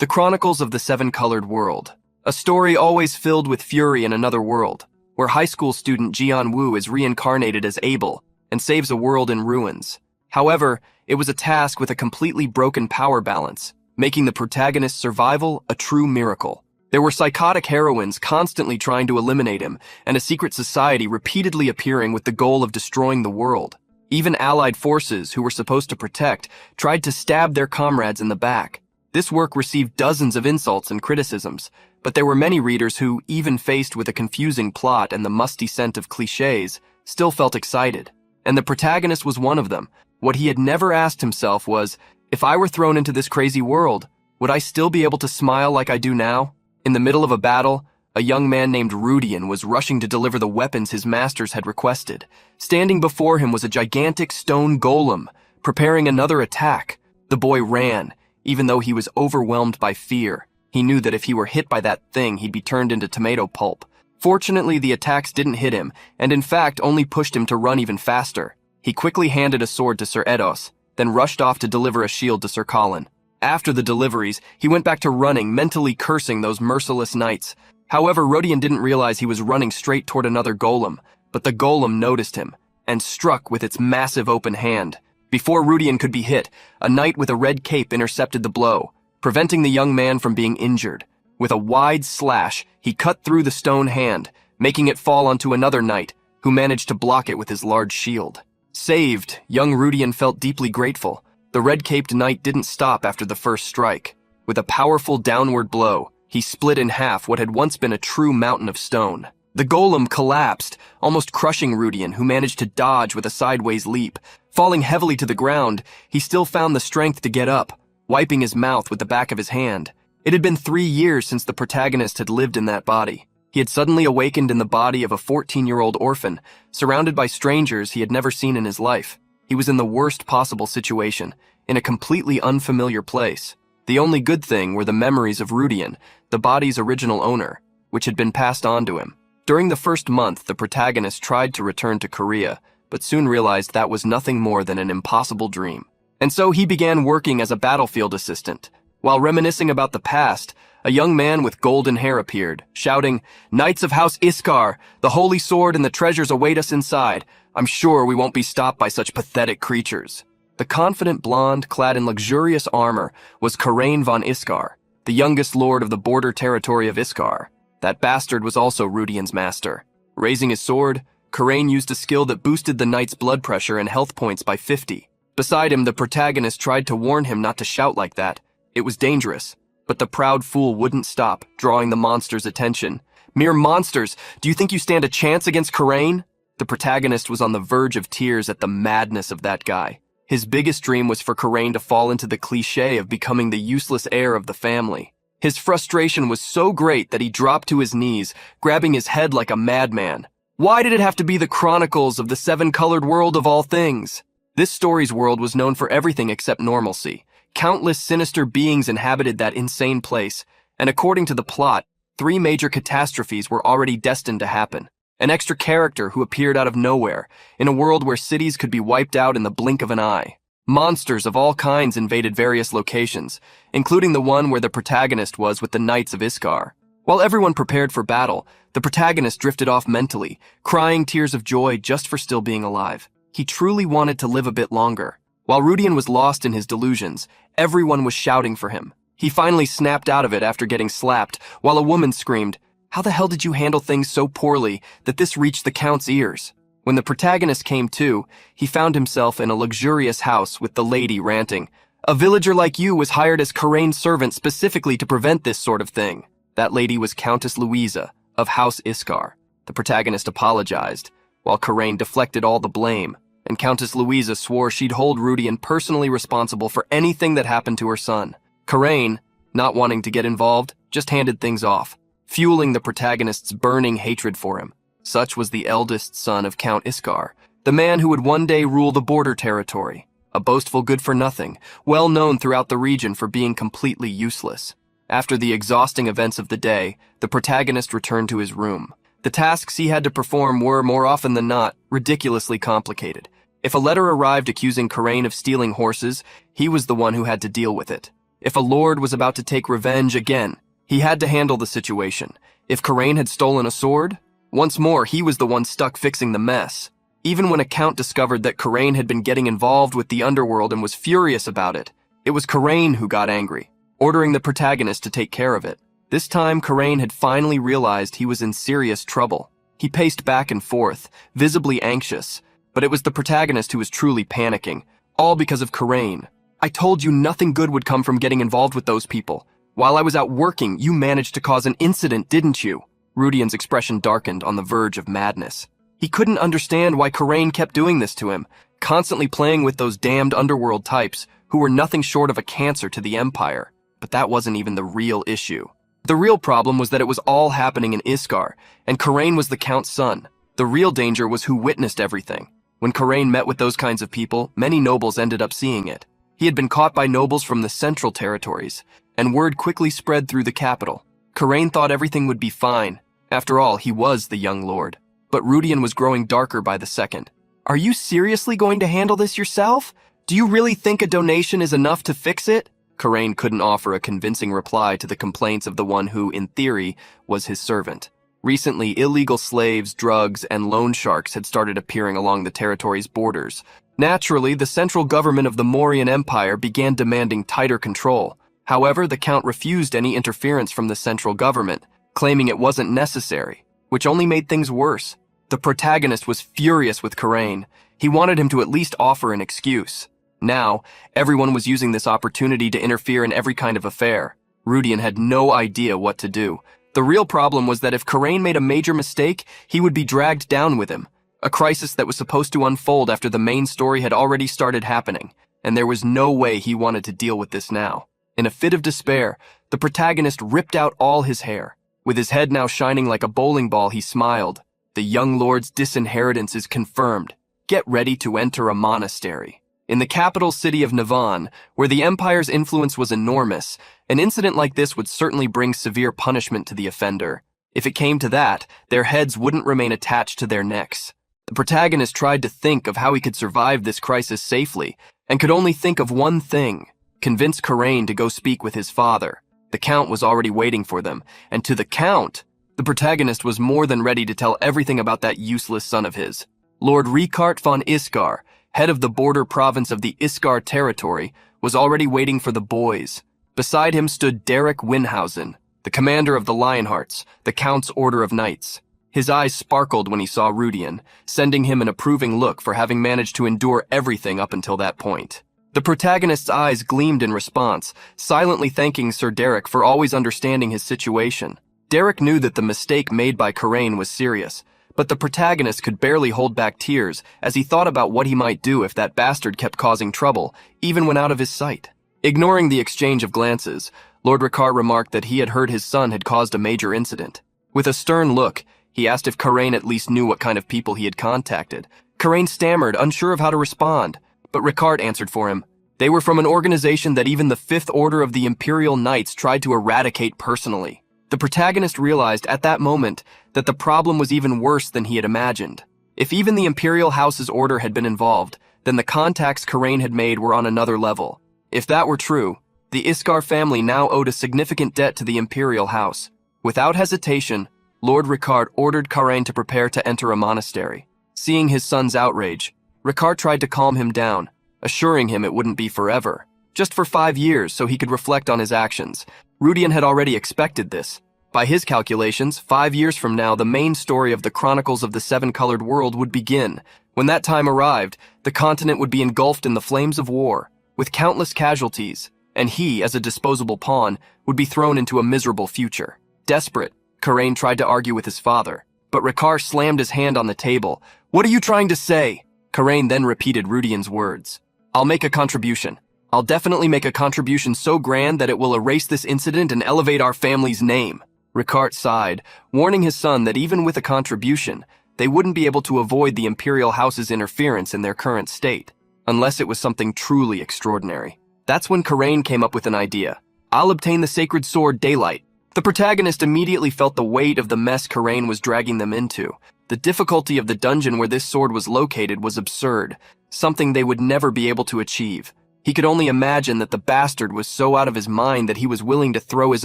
The Chronicles of the Seven-Colored World, a story always filled with fury in another world, where high school student Jian-woo is reincarnated as Abel and saves a world in ruins. However, it was a task with a completely broken power balance, making the protagonist's survival a true miracle. There were psychotic heroines constantly trying to eliminate him, and a secret society repeatedly appearing with the goal of destroying the world. Even allied forces, who were supposed to protect, tried to stab their comrades in the back. This work received dozens of insults and criticisms, but there were many readers who, even faced with a confusing plot and the musty scent of cliches, still felt excited. And the protagonist was one of them. What he had never asked himself was, if I were thrown into this crazy world, would I still be able to smile like I do now? In the middle of a battle, a young man named Rudian was rushing to deliver the weapons his masters had requested. Standing before him was a gigantic stone golem, preparing another attack. The boy ran, even though he was overwhelmed by fear. He knew that if he were hit by that thing, he'd be turned into tomato pulp. Fortunately, the attacks didn't hit him, and in fact only pushed him to run even faster. He quickly handed a sword to Sir Eidos, then rushed off to deliver a shield to Sir Colin. After the deliveries, he went back to running, mentally cursing those merciless knights. However, Rudian didn't realize he was running straight toward another golem, but the golem noticed him, and struck with its massive open hand. Before Rudian could be hit, a knight with a red cape intercepted the blow, preventing the young man from being injured. With a wide slash, he cut through the stone hand, making it fall onto another knight, who managed to block it with his large shield. Saved, young Rudian felt deeply grateful. The red-caped knight didn't stop after the first strike. With a powerful downward blow, he split in half what had once been a true mountain of stone. The golem collapsed, almost crushing Rudian, who managed to dodge with a sideways leap. Falling heavily to the ground, he still found the strength to get up, wiping his mouth with the back of his hand. It had been 3 years since the protagonist had lived in that body. He had suddenly awakened in the body of a 14-year-old orphan, surrounded by strangers he had never seen in his life. He was in the worst possible situation, in a completely unfamiliar place. The only good thing were the memories of Rudian, the body's original owner, which had been passed on to him. During the first month, the protagonist tried to return to Korea, but soon realized that was nothing more than an impossible dream. And so he began working as a battlefield assistant. While reminiscing about the past, a young man with golden hair appeared, shouting, "Knights of House Iskar, the holy sword and the treasures await us inside. I'm sure we won't be stopped by such pathetic creatures." The confident blonde, clad in luxurious armor, was Karain von Iskar, the youngest lord of the border territory of Iskar. That bastard was also Rudian's master. Raising his sword, Karain used a skill that boosted the knight's blood pressure and health points by 50. Beside him, the protagonist tried to warn him not to shout like that. It was dangerous, but the proud fool wouldn't stop, drawing the monster's attention. "Mere monsters! Do you think you stand a chance against Karain?" The protagonist was on the verge of tears at the madness of that guy. His biggest dream was for Karain to fall into the cliché of becoming the useless heir of the family. His frustration was so great that he dropped to his knees, grabbing his head like a madman. Why did it have to be the Chronicles of the Seven-Colored World of all things? This story's world was known for everything except normalcy. Countless sinister beings inhabited that insane place, and according to the plot, 3 major catastrophes were already destined to happen. An extra character who appeared out of nowhere, in a world where cities could be wiped out in the blink of an eye. Monsters of all kinds invaded various locations, including the one where the protagonist was with the Knights of Iskar. While everyone prepared for battle, the protagonist drifted off mentally, crying tears of joy just for still being alive. He truly wanted to live a bit longer. While Rudian was lost in his delusions, everyone was shouting for him. He finally snapped out of it after getting slapped, while a woman screamed, "How the hell did you handle things so poorly that this reached the Count's ears?" When the protagonist came to, he found himself in a luxurious house with the lady ranting, "A villager like you was hired as Karain's servant specifically to prevent this sort of thing." That lady was Countess Louisa of House Iskar. The protagonist apologized, while Karain deflected all the blame, and Countess Louisa swore she'd hold Rudian personally responsible for anything that happened to her son. Karain, not wanting to get involved, just handed things off, fueling the protagonist's burning hatred for him. Such was the eldest son of Count Iskar, the man who would one day rule the border territory, a boastful good-for-nothing, well known throughout the region for being completely useless. After the exhausting events of the day, the protagonist returned to his room. The tasks he had to perform were, more often than not, ridiculously complicated. If a letter arrived accusing Karain of stealing horses, he was the one who had to deal with it. If a lord was about to take revenge again, he had to handle the situation. If Karain had stolen a sword, once more he was the one stuck fixing the mess. Even when a count discovered that Karain had been getting involved with the underworld and was furious about it, it was Karain who got angry, ordering the protagonist to take care of it. This time, Karain had finally realized he was in serious trouble. He paced back and forth, visibly anxious, but it was the protagonist who was truly panicking, all because of Karain. I told you nothing good would come from getting involved with those people. While I was out working, you managed to cause an incident, didn't you? Rudian's expression darkened on the verge of madness. He couldn't understand why Karain kept doing this to him, constantly playing with those damned underworld types who were nothing short of a cancer to the Empire. But that wasn't even the real issue. The real problem was that it was all happening in Iskar, and Karain was the Count's son. The real danger was who witnessed everything. When Karain met with those kinds of people, many nobles ended up seeing it. He had been caught by nobles from the central territories, and word quickly spread through the capital. Karain thought everything would be fine. After all, he was the young lord. But Rudian was growing darker by the second. Are you seriously going to handle this yourself? Do you really think a donation is enough to fix it? Karain couldn't offer a convincing reply to the complaints of the one who, in theory, was his servant. Recently, illegal slaves, drugs, and loan sharks had started appearing along the territory's borders. Naturally, the central government of the Mauryan Empire began demanding tighter control. However, the Count refused any interference from the central government, claiming it wasn't necessary, which only made things worse. The protagonist was furious with Karain. He wanted him to at least offer an excuse. Now, everyone was using this opportunity to interfere in every kind of affair. Rudian had no idea what to do. The real problem was that if Karain made a major mistake, he would be dragged down with him. A crisis that was supposed to unfold after the main story had already started happening, and there was no way he wanted to deal with this now. In a fit of despair, the protagonist ripped out all his hair. With his head now shining like a bowling ball, he smiled. The young lord's disinheritance is confirmed. Get ready to enter a monastery. In the capital city of Navan, where the Empire's influence was enormous, an incident like this would certainly bring severe punishment to the offender. If it came to that, their heads wouldn't remain attached to their necks. The protagonist tried to think of how he could survive this crisis safely, and could only think of one thing: convince Karain to go speak with his father. The Count was already waiting for them, and to the Count, the protagonist was more than ready to tell everything about that useless son of his. Lord Ricard von Iskar, head of the border province of the Iskar territory, was already waiting for the boys. Beside him stood Derek Winhausen, the commander of the Lionhearts, the Count's Order of Knights. His eyes sparkled when he saw Rudian, sending him an approving look for having managed to endure everything up until that point. The protagonist's eyes gleamed in response, silently thanking Sir Derek for always understanding his situation. Derek knew that the mistake made by Karain was serious, but the protagonist could barely hold back tears as he thought about what he might do if that bastard kept causing trouble, even when out of his sight. Ignoring the exchange of glances, Lord Ricard remarked that he had heard his son had caused a major incident. With a stern look, he asked if Karain at least knew what kind of people he had contacted. Karain stammered, unsure of how to respond, but Ricard answered for him. They were from an organization that even the Fifth Order of the Imperial Knights tried to eradicate personally. The protagonist realized at that moment that the problem was even worse than he had imagined. If even the Imperial House's order had been involved, then the contacts Karain had made were on another level. If that were true, the Iskar family now owed a significant debt to the Imperial House. Without hesitation, Lord Ricard ordered Karain to prepare to enter a monastery. Seeing his son's outrage, Ricard tried to calm him down, assuring him it wouldn't be forever, just for 5 years so he could reflect on his actions. Rudian had already expected this. By his calculations, 5 years from now, the main story of the Chronicles of the Seven-Colored World would begin. When that time arrived, the continent would be engulfed in the flames of war, with countless casualties, and he, as a disposable pawn, would be thrown into a miserable future. Desperate, Karain tried to argue with his father, but Ricard slammed his hand on the table. "What are you trying to say?" Karain then repeated Rudian's words. "I'll make a contribution. I'll definitely make a contribution so grand that it will erase this incident and elevate our family's name." Ricard sighed, warning his son that even with a contribution, they wouldn't be able to avoid the Imperial House's interference in their current state, unless it was something truly extraordinary. That's when Karain came up with an idea. "I'll obtain the sacred sword Daylight." The protagonist immediately felt the weight of the mess Karain was dragging them into. The difficulty of the dungeon where this sword was located was absurd, something they would never be able to achieve. He could only imagine that the bastard was so out of his mind that he was willing to throw his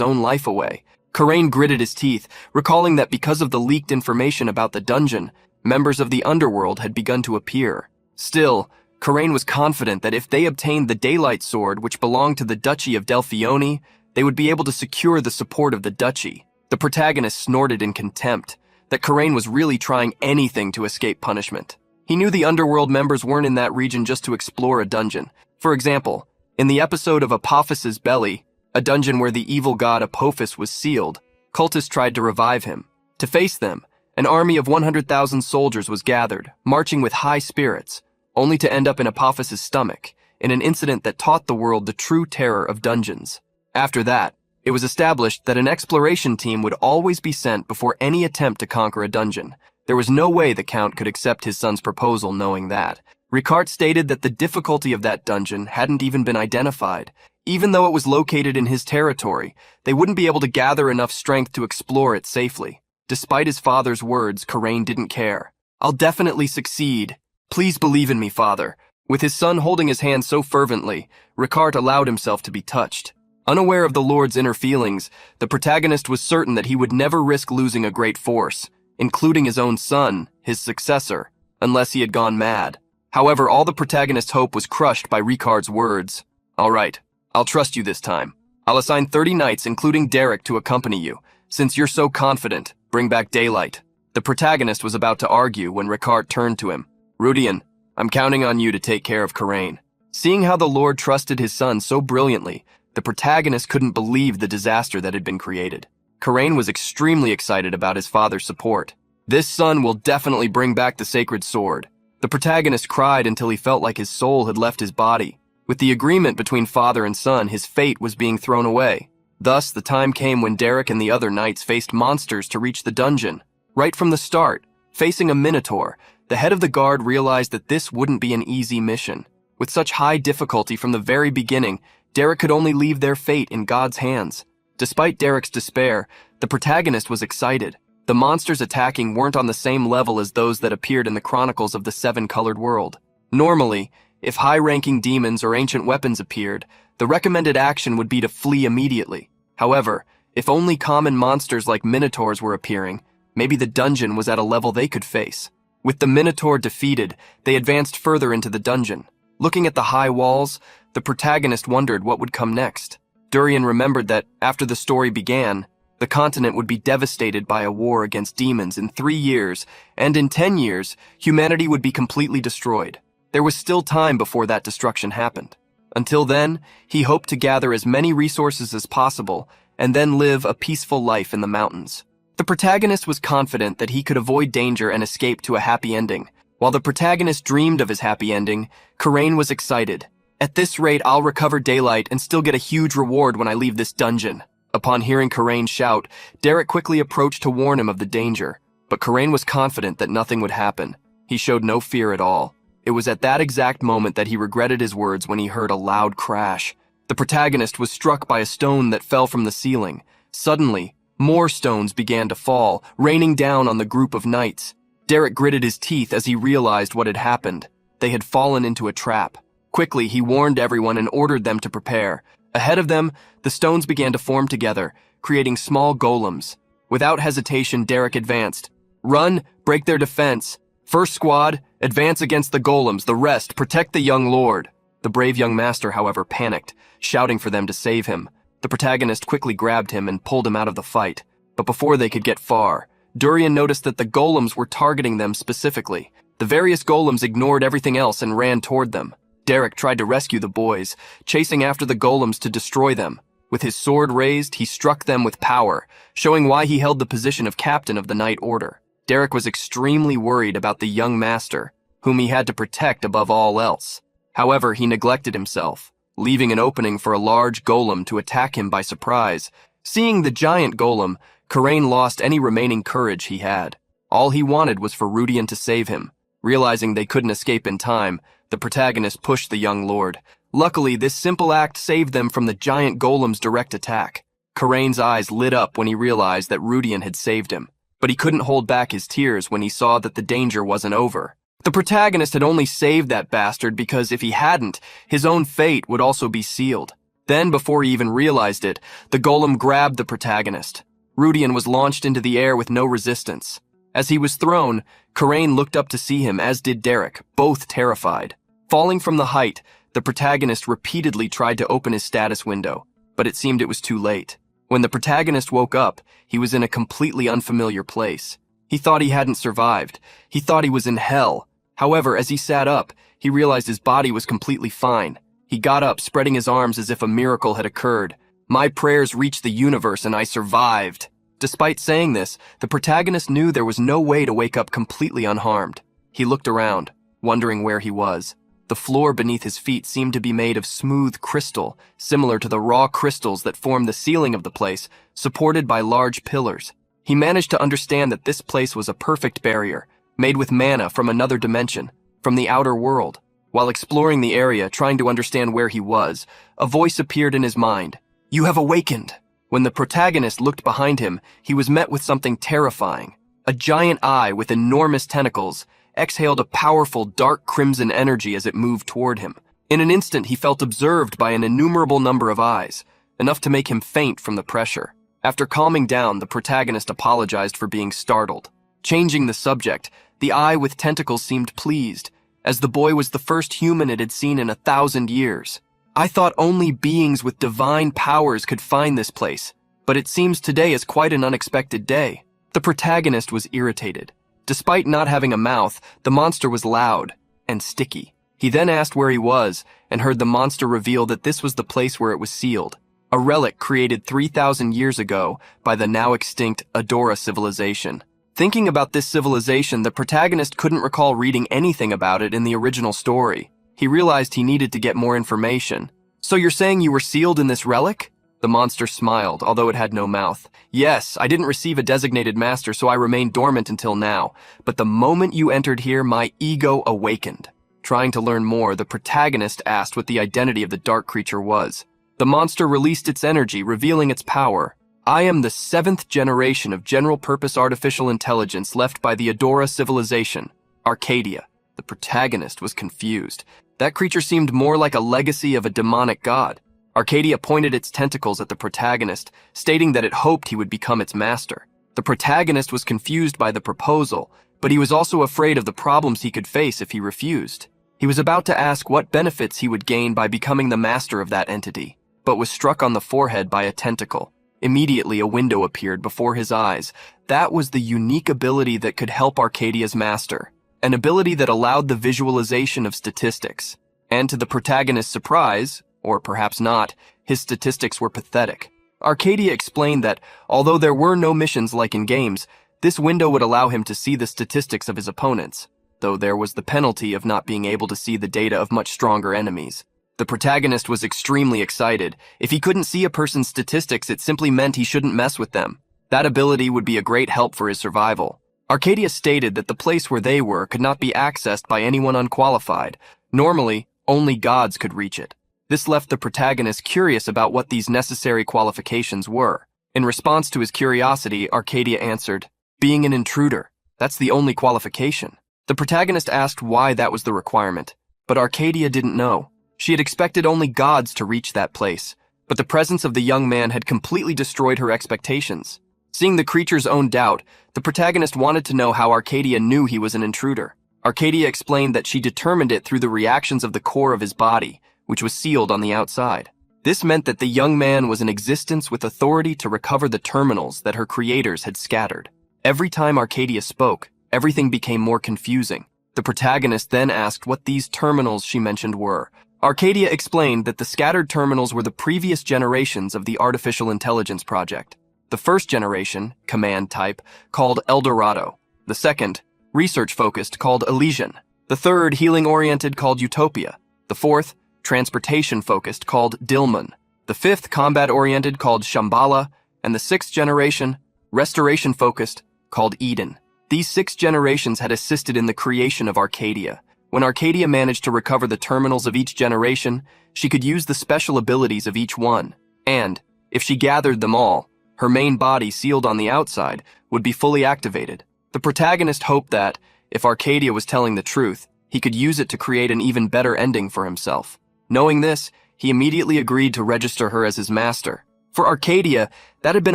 own life away. Karain gritted his teeth, recalling that because of the leaked information about the dungeon, members of the underworld had begun to appear. Still, Karain was confident that if they obtained the Daylight Sword, which belonged to the Duchy of Delphione, they would be able to secure the support of the duchy. The protagonist snorted in contempt, that Karain was really trying anything to escape punishment. He knew the underworld members weren't in that region just to explore a dungeon. For example, in the episode of Apophis's Belly, a dungeon where the evil god Apophis was sealed, cultists tried to revive him. To face them, an army of 100,000 soldiers was gathered, marching with high spirits, only to end up in Apophis's stomach, in an incident that taught the world the true terror of dungeons. After that, it was established that an exploration team would always be sent before any attempt to conquer a dungeon. There was no way the Count could accept his son's proposal knowing that. Ricard stated that the difficulty of that dungeon hadn't even been identified. Even though it was located in his territory, they wouldn't be able to gather enough strength to explore it safely. Despite his father's words, Karain didn't care. "I'll definitely succeed. Please believe in me, father." With his son holding his hand so fervently, Ricard allowed himself to be touched. Unaware of the Lord's inner feelings, the protagonist was certain that he would never risk losing a great force, including his own son, his successor, unless he had gone mad. However, all the protagonist's hope was crushed by Ricard's words. "All right, I'll trust you this time. I'll assign 30 knights, including Derek, to accompany you. Since you're so confident, bring back daylight." The protagonist was about to argue when Ricard turned to him. "Rudian, I'm counting on you to take care of Karain." Seeing how the Lord trusted his son so brilliantly, the protagonist couldn't believe the disaster that had been created. Karain was extremely excited about his father's support. "This son will definitely bring back the sacred sword." The protagonist cried until he felt like his soul had left his body. With the agreement between father and son, his fate was being thrown away. Thus, the time came when Derek and the other knights faced monsters to reach the dungeon. Right from the start, facing a minotaur, the head of the guard realized that this wouldn't be an easy mission. With such high difficulty from the very beginning, Derek could only leave their fate in God's hands. Despite Derek's despair, the protagonist was excited. The monsters attacking weren't on the same level as those that appeared in the Chronicles of the Seven-Colored World. Normally, if high-ranking demons or ancient weapons appeared, the recommended action would be to flee immediately. However, if only common monsters like minotaurs were appearing, maybe the dungeon was at a level they could face. With the minotaur defeated, they advanced further into the dungeon. Looking at the high walls, the protagonist wondered what would come next. Durian remembered that, after the story began, the continent would be devastated by a war against demons in 3 years, and in 10 years, humanity would be completely destroyed. There was still time before that destruction happened. Until then, he hoped to gather as many resources as possible, and then live a peaceful life in the mountains. The protagonist was confident that he could avoid danger and escape to a happy ending. While the protagonist dreamed of his happy ending, Karain was excited. "At this rate, I'll recover daylight and still get a huge reward when I leave this dungeon." Upon hearing Karain shout, Derek quickly approached to warn him of the danger, but Karain was confident that nothing would happen. He showed no fear at all. It was at that exact moment that he regretted his words when he heard a loud crash. The protagonist was struck by a stone that fell from the ceiling. Suddenly, more stones began to fall, raining down on the group of knights. Derek gritted his teeth as he realized what had happened. They had fallen into a trap. Quickly, he warned everyone and ordered them to prepare. Ahead of them, the stones began to form together, creating small golems. Without hesitation, Derek advanced. "Run, break their defense. First squad, advance against the golems. The rest, protect the young lord." The brave young master, however, panicked, shouting for them to save him. The protagonist quickly grabbed him and pulled him out of the fight. But before they could get far, Durian noticed that the golems were targeting them specifically. The various golems ignored everything else and ran toward them. Derek tried to rescue the boys, chasing after the golems to destroy them. With his sword raised, he struck them with power, showing why he held the position of captain of the Knight Order. Derek was extremely worried about the young master, whom he had to protect above all else. However, he neglected himself, leaving an opening for a large golem to attack him by surprise. Seeing the giant golem, Karain lost any remaining courage he had. All he wanted was for Rudian to save him. Realizing they couldn't escape in time, the protagonist pushed the young lord. Luckily, this simple act saved them from the giant golem's direct attack. Karain's eyes lit up when he realized that Rudian had saved him, but he couldn't hold back his tears when he saw that the danger wasn't over. The protagonist had only saved that bastard because if he hadn't, his own fate would also be sealed. Then, before he even realized it, the golem grabbed the protagonist. Rudian was launched into the air with no resistance. As he was thrown, Karain looked up to see him, as did Derek, both terrified. Falling from the height, the protagonist repeatedly tried to open his status window, but it seemed it was too late. When the protagonist woke up, he was in a completely unfamiliar place. He thought he hadn't survived. He thought he was in hell. However, as he sat up, he realized his body was completely fine. He got up, spreading his arms as if a miracle had occurred. My prayers reached the universe and I survived. Despite saying this, the protagonist knew there was no way to wake up completely unharmed. He looked around, wondering where he was. The floor beneath his feet seemed to be made of smooth crystal, similar to the raw crystals that formed the ceiling of the place, supported by large pillars. He managed to understand that this place was a perfect barrier, made with mana from another dimension, from the outer world. While exploring the area, trying to understand where he was, a voice appeared in his mind. "You have awakened." When the protagonist looked behind him, he was met with something terrifying. A giant eye with enormous tentacles exhaled a powerful dark crimson energy as it moved toward him. In an instant, he felt observed by an innumerable number of eyes, enough to make him faint from the pressure. After calming down, the protagonist apologized for being startled. Changing the subject, the eye with tentacles seemed pleased, as the boy was the first human it had seen in 1,000 years. "I thought only beings with divine powers could find this place, but it seems today is quite an unexpected day." The protagonist was irritated. Despite not having a mouth, the monster was loud and sticky. He then asked where he was and heard the monster reveal that this was the place where it was sealed, a relic created 3,000 years ago by the now extinct Adora civilization. Thinking about this civilization, the protagonist couldn't recall reading anything about it in the original story. He realized he needed to get more information. "So you're saying you were sealed in this relic?" The monster smiled, although it had no mouth. "Yes, I didn't receive a designated master, so I remained dormant until now. But the moment you entered here, my ego awakened." Trying to learn more, the protagonist asked what the identity of the dark creature was. The monster released its energy, revealing its power. "I am the 7th generation of general-purpose artificial intelligence left by the Adora civilization, Arcadia." The protagonist was confused. That creature seemed more like a legacy of a demonic god. Arcadia pointed its tentacles at the protagonist, stating that it hoped he would become its master. The protagonist was confused by the proposal, but he was also afraid of the problems he could face if he refused. He was about to ask what benefits he would gain by becoming the master of that entity, but was struck on the forehead by a tentacle. Immediately, a window appeared before his eyes. That was the unique ability that could help Arcadia's master, an ability that allowed the visualization of statistics. And to the protagonist's surprise, or perhaps not, his statistics were pathetic. Arcadia explained that, although there were no missions like in games, this window would allow him to see the statistics of his opponents, though there was the penalty of not being able to see the data of much stronger enemies. The protagonist was extremely excited. If he couldn't see a person's statistics, it simply meant he shouldn't mess with them. That ability would be a great help for his survival. Arcadia stated that the place where they were could not be accessed by anyone unqualified. Normally, only gods could reach it. This left the protagonist curious about what these necessary qualifications were. In response to his curiosity, Arcadia answered, "Being an intruder. That's the only qualification." The protagonist asked why that was the requirement, but Arcadia didn't know. She had expected only gods to reach that place, but the presence of the young man had completely destroyed her expectations. Seeing the creature's own doubt, the protagonist wanted to know how Arcadia knew he was an intruder. Arcadia explained that she determined it through the reactions of the core of his body, which was sealed on the outside. This meant that the young man was in existence with authority to recover the terminals that her creators had scattered. Every time Arcadia spoke, everything became more confusing. The protagonist then asked what these terminals she mentioned were. Arcadia explained that the scattered terminals were the previous generations of the Artificial Intelligence Project. The first generation, command type, called Eldorado. The second, research-focused, called Elysian. The third, healing-oriented, called Utopia. The fourth, transportation-focused, called Dilmun. The fifth, combat-oriented, called Shambhala. And the sixth generation, restoration-focused, called Eden. These 6 generations had assisted in the creation of Arcadia. When Arcadia managed to recover the terminals of each generation, she could use the special abilities of each one. And, if she gathered them all, her main body, sealed on the outside, would be fully activated. The protagonist hoped that, If Arcadia was telling the truth, he could use it to create an even better ending for himself. Knowing this, he immediately agreed to register her as his master. For Arcadia, that had been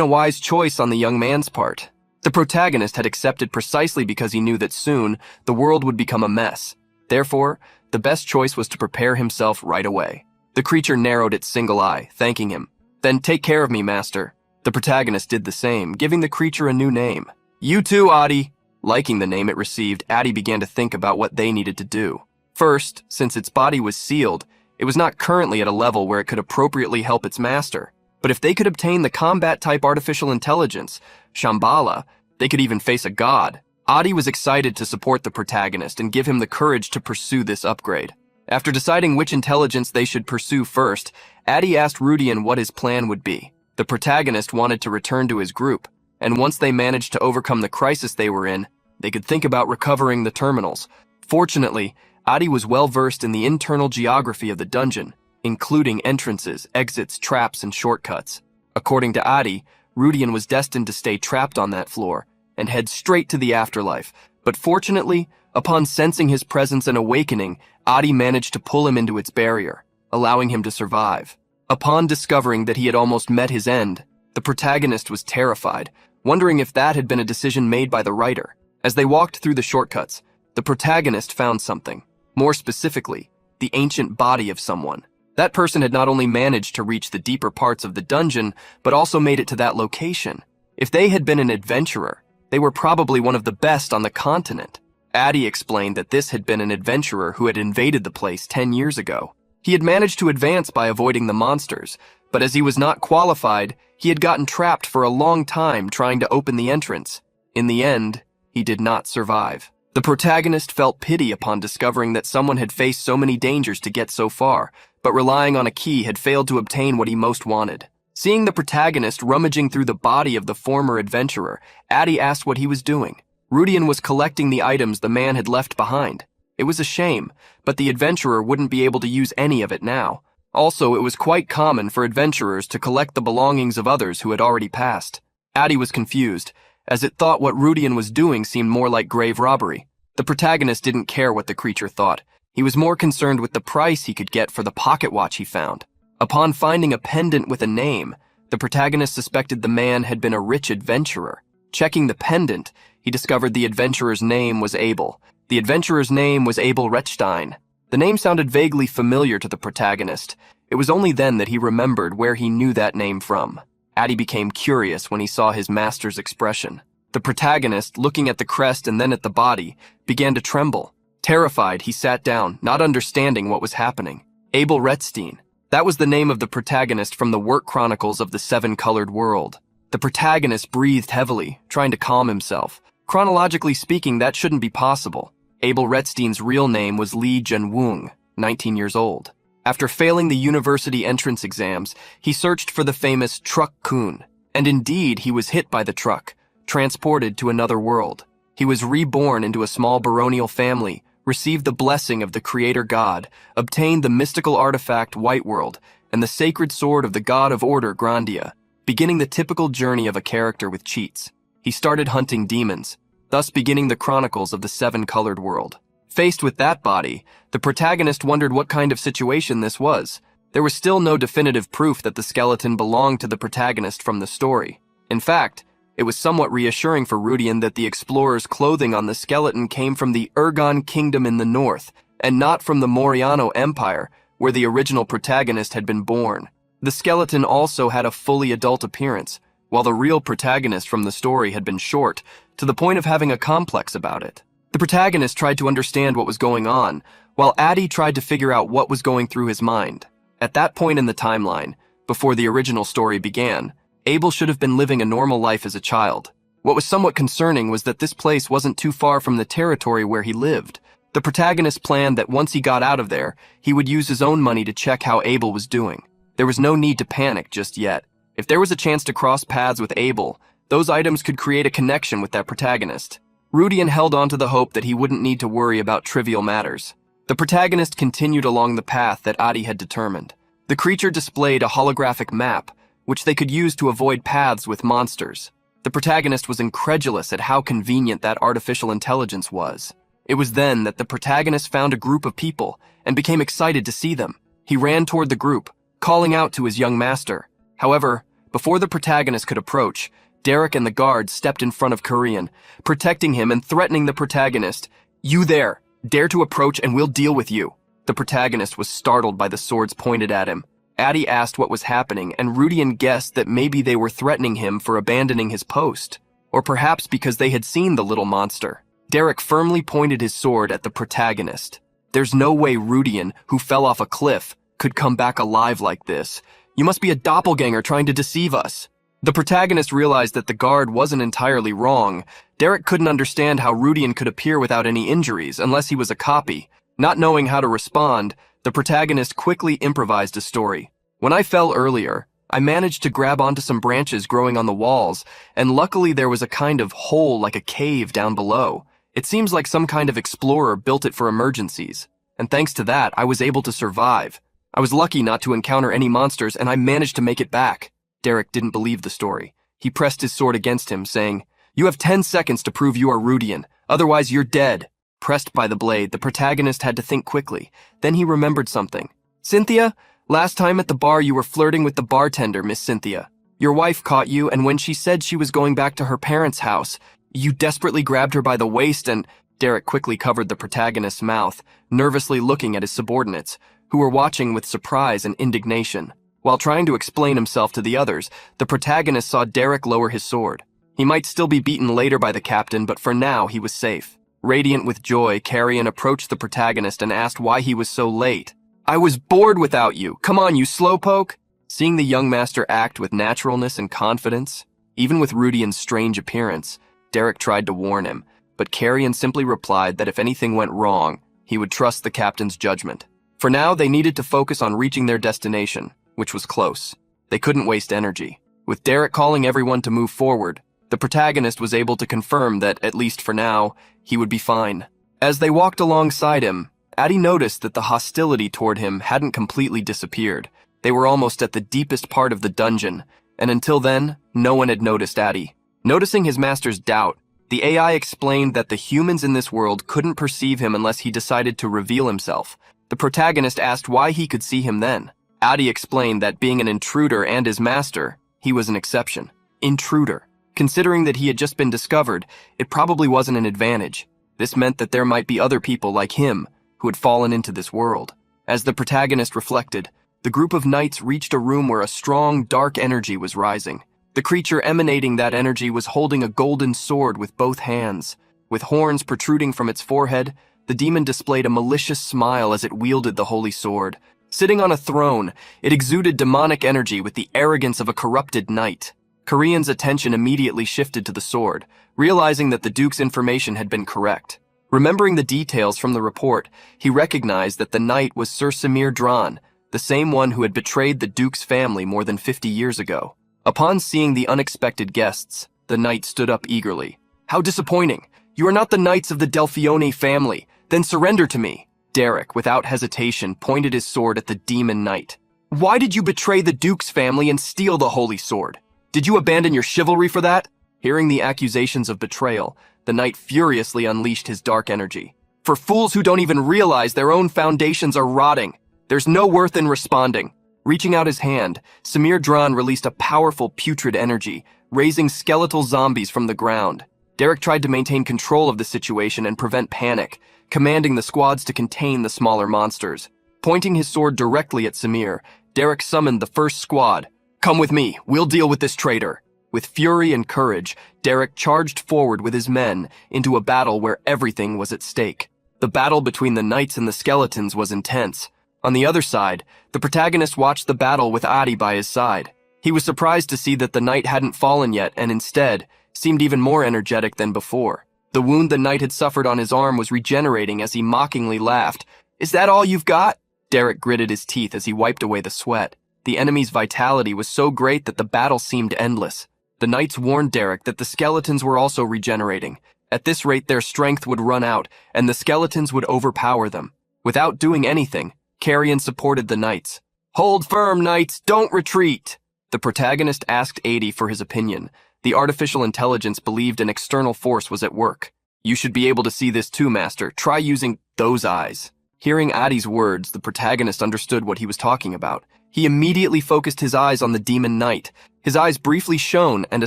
a wise choice on the young man's part. The protagonist had accepted precisely because he knew that soon the world would become a mess. Therefore, the best choice was to prepare himself right away. The creature narrowed its single eye, thanking him. "Then take care of me, master." The protagonist did the same, giving the creature a new name. "You too, Adi." Liking the name it received, Adi began to think about what they needed to do. First, since its body was sealed, it was not currently at a level where it could appropriately help its master. But if they could obtain the combat-type artificial intelligence, Shambhala, they could even face a god. Adi was excited to support the protagonist and give him the courage to pursue this upgrade. After deciding which intelligence they should pursue first, Adi asked Rudian what his plan would be. The protagonist wanted to return to his group, and once they managed to overcome the crisis they were in, they could think about recovering the terminals. Fortunately, Adi was well versed in the internal geography of the dungeon, including entrances, exits, traps, and shortcuts. According to Adi, Rudian was destined to stay trapped on that floor and head straight to the afterlife. But fortunately, upon sensing his presence and awakening, Adi managed to pull him into its barrier, allowing him to survive. Upon discovering that he had almost met his end, the protagonist was terrified, wondering if that had been a decision made by the writer. As they walked through the shortcuts, the protagonist found something. More specifically, the ancient body of someone. That person had not only managed to reach the deeper parts of the dungeon, but also made it to that location. If they had been an adventurer, they were probably one of the best on the continent. Adi explained that this had been an adventurer who had invaded the place 10 years ago. He had managed to advance by avoiding the monsters, but as he was not qualified, he had gotten trapped for a long time trying to open the entrance. In the end, he did not survive. The protagonist felt pity upon discovering that someone had faced so many dangers to get so far, but relying on a key had failed to obtain what he most wanted. Seeing the protagonist rummaging through the body of the former adventurer, Adi asked what he was doing. Rudian was collecting the items the man had left behind. It was a shame, but the adventurer wouldn't be able to use any of it now. Also, it was quite common for adventurers to collect the belongings of others who had already passed. Adi was confused, as it thought what Rudian was doing seemed more like grave robbery. The protagonist didn't care what the creature thought. He was more concerned with the price he could get for the pocket watch he found. Upon finding a pendant with a name, the protagonist suspected the man had been a rich adventurer. Checking the pendant, he discovered the adventurer's name was Abel. The adventurer's name was Abel Rechstein. The name sounded vaguely familiar to the protagonist. It was only then that he remembered where he knew that name from. Adi became curious when he saw his master's expression. The protagonist, looking at the crest and then at the body, began to tremble. Terrified, he sat down, not understanding what was happening. Abel Rechstein. That was the name of the protagonist from the work chronicles of the Seven-Colored World. The protagonist breathed heavily, trying to calm himself. Chronologically speaking, that shouldn't be possible. Abel Rechstein's real name was Li Junwung, 19 years old. After failing the university entrance exams, he searched for the famous Truck Kun, and indeed he was hit by the truck, transported to another world. He was reborn into a small baronial family, received the blessing of the creator god, obtained the mystical artifact White World, and the sacred sword of the god of order Grandia, beginning the typical journey of a character with cheats. He started hunting demons, thus beginning the chronicles of the Seven-Colored World. Faced with that body, the protagonist wondered what kind of situation this was. There was still no definitive proof that the skeleton belonged to the protagonist from the story. In fact, it was somewhat reassuring for Rudian that the explorer's clothing on the skeleton came from the Urgon Kingdom in the north, and not from the Moriano Empire, where the original protagonist had been born. The skeleton also had a fully adult appearance, while the real protagonist from the story had been short, to the point of having a complex about it. The protagonist tried to understand what was going on, while Adi tried to figure out what was going through his mind. At that point in the timeline, before the original story began, Abel should have been living a normal life as a child. What was somewhat concerning was that this place wasn't too far from the territory where he lived. The protagonist planned that once he got out of there, he would use his own money to check how Abel was doing. There was no need to panic just yet. If there was a chance to cross paths with Abel, those items could create a connection with that protagonist. Rudian held on to the hope that he wouldn't need to worry about trivial matters. The protagonist continued along the path that Adi had determined. The creature displayed a holographic map, which they could use to avoid paths with monsters. The protagonist was incredulous at how convenient that artificial intelligence was. It was then that the protagonist found a group of people and became excited to see them. He ran toward the group, calling out to his young master. However, before the protagonist could approach, Derek and the guards stepped in front of Korean, protecting him and threatening the protagonist. "You there! Dare to approach and we'll deal with you." The protagonist was startled by the swords pointed at him. Addie asked what was happening, and Rudian guessed that maybe they were threatening him for abandoning his post, or perhaps because they had seen the little monster. Derek firmly pointed his sword at the protagonist. "There's no way Rudian, who fell off a cliff, could come back alive like this. You must be a doppelganger trying to deceive us." The protagonist realized that the guard wasn't entirely wrong. Derek couldn't understand how Rudian could appear without any injuries unless he was a copy. Not knowing how to respond, the protagonist quickly improvised a story. "When I fell earlier, I managed to grab onto some branches growing on the walls, and luckily there was a kind of hole like a cave down below. It seems like some kind of explorer built it for emergencies, and thanks to that, I was able to survive. I was lucky not to encounter any monsters, and I managed to make it back." Derek didn't believe the story. He pressed his sword against him, saying, "You have 10 seconds to prove you are Rudian, otherwise you're dead." Pressed by the blade, the protagonist had to think quickly. Then he remembered something. "Cynthia, last time at the bar you were flirting with the bartender, Miss Cynthia. Your wife caught you, and when she said she was going back to her parents' house, you desperately grabbed her by the waist and—" Derek quickly covered the protagonist's mouth, nervously looking at his subordinates, who were watching with surprise and indignation. While trying to explain himself to the others, the protagonist saw Derek lower his sword. He might still be beaten later by the captain, but for now he was safe. Radiant with joy, Carrion approached the protagonist and asked why he was so late. "I was bored without you. Come on, you slowpoke." Seeing the young master act with naturalness and confidence, even with Rudian's strange appearance, Derek tried to warn him, but Carrion simply replied that if anything went wrong, he would trust the captain's judgment. For now, they needed to focus on reaching their destination, which was close. They couldn't waste energy. With Derek calling everyone to move forward, the protagonist was able to confirm that, at least for now, he would be fine. As they walked alongside him, Addie noticed that the hostility toward him hadn't completely disappeared. They were almost at the deepest part of the dungeon, and until then, no one had noticed Addie. Noticing his master's doubt, the AI explained that the humans in this world couldn't perceive him unless he decided to reveal himself. The protagonist asked why he could see him then. Addie explained that being an intruder and his master, he was an exception. Intruder. Considering that he had just been discovered, it probably wasn't an advantage. This meant that there might be other people like him who had fallen into this world. As the protagonist reflected, the group of knights reached a room where a strong, dark energy was rising. The creature emanating that energy was holding a golden sword with both hands. With horns protruding from its forehead, the demon displayed a malicious smile as it wielded the holy sword. Sitting on a throne, it exuded demonic energy with the arrogance of a corrupted knight. Korean's attention immediately shifted to the sword, realizing that the Duke's information had been correct. Remembering the details from the report, he recognized that the knight was Sir Samir Dran, the same one who had betrayed the Duke's family more than 50 years ago. Upon seeing the unexpected guests, the knight stood up eagerly. "How disappointing! You are not the knights of the Delfione family. Then surrender to me." Derek, without hesitation, pointed his sword at the demon knight. "Why did you betray the Duke's family and steal the holy sword? Did you abandon your chivalry for that?" Hearing the accusations of betrayal, the knight furiously unleashed his dark energy. "For fools who don't even realize their own foundations are rotting, there's no worth in responding." Reaching out his hand, Samir Dran released a powerful putrid energy, raising skeletal zombies from the ground. Derek tried to maintain control of the situation and prevent panic, commanding the squads to contain the smaller monsters. Pointing his sword directly at Samir, Derek summoned the first squad. "Come with me, we'll deal with this traitor." With fury and courage, Derek charged forward with his men into a battle where everything was at stake. The battle between the knights and the skeletons was intense. On the other side, the protagonist watched the battle with Adi by his side. He was surprised to see that the knight hadn't fallen yet and instead seemed even more energetic than before. The wound the knight had suffered on his arm was regenerating as he mockingly laughed. "Is that all you've got?" Derek gritted his teeth as he wiped away the sweat. The enemy's vitality was so great that the battle seemed endless. The knights warned Derek that the skeletons were also regenerating. At this rate, their strength would run out, and the skeletons would overpower them. Without doing anything, Carrion supported the knights. "Hold firm, knights, don't retreat!" The protagonist asked Adi for his opinion. The artificial intelligence believed an external force was at work. You should be able to see this too, master. Try using those eyes. Hearing Adi's words, the protagonist understood what he was talking about. He immediately focused his eyes on the demon knight. His eyes briefly shone and a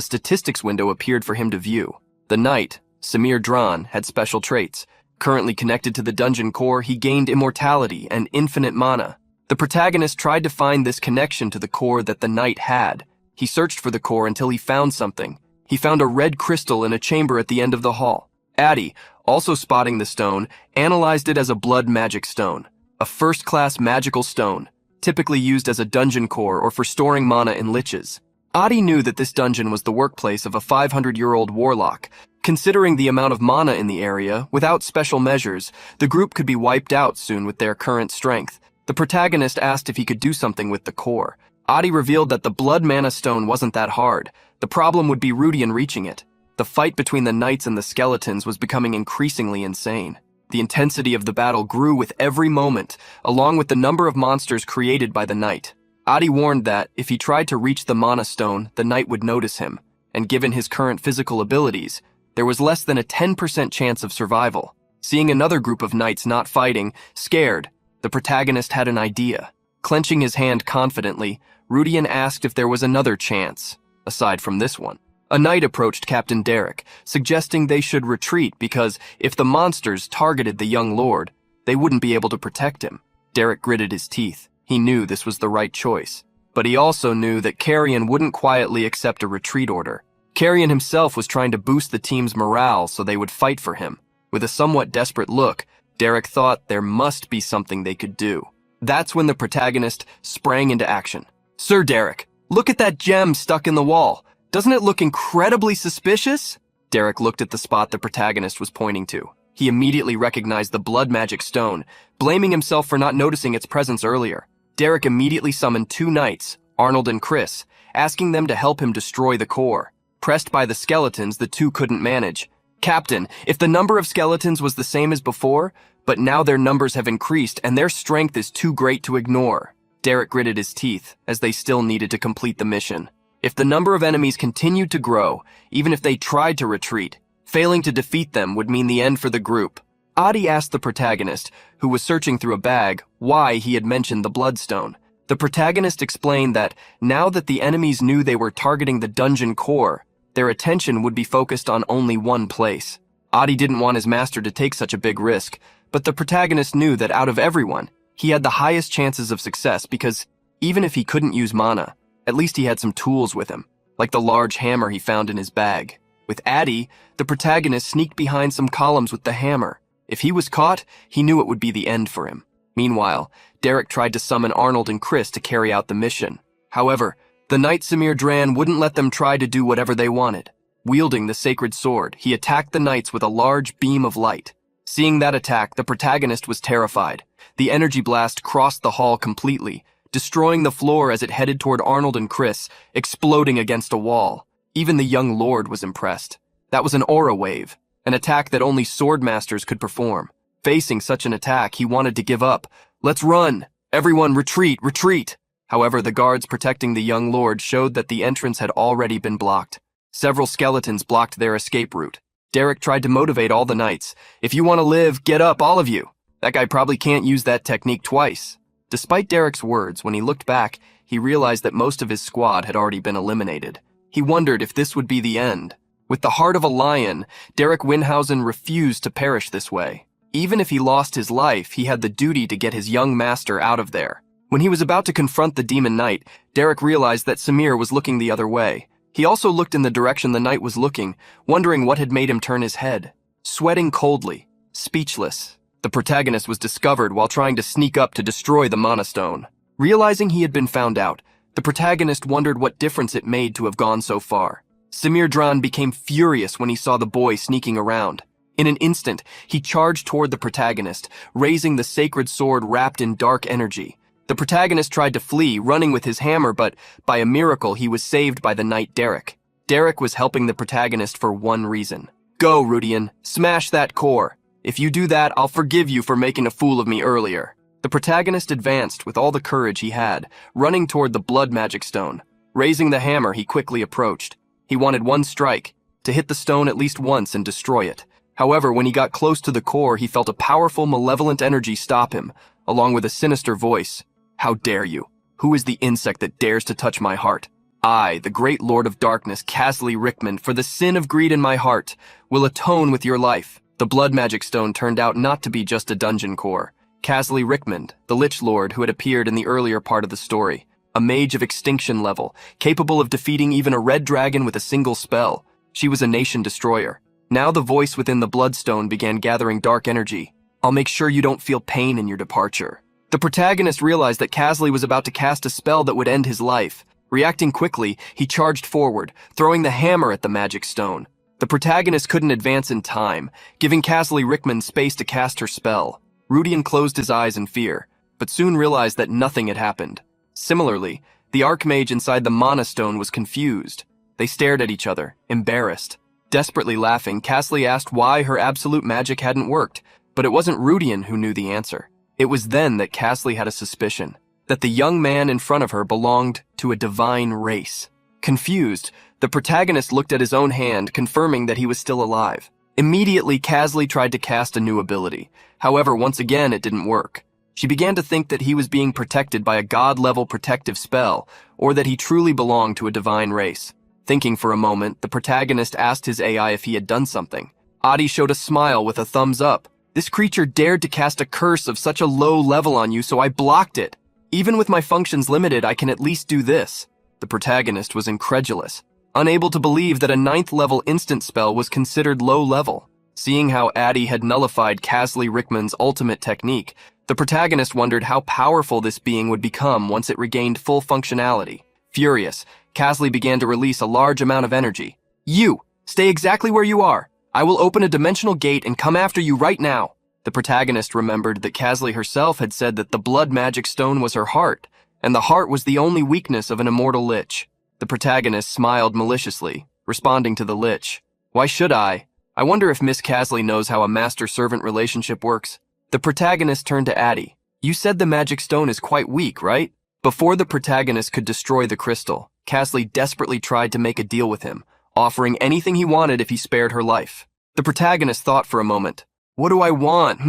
statistics window appeared for him to view. The knight, Samir Dran, had special traits. Currently connected to the dungeon core, he gained immortality and infinite mana. The protagonist tried to find this connection to the core that the knight had. He searched for the core until he found something. He found a red crystal in a chamber at the end of the hall. Adi, also spotting the stone, analyzed it as a blood magic stone, a first-class magical stone, typically used as a dungeon core or for storing mana in liches. Adi knew that this dungeon was the workplace of a 500-year-old warlock. Considering the amount of mana in the area, without special measures, the group could be wiped out soon with their current strength. The protagonist asked if he could do something with the core. Adi revealed that the blood mana stone wasn't that hard. The problem would be Rudian reaching it. The fight between the knights and the skeletons was becoming increasingly insane. The intensity of the battle grew with every moment, along with the number of monsters created by the knight. Adi warned that, if he tried to reach the mana stone, the knight would notice him, and given his current physical abilities, there was less than a 10% chance of survival. Seeing another group of knights not fighting, scared, the protagonist had an idea. Clenching his hand confidently, Rudian asked if there was another chance, aside from this one. A knight approached Captain Derek, suggesting they should retreat because if the monsters targeted the young lord, they wouldn't be able to protect him. Derek gritted his teeth. He knew this was the right choice. But he also knew that Carrion wouldn't quietly accept a retreat order. Carrion himself was trying to boost the team's morale so they would fight for him. With a somewhat desperate look, Derek thought there must be something they could do. That's when the protagonist sprang into action. Sir Derek, look at that gem stuck in the wall. Doesn't it look incredibly suspicious? Derek looked at the spot the protagonist was pointing to. He immediately recognized the blood magic stone, blaming himself for not noticing its presence earlier. Derek immediately summoned two knights, Arnold and Chris, asking them to help him destroy the core. Pressed by the skeletons, the two couldn't manage. Captain, if the number of skeletons was the same as before, but now their numbers have increased and their strength is too great to ignore. Derek gritted his teeth, as they still needed to complete the mission. If the number of enemies continued to grow, even if they tried to retreat, failing to defeat them would mean the end for the group. Adi asked the protagonist, who was searching through a bag, why he had mentioned the bloodstone. The protagonist explained that, now that the enemies knew they were targeting the dungeon core, their attention would be focused on only one place. Adi didn't want his master to take such a big risk, but the protagonist knew that out of everyone, he had the highest chances of success because, even if he couldn't use mana, at least he had some tools with him, like the large hammer he found in his bag. With Adi, the protagonist sneaked behind some columns with the hammer. If he was caught, he knew it would be the end for him. Meanwhile, Derek tried to summon Arnold and Chris to carry out the mission. However, the knight Samir Dran wouldn't let them try to do whatever they wanted. Wielding the sacred sword, he attacked the knights with a large beam of light. Seeing that attack, the protagonist was terrified. The energy blast crossed the hall completely, destroying the floor as it headed toward Arnold and Chris, exploding against a wall. Even the young lord was impressed. That was an aura wave, an attack that only sword masters could perform. Facing such an attack, he wanted to give up. Let's run! Everyone retreat, retreat! However, the guards protecting the young lord showed that the entrance had already been blocked. Several skeletons blocked their escape route. Derek tried to motivate all the knights. If you want to live, get up, all of you. That guy probably can't use that technique twice. Despite Derek's words, when he looked back, he realized that most of his squad had already been eliminated. He wondered if this would be the end. With the heart of a lion, Derek Winhausen refused to perish this way. Even if he lost his life, he had the duty to get his young master out of there. When he was about to confront the demon knight, Derek realized that Samir was looking the other way. He also looked in the direction the knight was looking, wondering what had made him turn his head. Sweating coldly, speechless, the protagonist was discovered while trying to sneak up to destroy the mana stone. Realizing he had been found out, the protagonist wondered what difference it made to have gone so far. Samir Dran became furious when he saw the boy sneaking around. In an instant, he charged toward the protagonist, raising the sacred sword wrapped in dark energy. The protagonist tried to flee, running with his hammer, but by a miracle, he was saved by the knight Derek. Derek was helping the protagonist for one reason. Go, Rudian, smash that core. If you do that, I'll forgive you for making a fool of me earlier. The protagonist advanced with all the courage he had, running toward the blood magic stone. Raising the hammer, he quickly approached. He wanted one strike, to hit the stone at least once and destroy it. However, when he got close to the core, he felt a powerful, malevolent energy stop him, along with a sinister voice. "How dare you? Who is the insect that dares to touch my heart? I, the great Lord of Darkness, Casley Rickman, for the sin of greed in my heart, will atone with your life." The blood magic stone turned out not to be just a dungeon core. Casley Rickman, the Lich Lord who had appeared in the earlier part of the story, a mage of extinction level, capable of defeating even a red dragon with a single spell. She was a nation destroyer. Now the voice within the bloodstone began gathering dark energy. "I'll make sure you don't feel pain in your departure." The protagonist realized that Casley was about to cast a spell that would end his life. Reacting quickly, he charged forward, throwing the hammer at the magic stone. The protagonist couldn't advance in time, giving Casley Rickman space to cast her spell. Rudian closed his eyes in fear, but soon realized that nothing had happened. Similarly, the Archmage inside the Mana Stone was confused. They stared at each other, embarrassed. Desperately laughing, Casley asked why her absolute magic hadn't worked, but it wasn't Rudian who knew the answer. It was then that Casley had a suspicion, that the young man in front of her belonged to a divine race. Confused, the protagonist looked at his own hand, confirming that he was still alive. Immediately, Casley tried to cast a new ability. However, once again, it didn't work. She began to think that he was being protected by a god-level protective spell, or that he truly belonged to a divine race. Thinking for a moment, the protagonist asked his AI if he had done something. Adi showed a smile with a thumbs up. "This creature dared to cast a curse of such a low level on you, so I blocked it. Even with my functions limited, I can at least do this." The protagonist was incredulous, unable to believe that a 9th level instant spell was considered low level. Seeing how Adi had nullified Casley Rickman's ultimate technique, the protagonist wondered how powerful this being would become once it regained full functionality. Furious, Casley began to release a large amount of energy. "You, stay exactly where you are. I will open a dimensional gate and come after you right now." The protagonist remembered that Casley herself had said that the blood magic stone was her heart, and the heart was the only weakness of an immortal lich. The protagonist smiled maliciously, responding to the lich. "Why should I? I wonder if Miss Casley knows how a master-servant relationship works." The protagonist turned to Adi. "You said the magic stone is quite weak, right?" Before the protagonist could destroy the crystal, Casley desperately tried to make a deal with him, offering anything he wanted if he spared her life. The protagonist thought for a moment. "What do I want?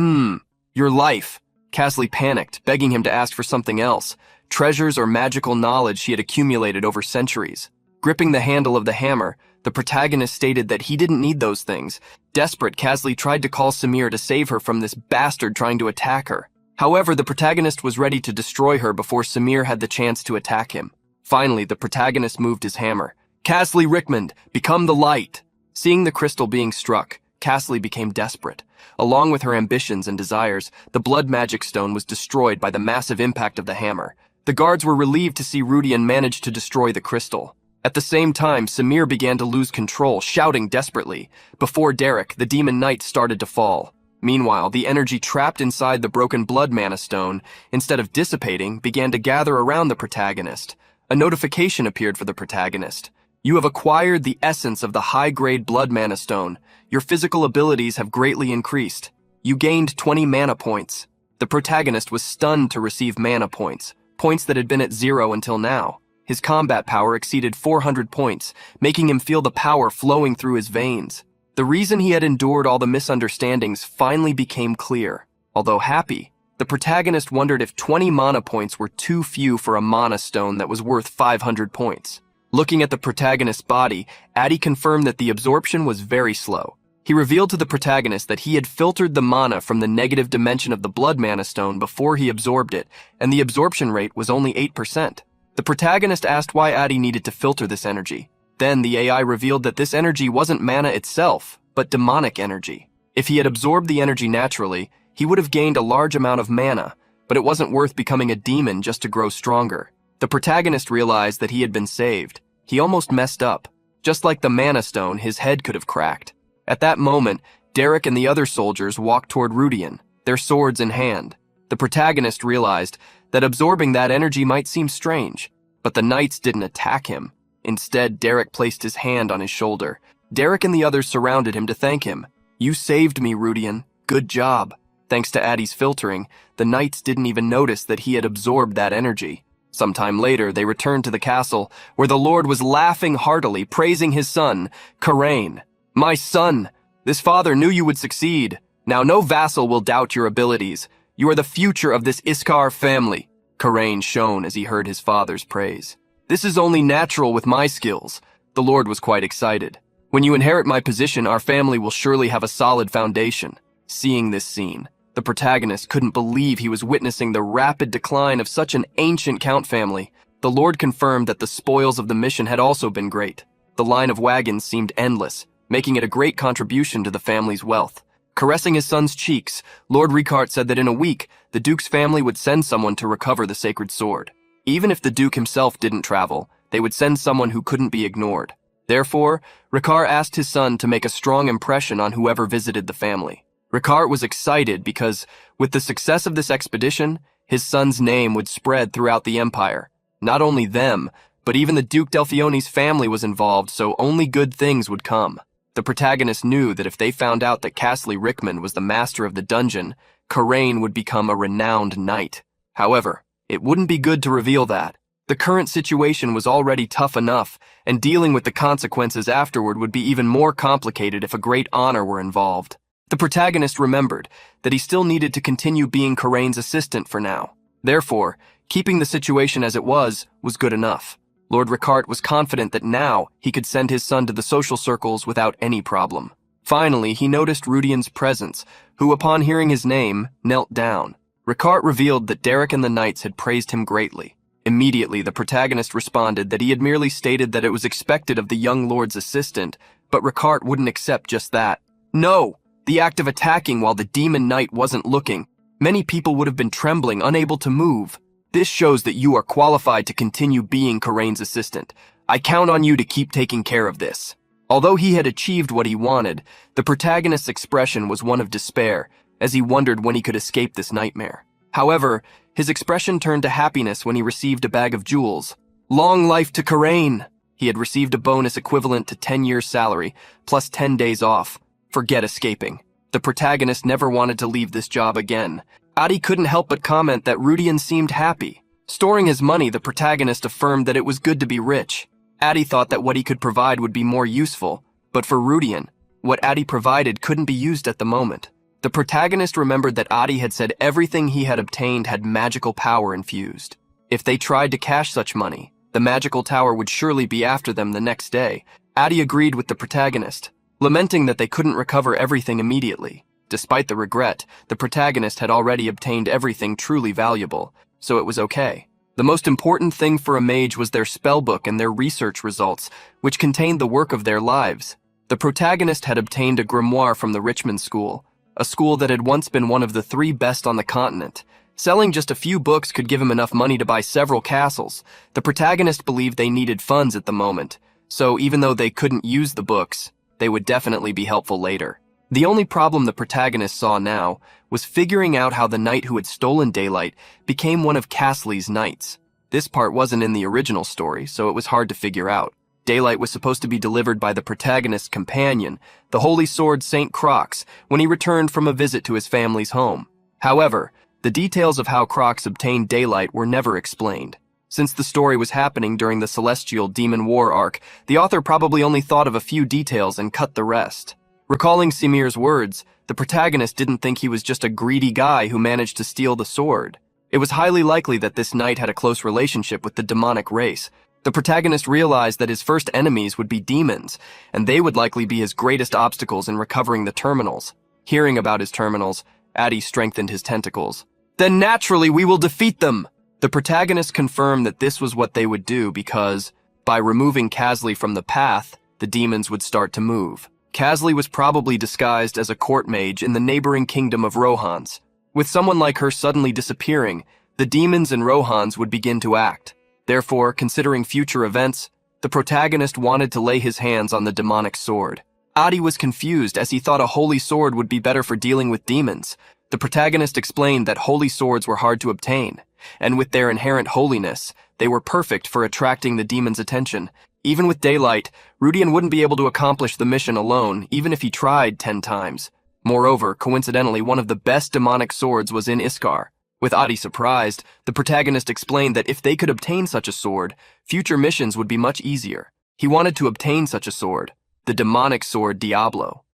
Your life." Casley panicked, begging him to ask for something else, treasures or magical knowledge she had accumulated over centuries. Gripping the handle of the hammer, the protagonist stated that he didn't need those things. Desperate, Casley tried to call Samir to save her from this bastard trying to attack her. However, the protagonist was ready to destroy her before Samir had the chance to attack him. Finally, the protagonist moved his hammer. "Casley Rickman, become the light!" Seeing the crystal being struck, Casley became desperate. Along with her ambitions and desires, the blood magic stone was destroyed by the massive impact of the hammer. The guards were relieved to see Rudian manage to destroy the crystal. At the same time, Samir began to lose control, shouting desperately. Before Derek, the demon knight started to fall. Meanwhile, the energy trapped inside the broken blood mana stone, instead of dissipating, began to gather around the protagonist. A notification appeared for the protagonist. "You have acquired the essence of the high-grade blood mana stone. Your physical abilities have greatly increased. You gained 20 mana points." The protagonist was stunned to receive mana points, points that had been at 0 until now. His combat power exceeded 400 points, making him feel the power flowing through his veins. The reason he had endured all the misunderstandings finally became clear. Although happy, the protagonist wondered if 20 mana points were too few for a mana stone that was worth 500 points. Looking at the protagonist's body, Adi confirmed that the absorption was very slow. He revealed to the protagonist that he had filtered the mana from the negative dimension of the blood mana stone before he absorbed it, and the absorption rate was only 8%. The protagonist asked why Adi needed to filter this energy. Then the AI revealed that this energy wasn't mana itself, but demonic energy. If he had absorbed the energy naturally, he would have gained a large amount of mana, but it wasn't worth becoming a demon just to grow stronger. The protagonist realized that he had been saved. He almost messed up. Just like the mana stone, his head could have cracked. At that moment, Derek and the other soldiers walked toward Rudian, their swords in hand. The protagonist realized that absorbing that energy might seem strange, but the knights didn't attack him. Instead, Derek placed his hand on his shoulder. Derek and the others surrounded him to thank him. "You saved me, Rudian. Good job." Thanks to Adi's filtering, the knights didn't even notice that he had absorbed that energy. Sometime later, they returned to the castle, where the Lord was laughing heartily, praising his son, Karain. "My son, This father knew you would succeed. Now no vassal will doubt your abilities. You are the future of this Iskar family. Karain shone as he heard his father's praise. This is only natural with my skills. The Lord was quite excited. When you inherit my position, our family will surely have a solid foundation. Seeing this scene, the protagonist couldn't believe he was witnessing the rapid decline of such an ancient count family. The Lord confirmed that the spoils of the mission had also been great. The line of wagons seemed endless, making it a great contribution to the family's wealth. Caressing his son's cheeks, Lord Ricard said that in a week, the Duke's family would send someone to recover the sacred sword. Even if the Duke himself didn't travel, they would send someone who couldn't be ignored. Therefore, Ricard asked his son to make a strong impression on whoever visited the family. Ricard was excited because, with the success of this expedition, his son's name would spread throughout the empire. Not only them, but even the Duke Delfione's family was involved, so only good things would come. The protagonist knew that if they found out that Castley Rickman was the master of the dungeon, Karain would become a renowned knight. However, it wouldn't be good to reveal that. The current situation was already tough enough, and dealing with the consequences afterward would be even more complicated if a great honor were involved. The protagonist remembered that he still needed to continue being Karain's assistant for now. Therefore, keeping the situation as it was good enough. Lord Ricard was confident that now he could send his son to the social circles without any problem. Finally, he noticed Rudian's presence, who, upon hearing his name, knelt down. Ricard revealed that Derek and the knights had praised him greatly. Immediately, the protagonist responded that he had merely stated that it was expected of the young lord's assistant, but Ricard wouldn't accept just that. No! The act of attacking while the demon knight wasn't looking. Many people would have been trembling, unable to move. This shows that you are qualified to continue being Karain's assistant. I count on you to keep taking care of this. Although he had achieved what he wanted, the protagonist's expression was one of despair, as he wondered when he could escape this nightmare. However, his expression turned to happiness when he received a bag of jewels. Long life to Karain! He had received a bonus equivalent to 10 years' salary, plus 10 days off. Forget escaping. The protagonist never wanted to leave this job again. Adi couldn't help but comment that Rudian seemed happy. Storing his money, the protagonist affirmed that it was good to be rich. Adi thought that what he could provide would be more useful, but for Rudian, what Adi provided couldn't be used at the moment. The protagonist remembered that Adi had said everything he had obtained had magical power infused. If they tried to cash such money, the magical tower would surely be after them the next day. Adi agreed with the protagonist, lamenting that they couldn't recover everything immediately. Despite the regret, the protagonist had already obtained everything truly valuable, so it was okay. The most important thing for a mage was their spellbook and their research results, which contained the work of their lives. The protagonist had obtained a grimoire from the Richmond School, a school that had once been one of the 3 best on the continent. Selling just a few books could give him enough money to buy several castles. The protagonist believed they needed funds at the moment, so even though they couldn't use the books, they would definitely be helpful later. The only problem the protagonist saw now was figuring out how the knight who had stolen daylight became one of Castley's knights. This part wasn't in the original story, so it was hard to figure out. Daylight was supposed to be delivered by the protagonist's companion, the holy sword Saint Croix, when he returned from a visit to his family's home. However, the details of how Croix obtained daylight were never explained. Since the story was happening during the Celestial Demon War arc, the author probably only thought of a few details and cut the rest. Recalling Simir's words, the protagonist didn't think he was just a greedy guy who managed to steal the sword. It was highly likely that this knight had a close relationship with the demonic race. The protagonist realized that his first enemies would be demons, and they would likely be his greatest obstacles in recovering the terminals. Hearing about his terminals, Adi strengthened his tentacles. Then naturally we will defeat them! The protagonist confirmed that this was what they would do because, by removing Castley from the path, the demons would start to move. Castley was probably disguised as a court mage in the neighboring kingdom of Rohans. With someone like her suddenly disappearing, the demons in Rohans would begin to act. Therefore, considering future events, the protagonist wanted to lay his hands on the demonic sword. Adi was confused as he thought a holy sword would be better for dealing with demons. The protagonist explained that holy swords were hard to obtain, and with their inherent holiness, they were perfect for attracting the demon's attention. Even with daylight, Rudian wouldn't be able to accomplish the mission alone, even if he tried 10 times. Moreover, coincidentally, one of the best demonic swords was in Iskar. With Adi surprised, the protagonist explained that if they could obtain such a sword, future missions would be much easier. He wanted to obtain such a sword, the demonic sword Diablo.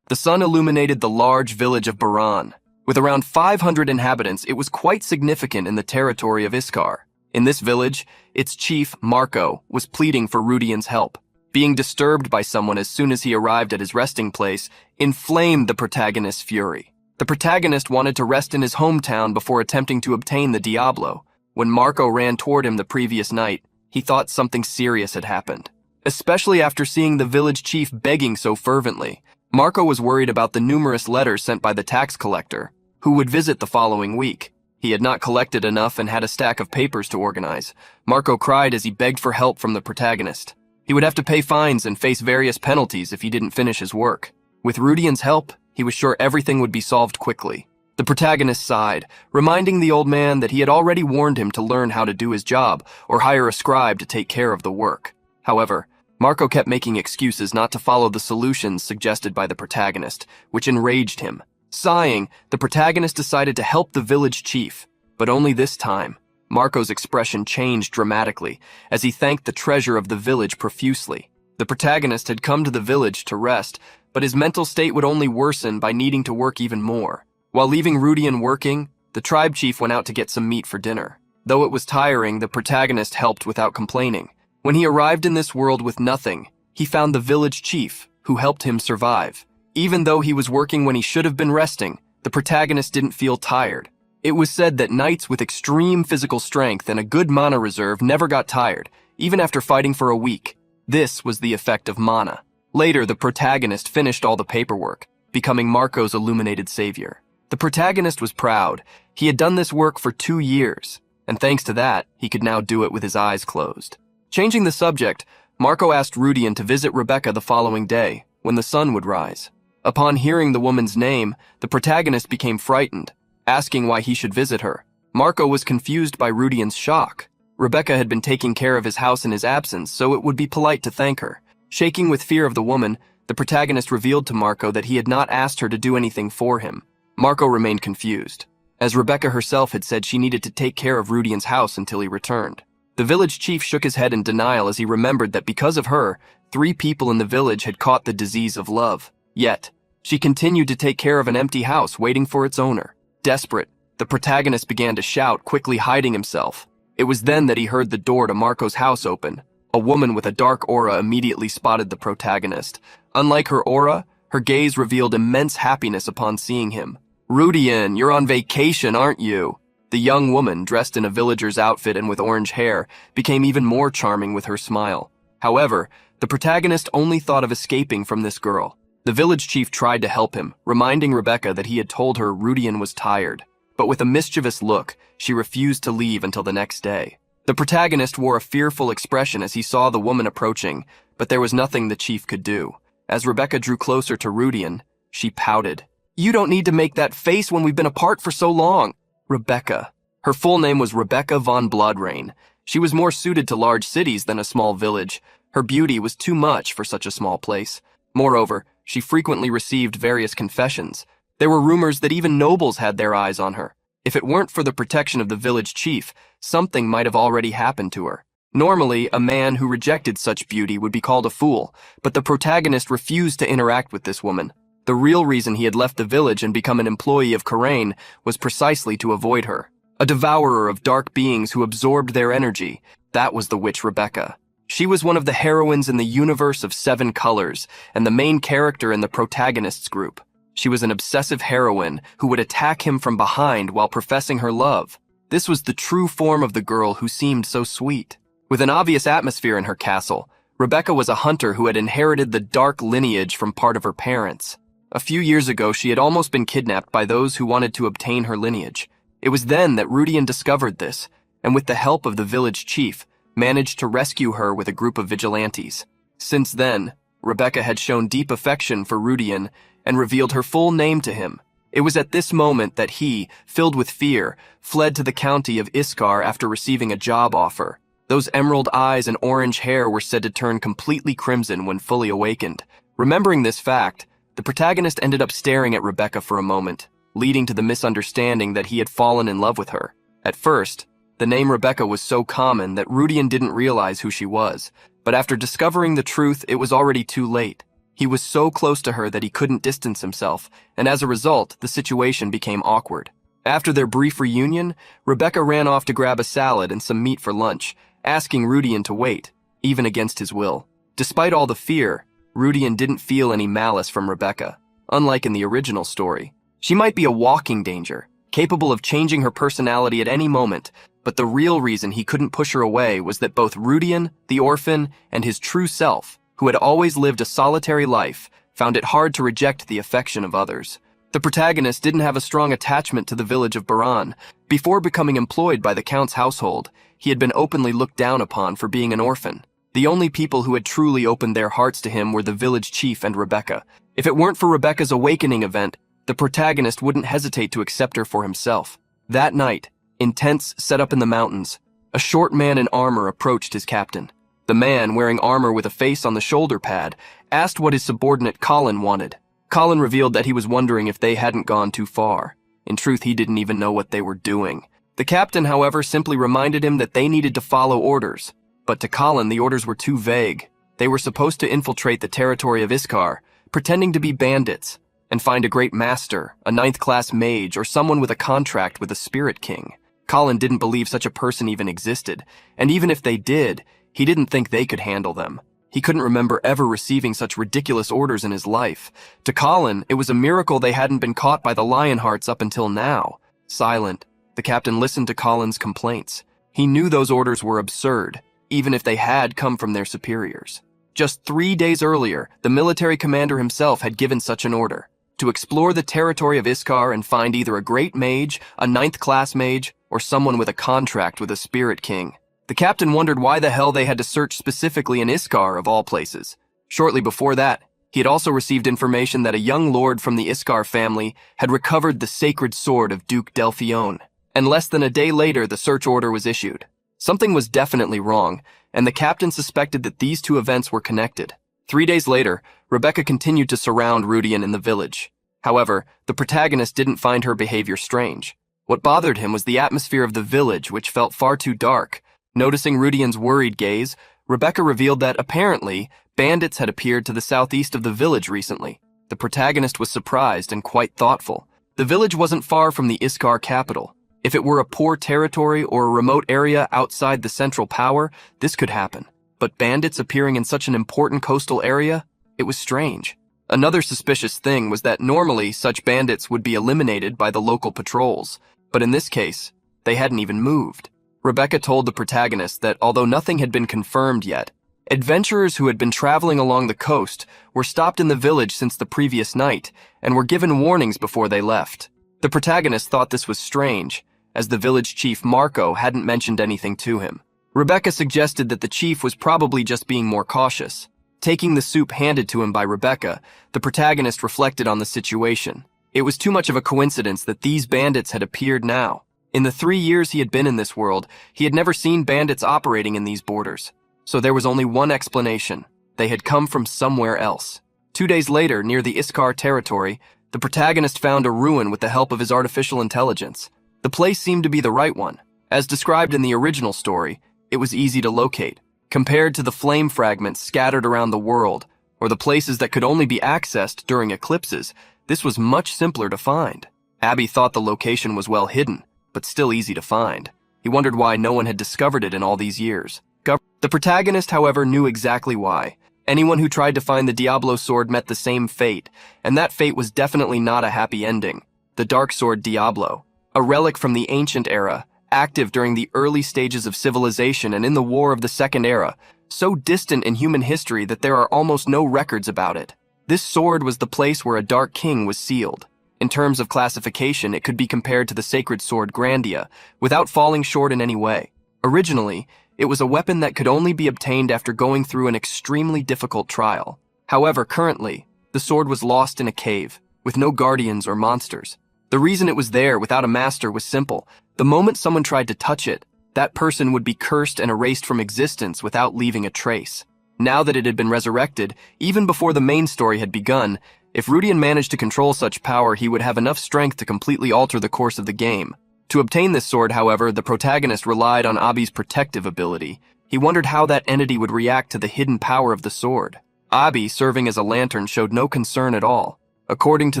The sun illuminated the large village of Baran. With around 500 inhabitants, it was quite significant in the territory of Iskar. In this village, its chief, Marco, was pleading for Rudian's help. Being disturbed by someone as soon as he arrived at his resting place inflamed the protagonist's fury. The protagonist wanted to rest in his hometown before attempting to obtain the Diablo. When Marco ran toward him the previous night, he thought something serious had happened. Especially after seeing the village chief begging so fervently, Marco was worried about the numerous letters sent by the tax collector, who would visit the following week. He had not collected enough and had a stack of papers to organize. Marco cried as he begged for help from the protagonist. He would have to pay fines and face various penalties if he didn't finish his work. With Rudian's help, he was sure everything would be solved quickly. The protagonist sighed, reminding the old man that he had already warned him to learn how to do his job or hire a scribe to take care of the work. However, Marco kept making excuses not to follow the solutions suggested by the protagonist, which enraged him. Sighing, the protagonist decided to help the village chief, but only this time. Marco's expression changed dramatically as he thanked the treasure of the village profusely. The protagonist had come to the village to rest, but his mental state would only worsen by needing to work even more. While leaving Rudian working, the tribe chief went out to get some meat for dinner. Though it was tiring, the protagonist helped without complaining. When he arrived in this world with nothing, he found the village chief, who helped him survive. Even though he was working when he should have been resting, the protagonist didn't feel tired. It was said that knights with extreme physical strength and a good mana reserve never got tired, even after fighting for a week. This was the effect of mana. Later, the protagonist finished all the paperwork, becoming Marco's illuminated savior. The protagonist was proud. He had done this work for 2 years, and thanks to that, he could now do it with his eyes closed. Changing the subject, Marco asked Rudian to visit Rebecca the following day, when the sun would rise. Upon hearing the woman's name, the protagonist became frightened, asking why he should visit her. Marco was confused by Rudian's shock. Rebecca had been taking care of his house in his absence, so it would be polite to thank her. Shaking with fear of the woman, the protagonist revealed to Marco that he had not asked her to do anything for him. Marco remained confused, as Rebecca herself had said she needed to take care of Rudian's house until he returned. The village chief shook his head in denial as he remembered that because of her, 3 people in the village had caught the disease of love. Yet, she continued to take care of an empty house waiting for its owner. Desperate, the protagonist began to shout, quickly hiding himself. It was then that he heard the door to Marco's house open. A woman with a dark aura immediately spotted the protagonist. Unlike her aura, her gaze revealed immense happiness upon seeing him. "Rudian, you're on vacation, aren't you?" The young woman, dressed in a villager's outfit and with orange hair, became even more charming with her smile. However, the protagonist only thought of escaping from this girl. The village chief tried to help him, reminding Rebecca that he had told her Rudian was tired. But with a mischievous look, she refused to leave until the next day. The protagonist wore a fearful expression as he saw the woman approaching, but there was nothing the chief could do. As Rebecca drew closer to Rudian, she pouted. "You don't need to make that face when we've been apart for so long." Rebecca. Her full name was Rebecca von Bloodrain. She was more suited to large cities than a small village. Her beauty was too much for such a small place. Moreover, she frequently received various confessions. There were rumors that even nobles had their eyes on her. If it weren't for the protection of the village chief, something might have already happened to her. Normally, a man who rejected such beauty would be called a fool, but the protagonist refused to interact with this woman. The real reason he had left the village and become an employee of Karain was precisely to avoid her. A devourer of dark beings who absorbed their energy, that was the witch Rebecca. She was one of the heroines in the universe of 7 colors, and the main character in the protagonist's group. She was an obsessive heroine who would attack him from behind while professing her love. This was the true form of the girl who seemed so sweet. With an obvious atmosphere in her castle, Rebecca was a hunter who had inherited the dark lineage from part of her parents. A few years ago, she had almost been kidnapped by those who wanted to obtain her lineage. It was then that Rudian discovered this, and with the help of the village chief, managed to rescue her with a group of vigilantes. Since then, Rebecca had shown deep affection for Rudian and revealed her full name to him. It was at this moment that he, filled with fear, fled to the county of Iskar after receiving a job offer. Those emerald eyes and orange hair were said to turn completely crimson when fully awakened. Remembering this fact, the protagonist ended up staring at Rebecca for a moment, leading to the misunderstanding that he had fallen in love with her. At first, the name Rebecca was so common that Rudian didn't realize who she was, but after discovering the truth, it was already too late. He was so close to her that he couldn't distance himself, and as a result, the situation became awkward. After their brief reunion, Rebecca ran off to grab a salad and some meat for lunch, asking Rudian to wait, even against his will. Despite all the fear, Rudian didn't feel any malice from Rebecca, unlike in the original story. She might be a walking danger, capable of changing her personality at any moment, but the real reason he couldn't push her away was that both Rudian, the orphan, and his true self, who had always lived a solitary life, found it hard to reject the affection of others. The protagonist didn't have a strong attachment to the village of Baran. Before becoming employed by the Count's household, he had been openly looked down upon for being an orphan. The only people who had truly opened their hearts to him were the village chief and Rebecca. If it weren't for Rebecca's awakening event, the protagonist wouldn't hesitate to accept her for himself. That night, in tents set up in the mountains, a short man in armor approached his captain. The man, wearing armor with a face on the shoulder pad, asked what his subordinate Colin wanted. Colin revealed that he was wondering if they hadn't gone too far. In truth, he didn't even know what they were doing. The captain, however, simply reminded him that they needed to follow orders. But to Colin, the orders were too vague. They were supposed to infiltrate the territory of Iskar, pretending to be bandits, and find a great master, a 9th-class mage, or someone with a contract with a spirit king. Colin didn't believe such a person even existed, and even if they did, he didn't think they could handle them. He couldn't remember ever receiving such ridiculous orders in his life. To Colin, it was a miracle they hadn't been caught by the Lionhearts up until now. Silent, the captain listened to Colin's complaints. He knew those orders were absurd, even if they had come from their superiors. Just 3 days earlier, the military commander himself had given such an order: to explore the territory of Iskar and find either a great mage, a 9th-class mage, or someone with a contract with a spirit king. The captain wondered why the hell they had to search specifically in Iskar, of all places. Shortly before that, he had also received information that a young lord from the Iskar family had recovered the sacred sword of Duke Delphione, and less than a day later the search order was issued. Something was definitely wrong, and the captain suspected that these two events were connected. 3 days later, Rebecca continued to surround Rudian in the village. However, the protagonist didn't find her behavior strange. What bothered him was the atmosphere of the village, which felt far too dark. Noticing Rudian's worried gaze, Rebecca revealed that, apparently, bandits had appeared to the southeast of the village recently. The protagonist was surprised and quite thoughtful. The village wasn't far from the Iskar capital. If it were a poor territory or a remote area outside the central power, this could happen. But bandits appearing in such an important coastal area? It was strange. Another suspicious thing was that normally such bandits would be eliminated by the local patrols, but in this case, they hadn't even moved. Rebecca told the protagonist that although nothing had been confirmed yet, adventurers who had been traveling along the coast were stopped in the village since the previous night and were given warnings before they left. The protagonist thought this was strange, as the village chief Marco hadn't mentioned anything to him. Rebecca suggested that the chief was probably just being more cautious. Taking the soup handed to him by Rebecca, the protagonist reflected on the situation. It was too much of a coincidence that these bandits had appeared now. In the 3 years he had been in this world, he had never seen bandits operating in these borders. So there was only one explanation. They had come from somewhere else. 2 days later, near the Iskar territory, the protagonist found a ruin with the help of his artificial intelligence. The place seemed to be the right one. As described in the original story, it was easy to locate. Compared to the flame fragments scattered around the world, or the places that could only be accessed during eclipses, this was much simpler to find. Abby thought the location was well hidden, but still easy to find. He wondered why no one had discovered it in all these years. The protagonist, however, knew exactly why. Anyone who tried to find the Diablo sword met the same fate, and that fate was definitely not a happy ending. The dark sword Diablo, a relic from the ancient era, active during the early stages of civilization and in the War of the Second Era, so distant in human history that there are almost no records about it. This sword was the place where a Dark King was sealed. In terms of classification, it could be compared to the sacred sword Grandia, without falling short in any way. Originally, it was a weapon that could only be obtained after going through an extremely difficult trial. However, currently, the sword was lost in a cave, with no guardians or monsters. The reason it was there without a master was simple. The moment someone tried to touch it, that person would be cursed and erased from existence without leaving a trace. Now that it had been resurrected, even before the main story had begun, if Rudian managed to control such power, he would have enough strength to completely alter the course of the game. To obtain this sword, however, the protagonist relied on Abi's protective ability. He wondered how that entity would react to the hidden power of the sword. Abi, serving as a lantern, showed no concern at all. According to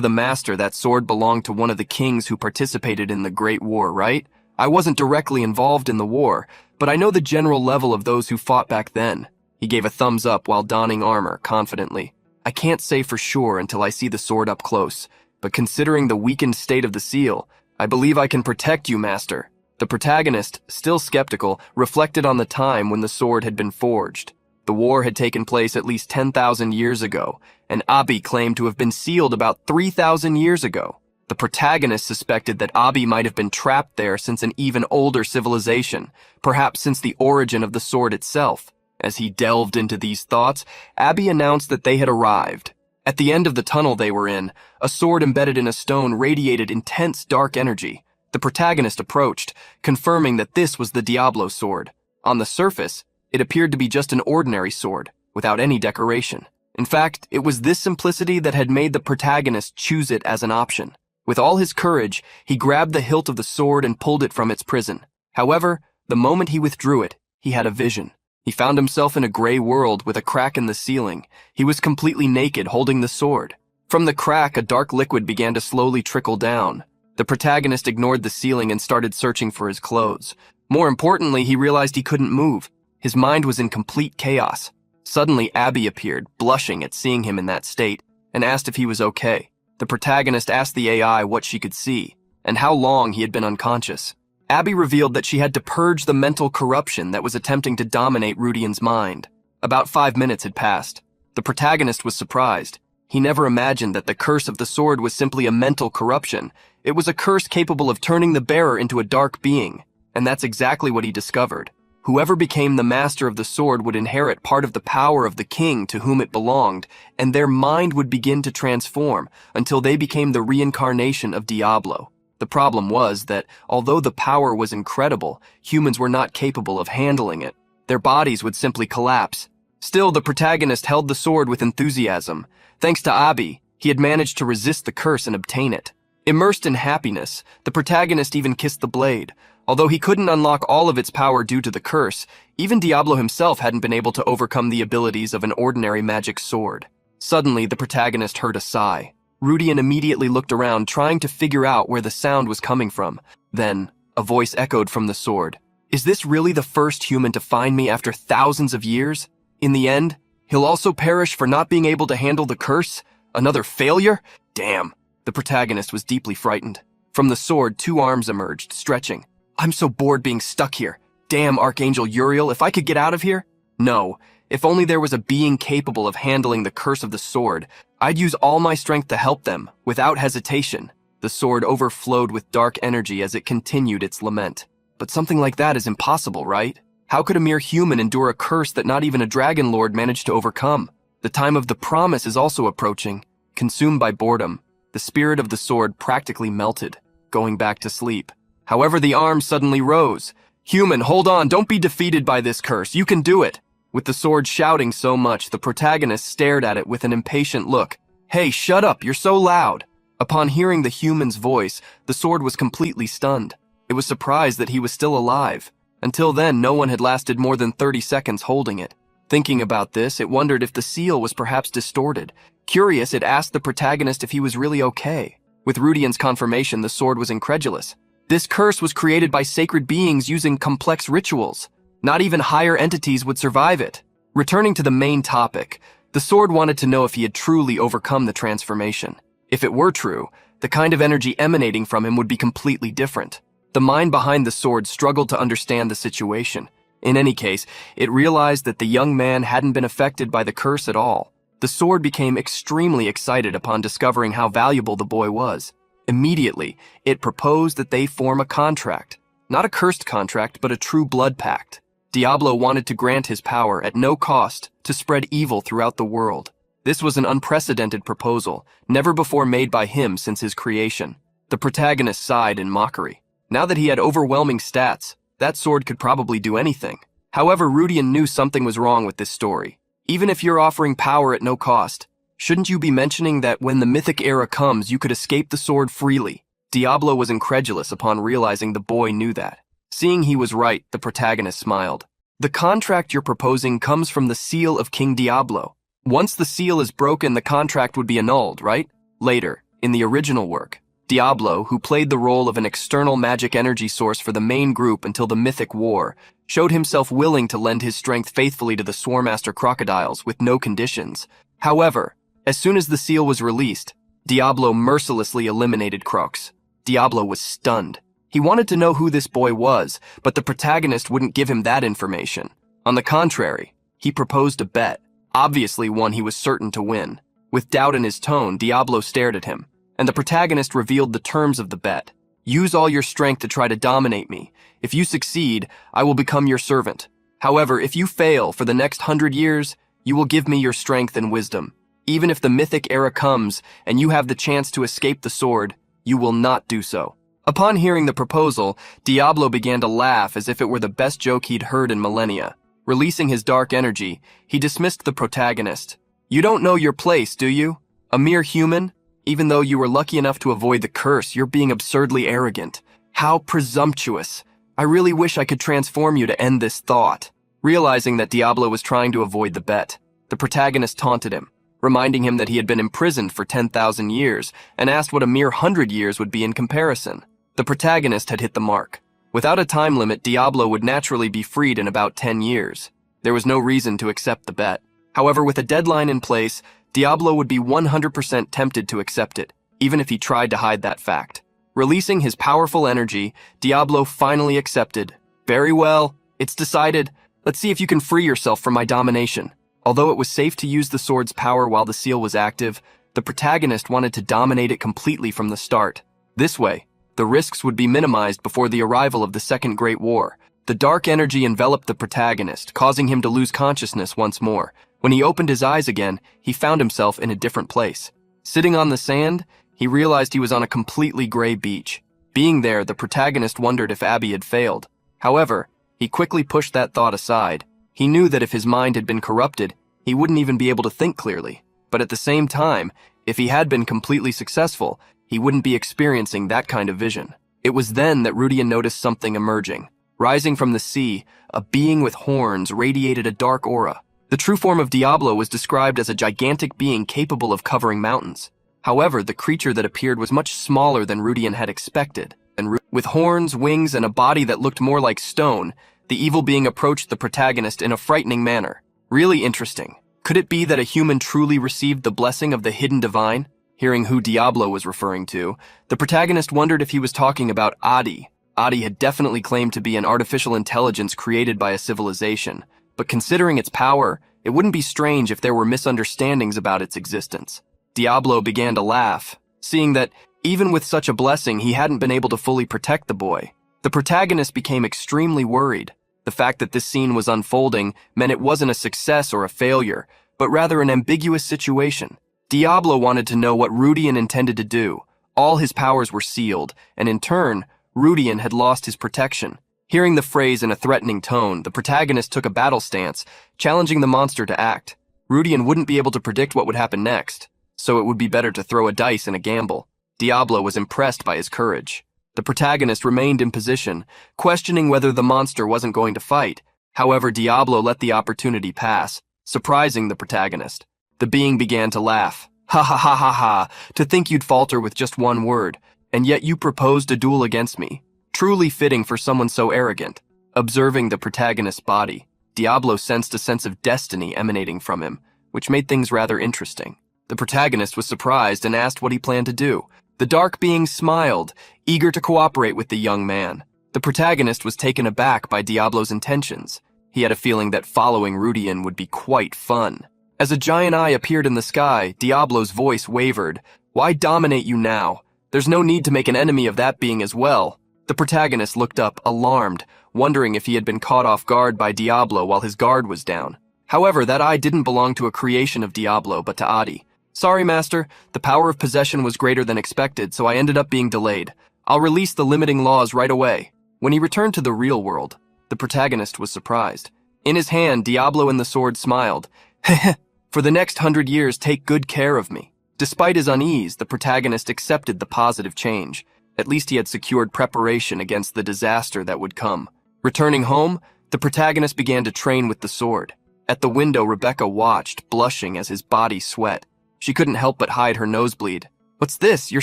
the master, that sword belonged to one of the kings who participated in the Great War, right? I wasn't directly involved in the war, but I know the general level of those who fought back then. He gave a thumbs up while donning armor, confidently. I can't say for sure until I see the sword up close, but considering the weakened state of the seal, I believe I can protect you, master. The protagonist, still skeptical, reflected on the time when the sword had been forged. The war had taken place at least 10,000 years ago, and Abi claimed to have been sealed about 3,000 years ago. The protagonist suspected that Abi might have been trapped there since an even older civilization, perhaps since the origin of the sword itself. As he delved into these thoughts, Abi announced that they had arrived. At the end of the tunnel they were in, a sword embedded in a stone radiated intense dark energy. The protagonist approached, confirming that this was the Diablo sword. On the surface, it appeared to be just an ordinary sword, without any decoration. In fact, it was this simplicity that had made the protagonist choose it as an option. With all his courage, he grabbed the hilt of the sword and pulled it from its prison. However, the moment he withdrew it, he had a vision. He found himself in a gray world with a crack in the ceiling. He was completely naked, holding the sword. From the crack, a dark liquid began to slowly trickle down. The protagonist ignored the ceiling and started searching for his clothes. More importantly, he realized he couldn't move. His mind was in complete chaos. Suddenly, Abi appeared, blushing at seeing him in that state, and asked if he was okay. The protagonist asked the AI what she could see, and how long he had been unconscious. Abi revealed that she had to purge the mental corruption that was attempting to dominate Rudian's mind. About 5 minutes had passed. The protagonist was surprised. He never imagined that the curse of the sword was simply a mental corruption. It was a curse capable of turning the bearer into a dark being, and that's exactly what he discovered. Whoever became the master of the sword would inherit part of the power of the king to whom it belonged, and their mind would begin to transform until they became the reincarnation of Diablo. The problem was that, although the power was incredible, humans were not capable of handling it. Their bodies would simply collapse. Still, the protagonist held the sword with enthusiasm. Thanks to Abi, he had managed to resist the curse and obtain it. Immersed in happiness, the protagonist even kissed the blade. Although he couldn't unlock all of its power due to the curse, even Diablo himself hadn't been able to overcome the abilities of an ordinary magic sword. Suddenly, the protagonist heard a sigh. Rudian immediately looked around, trying to figure out where the sound was coming from. Then, a voice echoed from the sword. Is this really the first human to find me after thousands of years? In the end, he'll also perish for not being able to handle the curse? Another failure? Damn. The protagonist was deeply frightened. From the sword, 2 arms emerged, stretching. I'm so bored being stuck here. Damn, Archangel Uriel, if I could get out of here? No. If only there was a being capable of handling the curse of the sword, I'd use all my strength to help them, without hesitation. The sword overflowed with dark energy as it continued its lament. But something like that is impossible, right? How could a mere human endure a curse that not even a dragon lord managed to overcome? The time of the promise is also approaching. Consumed by boredom, the spirit of the sword practically melted, going back to sleep. However, the arm suddenly rose. Human, hold on, don't be defeated by this curse, you can do it. With the sword shouting so much, the protagonist stared at it with an impatient look. Hey, shut up, you're so loud. Upon hearing the human's voice, the sword was completely stunned. It was surprised that he was still alive. Until then, no one had lasted more than 30 seconds holding it. Thinking about this, it wondered if the seal was perhaps distorted. Curious, it asked the protagonist if he was really okay. With Rudian's confirmation, the sword was incredulous. This curse was created by sacred beings using complex rituals. Not even higher entities would survive it. Returning to the main topic, the sword wanted to know if he had truly overcome the transformation. If it were true, the kind of energy emanating from him would be completely different. The mind behind the sword struggled to understand the situation. In any case, it realized that the young man hadn't been affected by the curse at all. The sword became extremely excited upon discovering how valuable the boy was. Immediately, it proposed that they form a contract. Not a cursed contract, but a true blood pact. Diablo wanted to grant his power at no cost to spread evil throughout the world. This was an unprecedented proposal, never before made by him since his creation. The protagonist sighed in mockery. Now that he had overwhelming stats, that sword could probably do anything. However, Rudian knew something was wrong with this story. Even if you're offering power at no cost, shouldn't you be mentioning that when the mythic era comes, you could escape the sword freely? Diablo was incredulous upon realizing the boy knew that. Seeing he was right, the protagonist smiled. The contract you're proposing comes from the seal of King Diablo. Once the seal is broken, the contract would be annulled, right? Later, in the original work, Diablo, who played the role of an external magic energy source for the main group until the Mythic War, showed himself willing to lend his strength faithfully to the Swarmaster crocodiles with no conditions. However, as soon as the seal was released, Diablo mercilessly eliminated Crocs. Diablo was stunned. He wanted to know who this boy was, but the protagonist wouldn't give him that information. On the contrary, he proposed a bet, obviously one he was certain to win. With doubt in his tone, Diablo stared at him, and the protagonist revealed the terms of the bet. Use all your strength to try to dominate me. If you succeed, I will become your servant. However, if you fail for the next 100 years, you will give me your strength and wisdom. Even if the mythic era comes and you have the chance to escape the sword, you will not do so. Upon hearing the proposal, Diablo began to laugh as if it were the best joke he'd heard in millennia. Releasing his dark energy, he dismissed the protagonist. You don't know your place, do you? A mere human? Even though you were lucky enough to avoid the curse, you're being absurdly arrogant. How presumptuous. I really wish I could transform you to end this thought. Realizing that Diablo was trying to avoid the bet, the protagonist taunted him, reminding him that he had been imprisoned for 10,000 years and asked what a mere 100 years would be in comparison. The protagonist had hit the mark. Without a time limit, Diablo would naturally be freed in about 10 years. There was no reason to accept the bet. However, with a deadline in place, Diablo would be 100% tempted to accept it, even if he tried to hide that fact. Releasing his powerful energy, Diablo finally accepted. Very well, it's decided. Let's see if you can free yourself from my domination. Although it was safe to use the sword's power while the seal was active, the protagonist wanted to dominate it completely from the start. This way, the risks would be minimized before the arrival of the Second Great War. The dark energy enveloped the protagonist, causing him to lose consciousness once more. When he opened his eyes again, he found himself in a different place. Sitting on the sand, he realized he was on a completely gray beach. Being there, the protagonist wondered if Abby had failed. However, he quickly pushed that thought aside. He knew that if his mind had been corrupted, he wouldn't even be able to think clearly. But at the same time, if he had been completely successful, he wouldn't be experiencing that kind of vision. It was then that Rudian noticed something emerging. Rising from the sea, a being with horns radiated a dark aura. The true form of Diablo was described as a gigantic being capable of covering mountains. However, the creature that appeared was much smaller than Rudian had expected, and with horns, wings, and a body that looked more like stone, the evil being approached the protagonist in a frightening manner. Really interesting. Could it be that a human truly received the blessing of the hidden divine? Hearing who Diablo was referring to, the protagonist wondered if he was talking about Adi. Adi had definitely claimed to be an artificial intelligence created by a civilization. But considering its power, it wouldn't be strange if there were misunderstandings about its existence. Diablo began to laugh, seeing that, even with such a blessing, he hadn't been able to fully protect the boy. The protagonist became extremely worried. The fact that this scene was unfolding meant it wasn't a success or a failure, but rather an ambiguous situation. Diablo wanted to know what Rudian intended to do. All his powers were sealed, and in turn, Rudian had lost his protection. Hearing the phrase in a threatening tone, the protagonist took a battle stance, challenging the monster to act. Rudian wouldn't be able to predict what would happen next, so it would be better to throw a dice in a gamble. Diablo was impressed by his courage. The protagonist remained in position, questioning whether the monster wasn't going to fight. However, Diablo let the opportunity pass, surprising the protagonist. The being began to laugh. Ha ha ha ha ha, to think you'd falter with just one word, and yet you proposed a duel against me. Truly fitting for someone so arrogant. Observing the protagonist's body, Diablo sensed a sense of destiny emanating from him, which made things rather interesting. The protagonist was surprised and asked what he planned to do. The dark being smiled, eager to cooperate with the young man. The protagonist was taken aback by Diablo's intentions. He had a feeling that following Rudian would be quite fun. As a giant eye appeared in the sky, Diablo's voice wavered. Why dominate you now? There's no need to make an enemy of that being as well. The protagonist looked up, alarmed, wondering if he had been caught off guard by Diablo while his guard was down. However, that eye didn't belong to a creation of Diablo, but to Adi. Sorry, Master, the power of possession was greater than expected, so I ended up being delayed. I'll release the limiting laws right away. When he returned to the real world, the protagonist was surprised. In his hand, Diablo and the sword smiled. Heh, for the next 100 years, take good care of me. Despite his unease, the protagonist accepted the positive change. At least he had secured preparation against the disaster that would come. Returning home, the protagonist began to train with the sword. At the window, Rebecca watched, blushing as his body sweat. She couldn't help but hide her nosebleed. "What's this? You're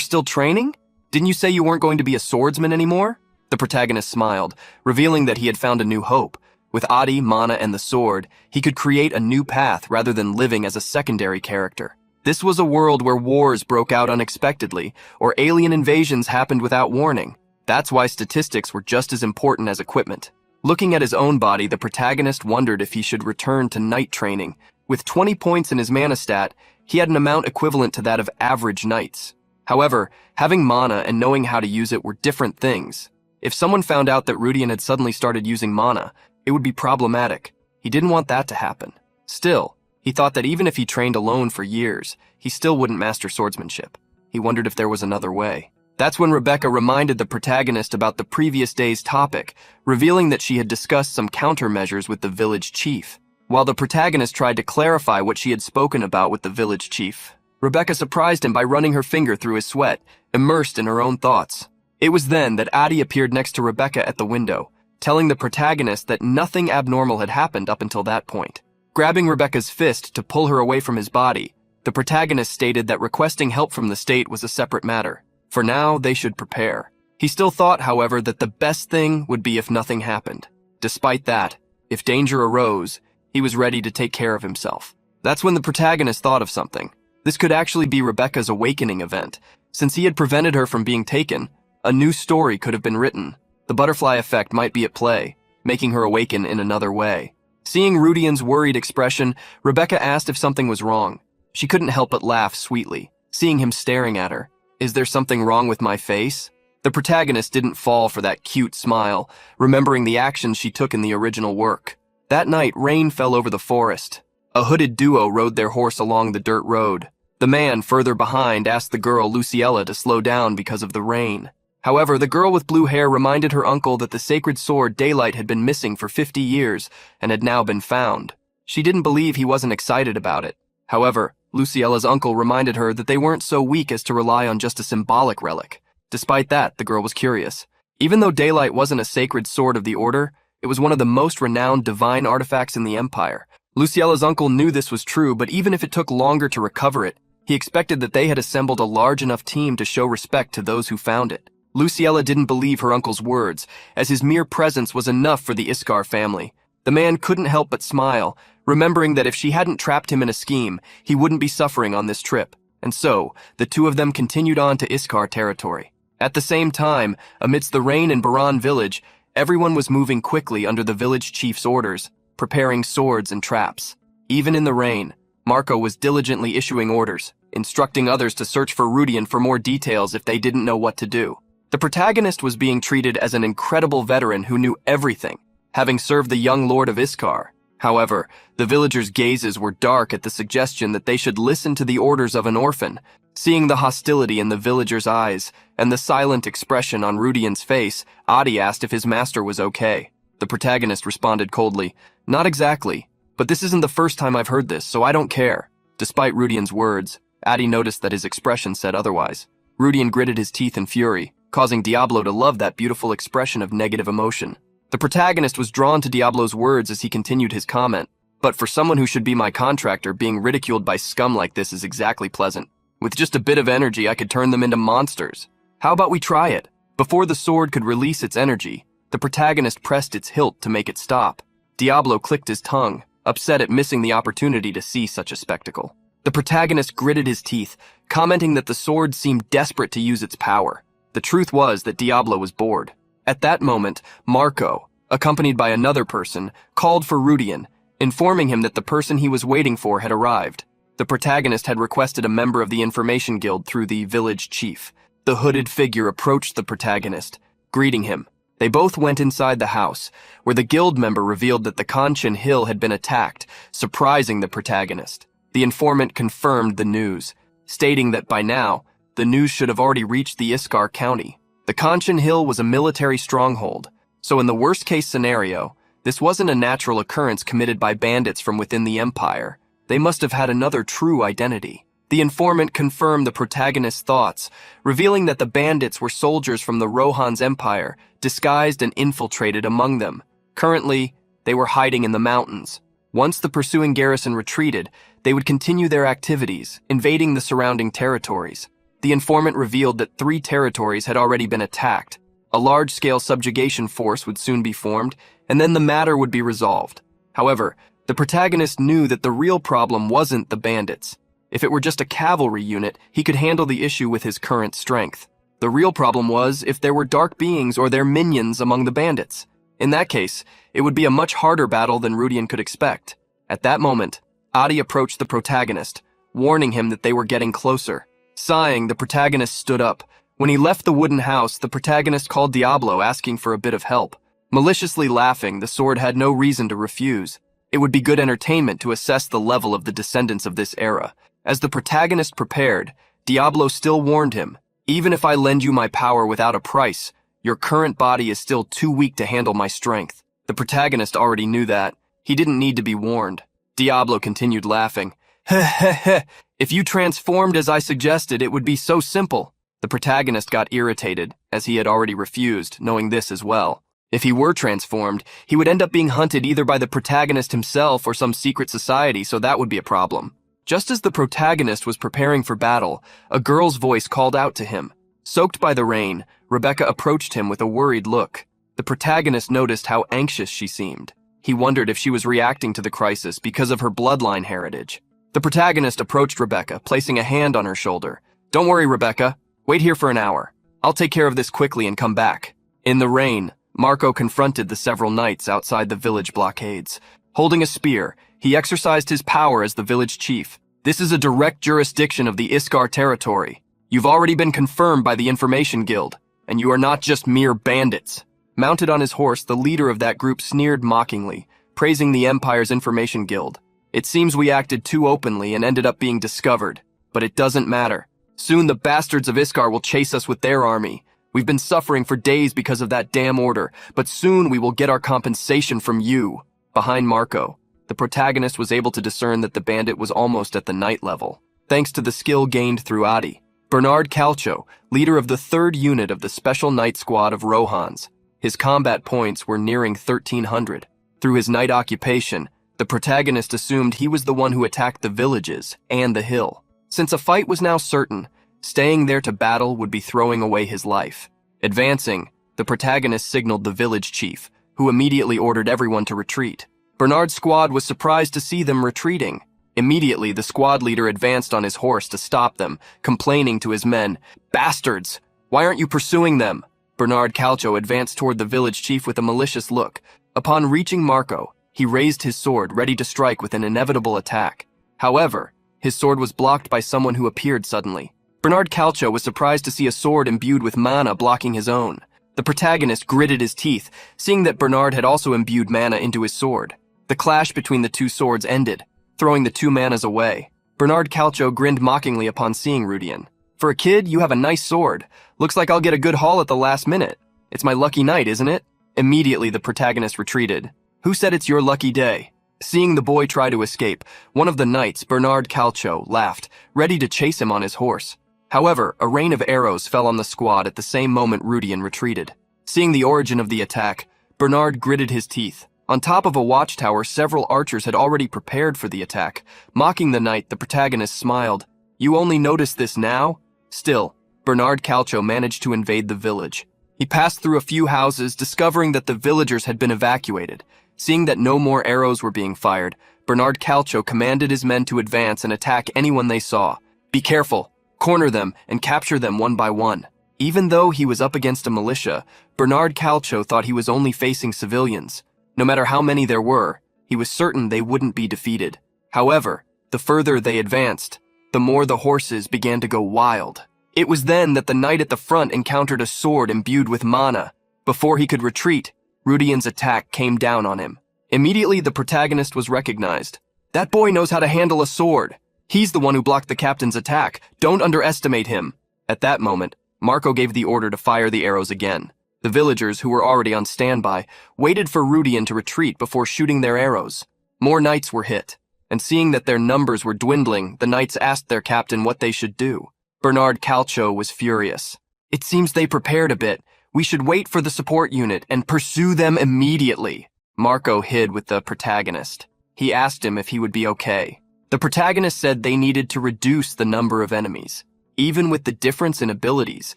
still training? Didn't you say you weren't going to be a swordsman anymore?" The protagonist smiled, revealing that he had found a new hope. With Adi, Mana, and the sword, he could create a new path rather than living as a secondary character. This was a world where wars broke out unexpectedly, or alien invasions happened without warning. That's why statistics were just as important as equipment. Looking at his own body, the protagonist wondered if he should return to night training. With 20 points in his mana stat, he had an amount equivalent to that of average knights. However, having mana and knowing how to use it were different things. If someone found out that Rudian had suddenly started using mana, it would be problematic. He didn't want that to happen. Still, he thought that even if he trained alone for years, he still wouldn't master swordsmanship. He wondered if there was another way. That's when Rebecca reminded the protagonist about the previous day's topic, revealing that she had discussed some countermeasures with the village chief. While the protagonist tried to clarify what she had spoken about with the village chief, Rebecca surprised him by running her finger through his sweat, immersed in her own thoughts. It was then that Adi appeared next to Rebecca at the window, telling the protagonist that nothing abnormal had happened up until that point. Grabbing Rebecca's fist to pull her away from his body, the protagonist stated that requesting help from the state was a separate matter. For now, they should prepare. He still thought, however, that the best thing would be if nothing happened. Despite that, if danger arose, he was ready to take care of himself. That's when the protagonist thought of something. This could actually be Rebecca's awakening event. Since he had prevented her from being taken, a new story could have been written. The butterfly effect might be at play, making her awaken in another way. Seeing Rudian's worried expression, Rebecca asked if something was wrong. She couldn't help but laugh sweetly, seeing him staring at her. "Is there something wrong with my face?" The protagonist didn't fall for that cute smile, remembering the actions she took in the original work. That night, rain fell over the forest. A hooded duo rode their horse along the dirt road. The man, further behind, asked the girl, Luciella, to slow down because of the rain. However, the girl with blue hair reminded her uncle that the sacred sword Daylight had been missing for 50 years and had now been found. She didn't believe he wasn't excited about it. However, Luciella's uncle reminded her that they weren't so weak as to rely on just a symbolic relic. Despite that, the girl was curious. Even though Daylight wasn't a sacred sword of the Order, it was one of the most renowned divine artifacts in the Empire. Luciella's uncle knew this was true, but even if it took longer to recover it, he expected that they had assembled a large enough team to show respect to those who found it. Luciella didn't believe her uncle's words, as his mere presence was enough for the Iskar family. The man couldn't help but smile, remembering that if she hadn't trapped him in a scheme, he wouldn't be suffering on this trip. And so, the two of them continued on to Iskar territory. At the same time, amidst the rain in Baran village, everyone was moving quickly under the village chief's orders, preparing swords and traps. Even in the rain, Marco was diligently issuing orders, instructing others to search for Rudian for more details if they didn't know what to do. The protagonist was being treated as an incredible veteran who knew everything, having served the young lord of Iskar. However, the villagers' gazes were dark at the suggestion that they should listen to the orders of an orphan. Seeing the hostility in the villagers' eyes and the silent expression on Rudian's face, Adi asked if his master was okay. The protagonist responded coldly, "Not exactly, but this isn't the first time I've heard this, so I don't care." Despite Rudian's words, Adi noticed that his expression said otherwise. Rudian gritted his teeth in fury, causing Diablo to love that beautiful expression of negative emotion. The protagonist was drawn to Diablo's words as he continued his comment. "But for someone who should be my contractor, being ridiculed by scum like this is exactly pleasant. With just a bit of energy, I could turn them into monsters. How about we try it?" Before the sword could release its energy, the protagonist pressed its hilt to make it stop. Diablo clicked his tongue, upset at missing the opportunity to see such a spectacle. The protagonist gritted his teeth, commenting that the sword seemed desperate to use its power. The truth was that Diablo was bored. At that moment, Marco, accompanied by another person, called for Rudian, informing him that the person he was waiting for had arrived. The protagonist had requested a member of the Information Guild through the village chief. The hooded figure approached the protagonist, greeting him. They both went inside the house, where the guild member revealed that the Kanchan Hill had been attacked, surprising the protagonist. The informant confirmed the news, stating that by now, the news should have already reached the Iskar County. The Kanchan Hill was a military stronghold, so in the worst-case scenario, this wasn't a natural occurrence committed by bandits from within the Empire. They must have had another true identity. The informant confirmed the protagonist's thoughts, revealing that the bandits were soldiers from the Rohan's Empire, disguised and infiltrated among them. Currently, they were hiding in the mountains. Once the pursuing garrison retreated, they would continue their activities, invading the surrounding territories. The informant revealed that 3 territories had already been attacked. A large-scale subjugation force would soon be formed, and then the matter would be resolved. However, the protagonist knew that the real problem wasn't the bandits. If it were just a cavalry unit, he could handle the issue with his current strength. The real problem was if there were dark beings or their minions among the bandits. In that case, it would be a much harder battle than Rudian could expect. At that moment, Adi approached the protagonist, warning him that they were getting closer. Sighing, the protagonist stood up. When he left the wooden house, the protagonist called Diablo, asking for a bit of help. Maliciously laughing, the sword had no reason to refuse. It would be good entertainment to assess the level of the descendants of this era. As the protagonist prepared, Diablo still warned him, "Even if I lend you my power without a price, your current body is still too weak to handle my strength." The protagonist already knew that. He didn't need to be warned. Diablo continued laughing. "Heh heh heh. If you transformed as I suggested, it would be so simple." The protagonist got irritated, as he had already refused, knowing this as well. If he were transformed, he would end up being hunted either by the protagonist himself or some secret society, so that would be a problem. Just as the protagonist was preparing for battle, a girl's voice called out to him. Soaked by the rain, Rebecca approached him with a worried look. The protagonist noticed how anxious she seemed. He wondered if she was reacting to the crisis because of her bloodline heritage. The protagonist approached Rebecca, placing a hand on her shoulder. "Don't worry, Rebecca. Wait here for an hour. I'll take care of this quickly and come back." In the rain, Marco confronted the several knights outside the village blockades. Holding a spear, he exercised his power as the village chief. "This is a direct jurisdiction of the Iskar territory. You've already been confirmed by the Information Guild, and you are not just mere bandits." Mounted on his horse, the leader of that group sneered mockingly, praising the Empire's Information Guild. "It seems we acted too openly and ended up being discovered, but it doesn't matter. Soon the bastards of Iskar will chase us with their army. We've been suffering for days because of that damn order, but soon we will get our compensation from you." Behind Marco, the protagonist was able to discern that the bandit was almost at the knight level, thanks to the skill gained through Adi. Bernard Calcio, leader of the 3rd unit of the Special Knight Squad of Rohans. His combat points were nearing 1,300. Through his knight occupation, the protagonist assumed he was the one who attacked the villages and the hill. Since a fight was now certain, staying there to battle would be throwing away his life. Advancing, the protagonist signaled the village chief, who immediately ordered everyone to retreat. Bernard's squad was surprised to see them retreating. Immediately, the squad leader advanced on his horse to stop them, complaining to his men, "Bastards! Why aren't you pursuing them?" Bernard Calcio advanced toward the village chief with a malicious look. Upon reaching Marco, he raised his sword, ready to strike with an inevitable attack. However, his sword was blocked by someone who appeared suddenly. Bernard Calcio was surprised to see a sword imbued with mana blocking his own. The protagonist gritted his teeth, seeing that Bernard had also imbued mana into his sword. The clash between the two swords ended, throwing the 2 manas away. Bernard Calcio grinned mockingly upon seeing Rudian. "For a kid, you have a nice sword. Looks like I'll get a good haul at the last minute. It's my lucky night, isn't it?" Immediately, the protagonist retreated. "Who said it's your lucky day?" Seeing the boy try to escape, one of the knights, Bernard Calcio, laughed, ready to chase him on his horse. However, a rain of arrows fell on the squad at the same moment Rudian retreated. Seeing the origin of the attack, Bernard gritted his teeth. On top of a watchtower, several archers had already prepared for the attack. Mocking the knight, the protagonist smiled. "You only noticed this now?" Still, Bernard Calcio managed to invade the village. He passed through a few houses, discovering that the villagers had been evacuated. Seeing that no more arrows were being fired, Bernard Calcio commanded his men to advance and attack anyone they saw. "Be careful, corner them, and capture them one by one." Even though he was up against a militia, Bernard Calcio thought he was only facing civilians. No matter how many there were, he was certain they wouldn't be defeated. However, the further they advanced, the more the horses began to go wild. It was then that the knight at the front encountered a sword imbued with mana. Before he could retreat, Rudian's attack came down on him. Immediately, the protagonist was recognized. "That boy knows how to handle a sword. He's the one who blocked the captain's attack. Don't underestimate him." At that moment, Marco gave the order to fire the arrows again. The villagers, who were already on standby, waited for Rudian to retreat before shooting their arrows. More knights were hit, and seeing that their numbers were dwindling, the knights asked their captain what they should do. Bernard Calcio was furious. "It seems they prepared a bit. We should wait for the support unit and pursue them immediately." Marco hid with the protagonist. He asked him if he would be okay. The protagonist said they needed to reduce the number of enemies. Even with the difference in abilities,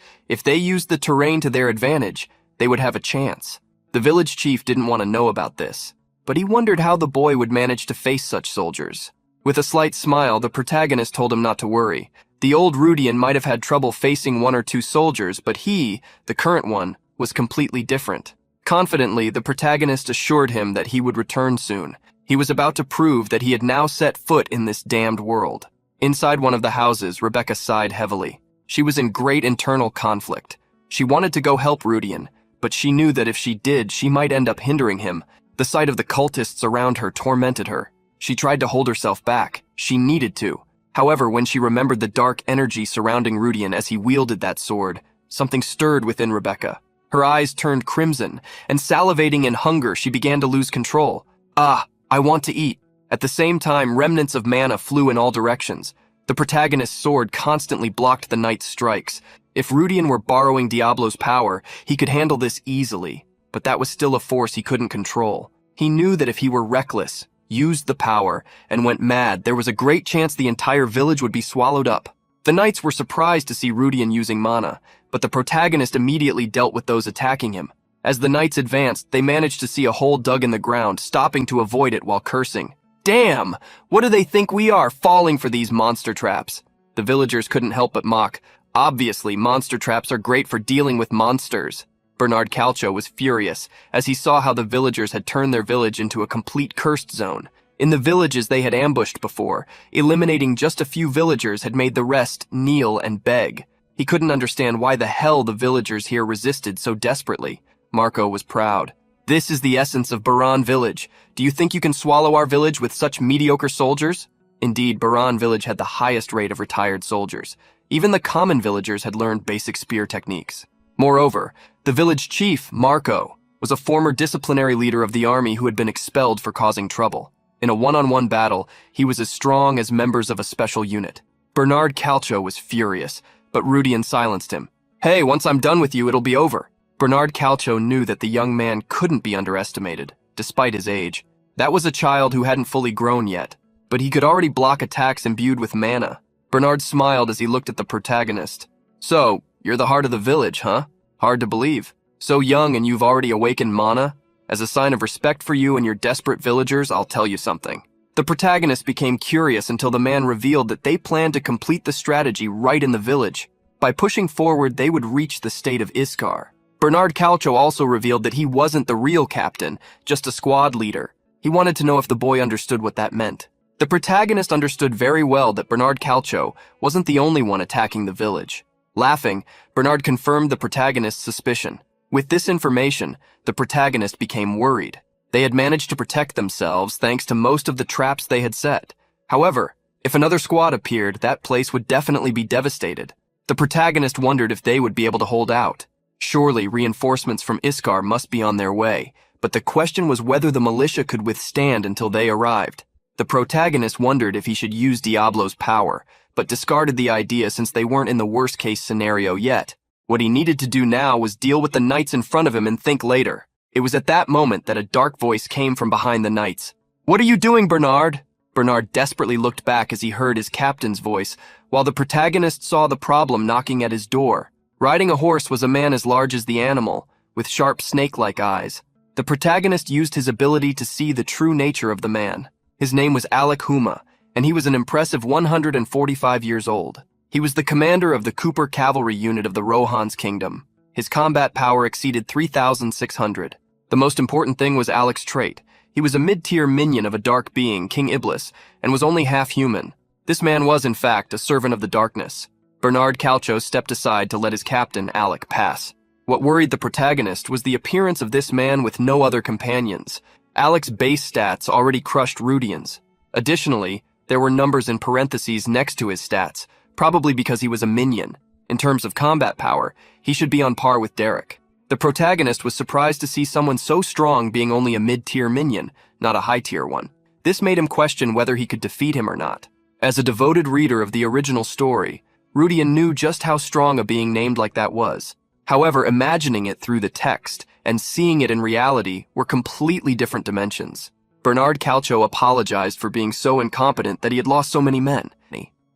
if they used the terrain to their advantage, they would have a chance. The village chief didn't want to know about this, but he wondered how the boy would manage to face such soldiers. With a slight smile, the protagonist told him not to worry. The old Rudian might have had trouble facing 1 or 2 soldiers, but he, the current one, was completely different. Confidently, the protagonist assured him that he would return soon. He was about to prove that he had now set foot in this damned world. Inside one of the houses, Rebecca sighed heavily. She was in great internal conflict. She wanted to go help Rudian, but she knew that if she did, she might end up hindering him. The sight of the cultists around her tormented her. She tried to hold herself back. She needed to. However, when she remembered the dark energy surrounding Rudian as he wielded that sword, something stirred within Rebecca. Her eyes turned crimson, and salivating in hunger, she began to lose control. "Ah, I want to eat." At the same time, remnants of mana flew in all directions. The protagonist's sword constantly blocked the knight's strikes. If Rudian were borrowing Diablo's power, he could handle this easily, but that was still a force he couldn't control. He knew that if he were reckless, used the power, and went mad, there was a great chance the entire village would be swallowed up. The knights were surprised to see Rudian using mana, but the protagonist immediately dealt with those attacking him. As the knights advanced, they managed to see a hole dug in the ground, stopping to avoid it while cursing. "Damn! What do they think we are, falling for these monster traps?" The villagers couldn't help but mock. Obviously, monster traps are great for dealing with monsters. Bernard Calcio was furious as he saw how the villagers had turned their village into a complete cursed zone. In the villages they had ambushed before, eliminating just a few villagers had made the rest kneel and beg. He couldn't understand why the hell the villagers here resisted so desperately. Marco was proud. "This is the essence of Baran Village. Do you think you can swallow our village with such mediocre soldiers?" Indeed, Baran Village had the highest rate of retired soldiers. Even the common villagers had learned basic spear techniques. Moreover, the village chief, Marco, was a former disciplinary leader of the army who had been expelled for causing trouble. In a one-on-one battle, he was as strong as members of a special unit. Bernard Calcio was furious, but Rudian silenced him. "Hey, once I'm done with you, it'll be over." Bernard Calcio knew that the young man couldn't be underestimated, despite his age. That was a child who hadn't fully grown yet, but he could already block attacks imbued with mana. Bernard smiled as he looked at the protagonist. "So, you're the heart of the village, huh? Hard to believe. So young and you've already awakened mana? As a sign of respect for you and your desperate villagers, I'll tell you something." The protagonist became curious until the man revealed that they planned to complete the strategy right in the village. By pushing forward, they would reach the state of Iskar. Bernard Calcio also revealed that he wasn't the real captain, just a squad leader. He wanted to know if the boy understood what that meant. The protagonist understood very well that Bernard Calcio wasn't the only one attacking the village. Laughing, Bernard confirmed the protagonist's suspicion. With this information, the protagonist became worried. They had managed to protect themselves thanks to most of the traps they had set. However, if another squad appeared, that place would definitely be devastated. The protagonist wondered if they would be able to hold out. Surely reinforcements from Iskar must be on their way, but the question was whether the militia could withstand until they arrived. The protagonist wondered if he should use Diablo's power, but discarded the idea since they weren't in the worst-case scenario yet. What he needed to do now was deal with the knights in front of him and think later. It was at that moment that a dark voice came from behind the knights. "What are you doing, Bernard?" Bernard desperately looked back as he heard his captain's voice, while the protagonist saw the problem knocking at his door. Riding a horse was a man as large as the animal, with sharp snake-like eyes. The protagonist used his ability to see the true nature of the man. His name was Alec Huma, and he was an impressive 145 years old. He was the commander of the Cooper cavalry unit of the Rohan's kingdom. His combat power exceeded 3,600. The most important thing was Alec's trait. He was a mid-tier minion of a dark being, King Iblis, and was only half human. This man was, in fact, a servant of the darkness. Bernard Calcio stepped aside to let his captain, Alec, pass. What worried the protagonist was the appearance of this man with no other companions. Alec's base stats already crushed Rudian's. Additionally, there were numbers in parentheses next to his stats, probably because he was a minion. In terms of combat power, he should be on par with Derek. The protagonist was surprised to see someone so strong being only a mid-tier minion, not a high-tier one. This made him question whether he could defeat him or not. As a devoted reader of the original story, Rudian knew just how strong a being named like that was. However, imagining it through the text and seeing it in reality were completely different dimensions. Bernard Calcio apologized for being so incompetent that he had lost so many men.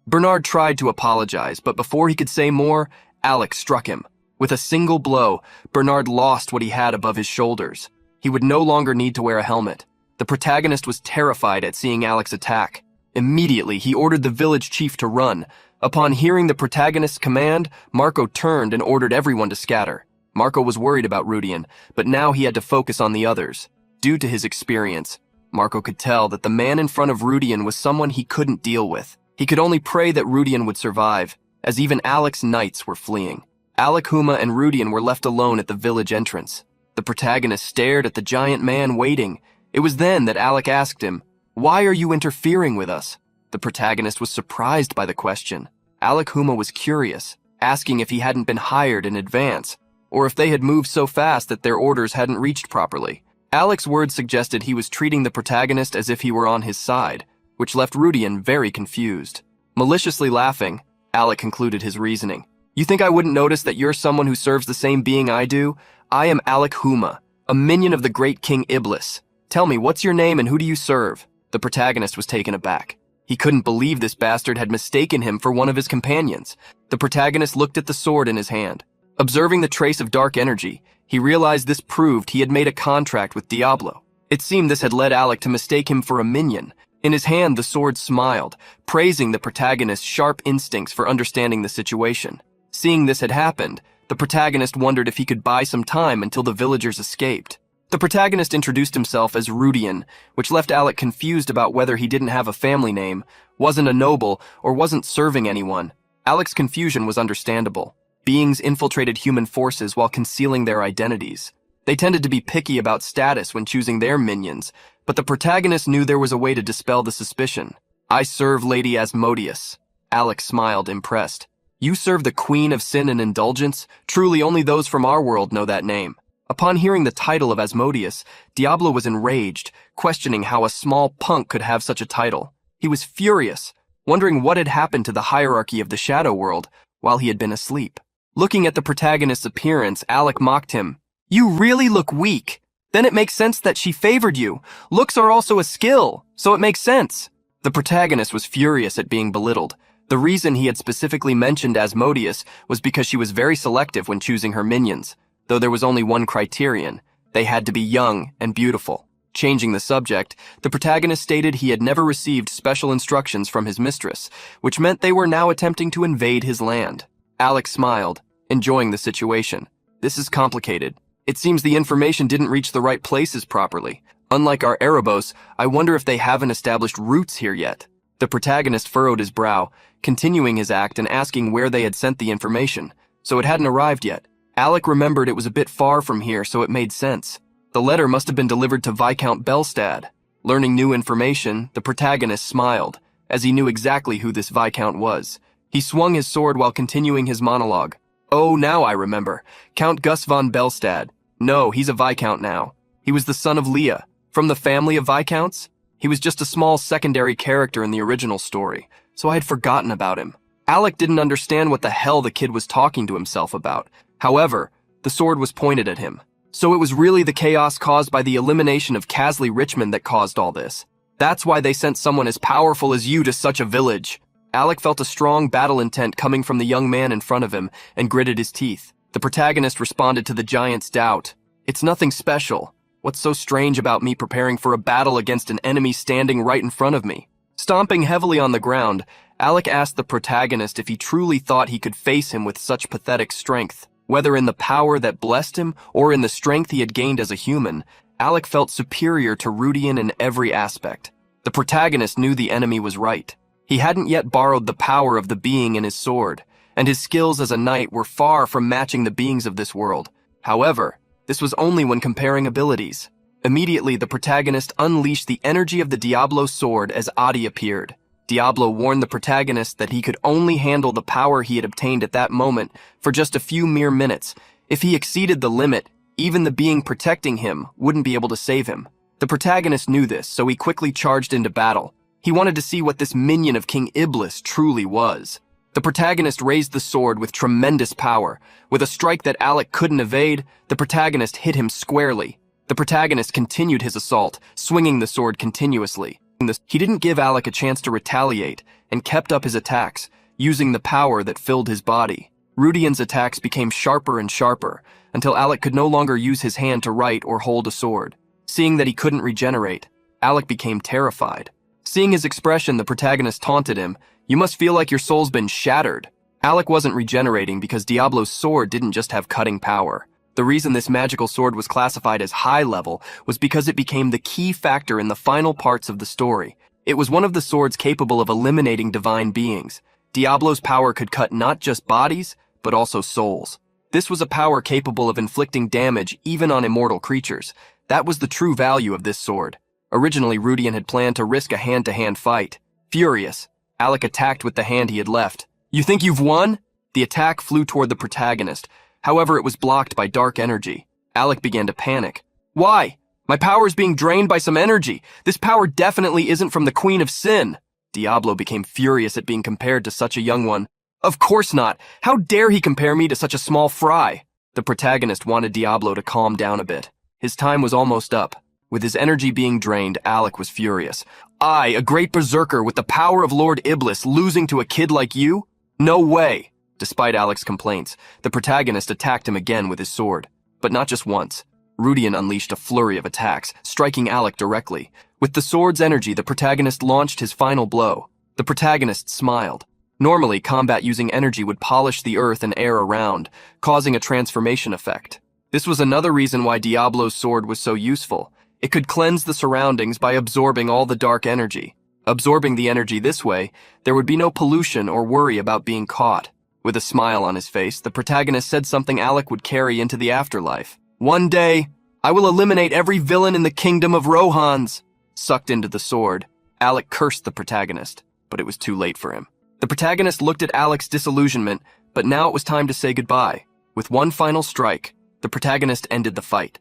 Bernard tried to apologize, but before he could say more, Alec struck him. With a single blow, Bernard lost what he had above his shoulders. He would no longer need to wear a helmet. The protagonist was terrified at seeing Alec's attack. Immediately, he ordered the village chief to run. Upon hearing the protagonist's command, Marco turned and ordered everyone to scatter. Marco was worried about Rudian, but now he had to focus on the others. Due to his experience, Marco could tell that the man in front of Rudian was someone he couldn't deal with. He could only pray that Rudian would survive, as even Alec's knights were fleeing. Alec, Huma, and Rudian were left alone at the village entrance. The protagonist stared at the giant man waiting. It was then that Alec asked him, "Why are you interfering with us?" The protagonist was surprised by the question. Alec Huma was curious, asking if he hadn't been hired in advance, or if they had moved so fast that their orders hadn't reached properly. Alec's words suggested he was treating the protagonist as if he were on his side, which left Rudian very confused. Maliciously laughing, Alec concluded his reasoning. "You think I wouldn't notice that you're someone who serves the same being I do? I am Alec Huma, a minion of the great King Iblis. Tell me, what's your name and who do you serve?" The protagonist was taken aback. He couldn't believe this bastard had mistaken him for one of his companions. The protagonist looked at the sword in his hand. Observing the trace of dark energy, he realized this proved he had made a contract with Diablo. It seemed this had led Alec to mistake him for a minion. In his hand, the sword smiled, praising the protagonist's sharp instincts for understanding the situation. Seeing this had happened, the protagonist wondered if he could buy some time until the villagers escaped. The protagonist introduced himself as Rudian, which left Alec confused about whether he didn't have a family name, wasn't a noble, or wasn't serving anyone. Alec's confusion was understandable. Beings infiltrated human forces while concealing their identities. They tended to be picky about status when choosing their minions, but the protagonist knew there was a way to dispel the suspicion. "I serve Lady Asmodeus." Alec smiled, impressed. "You serve the Queen of Sin and Indulgence? Truly only those from our world know that name." Upon hearing the title of Asmodeus, Diablo was enraged, questioning how a small punk could have such a title. He was furious, wondering what had happened to the hierarchy of the Shadow World while he had been asleep. Looking at the protagonist's appearance, Alec mocked him. "You really look weak. Then it makes sense that she favored you. Looks are also a skill, so it makes sense." The protagonist was furious at being belittled. The reason he had specifically mentioned Asmodeus was because she was very selective when choosing her minions. Though there was only one criterion, they had to be young and beautiful. Changing the subject, the protagonist stated he had never received special instructions from his mistress, which meant they were now attempting to invade his land. Alec smiled, enjoying the situation. "This is complicated. It seems the information didn't reach the right places properly. Unlike our Erebos, I wonder if they haven't established roots here yet." The protagonist furrowed his brow, continuing his act and asking where they had sent the information, so it hadn't arrived yet. Alec remembered it was a bit far from here, so it made sense. The letter must have been delivered to Viscount Belstad. Learning new information, the protagonist smiled, as he knew exactly who this Viscount was. He swung his sword while continuing his monologue. "Oh, now I remember. Count Gus von Belstad. No, he's a Viscount now. He was the son of Leah. From the family of Viscounts? He was just a small secondary character in the original story, so I had forgotten about him." Alec didn't understand what the hell the kid was talking to himself about. However, the sword was pointed at him. So it was really the chaos caused by the elimination of Casley Richmond that caused all this. That's why they sent someone as powerful as you to such a village. Alec felt a strong battle intent coming from the young man in front of him and gritted his teeth. The protagonist responded to the giant's doubt. "It's nothing special. What's so strange about me preparing for a battle against an enemy standing right in front of me?" Stomping heavily on the ground, Alec asked the protagonist if he truly thought he could face him with such pathetic strength. Whether in the power that blessed him or in the strength he had gained as a human, Alec felt superior to Rudian in every aspect. The protagonist knew the enemy was right. He hadn't yet borrowed the power of the being in his sword, and his skills as a knight were far from matching the beings of this world. However, this was only when comparing abilities. Immediately, the protagonist unleashed the energy of the Diablo sword as Adi appeared. Diablo warned the protagonist that he could only handle the power he had obtained at that moment for just a few mere minutes. If he exceeded the limit, even the being protecting him wouldn't be able to save him. The protagonist knew this, so he quickly charged into battle. He wanted to see what this minion of King Iblis truly was. The protagonist raised the sword with tremendous power. With a strike that Alec couldn't evade, the protagonist hit him squarely. The protagonist continued his assault, swinging the sword continuously. He didn't give Alec a chance to retaliate and kept up his attacks, using the power that filled his body. Rudian's attacks became sharper and sharper, until Alec could no longer use his hand to write or hold a sword. Seeing that he couldn't regenerate, Alec became terrified. Seeing his expression, the protagonist taunted him, "You must feel like your soul's been shattered." Alec wasn't regenerating because Diablo's sword didn't just have cutting power. The reason this magical sword was classified as high level was because it became the key factor in the final parts of the story. It was one of the swords capable of eliminating divine beings. Diablo's power could cut not just bodies, but also souls. This was a power capable of inflicting damage even on immortal creatures. That was the true value of this sword. Originally, Rudian had planned to risk a hand-to-hand fight. Furious, Alec attacked with the hand he had left. "You think you've won?" The attack flew toward the protagonist. However, it was blocked by dark energy. Alec began to panic. "Why? My power is being drained by some energy. This power definitely isn't from the Queen of Sin." Diablo became furious at being compared to such a young one. "Of course not. How dare he compare me to such a small fry?" The protagonist wanted Diablo to calm down a bit. His time was almost up. With his energy being drained, Alec was furious. "I, a great berserker with the power of Lord Iblis, losing to a kid like you? No way!" Despite Alec's complaints, the protagonist attacked him again with his sword. But not just once. Rudian unleashed a flurry of attacks, striking Alec directly. With the sword's energy, the protagonist launched his final blow. The protagonist smiled. Normally, combat using energy would polish the earth and air around, causing a transformation effect. This was another reason why Diablo's sword was so useful. It could cleanse the surroundings by absorbing all the dark energy. Absorbing the energy this way, there would be no pollution or worry about being caught. With a smile on his face, the protagonist said something Alec would carry into the afterlife. "One day, I will eliminate every villain in the kingdom of Rohans." Sucked into the sword, Alec cursed the protagonist, but it was too late for him. The protagonist looked at Alec's disillusionment, but now it was time to say goodbye. With one final strike, the protagonist ended the fight.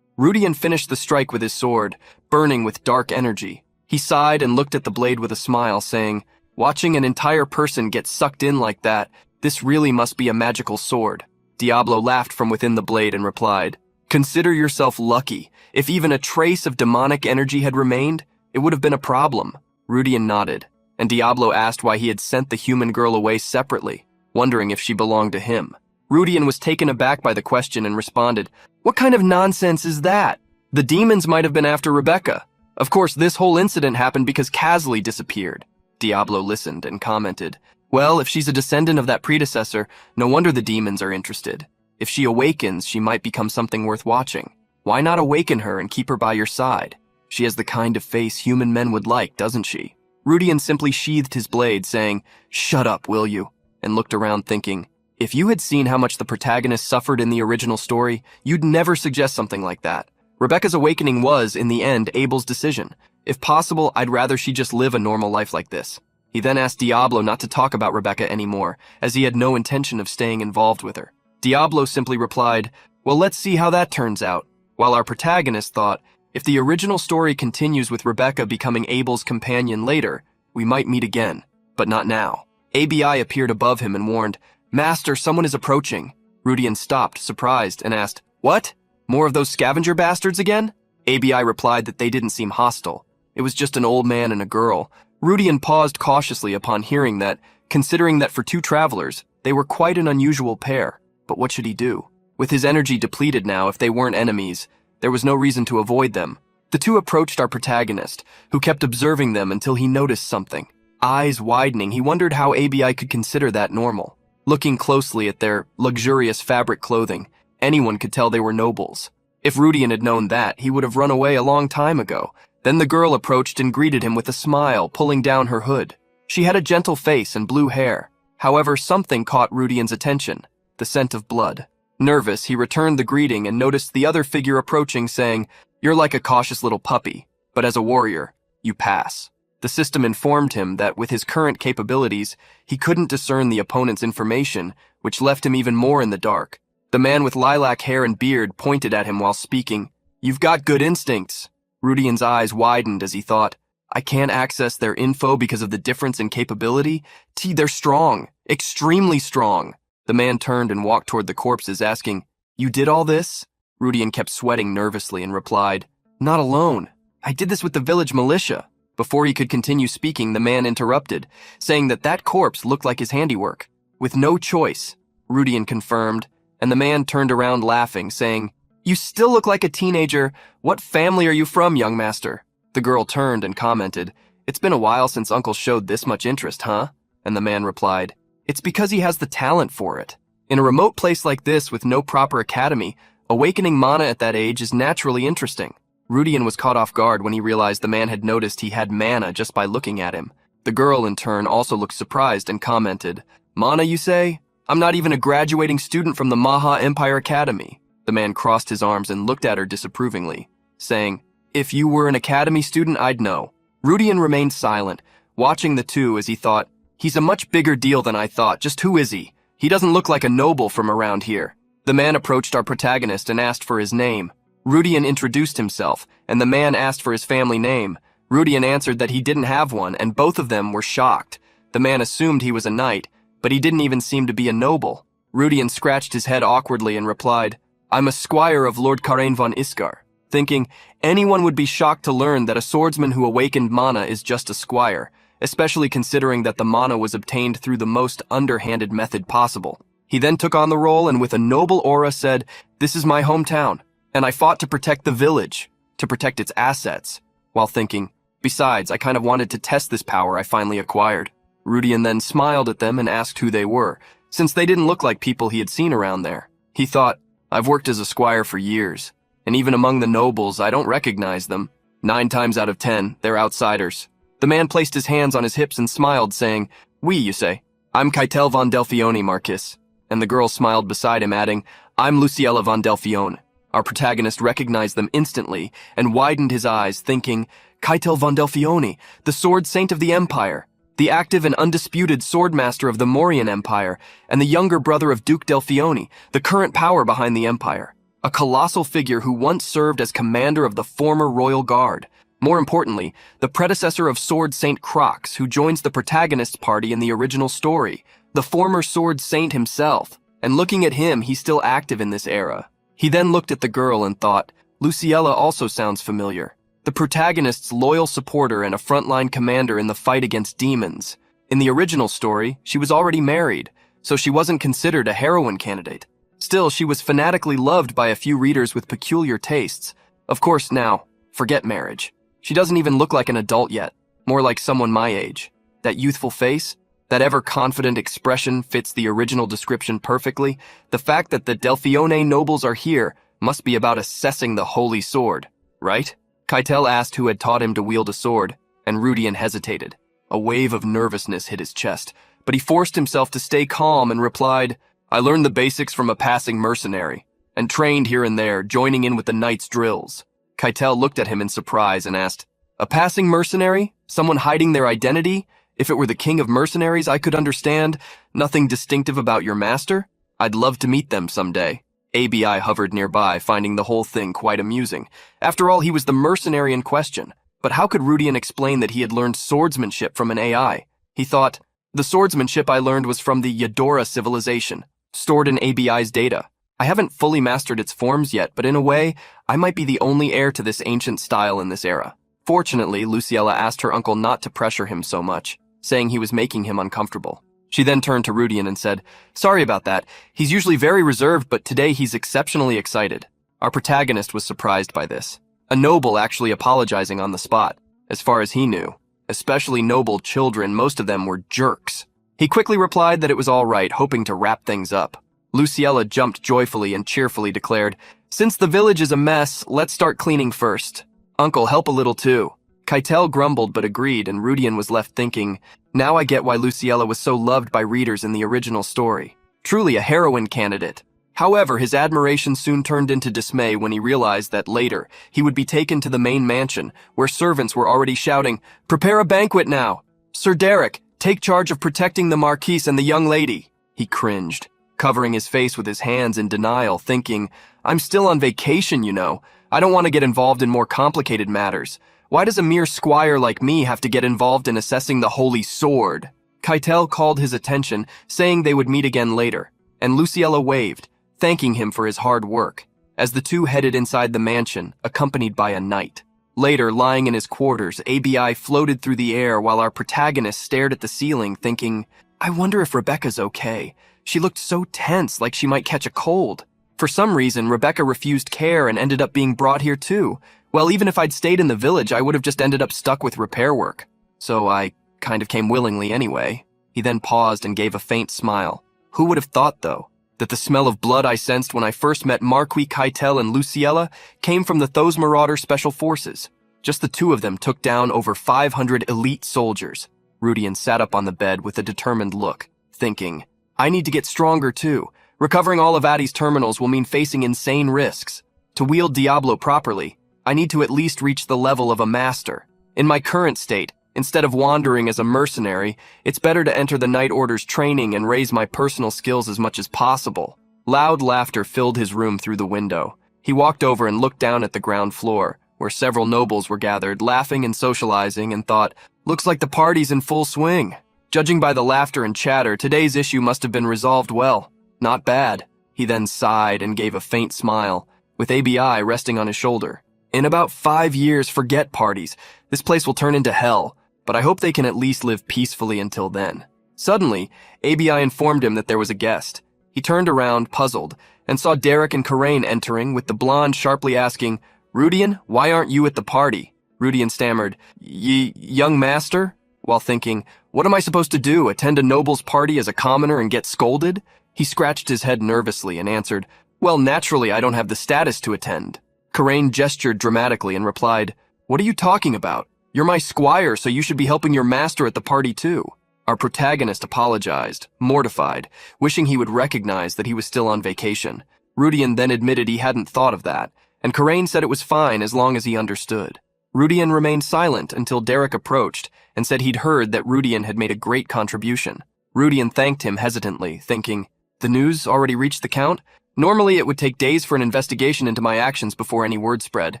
Rudian finished the strike with his sword, burning with dark energy. He sighed and looked at the blade with a smile, saying, "Watching an entire person get sucked in like that, this really must be a magical sword." Diablo laughed from within the blade and replied, "Consider yourself lucky. If even a trace of demonic energy had remained, it would have been a problem." Rudian nodded, and Diablo asked why he had sent the human girl away separately, wondering if she belonged to him. Rudian was taken aback by the question and responded, "What kind of nonsense is that? The demons might have been after Rebecca. Of course, this whole incident happened because Casley disappeared." Diablo listened and commented, "Well, if she's a descendant of that predecessor, no wonder the demons are interested. If she awakens, she might become something worth watching. Why not awaken her and keep her by your side? She has the kind of face human men would like, doesn't she?" Rudian simply sheathed his blade, saying, "Shut up, will you?" and looked around thinking, if you had seen how much the protagonist suffered in the original story, you'd never suggest something like that. Rebecca's awakening was, in the end, Abel's decision. If possible, I'd rather she just live a normal life like this. He then asked Diablo not to talk about Rebecca anymore, as he had no intention of staying involved with her. Diablo simply replied, "Well, let's see how that turns out," while our protagonist thought, if the original story continues with Rebecca becoming Abel's companion later, we might meet again, but not now. ABI appeared above him and warned, "Master, someone is approaching." Rudian stopped, surprised, and asked, "What? More of those scavenger bastards again?" ABI replied that they didn't seem hostile. It was just an old man and a girl. Rudian paused cautiously upon hearing that, considering that for two travelers, they were quite an unusual pair. But what should he do? With his energy depleted now, if they weren't enemies, there was no reason to avoid them. The two approached our protagonist, who kept observing them until he noticed something. Eyes widening, he wondered how ABI could consider that normal. Looking closely at their luxurious fabric clothing, anyone could tell they were nobles. If Rudian had known that, he would have run away a long time ago. Then the girl approached and greeted him with a smile, pulling down her hood. She had a gentle face and blue hair. However, something caught Rudian's attention, the scent of blood. Nervous, he returned the greeting and noticed the other figure approaching, saying, "You're like a cautious little puppy, but as a warrior, you pass." The system informed him that with his current capabilities, he couldn't discern the opponent's information, which left him even more in the dark. The man with lilac hair and beard pointed at him while speaking. "You've got good instincts." Rudian's eyes widened as he thought, "I can't access their info because of the difference in capability? They're strong, extremely strong." The man turned and walked toward the corpses, asking, "You did all this?" Rudian kept sweating nervously and replied, "Not alone. I did this with the village militia." Before he could continue speaking, the man interrupted, saying that corpse looked like his handiwork. With no choice, Rudian confirmed, and the man turned around laughing, saying, "You still look like a teenager. What family are you from, young master?" The girl turned and commented, "It's been a while since Uncle showed this much interest, huh?" And the man replied, "It's because he has the talent for it. In a remote place like this with no proper academy, awakening mana at that age is naturally interesting." Rudian was caught off guard when he realized the man had noticed he had mana just by looking at him. The girl, in turn, also looked surprised and commented, "Mana, you say? I'm not even a graduating student from the Maha Empire Academy." The man crossed his arms and looked at her disapprovingly, saying, "If you were an academy student, I'd know." Rudian remained silent, watching the two as he thought, "He's a much bigger deal than I thought. Just who is he? He doesn't look like a noble from around here." The man approached our protagonist and asked for his name. Rudian introduced himself, and the man asked for his family name. Rudian answered that he didn't have one, and both of them were shocked. The man assumed he was a knight, but he didn't even seem to be a noble. Rudian scratched his head awkwardly and replied, "I'm a squire of Lord Karain von Iskar," thinking anyone would be shocked to learn that a swordsman who awakened mana is just a squire, especially considering that the mana was obtained through the most underhanded method possible. He then took on the role and with a noble aura said, "This is my hometown, and I fought to protect the village, to protect its assets," while thinking, "Besides, I kind of wanted to test this power I finally acquired." Rudian then smiled at them and asked who they were, since they didn't look like people he had seen around there. He thought, "I've worked as a squire for years, and even among the nobles, I don't recognize them. 9 times out of 10, they're outsiders." The man placed his hands on his hips and smiled, saying, "We, you say? I'm Keitel von Delfione, Marquis." And the girl smiled beside him, adding, "I'm Luciella von Delfione." Our protagonist recognized them instantly and widened his eyes, thinking, Keitel von Delfione, the sword saint of the Empire, the active and undisputed swordmaster of the Mauryan Empire, and the younger brother of Duke Delfione, the current power behind the Empire. A colossal figure who once served as commander of the former Royal Guard. More importantly, the predecessor of Sword Saint Crox, who joins the protagonist's party in the original story, the former Sword Saint himself. And looking at him, he's still active in this era. He then looked at the girl and thought, Luciella also sounds familiar. The protagonist's loyal supporter and a frontline commander in the fight against demons. In the original story, she was already married, so she wasn't considered a heroine candidate. Still, she was fanatically loved by a few readers with peculiar tastes. Of course, now, forget marriage. She doesn't even look like an adult yet, more like someone my age. That youthful face, that ever-confident expression fits the original description perfectly. The fact that the Delfione nobles are here must be about assessing the holy sword, right? Keitel asked who had taught him to wield a sword, and Rudian hesitated. A wave of nervousness hit his chest, but he forced himself to stay calm and replied, I learned the basics from a passing mercenary, and trained here and there, joining in with the knight's drills. Keitel looked at him in surprise and asked, A passing mercenary? Someone hiding their identity? If it were the king of mercenaries, I could understand. Nothing distinctive about your master? I'd love to meet them someday. ABI hovered nearby, finding the whole thing quite amusing. After all, he was the mercenary in question. But how could Rudian explain that he had learned swordsmanship from an AI? He thought, the swordsmanship I learned was from the Yadora civilization, stored in ABI's data. I haven't fully mastered its forms yet, but in a way, I might be the only heir to this ancient style in this era. Fortunately, Luciella asked her uncle not to pressure him so much, saying he was making him uncomfortable. She then turned to Rudian and said, Sorry about that. He's usually very reserved, but today he's exceptionally excited. Our protagonist was surprised by this. A noble actually apologizing on the spot, as far as he knew. Especially noble children, most of them were jerks. He quickly replied that it was all right, hoping to wrap things up. Luciella jumped joyfully and cheerfully declared, Since the village is a mess, let's start cleaning first. Uncle, help a little too. Keitel grumbled but agreed, and Rudian was left thinking, now I get why Luciella was so loved by readers in the original story. Truly a heroine candidate. However, his admiration soon turned into dismay when he realized that later he would be taken to the main mansion, where servants were already shouting, Prepare a banquet now! Sir Derek, take charge of protecting the Marquis and the young lady. He cringed, covering his face with his hands in denial, thinking, I'm still on vacation, you know. I don't want to get involved in more complicated matters. Why does a mere squire like me have to get involved in assessing the holy sword? Keitel called his attention, saying they would meet again later, and Luciella waved, thanking him for his hard work. as the two headed inside the mansion, accompanied by a knight. Later, lying in his quarters, ABI floated through the air while our protagonist stared at the ceiling, thinking, I wonder if Rebecca's okay. She looked so tense, like she might catch a cold. For some reason, Rebecca refused care and ended up being brought here too. Well, even if I'd stayed in the village, I would have just ended up stuck with repair work. So I kind of came willingly anyway. He then paused and gave a faint smile. Who would have thought, though, that the smell of blood I sensed when I first met Marquis Keitel and Luciella came from the Those Marauder Special Forces. Just the two of them took down over 500 elite soldiers. Rudian sat up on the bed with a determined look, thinking, I need to get stronger too. Recovering all of Addy's terminals will mean facing insane risks. To wield Diablo properly, I need to at least reach the level of a master. In my current state, instead of wandering as a mercenary, it's better to enter the Night Order's training and raise my personal skills as much as possible. Loud laughter filled his room through the window. He walked over and looked down at the ground floor, where several nobles were gathered, laughing and socializing, and thought, looks like the party's in full swing. Judging by the laughter and chatter, today's issue must have been resolved well. Not bad. He then sighed and gave a faint smile, with ABI resting on his shoulder. In about 5 years, forget parties. This place will turn into hell, but I hope they can at least live peacefully until then. Suddenly, ABI informed him that there was a guest. He turned around, puzzled, and saw Derek and Karain entering, with the blonde sharply asking, Rudian, why aren't you at the party? Rudian stammered, young master? While thinking, what am I supposed to do, attend a noble's party as a commoner and get scolded? He scratched his head nervously and answered, well, naturally I don't have the status to attend. Karain gestured dramatically and replied, what are you talking about? You're my squire, so you should be helping your master at the party too. Our protagonist apologized, mortified, wishing he would recognize that he was still on vacation. Rudian then admitted he hadn't thought of that, and Karain said it was fine as long as he understood. Rudian remained silent until Derek approached and said he'd heard that Rudian had made a great contribution. Rudian thanked him hesitantly, thinking, the news already reached the Count? Normally it would take days for an investigation into my actions before any word spread.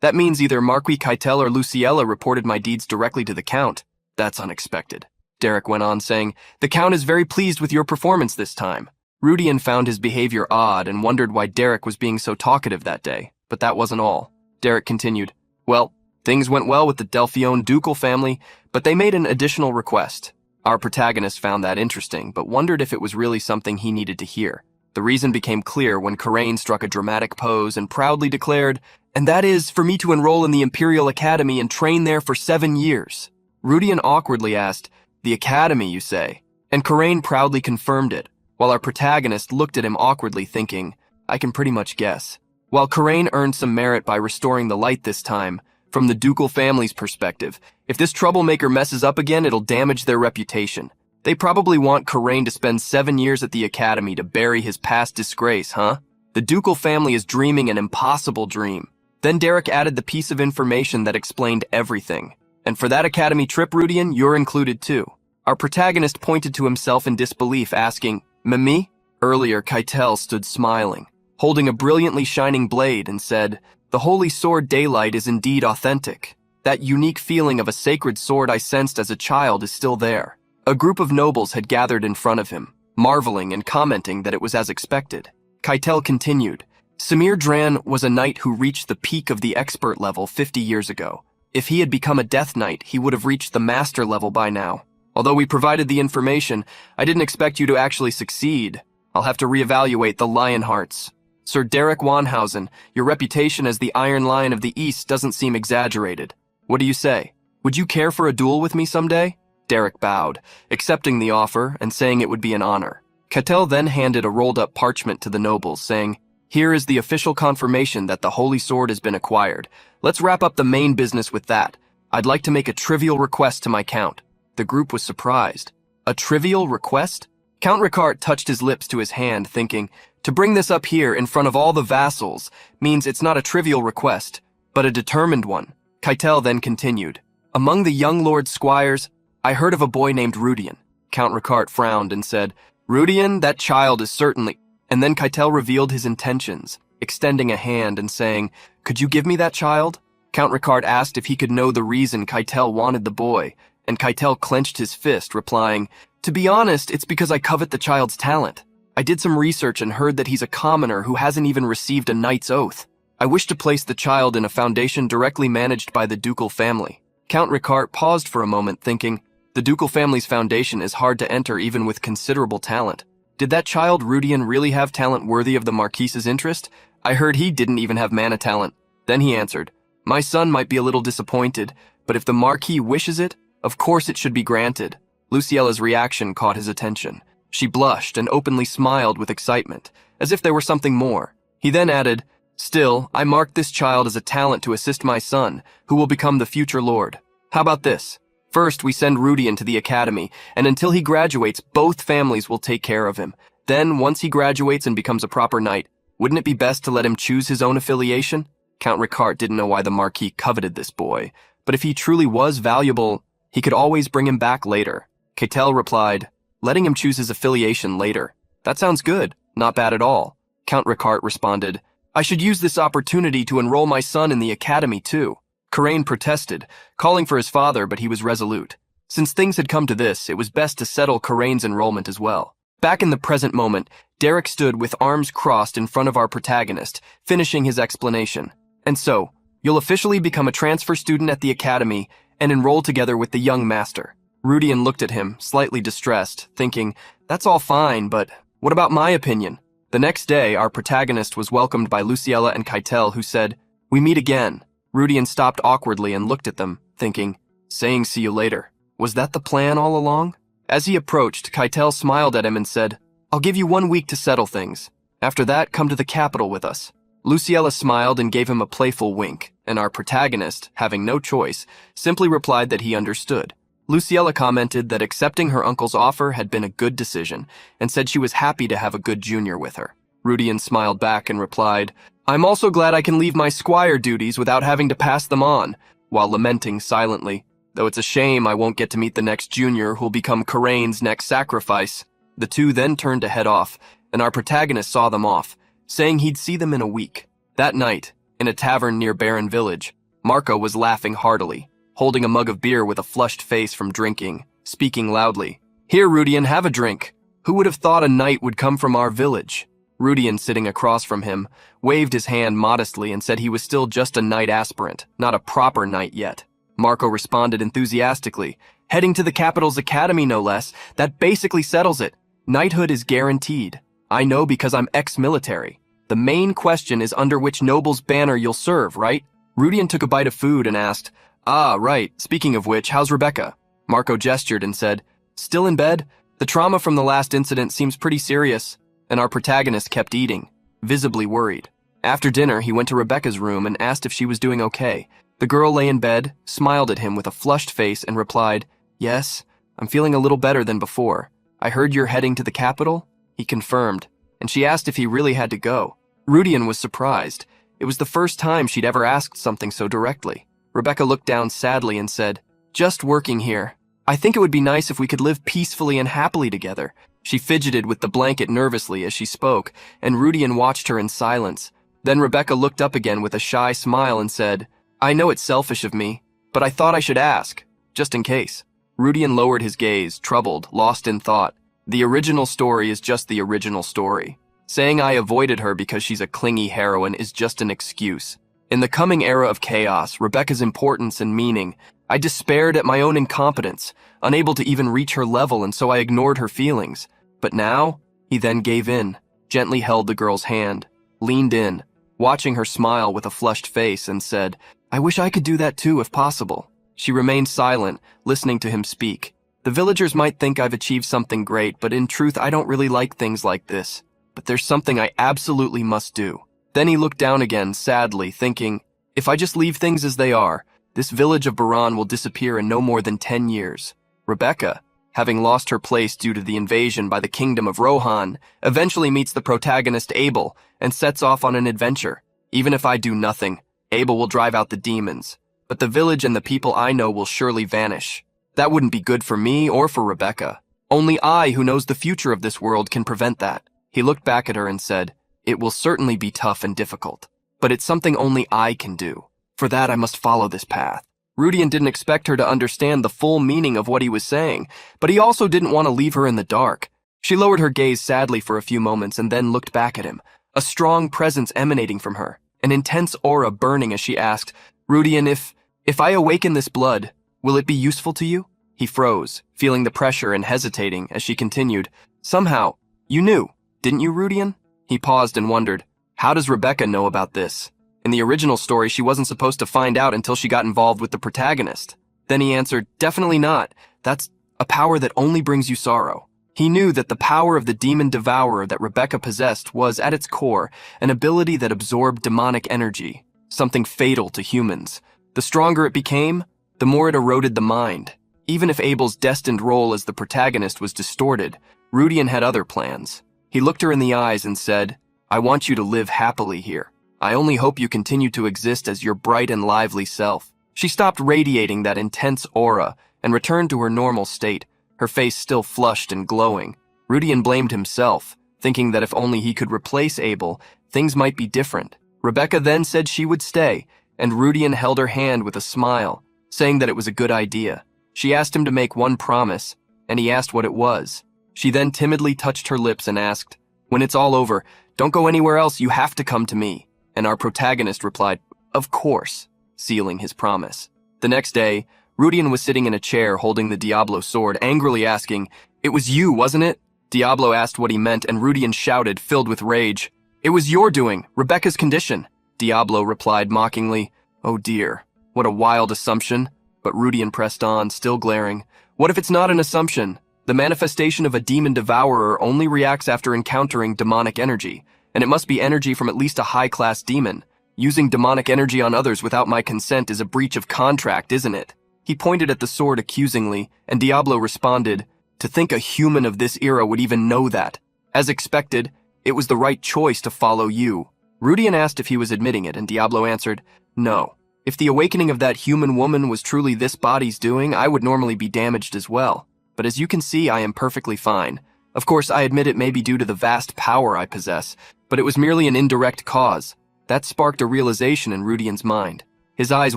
That means either Marquis Keitel or Luciella reported my deeds directly to the Count. That's unexpected. Derek went on saying, the Count is very pleased with your performance this time. Rudian found his behavior odd and wondered why Derek was being so talkative that day. But that wasn't all. Derek continued, well, things went well with the Delphione ducal family, but they made an additional request. Our protagonist found that interesting, but wondered if it was really something he needed to hear. The reason became clear when Karain struck a dramatic pose and proudly declared, and that is for me to enroll in the Imperial Academy and train there for 7 years. Rudian awkwardly asked, the Academy, you say? And Karain proudly confirmed it, while our protagonist looked at him awkwardly thinking, I can pretty much guess. While Karain earned some merit by restoring the light this time, from the ducal family's perspective, if this troublemaker messes up again, it'll damage their reputation. They probably want Karain to spend 7 years at the academy to bury his past disgrace, huh? The ducal family is dreaming an impossible dream. Then Derek added the piece of information that explained everything. And for that academy trip, Rudian, you're included too. Our protagonist pointed to himself in disbelief, asking, me? Earlier, Keitel stood smiling, holding a brilliantly shining blade, and said, the holy sword Daylight is indeed authentic. That unique feeling of a sacred sword I sensed as a child is still there. A group of nobles had gathered in front of him, marveling and commenting that it was as expected. Keitel continued, Samir Dran was a knight who reached the peak of the expert level 50 years ago. If he had become a death knight, he would have reached the master level by now. Although we provided the information, I didn't expect you to actually succeed. I'll have to reevaluate the Lionhearts. Sir Derek Wanhausen, your reputation as the Iron Lion of the East doesn't seem exaggerated. What do you say? Would you care for a duel with me someday? Derek bowed, accepting the offer and saying it would be an honor. Keitel then handed a rolled-up parchment to the nobles, saying, here is the official confirmation that the Holy Sword has been acquired. Let's wrap up the main business with that. I'd like to make a trivial request to my Count. The group was surprised. A trivial request? Count Ricard touched his lips to his hand, thinking, to bring this up here in front of all the vassals means it's not a trivial request, but a determined one. Keitel then continued, among the young lord squires, I heard of a boy named Rudian. Count Ricard frowned and said, Rudian, that child is certainly... And then Keitel revealed his intentions, extending a hand and saying, could you give me that child? Count Ricard asked if he could know the reason Keitel wanted the boy, and Keitel clenched his fist, replying, to be honest, it's because I covet the child's talent. I did some research and heard that he's a commoner who hasn't even received a knight's oath. I wish to place the child in a foundation directly managed by the ducal family." Count Ricard paused for a moment, thinking, the ducal family's foundation is hard to enter even with considerable talent. Did that child Rudian really have talent worthy of the Marquise's interest? I heard he didn't even have mana talent. Then he answered, "My son might be a little disappointed, but if the Marquis wishes it, of course it should be granted." Luciella's reaction caught his attention. She blushed and openly smiled with excitement, as if there were something more. He then added, "Still, I marked this child as a talent to assist my son, who will become the future lord. How about this? First, we send Rudian to the academy, and until he graduates, both families will take care of him. Then, once he graduates and becomes a proper knight, wouldn't it be best to let him choose his own affiliation?" Count Ricard didn't know why the Marquis coveted this boy, but if he truly was valuable, he could always bring him back later. Catel replied, "Letting him choose his affiliation later. That sounds good, not bad at all." Count Ricard responded, "I should use this opportunity to enroll my son in the academy too." Karain protested, calling for his father, but he was resolute. Since things had come to this, it was best to settle Karain's enrollment as well. Back in the present moment, Derek stood with arms crossed in front of our protagonist, finishing his explanation. "And so, you'll officially become a transfer student at the academy and enroll together with the young master." Rudian looked at him, slightly distressed, thinking, "That's all fine, but what about my opinion?" The next day, our protagonist was welcomed by Luciella and Keitel, who said, "We meet again." Rudian stopped awkwardly and looked at them, thinking, saying "see you later." Was that the plan all along? As he approached, Keitel smiled at him and said, "I'll give you 1 week to settle things. After that, come to the capital with us." Luciella smiled and gave him a playful wink, and our protagonist, having no choice, simply replied that he understood. Luciella commented that accepting her uncle's offer had been a good decision, and said she was happy to have a good junior with her. Rudian smiled back and replied, "I'm also glad I can leave my squire duties without having to pass them on," while lamenting silently, "Though it's a shame I won't get to meet the next junior who'll become Karain's next sacrifice." The two then turned to head off, and our protagonist saw them off, saying he'd see them in a week. That night, in a tavern near Barren Village, Marco was laughing heartily, holding a mug of beer with a flushed face from drinking, speaking loudly. "Here, Rudian, have a drink. Who would have thought a knight would come from our village?" Rudian, sitting across from him, waved his hand modestly and said he was still just a knight aspirant, not a proper knight yet. Marco responded enthusiastically, "Heading to the capital's academy, no less. That basically settles it. Knighthood is guaranteed. I know because I'm ex-military. The main question is under which noble's banner you'll serve, right?" Rudian took a bite of food and asked, "Ah, right. Speaking of which, how's Rebecca?" Marco gestured and said, "Still in bed? The trauma from the last incident seems pretty serious." And our protagonist kept eating, visibly worried. After dinner, he went to Rebecca's room and asked if she was doing okay. The girl lay in bed, smiled at him with a flushed face, and replied, "Yes, I'm feeling a little better than before. I heard you're heading to the capital?" He confirmed, and she asked if he really had to go. Rudian was surprised. It was the first time she'd ever asked something so directly. Rebecca looked down sadly and said, "Just working here. I think it would be nice if we could live peacefully and happily together." She fidgeted with the blanket nervously as she spoke, and Rudian watched her in silence. Then Rebecca looked up again with a shy smile and said, "I know it's selfish of me, but I thought I should ask, just in case." Rudian lowered his gaze, troubled, lost in thought. The original story is just the original story. Saying I avoided her because she's a clingy heroine is just an excuse. In the coming era of chaos, Rebecca's importance and meaning, I despaired at my own incompetence, unable to even reach her level, and so I ignored her feelings. But now, he then gave in, gently held the girl's hand, leaned in, watching her smile with a flushed face, and said, "I wish I could do that too, if possible." She remained silent, listening to him speak. "The villagers might think I've achieved something great, but in truth I don't really like things like this. But there's something I absolutely must do." Then he looked down again, sadly, thinking, "If I just leave things as they are, this village of Baran will disappear in no more than 10 years. Rebecca, having lost her place due to the invasion by the kingdom of Rohan, eventually meets the protagonist Abel and sets off on an adventure. Even if I do nothing, Abel will drive out the demons. But the village and the people I know will surely vanish. That wouldn't be good for me or for Rebecca. Only I, who knows the future of this world, can prevent that." He looked back at her and said, "It will certainly be tough and difficult, but it's something only I can do. For that, I must follow this path." Rudian didn't expect her to understand the full meaning of what he was saying, but he also didn't want to leave her in the dark. She lowered her gaze sadly for a few moments and then looked back at him, a strong presence emanating from her, an intense aura burning as she asked, "Rudian, if I awaken this blood, will it be useful to you?" He froze, feeling the pressure and hesitating as she continued, "Somehow, you knew, didn't you, Rudian?" He paused and wondered, how does Rebecca know about this? In the original story, she wasn't supposed to find out until she got involved with the protagonist. Then he answered, "Definitely not. That's a power that only brings you sorrow." He knew that the power of the demon devourer that Rebecca possessed was, at its core, an ability that absorbed demonic energy, something fatal to humans. The stronger it became, the more it eroded the mind. Even if Abel's destined role as the protagonist was distorted, Rudian had other plans. He looked her in the eyes and said, "I want you to live happily here. I only hope you continue to exist as your bright and lively self." She stopped radiating that intense aura and returned to her normal state, her face still flushed and glowing. Rudian blamed himself, thinking that if only he could replace Abel, things might be different. Rebecca then said she would stay, and Rudian held her hand with a smile, saying that it was a good idea. She asked him to make one promise, and he asked what it was. She then timidly touched her lips and asked, "When it's all over, don't go anywhere else, you have to come to me." And our protagonist replied, "Of course," sealing his promise. The next day, Rudian was sitting in a chair holding the Diablo sword, angrily asking, "It was you, wasn't it?" Diablo asked what he meant, and Rudian shouted, filled with rage, "It was your doing, Rebecca's condition." Diablo replied mockingly, "Oh dear, what a wild assumption." But Rudian pressed on, still glaring. "What if it's not an assumption? The manifestation of a demon devourer only reacts after encountering demonic energy, and it must be energy from at least a high-class demon. Using demonic energy on others without my consent is a breach of contract, isn't it?" He pointed at the sword accusingly, and Diablo responded, "To think a human of this era would even know that. As expected, it was the right choice to follow you." Rudian asked if he was admitting it, and Diablo answered, "No. If the awakening of that human woman was truly this body's doing, I would normally be damaged as well. But as you can see, I am perfectly fine. Of course, I admit it may be due to the vast power I possess, but it was merely an indirect cause." That sparked a realization in Rudian's mind. His eyes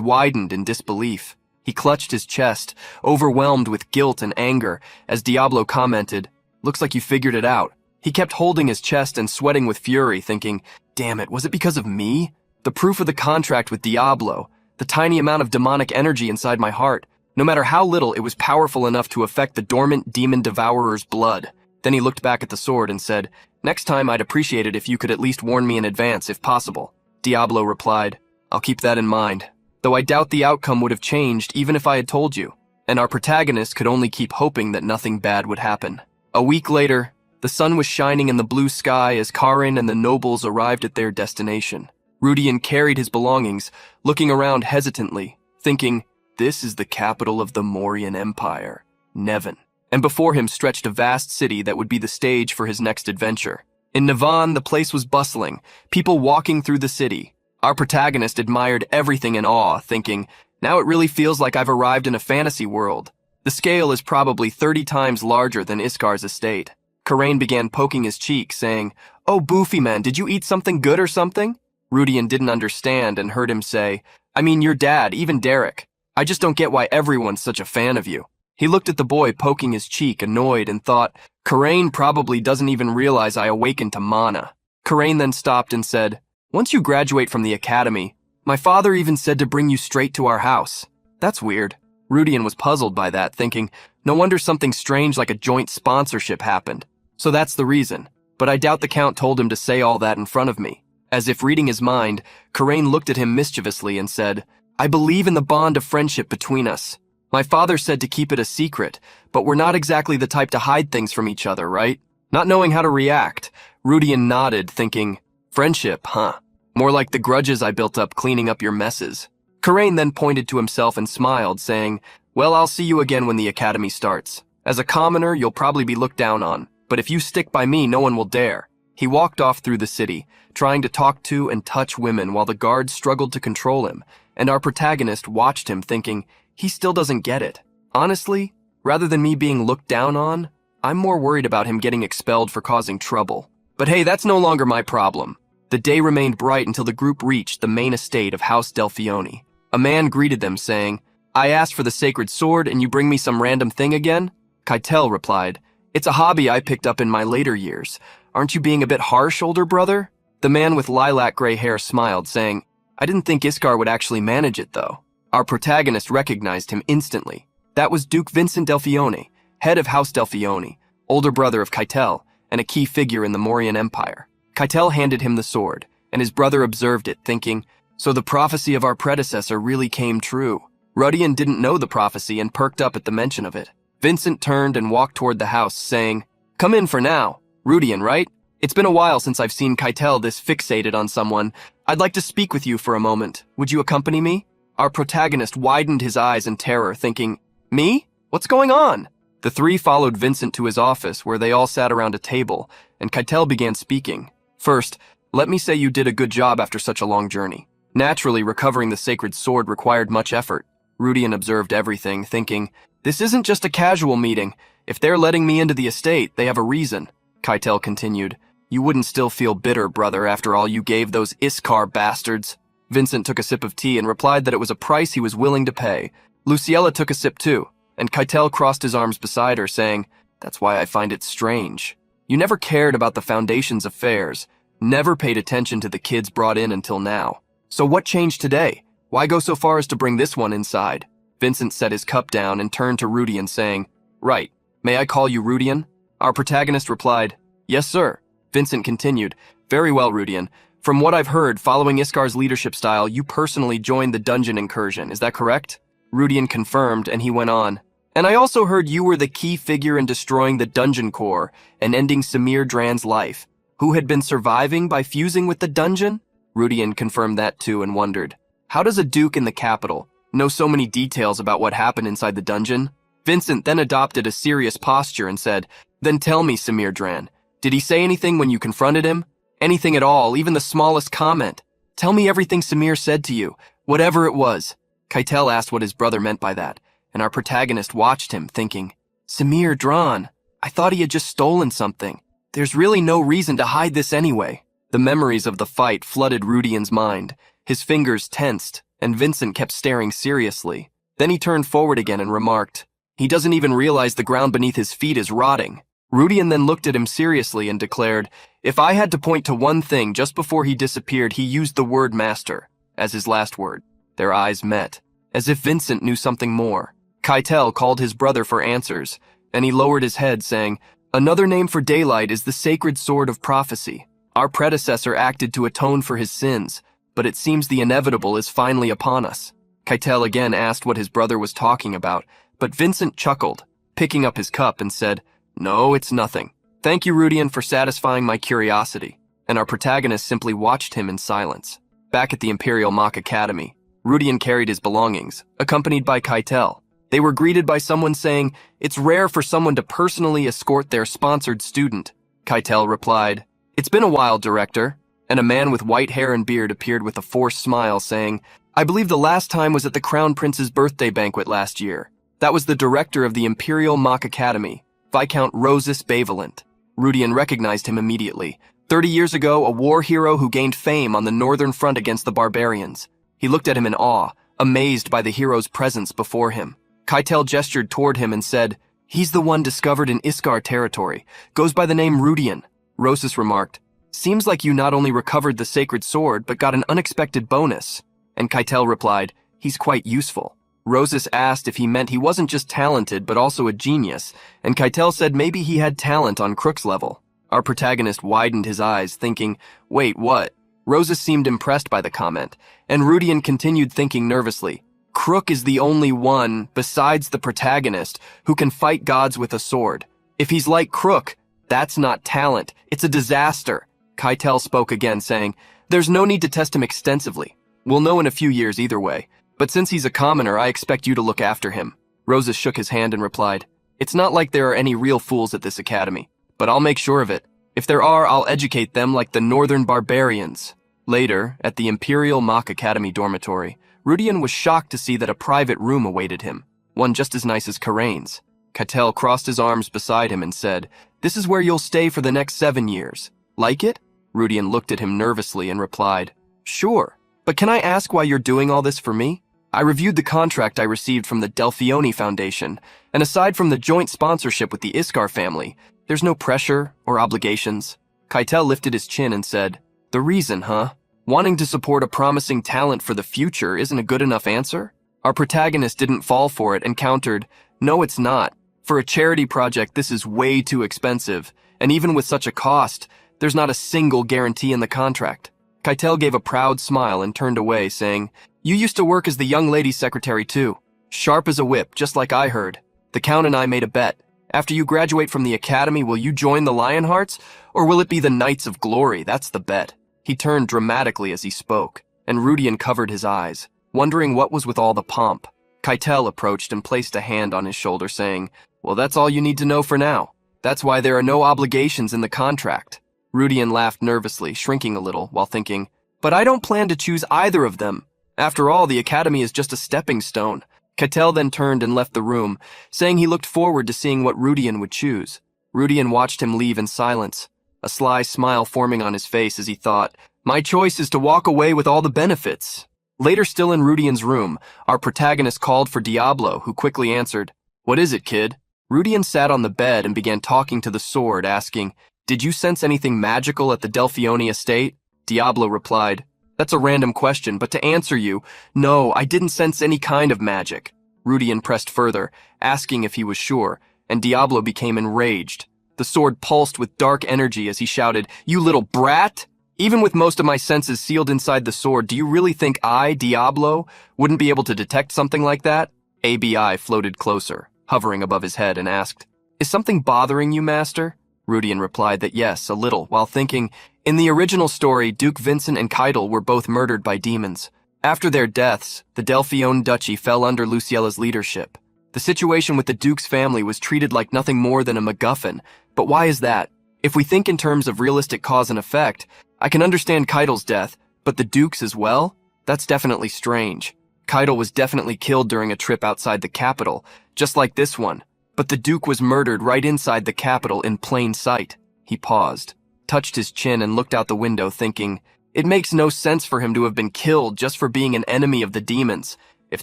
widened in disbelief. He clutched his chest, overwhelmed with guilt and anger, as Diablo commented, "Looks like you figured it out." He kept holding his chest and sweating with fury, thinking, "Damn it, was it because of me? The proof of the contract with Diablo, the tiny amount of demonic energy inside my heart. No matter how little, it was powerful enough to affect the dormant demon devourer's blood." Then he looked back at the sword and said, "Next time I'd appreciate it if you could at least warn me in advance, if possible." Diablo replied, "I'll keep that in mind, though I doubt the outcome would have changed even if I had told you." And our protagonist could only keep hoping that nothing bad would happen. A week later, the sun was shining in the blue sky as Karin and the nobles arrived at their destination. Rudian carried his belongings, looking around hesitantly, thinking, "This is the capital of the Mauryan Empire, Nevan." And before him stretched a vast city that would be the stage for his next adventure. In Nevan, the place was bustling, people walking through the city. Our protagonist admired everything in awe, thinking, "Now it really feels like I've arrived in a fantasy world." The scale is probably 30 times larger than Iskar's estate. Karain began poking his cheek, saying, "Oh, Boofy man, did you eat something good or something?" Rudian didn't understand and heard him say, "I mean your dad, even Derek. I just don't get why everyone's such a fan of you." He looked at the boy poking his cheek, annoyed, and thought, "Karain probably doesn't even realize I awakened to mana." Karain then stopped and said, "Once you graduate from the academy, my father even said to bring you straight to our house. That's weird." Rudian was puzzled by that, thinking, no wonder something strange like a joint sponsorship happened. So that's the reason. But I doubt the Count told him to say all that in front of me. As if reading his mind, Karain looked at him mischievously and said, "I believe in the bond of friendship between us. My father said to keep it a secret, but we're not exactly the type to hide things from each other, right?" Not knowing how to react, Rudian nodded, thinking, "Friendship, huh? More like the grudges I built up cleaning up your messes." Karain then pointed to himself and smiled, saying, "Well, I'll see you again when the academy starts. As a commoner, you'll probably be looked down on, but if you stick by me, no one will dare." He walked off through the city, trying to talk to and touch women while the guards struggled to control him, and our protagonist watched him thinking, he still doesn't get it. Honestly, rather than me being looked down on, I'm more worried about him getting expelled for causing trouble. But hey, that's no longer my problem. The day remained bright until the group reached the main estate of House Delphione. A man greeted them, saying, "I asked for the sacred sword and you bring me some random thing again?" Keitel replied, It's a hobby I picked up in my later years. Aren't you being a bit harsh, older brother? The man with lilac gray hair smiled, saying, I didn't think Iskar would actually manage it, though. Our protagonist recognized him instantly. That was Duke Vincent Delfione, head of House Delfione, older brother of Keitel, and a key figure in the Mauryan Empire. Keitel handed him the sword, and his brother observed it, thinking, so the prophecy of our predecessor really came true. Rudian didn't know the prophecy and perked up at the mention of it. Vincent turned and walked toward the house, saying, Come in for now. Rudian, right? It's been a while since I've seen Keitel this fixated on someone. I'd like to speak with you for a moment. Would you accompany me? Our protagonist widened his eyes in terror, thinking, Me? What's going on? The three followed Vincent to his office, where they all sat around a table, and Keitel began speaking. First, let me say you did a good job after such a long journey. Naturally, recovering the sacred sword required much effort. Rudian observed everything, thinking, This isn't just a casual meeting. If they're letting me into the estate, they have a reason. Keitel continued, You wouldn't still feel bitter, brother, after all you gave those Iskar bastards. Vincent took a sip of tea and replied that it was a price he was willing to pay. Luciella took a sip too, and Keitel crossed his arms beside her, saying, That's why I find it strange. You never cared about the Foundation's affairs, never paid attention to the kids brought in until now. So what changed today? Why go so far as to bring this one inside? Vincent set his cup down and turned to Rudian, saying, Right, may I call you Rudian? Our protagonist replied, Yes, sir. Vincent continued, Very well, Rudian. From what I've heard, following Iskar's leadership style, you personally joined the dungeon incursion, is that correct? Rudian confirmed, and he went on, And I also heard you were the key figure in destroying the dungeon core and ending Samir Dran's life, who had been surviving by fusing with the dungeon? Rudian confirmed that too and wondered, How does a duke in the capital know so many details about what happened inside the dungeon? Vincent then adopted a serious posture and said, Then tell me, Samir Dran, did he say anything when you confronted him? Anything at all, even the smallest comment? Tell me everything Samir said to you, whatever it was. Keitel asked what his brother meant by that, and our protagonist watched him, thinking, Samir Dran, I thought he had just stolen something. There's really no reason to hide this anyway. The memories of the fight flooded Rudian's mind. His fingers tensed, and Vincent kept staring seriously. Then he turned forward again and remarked, He doesn't even realize the ground beneath his feet is rotting. Rudian then looked at him seriously and declared, If I had to point to one thing just before he disappeared, he used the word master as his last word. Their eyes met, as if Vincent knew something more. Keitel called his brother for answers, and he lowered his head, saying, Another name for daylight is the sacred sword of prophecy. Our predecessor acted to atone for his sins, but it seems the inevitable is finally upon us. Keitel again asked what his brother was talking about, but Vincent chuckled, picking up his cup and said, No, it's nothing. Thank you, Rudian, for satisfying my curiosity. And our protagonist simply watched him in silence. Back at the Imperial Mock Academy, Rudian carried his belongings, accompanied by Keitel. They were greeted by someone saying, It's rare for someone to personally escort their sponsored student. Keitel replied, It's been a while, Director. And a man with white hair and beard appeared with a forced smile, saying, I believe the last time was at the Crown Prince's birthday banquet last year. That was the director of the Imperial Mock Academy, Viscount Rosus Benevolent. Rudian recognized him immediately. 30 years ago, a war hero who gained fame on the northern front against the barbarians. He looked at him in awe, amazed by the hero's presence before him. Keitel gestured toward him and said, He's the one discovered in Iskar territory. Goes by the name Rudian. Rosus remarked, Seems like you not only recovered the sacred sword, but got an unexpected bonus. And Keitel replied, He's quite useful. Rosus asked if he meant he wasn't just talented, but also a genius, and Keitel said maybe he had talent on Crook's level. Our protagonist widened his eyes, thinking, Wait, what? Rosus seemed impressed by the comment, and Rudian continued thinking nervously, Crook is the only one, besides the protagonist, who can fight gods with a sword. If he's like Crook, that's not talent, it's a disaster. Keitel spoke again, saying, There's no need to test him extensively. We'll know in a few years either way. But since he's a commoner, I expect you to look after him. Rosus shook his hand and replied, It's not like there are any real fools at this academy, but I'll make sure of it. If there are, I'll educate them like the northern barbarians. Later, at the Imperial Mock Academy dormitory, Rudian was shocked to see that a private room awaited him, one just as nice as Karain's. Keitel crossed his arms beside him and said, This is where you'll stay for the next 7 years. Like it? Rudian looked at him nervously and replied, Sure, but can I ask why you're doing all this for me? I reviewed the contract I received from the Delphione Foundation, and aside from the joint sponsorship with the Iskar family, there's no pressure or obligations. Keitel lifted his chin and said, "The reason, huh? Wanting to support a promising talent for the future isn't a good enough answer?" Our protagonist didn't fall for it and countered, "No, it's not. For a charity project, this is way too expensive, and even with such a cost, there's not a single guarantee in the contract." Keitel gave a proud smile and turned away, saying, "You used to work as the young lady's secretary too. Sharp as a whip, just like I heard. The Count and I made a bet. After you graduate from the academy, will you join the Lionhearts, or will it be the Knights of Glory? That's the bet." He turned dramatically as he spoke, and Rudian covered his eyes, wondering what was with all the pomp. Keitel approached and placed a hand on his shoulder, saying, "Well, that's all you need to know for now. That's why there are no obligations in the contract." Rudian laughed nervously, shrinking a little, while thinking, "But I don't plan to choose either of them. After all, the academy is just a stepping stone." Keitel then turned and left the room, saying he looked forward to seeing what Rudian would choose. Rudian watched him leave in silence, a sly smile forming on his face as he thought, "My choice is to walk away with all the benefits." Later, still in Rudian's room, our protagonist called for Diablo, who quickly answered, "What is it, kid?" Rudian sat on the bed and began talking to the sword, asking, "Did you sense anything magical at the Delphione estate?" Diablo replied, "That's a random question, but to answer you, no, I didn't sense any kind of magic." Rudian pressed further, asking if he was sure, and Diablo became enraged. The sword pulsed with dark energy as he shouted, "You little brat! Even with most of my senses sealed inside the sword, do you really think I, Diablo, wouldn't be able to detect something like that?" ABI floated closer, hovering above his head, and asked, "Is something bothering you, Master?" Rudian replied that yes, a little, while thinking, in the original story, Duke Vincent and Keitel were both murdered by demons. After their deaths, the Delphione Duchy fell under Luciella's leadership. The situation with the Duke's family was treated like nothing more than a MacGuffin, but why is that? If we think in terms of realistic cause and effect, I can understand Keitel's death, but the Duke's as well? That's definitely strange. Keitel was definitely killed during a trip outside the capital, just like this one. But the Duke was murdered right inside the capital in plain sight. He paused, touched his chin, and looked out the window, thinking, it makes no sense for him to have been killed just for being an enemy of the demons. If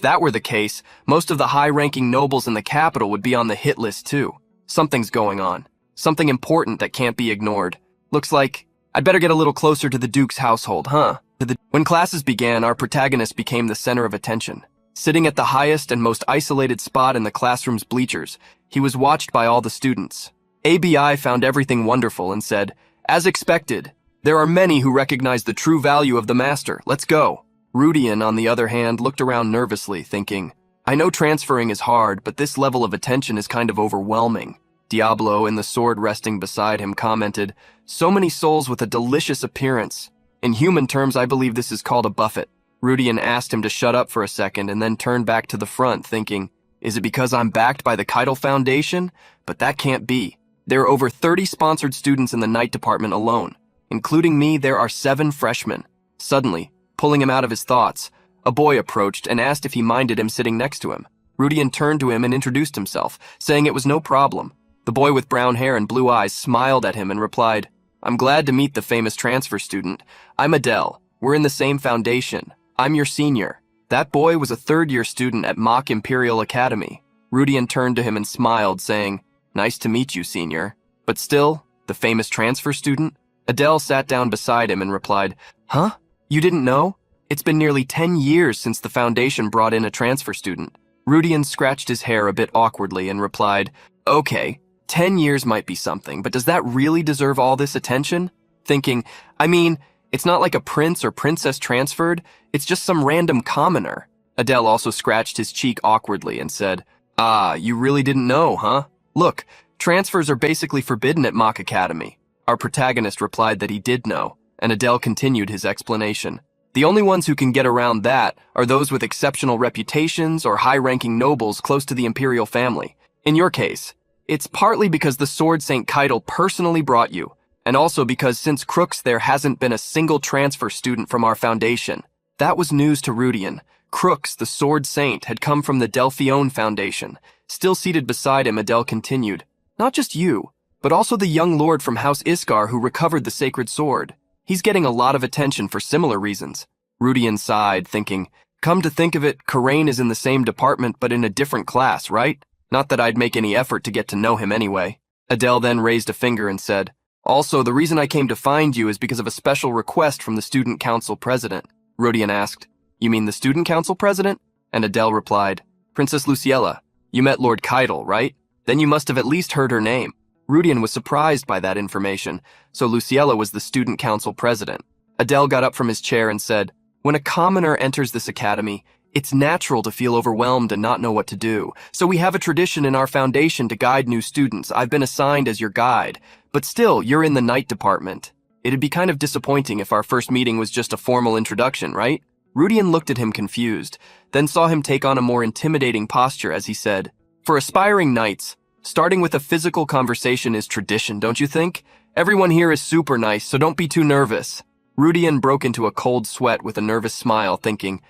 that were the case, most of the high-ranking nobles in the capital would be on the hit list too. Something's going on. Something important that can't be ignored. Looks like I'd better get a little closer to the Duke's household, huh? When classes began, our protagonist became the center of attention. Sitting at the highest and most isolated spot in the classroom's bleachers, he was watched by all the students. ABI found everything wonderful and said, "As expected, there are many who recognize the true value of the master. Let's go." Rudian, on the other hand, looked around nervously, thinking, "I know transferring is hard, but this level of attention is kind of overwhelming." Diablo, in the sword resting beside him, commented, "So many souls with a delicious appearance. In human terms, I believe this is called a buffet." Rudian asked him to shut up for a second and then turned back to the front, thinking, is it because I'm backed by the Keitel Foundation? But that can't be. There are over 30 sponsored students in the night department alone. Including me, there are 7 freshmen. Suddenly, pulling him out of his thoughts, a boy approached and asked if he minded him sitting next to him. Rudian turned to him and introduced himself, saying it was no problem. The boy with brown hair and blue eyes smiled at him and replied, "I'm glad to meet the famous transfer student. I'm Adele. We're in the same foundation. I'm your senior." That boy was a third-year student at Mock Imperial Academy. Rudian turned to him and smiled, saying, "Nice to meet you, senior." But still, the famous transfer student? Adele sat down beside him and replied, "Huh? You didn't know? It's been nearly 10 years since the Foundation brought in a transfer student." Rudian scratched his hair a bit awkwardly and replied, "Okay, 10 years might be something, but does that really deserve all this attention?" Thinking, it's not like a prince or princess transferred, it's just some random commoner. Adele also scratched his cheek awkwardly and said, "Ah, you really didn't know, huh? Look, transfers are basically forbidden at Mock Academy." Our protagonist replied that he did know, and Adele continued his explanation. "The only ones who can get around that are those with exceptional reputations or high-ranking nobles close to the imperial family. In your case, it's partly because the Sword Saint Keitel personally brought you, and also because since Crooks there hasn't been a single transfer student from our foundation." That was news to Rudian. Crooks, the Sword Saint, had come from the Delphione Foundation. Still seated beside him, Adele continued, "Not just you, but also the young lord from House Iskar who recovered the sacred sword. He's getting a lot of attention for similar reasons." Rudian sighed, thinking, Come to think of it, Karain is in the same department but in a different class, right? Not that I'd make any effort to get to know him anyway. Adele then raised a finger and said, Also, the reason I came to find you is because of a special request from the student council president. Rudian asked, You mean the student council president? And Adele replied, Princess Luciella, you met Lord Keitel, right? Then you must have at least heard her name. Rudian was surprised by that information, so Luciella was the student council president. Adele got up from his chair and said, When a commoner enters this academy, it's natural to feel overwhelmed and not know what to do. So we have a tradition in our foundation to guide new students. I've been assigned as your guide, but still, you're in the night department. It'd be kind of disappointing if our first meeting was just a formal introduction, right? Rudian looked at him confused, then saw him take on a more intimidating posture as he said, For aspiring knights, starting with a physical conversation is tradition, don't you think? Everyone here is super nice, so don't be too nervous. Rudian broke into a cold sweat with a nervous smile, thinking,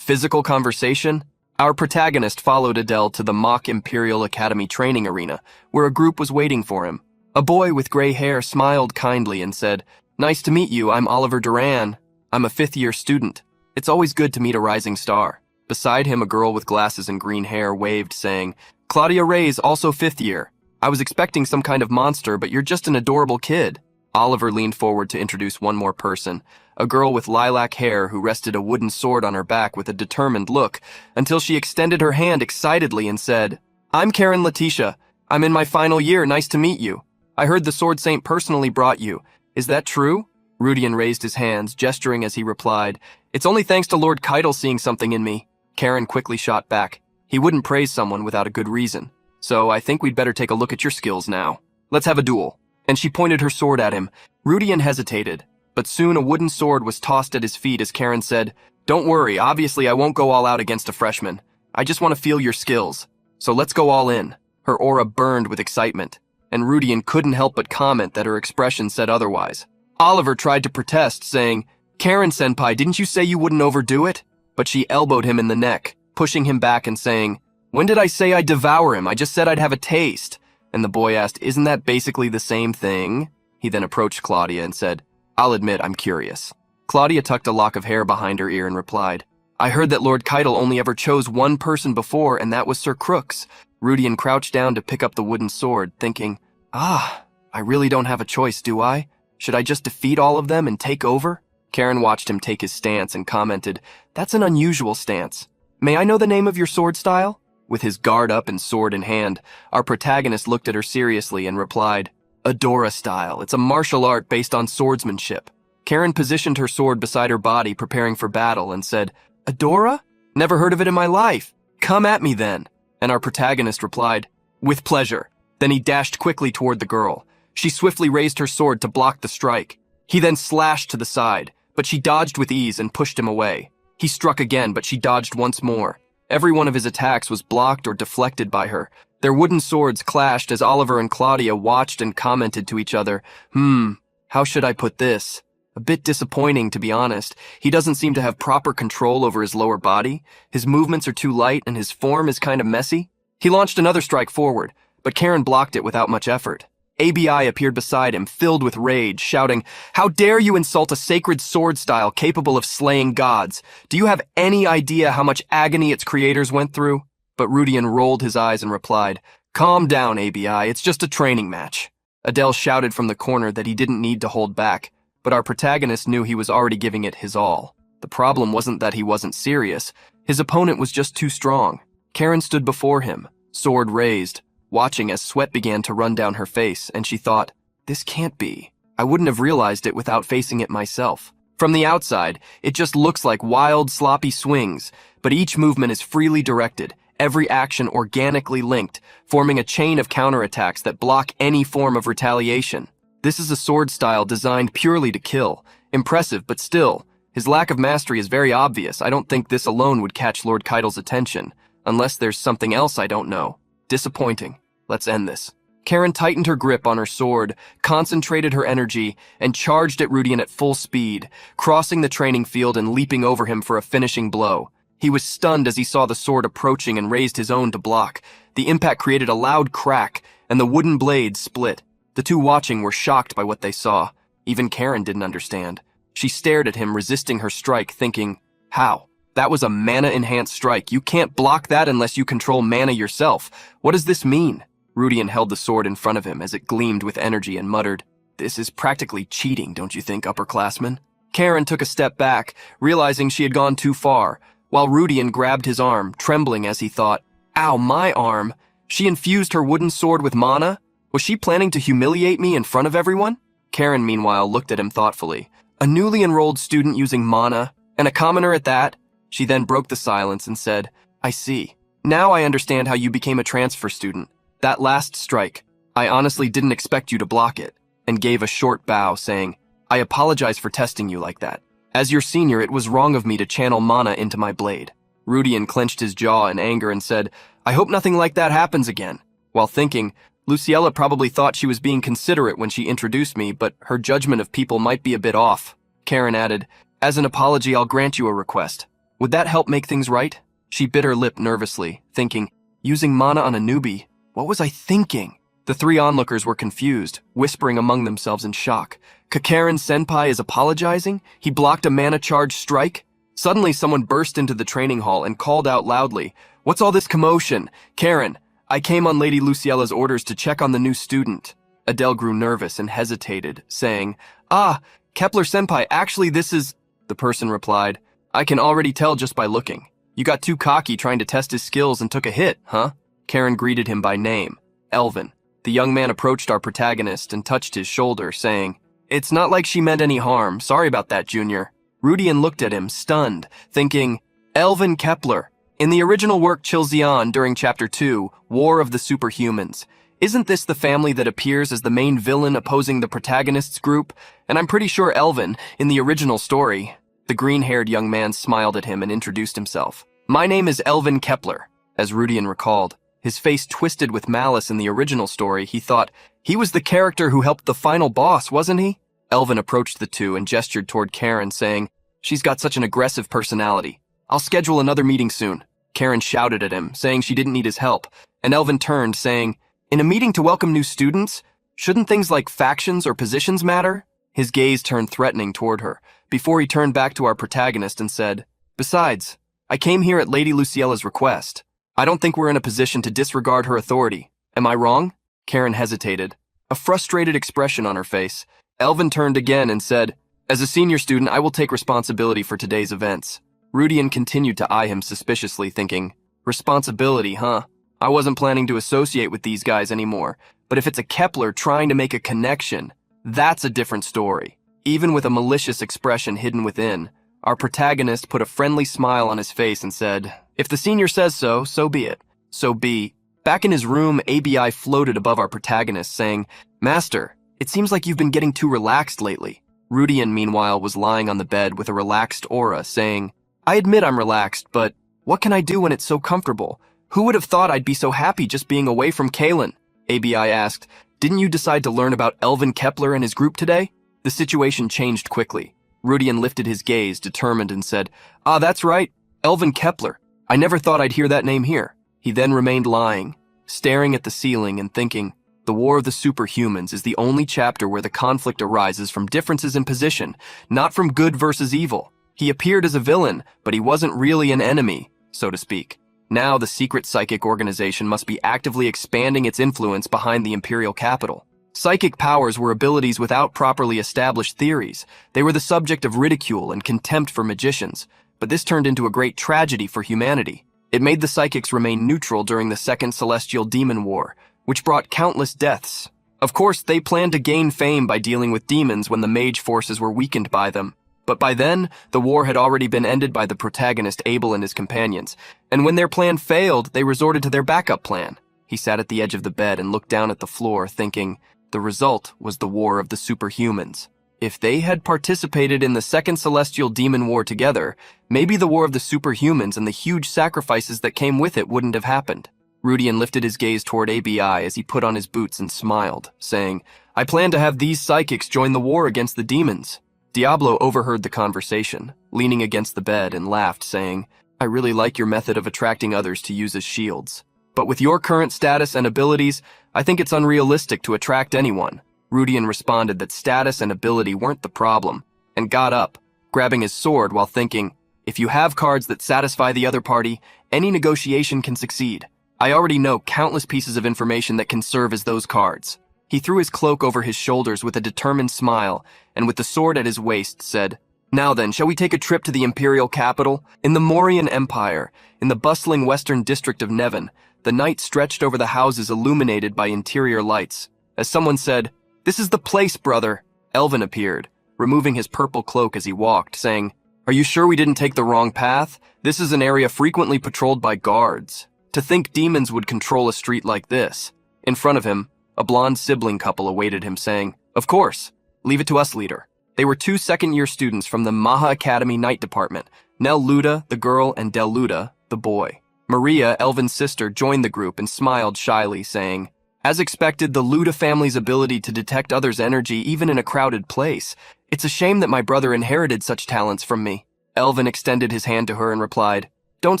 physical conversation? Our protagonist followed Adele to the mock Imperial Academy training arena, where a group was waiting for him. A boy with gray hair smiled kindly and said, Nice to meet you, I'm Oliver Duran. I'm a fifth-year student. It's always good to meet a rising star. Beside him, a girl with glasses and green hair waved, saying, Claudia Reyes, also fifth year. I was expecting some kind of monster, but you're just an adorable kid. Oliver leaned forward to introduce one more person, a girl with lilac hair who rested a wooden sword on her back with a determined look, until she extended her hand excitedly and said, I'm Karen Letitia. I'm in my final year. Nice to meet you. I heard the Sword Saint personally brought you. Is that true? Rudian raised his hands, gesturing as he replied, It's only thanks to Lord Keitel seeing something in me. Karen quickly shot back. He wouldn't praise someone without a good reason. So I think we'd better take a look at your skills now. Let's have a duel. And she pointed her sword at him. Rudian hesitated, but soon a wooden sword was tossed at his feet as Karen said, Don't worry, obviously I won't go all out against a freshman. I just want to feel your skills. So let's go all in. Her aura burned with excitement, and Rudian couldn't help but comment that her expression said otherwise. Oliver tried to protest, saying, Karen-senpai, didn't you say you wouldn't overdo it? But she elbowed him in the neck, pushing him back and saying, When did I say I'd devour him? I just said I'd have a taste. And the boy asked, Isn't that basically the same thing? He then approached Claudia and said, I'll admit I'm curious. Claudia tucked a lock of hair behind her ear and replied, I heard that Lord Keitel only ever chose one person before, and that was Sir Crooks. Rudian crouched down to pick up the wooden sword, thinking, I really don't have a choice, do I? Should I just defeat all of them and take over? Karen watched him take his stance and commented, That's an unusual stance. May I know the name of your sword style? With his guard up and sword in hand, our protagonist looked at her seriously and replied, Adora style. It's a martial art based on swordsmanship. Karen positioned her sword beside her body, preparing for battle, and said, Adora? Never heard of it in my life. Come at me then. And our protagonist replied, With pleasure. Then he dashed quickly toward the girl. She swiftly raised her sword to block the strike. He then slashed to the side, but she dodged with ease and pushed him away. He struck again, but she dodged once more. Every one of his attacks was blocked or deflected by her. Their wooden swords clashed as Oliver and Claudia watched and commented to each other, How should I put this? A bit disappointing, to be honest. He doesn't seem to have proper control over his lower body. His movements are too light and his form is kind of messy. He launched another strike forward, but Karen blocked it without much effort. ABI appeared beside him, filled with rage, shouting, How dare you insult a sacred sword style capable of slaying gods? Do you have any idea how much agony its creators went through? But Rudian rolled his eyes and replied, Calm down, ABI, it's just a training match. Adele shouted from the corner that he didn't need to hold back, but our protagonist knew he was already giving it his all. The problem wasn't that he wasn't serious. His opponent was just too strong. Karen stood before him, sword raised, watching as sweat began to run down her face, and she thought, This can't be. I wouldn't have realized it without facing it myself. From the outside, it just looks like wild, sloppy swings, but each movement is freely directed, every action organically linked, forming a chain of counterattacks that block any form of retaliation. This is a sword style designed purely to kill. Impressive, but still, his lack of mastery is very obvious. I don't think this alone would catch Lord Keitel's attention, unless there's something else I don't know. Disappointing. Let's end this. Karen tightened her grip on her sword, concentrated her energy, and charged at Rudian at full speed, crossing the training field and leaping over him for a finishing blow. He was stunned as he saw the sword approaching and raised his own to block. The impact created a loud crack, and the wooden blade split. The two watching were shocked by what they saw. Even Karen didn't understand. She stared at him, resisting her strike, thinking, How? That was a mana-enhanced strike. You can't block that unless you control mana yourself. What does this mean? Rudian held the sword in front of him as it gleamed with energy and muttered, "This is practically cheating, don't you think, upperclassmen?" Karen took a step back, realizing she had gone too far, while Rudian grabbed his arm, trembling as he thought, "Ow, my arm! She infused her wooden sword with mana? Was she planning to humiliate me in front of everyone?" Karen, meanwhile, looked at him thoughtfully. A newly enrolled student using mana, and a commoner at that? She then broke the silence and said, "I see. Now I understand how you became a transfer student. That last strike, I honestly didn't expect you to block it," and gave a short bow, saying, "I apologize for testing you like that. As your senior, it was wrong of me to channel mana into my blade." Rudian clenched his jaw in anger and said, "I hope nothing like that happens again." While thinking, Luciella probably thought she was being considerate when she introduced me, but her judgment of people might be a bit off. Karen added, "As an apology, I'll grant you a request. Would that help make things right?" She bit her lip nervously, thinking, using mana on a newbie? What was I thinking? The three onlookers were confused, whispering among themselves in shock. Kakarin-senpai is apologizing? He blocked a mana-charged strike? Suddenly, someone burst into the training hall and called out loudly, "What's all this commotion? Karen, I came on Lady Luciella's orders to check on the new student." Adele grew nervous and hesitated, saying, "Ah, Kepler-senpai, actually this is..." The person replied, "I can already tell just by looking. You got too cocky trying to test his skills and took a hit, huh?" Karen greeted him by name, Elvin. The young man approached our protagonist and touched his shoulder, saying, "It's not like she meant any harm. Sorry about that, Junior." Rudian looked at him, stunned, thinking, Elvin Kepler. In the original work Chilzeon during Chapter 2, War of the Superhumans, isn't this the family that appears as the main villain opposing the protagonist's group? And I'm pretty sure Elvin, in the original story. The green-haired young man smiled at him and introduced himself. "My name is Elvin Kepler," as Rudian recalled. His face twisted with malice in the original story. He thought, he was the character who helped the final boss, wasn't he? Elvin approached the two and gestured toward Karen, saying, "She's got such an aggressive personality. I'll schedule another meeting soon." Karen shouted at him, saying she didn't need his help, and Elvin turned, saying, "In a meeting to welcome new students, shouldn't things like factions or positions matter?" His gaze turned threatening toward her, before he turned back to our protagonist and said, "Besides, I came here at Lady Luciella's request. I don't think we're in a position to disregard her authority. Am I wrong?" Karen hesitated, a frustrated expression on her face. Elvin turned again and said, "As a senior student, I will take responsibility for today's events." Rudian continued to eye him suspiciously, thinking, "Responsibility, huh? I wasn't planning to associate with these guys anymore, but if it's a Kepler trying to make a connection, that's a different story." Even with a malicious expression hidden within, our protagonist put a friendly smile on his face and said, "If the senior says so, so be it. So be." Back in his room, ABI floated above our protagonist, saying, "Master, it seems like you've been getting too relaxed lately." Rudian, meanwhile, was lying on the bed with a relaxed aura, saying, "I admit I'm relaxed, but what can I do when it's so comfortable? Who would have thought I'd be so happy just being away from Kalen?" ABI asked, "Didn't you decide to learn about Elvin Kepler and his group today?" The situation changed quickly. Rudian lifted his gaze, determined, and said, "Ah, that's right, Elvin Kepler. I never thought I'd hear that name here." He then remained lying, staring at the ceiling and thinking, the War of the Superhumans is the only chapter where the conflict arises from differences in position, not from good versus evil. He appeared as a villain, but he wasn't really an enemy, so to speak. Now the secret psychic organization must be actively expanding its influence behind the imperial capital. Psychic powers were abilities without properly established theories. They were the subject of ridicule and contempt for magicians, but this turned into a great tragedy for humanity. It made the psychics remain neutral during the Second Celestial Demon War, which brought countless deaths. Of course, they planned to gain fame by dealing with demons when the mage forces were weakened by them. But by then, the war had already been ended by the protagonist Abel and his companions, and when their plan failed, they resorted to their backup plan. He sat at the edge of the bed and looked down at the floor, thinking, the result was the War of the Superhumans. If they had participated in the Second Celestial Demon War together, maybe the War of the Superhumans and the huge sacrifices that came with it wouldn't have happened. Rudian lifted his gaze toward ABI as he put on his boots and smiled, saying, "I plan to have these psychics join the war against the demons." Diablo overheard the conversation, leaning against the bed, and laughed, saying, "I really like your method of attracting others to use as shields. But with your current status and abilities, I think it's unrealistic to attract anyone." Rudian responded that status and ability weren't the problem, and got up, grabbing his sword while thinking, If you have cards that satisfy the other party, any negotiation can succeed. I already know countless pieces of information that can serve as those cards. He threw his cloak over his shoulders with a determined smile, and with the sword at his waist, said, "Now then, shall we take a trip to the imperial capital? In the Mauryan Empire, in the bustling western district of Nevin, the night stretched over the houses illuminated by interior lights. As someone said, 'This is the place, brother.'" Elvin appeared, removing his purple cloak as he walked, saying, "Are you sure we didn't take the wrong path? This is an area frequently patrolled by guards. To think demons would control a street like this." In front of him, a blonde sibling couple awaited him, saying, "Of course. Leave it to us, leader." They were two second-year students from the Maha Academy Night Department, Nell Luda, the girl, and Del Luda, the boy. Maria, Elvin's sister, joined the group and smiled shyly, saying, "As expected, the Luda family's ability to detect others' energy even in a crowded place. It's a shame that my brother inherited such talents from me." Elvin extended his hand to her and replied, "Don't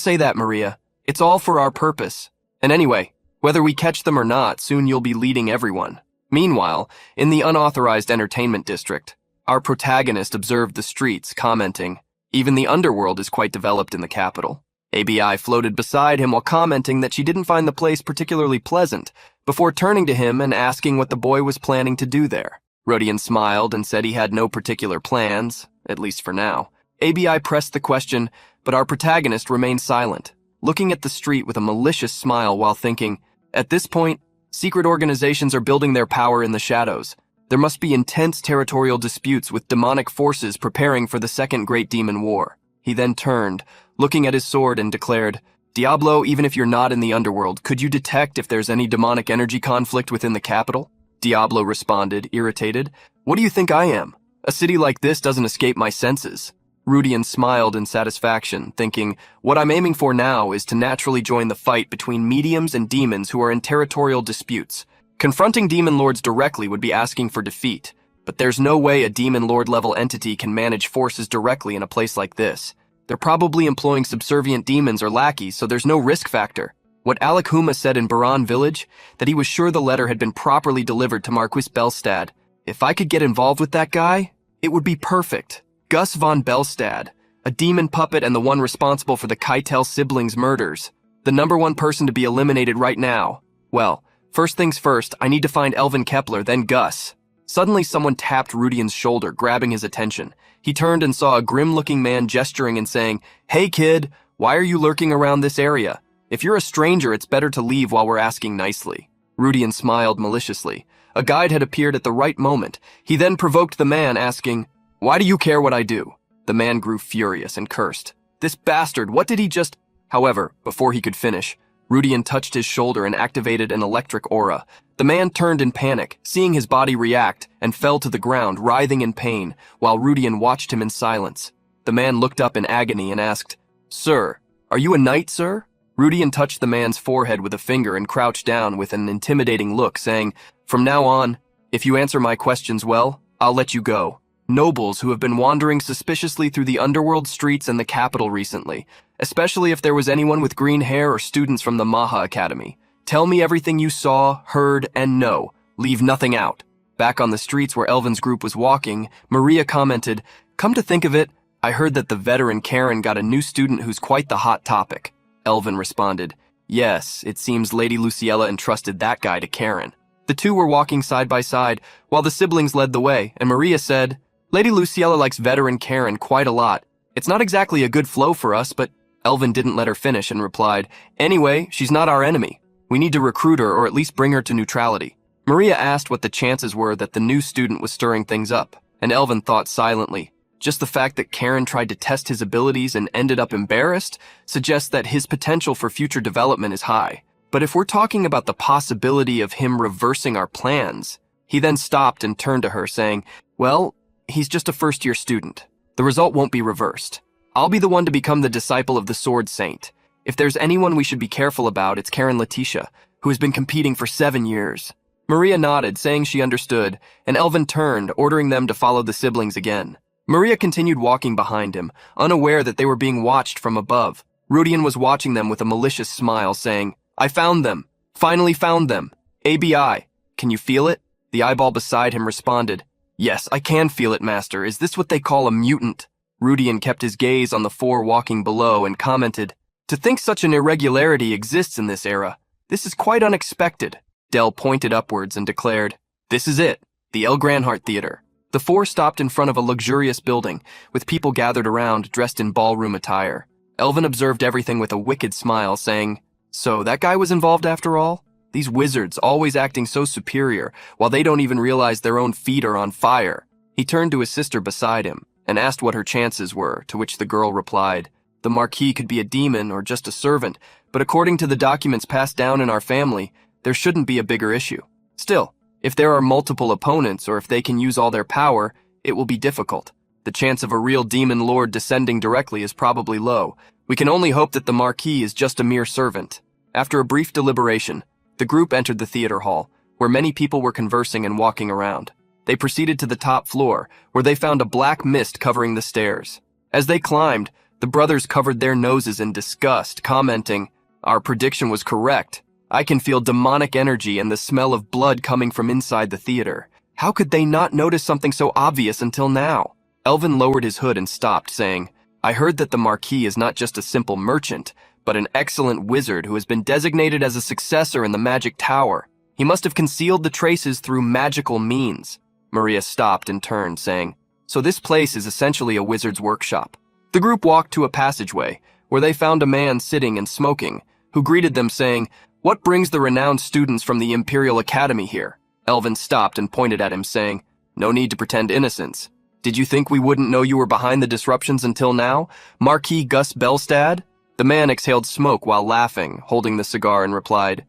say that, Maria. It's all for our purpose. And anyway, whether we catch them or not, soon you'll be leading everyone." Meanwhile, in the unauthorized entertainment district, our protagonist observed the streets, commenting, "Even the underworld is quite developed in the capital." ABI floated beside him while commenting that she didn't find the place particularly pleasant, before turning to him and asking what the boy was planning to do there. Rodion smiled and said he had no particular plans, at least for now. ABI pressed the question, but our protagonist remained silent, looking at the street with a malicious smile while thinking, "At this point, secret organizations are building their power in the shadows. There must be intense territorial disputes with demonic forces preparing for the Second Great Demon War." He then turned, looking at his sword, and declared, "Diablo, even if you're not in the underworld, could you detect if there's any demonic energy conflict within the capital?" Diablo responded, irritated, "What do you think I am? A city like this doesn't escape my senses." Rudian smiled in satisfaction, thinking, "What I'm aiming for now is to naturally join the fight between mediums and demons who are in territorial disputes. Confronting demon lords directly would be asking for defeat, but there's no way a demon lord-level entity can manage forces directly in a place like this. They're probably employing subservient demons or lackeys, so there's no risk factor." What Alec Huma said in Baran village, that he was sure the letter had been properly delivered to Marquis Belstad. If I could get involved with that guy, it would be perfect. Gus von Belstad, a demon puppet and the one responsible for the Keitel siblings' murders. The number one person to be eliminated right now. Well, first things first, I need to find Elvin Kepler, then Gus. Suddenly someone tapped Rudion's shoulder, grabbing his attention. He turned and saw a grim-looking man gesturing and saying, "Hey kid, why are you lurking around this area? If you're a stranger, it's better to leave while we're asking nicely." Rudian smiled maliciously. A guide had appeared at the right moment. He then provoked the man, asking, "Why do you care what I do?" The man grew furious and cursed. "This bastard, what did he just—" However, before he could finish, Rudian touched his shoulder and activated an electric aura. The man turned in panic, seeing his body react, and fell to the ground, writhing in pain, while Rudian watched him in silence. The man looked up in agony and asked, "Sir, are you a knight, sir?" Rudian touched the man's forehead with a finger and crouched down with an intimidating look, saying, "From now on, if you answer my questions well, I'll let you go. Nobles who have been wandering suspiciously through the underworld streets and the capital recently, especially if there was anyone with green hair or students from the Maha Academy. Tell me everything you saw, heard, and know. Leave nothing out." Back on the streets where Elvin's group was walking, Maria commented, "Come to think of it, I heard that the veteran Karen got a new student who's quite the hot topic." Elvin responded, "Yes, it seems Lady Luciella entrusted that guy to Karen." The two were walking side by side, while the siblings led the way, and Maria said, "Lady Luciella likes veteran Karen quite a lot. It's not exactly a good flow for us, but..." Elvin didn't let her finish and replied, "Anyway, she's not our enemy. We need to recruit her or at least bring her to neutrality." Maria asked what the chances were that the new student was stirring things up, and Elvin thought silently. Just the fact that Karen tried to test his abilities and ended up embarrassed suggests that his potential for future development is high. But if we're talking about the possibility of him reversing our plans... He then stopped and turned to her, saying, "Well, he's just a first-year student. The result won't be reversed. I'll be the one to become the disciple of the Sword Saint. If there's anyone we should be careful about, it's Karen Letitia, who has been competing for 7 years." Maria nodded, saying she understood, and Elvin turned, ordering them to follow the siblings again. Maria continued walking behind him, unaware that they were being watched from above. Rudian was watching them with a malicious smile, saying, "I found them. Finally found them. ABI. Can you feel it?" The eyeball beside him responded, "Yes, I can feel it, Master. Is this what they call a mutant?" Rudian kept his gaze on the four walking below and commented, "To think such an irregularity exists in this era. This is quite unexpected." Dell pointed upwards and declared, "This is it, the El Granhart Theater." The four stopped in front of a luxurious building, with people gathered around dressed in ballroom attire. Elvin observed everything with a wicked smile, saying, "So that guy was involved after all? These wizards always acting so superior, while they don't even realize their own feet are on fire." He turned to his sister beside him and asked what her chances were, to which the girl replied, "The Marquis could be a demon or just a servant, but according to the documents passed down in our family, there shouldn't be a bigger issue. Still, if there are multiple opponents or if they can use all their power, it will be difficult. The chance of a real demon lord descending directly is probably low. We can only hope that the Marquis is just a mere servant." After a brief deliberation, the group entered the theater hall, where many people were conversing and walking around. They proceeded to the top floor, where they found a black mist covering the stairs. As they climbed, the brothers covered their noses in disgust, commenting, "Our prediction was correct. I can feel demonic energy and the smell of blood coming from inside the theater. How could they not notice something so obvious until now?" Elvin lowered his hood and stopped, saying, "I heard that the Marquis is not just a simple merchant, but an excellent wizard who has been designated as a successor in the magic tower. He must have concealed the traces through magical means." Maria stopped and turned, saying, "So this place is essentially a wizard's workshop." The group walked to a passageway, where they found a man sitting and smoking, who greeted them saying, "What brings the renowned students from the Imperial Academy here?" Elvin stopped and pointed at him, saying, "No need to pretend innocence. Did you think we wouldn't know you were behind the disruptions until now? Marquis Gus Belstad?" The man exhaled smoke while laughing, holding the cigar, and replied,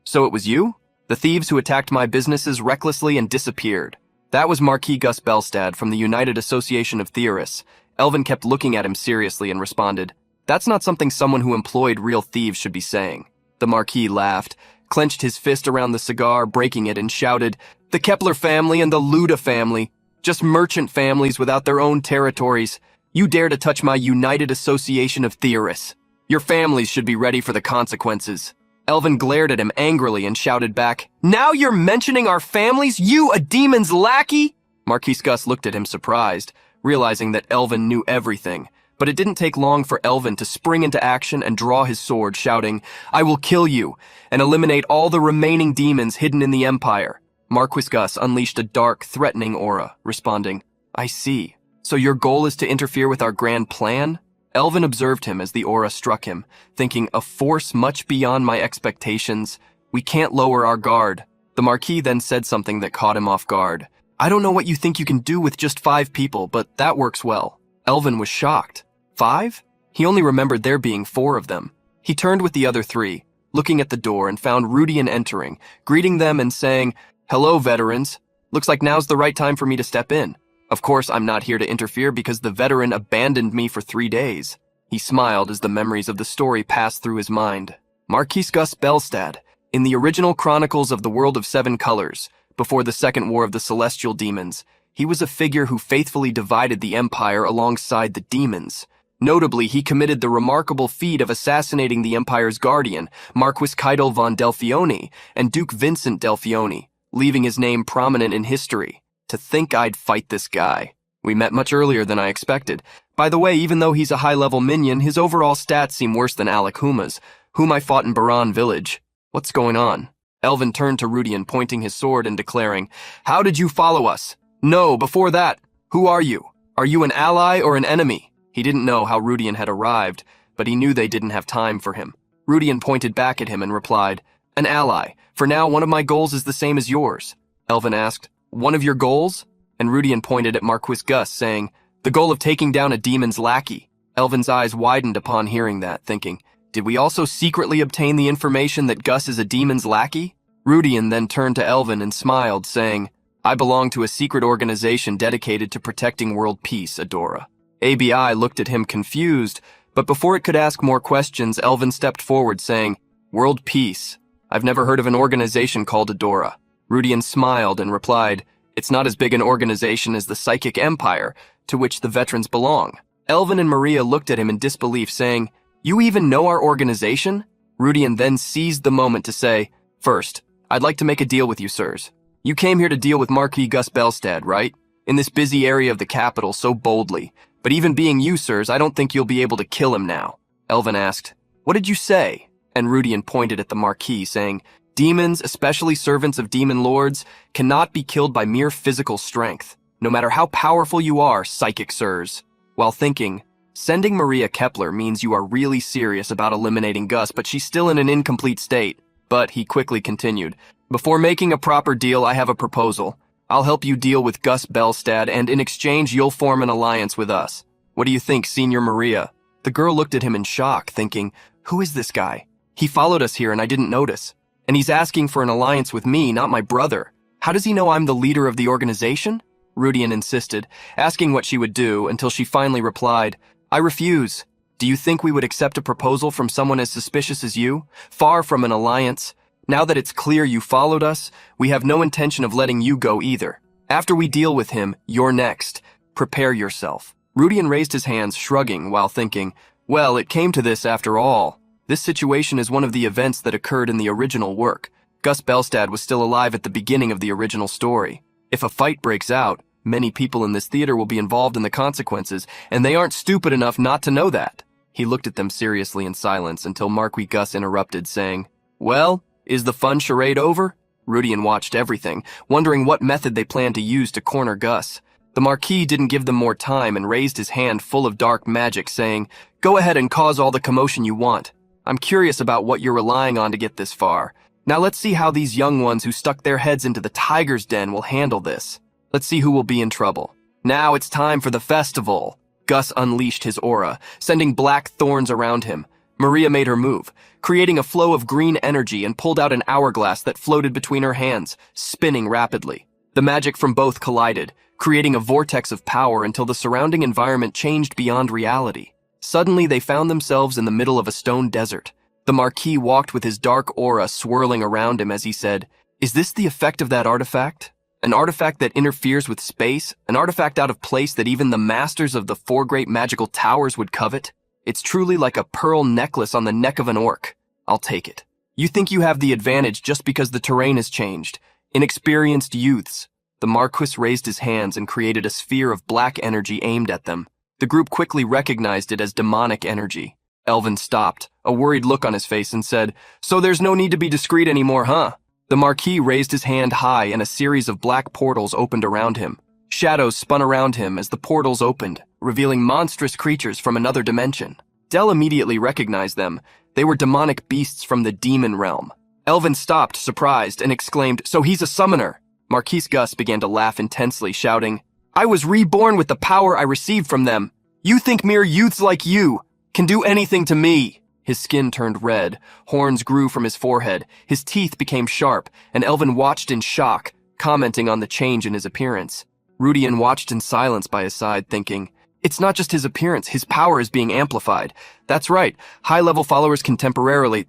So it was you? The thieves who attacked my businesses recklessly and disappeared." That was Marquis Gus Belstad from the United Association of Theorists. Elvin kept looking at him seriously and responded, "That's not something someone who employed real thieves should be saying." The Marquis laughed, clenched his fist around the cigar, breaking it, and shouted, "The Kepler family and the Luda family, just merchant families without their own territories. You dare to touch my United Association of Theorists. Your families should be ready for the consequences." Elvin glared at him angrily and shouted back, "Now you're mentioning our families, you a demon's lackey?" Marquis Gus looked at him surprised, realizing that Elvin knew everything. But it didn't take long for Elvin to spring into action and draw his sword, shouting, "I will kill you and eliminate all the remaining demons hidden in the Empire." Marquis Gus unleashed a dark, threatening aura, responding, "I see. So your goal is to interfere with our grand plan?" Elvin observed him as the aura struck him, thinking, "A force much beyond my expectations. We can't lower our guard." The Marquis then said something that caught him off guard. "I don't know what you think you can do with just 5 people, but that works well." Elvin was shocked. 5? He only remembered there being 4 of them. He turned with the other 3, looking at the door, and found Rudian entering, greeting them and saying, "Hello, veterans. Looks like now's the right time for me to step in. Of course, I'm not here to interfere because the veteran abandoned me for 3 days." He smiled as the memories of the story passed through his mind. Marquis Gus Belstad, in the original chronicles of the World of 7 Colors, before the Second War of the Celestial Demons, he was a figure who faithfully divided the Empire alongside the demons. Notably, he committed the remarkable feat of assassinating the Empire's guardian, Marquis Keitel von Delfione, and Duke Vincent Delfione, leaving his name prominent in history. To think I'd fight this guy. We met much earlier than I expected. By the way, even though he's a high-level minion, his overall stats seem worse than Alec Huma's, whom I fought in Baran village. What's going on? Elvin turned to Rudian, pointing his sword and declaring, "How did you follow us? No, before that, who are you? Are you an ally or an enemy?" He didn't know how Rudian had arrived, but he knew they didn't have time for him. Rudian pointed back at him and replied, "An ally. For now, one of my goals is the same as yours." Elvin asked, "One of your goals?" And Rudian pointed at Marquis Gus, saying, "The goal of taking down a demon's lackey." Elvin's eyes widened upon hearing that, thinking, "Did we also secretly obtain the information that Gus is a demon's lackey?" Rudian then turned to Elvin and smiled, saying, "I belong to a secret organization dedicated to protecting world peace, Adora." ABI looked at him confused, but before it could ask more questions, Elvin stepped forward, saying, "World peace? I've never heard of an organization called Adora." Rudian smiled and replied, "It's not as big an organization as the Psychic Empire, to which the veterans belong." Elvin and Maria looked at him in disbelief, saying, "You even know our organization?" Rudian then seized the moment to say, "First, I'd like to make a deal with you, sirs. You came here to deal with Marquis Gus Belstad, right? In this busy area of the capital so boldly. But even being you, sirs, I don't think you'll be able to kill him now. Elvin asked, "What did you say?" And Rudian pointed at the Marquis, saying, "Demons, especially servants of demon lords, cannot be killed by mere physical strength, no matter how powerful you are, psychic sirs." While thinking, sending Maria Kepler means you are really serious about eliminating Gus, but she's still in an incomplete state. But he quickly continued, "Before making a proper deal, I have a proposal. I'll help you deal with Gus Belstad, and in exchange, you'll form an alliance with us. What do you think, Senior Maria?" The girl looked at him in shock, thinking, "Who is this guy? He followed us here and I didn't notice. And he's asking for an alliance with me, not my brother. How does he know I'm the leader of the organization?" Rudian insisted, asking what she would do, until she finally replied, "I refuse. Do you think we would accept a proposal from someone as suspicious as you? Far from an alliance. Now that it's clear you followed us, we have no intention of letting you go either. After we deal with him, you're next. Prepare yourself." Rudian raised his hands, shrugging, while thinking, "Well, it came to this after all. This situation is one of the events that occurred in the original work. Gus Belstad was still alive at the beginning of the original story. If a fight breaks out, many people in this theater will be involved in the consequences, and they aren't stupid enough not to know that." He looked at them seriously in silence until Marquis Gus interrupted, saying, "Well, is the fun charade over?" Rudian watched everything, wondering what method they planned to use to corner Gus. The Marquis didn't give them more time and raised his hand full of dark magic, saying, "Go ahead and cause all the commotion you want. I'm curious about what you're relying on to get this far. Now let's see how these young ones who stuck their heads into the tiger's den will handle this. Let's see who will be in trouble. Now it's time for the festival." Gus unleashed his aura, sending black thorns around him. Maria made her move, creating a flow of green energy, and pulled out an hourglass that floated between her hands, spinning rapidly. The magic from both collided, creating a vortex of power until the surrounding environment changed beyond reality. Suddenly, they found themselves in the middle of a stone desert. The Marquis walked with his dark aura swirling around him as he said, "Is this the effect of that artifact? An artifact that interferes with space? An artifact out of place that even the masters of the four great magical towers would covet? It's truly like a pearl necklace on the neck of an orc. I'll take it. You think you have the advantage just because the terrain has changed. Inexperienced youths." The Marquis raised his hands and created a sphere of black energy aimed at them. The group quickly recognized it as demonic energy. Elvin stopped, a worried look on his face, and said, "So there's no need to be discreet anymore, huh?" The Marquis raised his hand high and a series of black portals opened around him. Shadows spun around him as the portals opened, revealing monstrous creatures from another dimension. Del immediately recognized them. They were demonic beasts from the demon realm. Elvin stopped, surprised, and exclaimed, "So he's a summoner." Marquis Gus began to laugh intensely, shouting, "I was reborn with the power I received from them. You think mere youths like you can do anything to me?" His skin turned red, horns grew from his forehead, his teeth became sharp, and Elvin watched in shock, commenting on the change in his appearance. Rudian watched in silence by his side, thinking, "It's not just his appearance, his power is being amplified. That's right, high-level followers can temporarily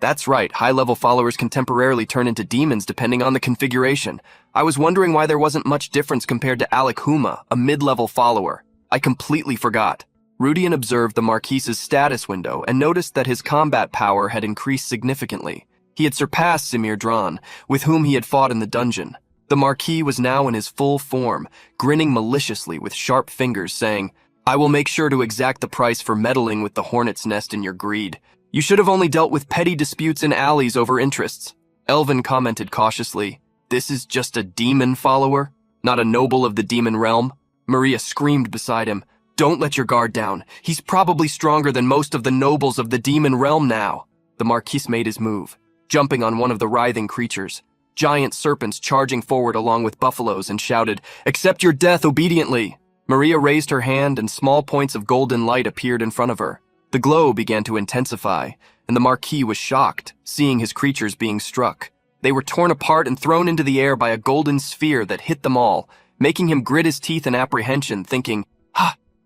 turn into demons depending on the configuration. I was wondering why there wasn't much difference compared to Alec Huma, a mid-level follower. I completely forgot." Rudian observed the Marquis's status window and noticed that his combat power had increased significantly. He had surpassed Simir Dran, with whom he had fought in the dungeon. The Marquis was now in his full form, grinning maliciously with sharp fingers, saying, "I will make sure to exact the price for meddling with the hornet's nest in your greed. You should have only dealt with petty disputes in alleys over interests." Elvin commented cautiously, "This is just a demon follower, not a noble of the demon realm." Maria screamed beside him, "Don't let your guard down. He's probably stronger than most of the nobles of the demon realm now." The Marquis made his move, jumping on one of the writhing creatures, giant serpents charging forward along with buffaloes, and shouted, "Accept your death obediently." Maria raised her hand and small points of golden light appeared in front of her. The glow began to intensify, and the Marquis was shocked, seeing his creatures being struck. They were torn apart and thrown into the air by a golden sphere that hit them all, making him grit his teeth in apprehension, thinking,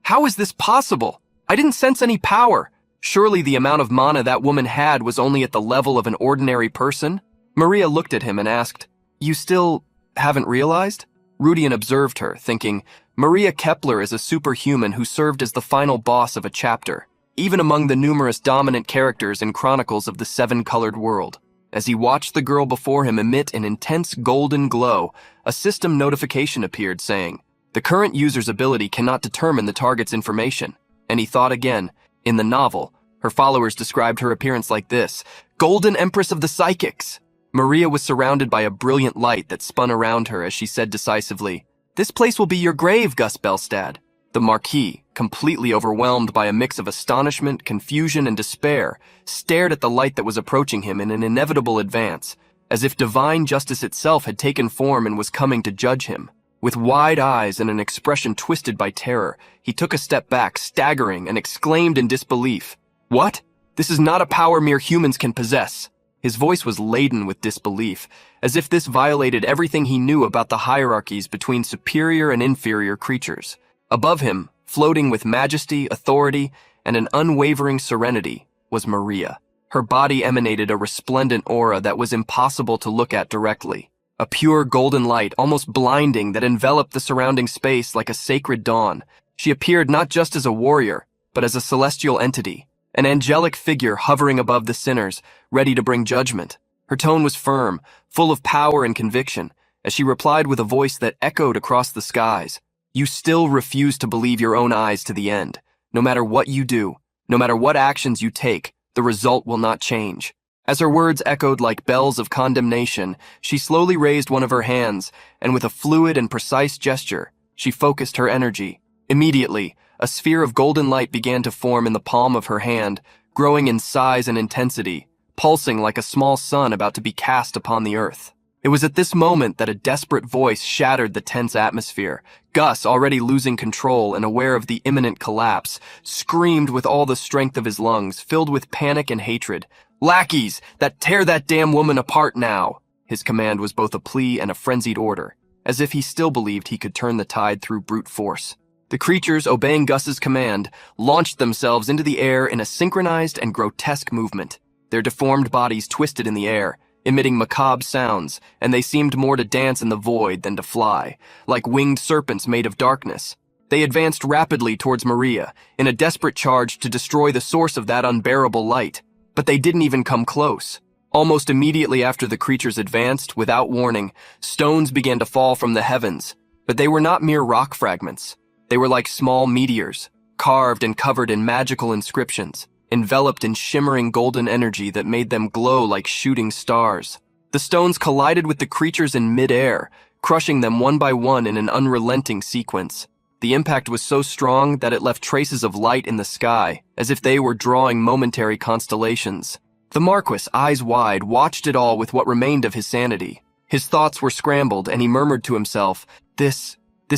How is this possible? I didn't sense any power. Surely the amount of mana that woman had was only at the level of an ordinary person?" Maria looked at him and asked, "You still haven't realized?" Rudian observed her, thinking, Maria Kepler is a superhuman who served as the final boss of a chapter, even among the numerous dominant characters in Chronicles of the Seven-Colored World. As he watched the girl before him emit an intense golden glow, a system notification appeared saying, The current user's ability cannot determine the target's information. And he thought again. In the novel, her followers described her appearance like this: Golden Empress of the Psychics. Maria was surrounded by a brilliant light that spun around her as she said decisively, "This place will be your grave, Gus Belstad." The Marquis, completely overwhelmed by a mix of astonishment, confusion, and despair, stared at the light that was approaching him in an inevitable advance, as if divine justice itself had taken form and was coming to judge him. With wide eyes and an expression twisted by terror, he took a step back, staggering, and exclaimed in disbelief, "What? This is not a power mere humans can possess." His voice was laden with disbelief, as if this violated everything he knew about the hierarchies between superior and inferior creatures. Above him, floating with majesty, authority, and an unwavering serenity, was Maria. Her body emanated a resplendent aura that was impossible to look at directly. A pure golden light, almost blinding, that enveloped the surrounding space like a sacred dawn. She appeared not just as a warrior, but as a celestial entity, an angelic figure hovering above the sinners, ready to bring judgment. Her tone was firm, full of power and conviction, as she replied with a voice that echoed across the skies. "You still refuse to believe your own eyes to the end. No matter what you do, no matter what actions you take, the result will not change." As her words echoed like bells of condemnation, she slowly raised one of her hands, and with a fluid and precise gesture, she focused her energy. Immediately, a sphere of golden light began to form in the palm of her hand, growing in size and intensity, pulsing like a small sun about to be cast upon the earth. It was at this moment that a desperate voice shattered the tense atmosphere. Gus, already losing control and aware of the imminent collapse, screamed with all the strength of his lungs, filled with panic and hatred. "Lackeys, tear that damn woman apart now!" His command was both a plea and a frenzied order, as if he still believed he could turn the tide through brute force. The creatures, obeying Gus's command, launched themselves into the air in a synchronized and grotesque movement. Their deformed bodies twisted in the air, emitting macabre sounds, and they seemed more to dance in the void than to fly, like winged serpents made of darkness. They advanced rapidly towards Maria, in a desperate charge to destroy the source of that unbearable light. But they didn't even come close. Almost immediately after the creatures advanced, without warning, stones began to fall from the heavens. But they were not mere rock fragments. They were like small meteors, carved and covered in magical inscriptions, enveloped in shimmering golden energy that made them glow like shooting stars. The stones collided with the creatures in mid-air, crushing them one by one in an unrelenting sequence. The impact was so strong that it left traces of light in the sky, as if they were drawing momentary constellations. The Marquis, eyes wide, watched it all with what remained of his sanity. His thoughts were scrambled, and he murmured to himself, This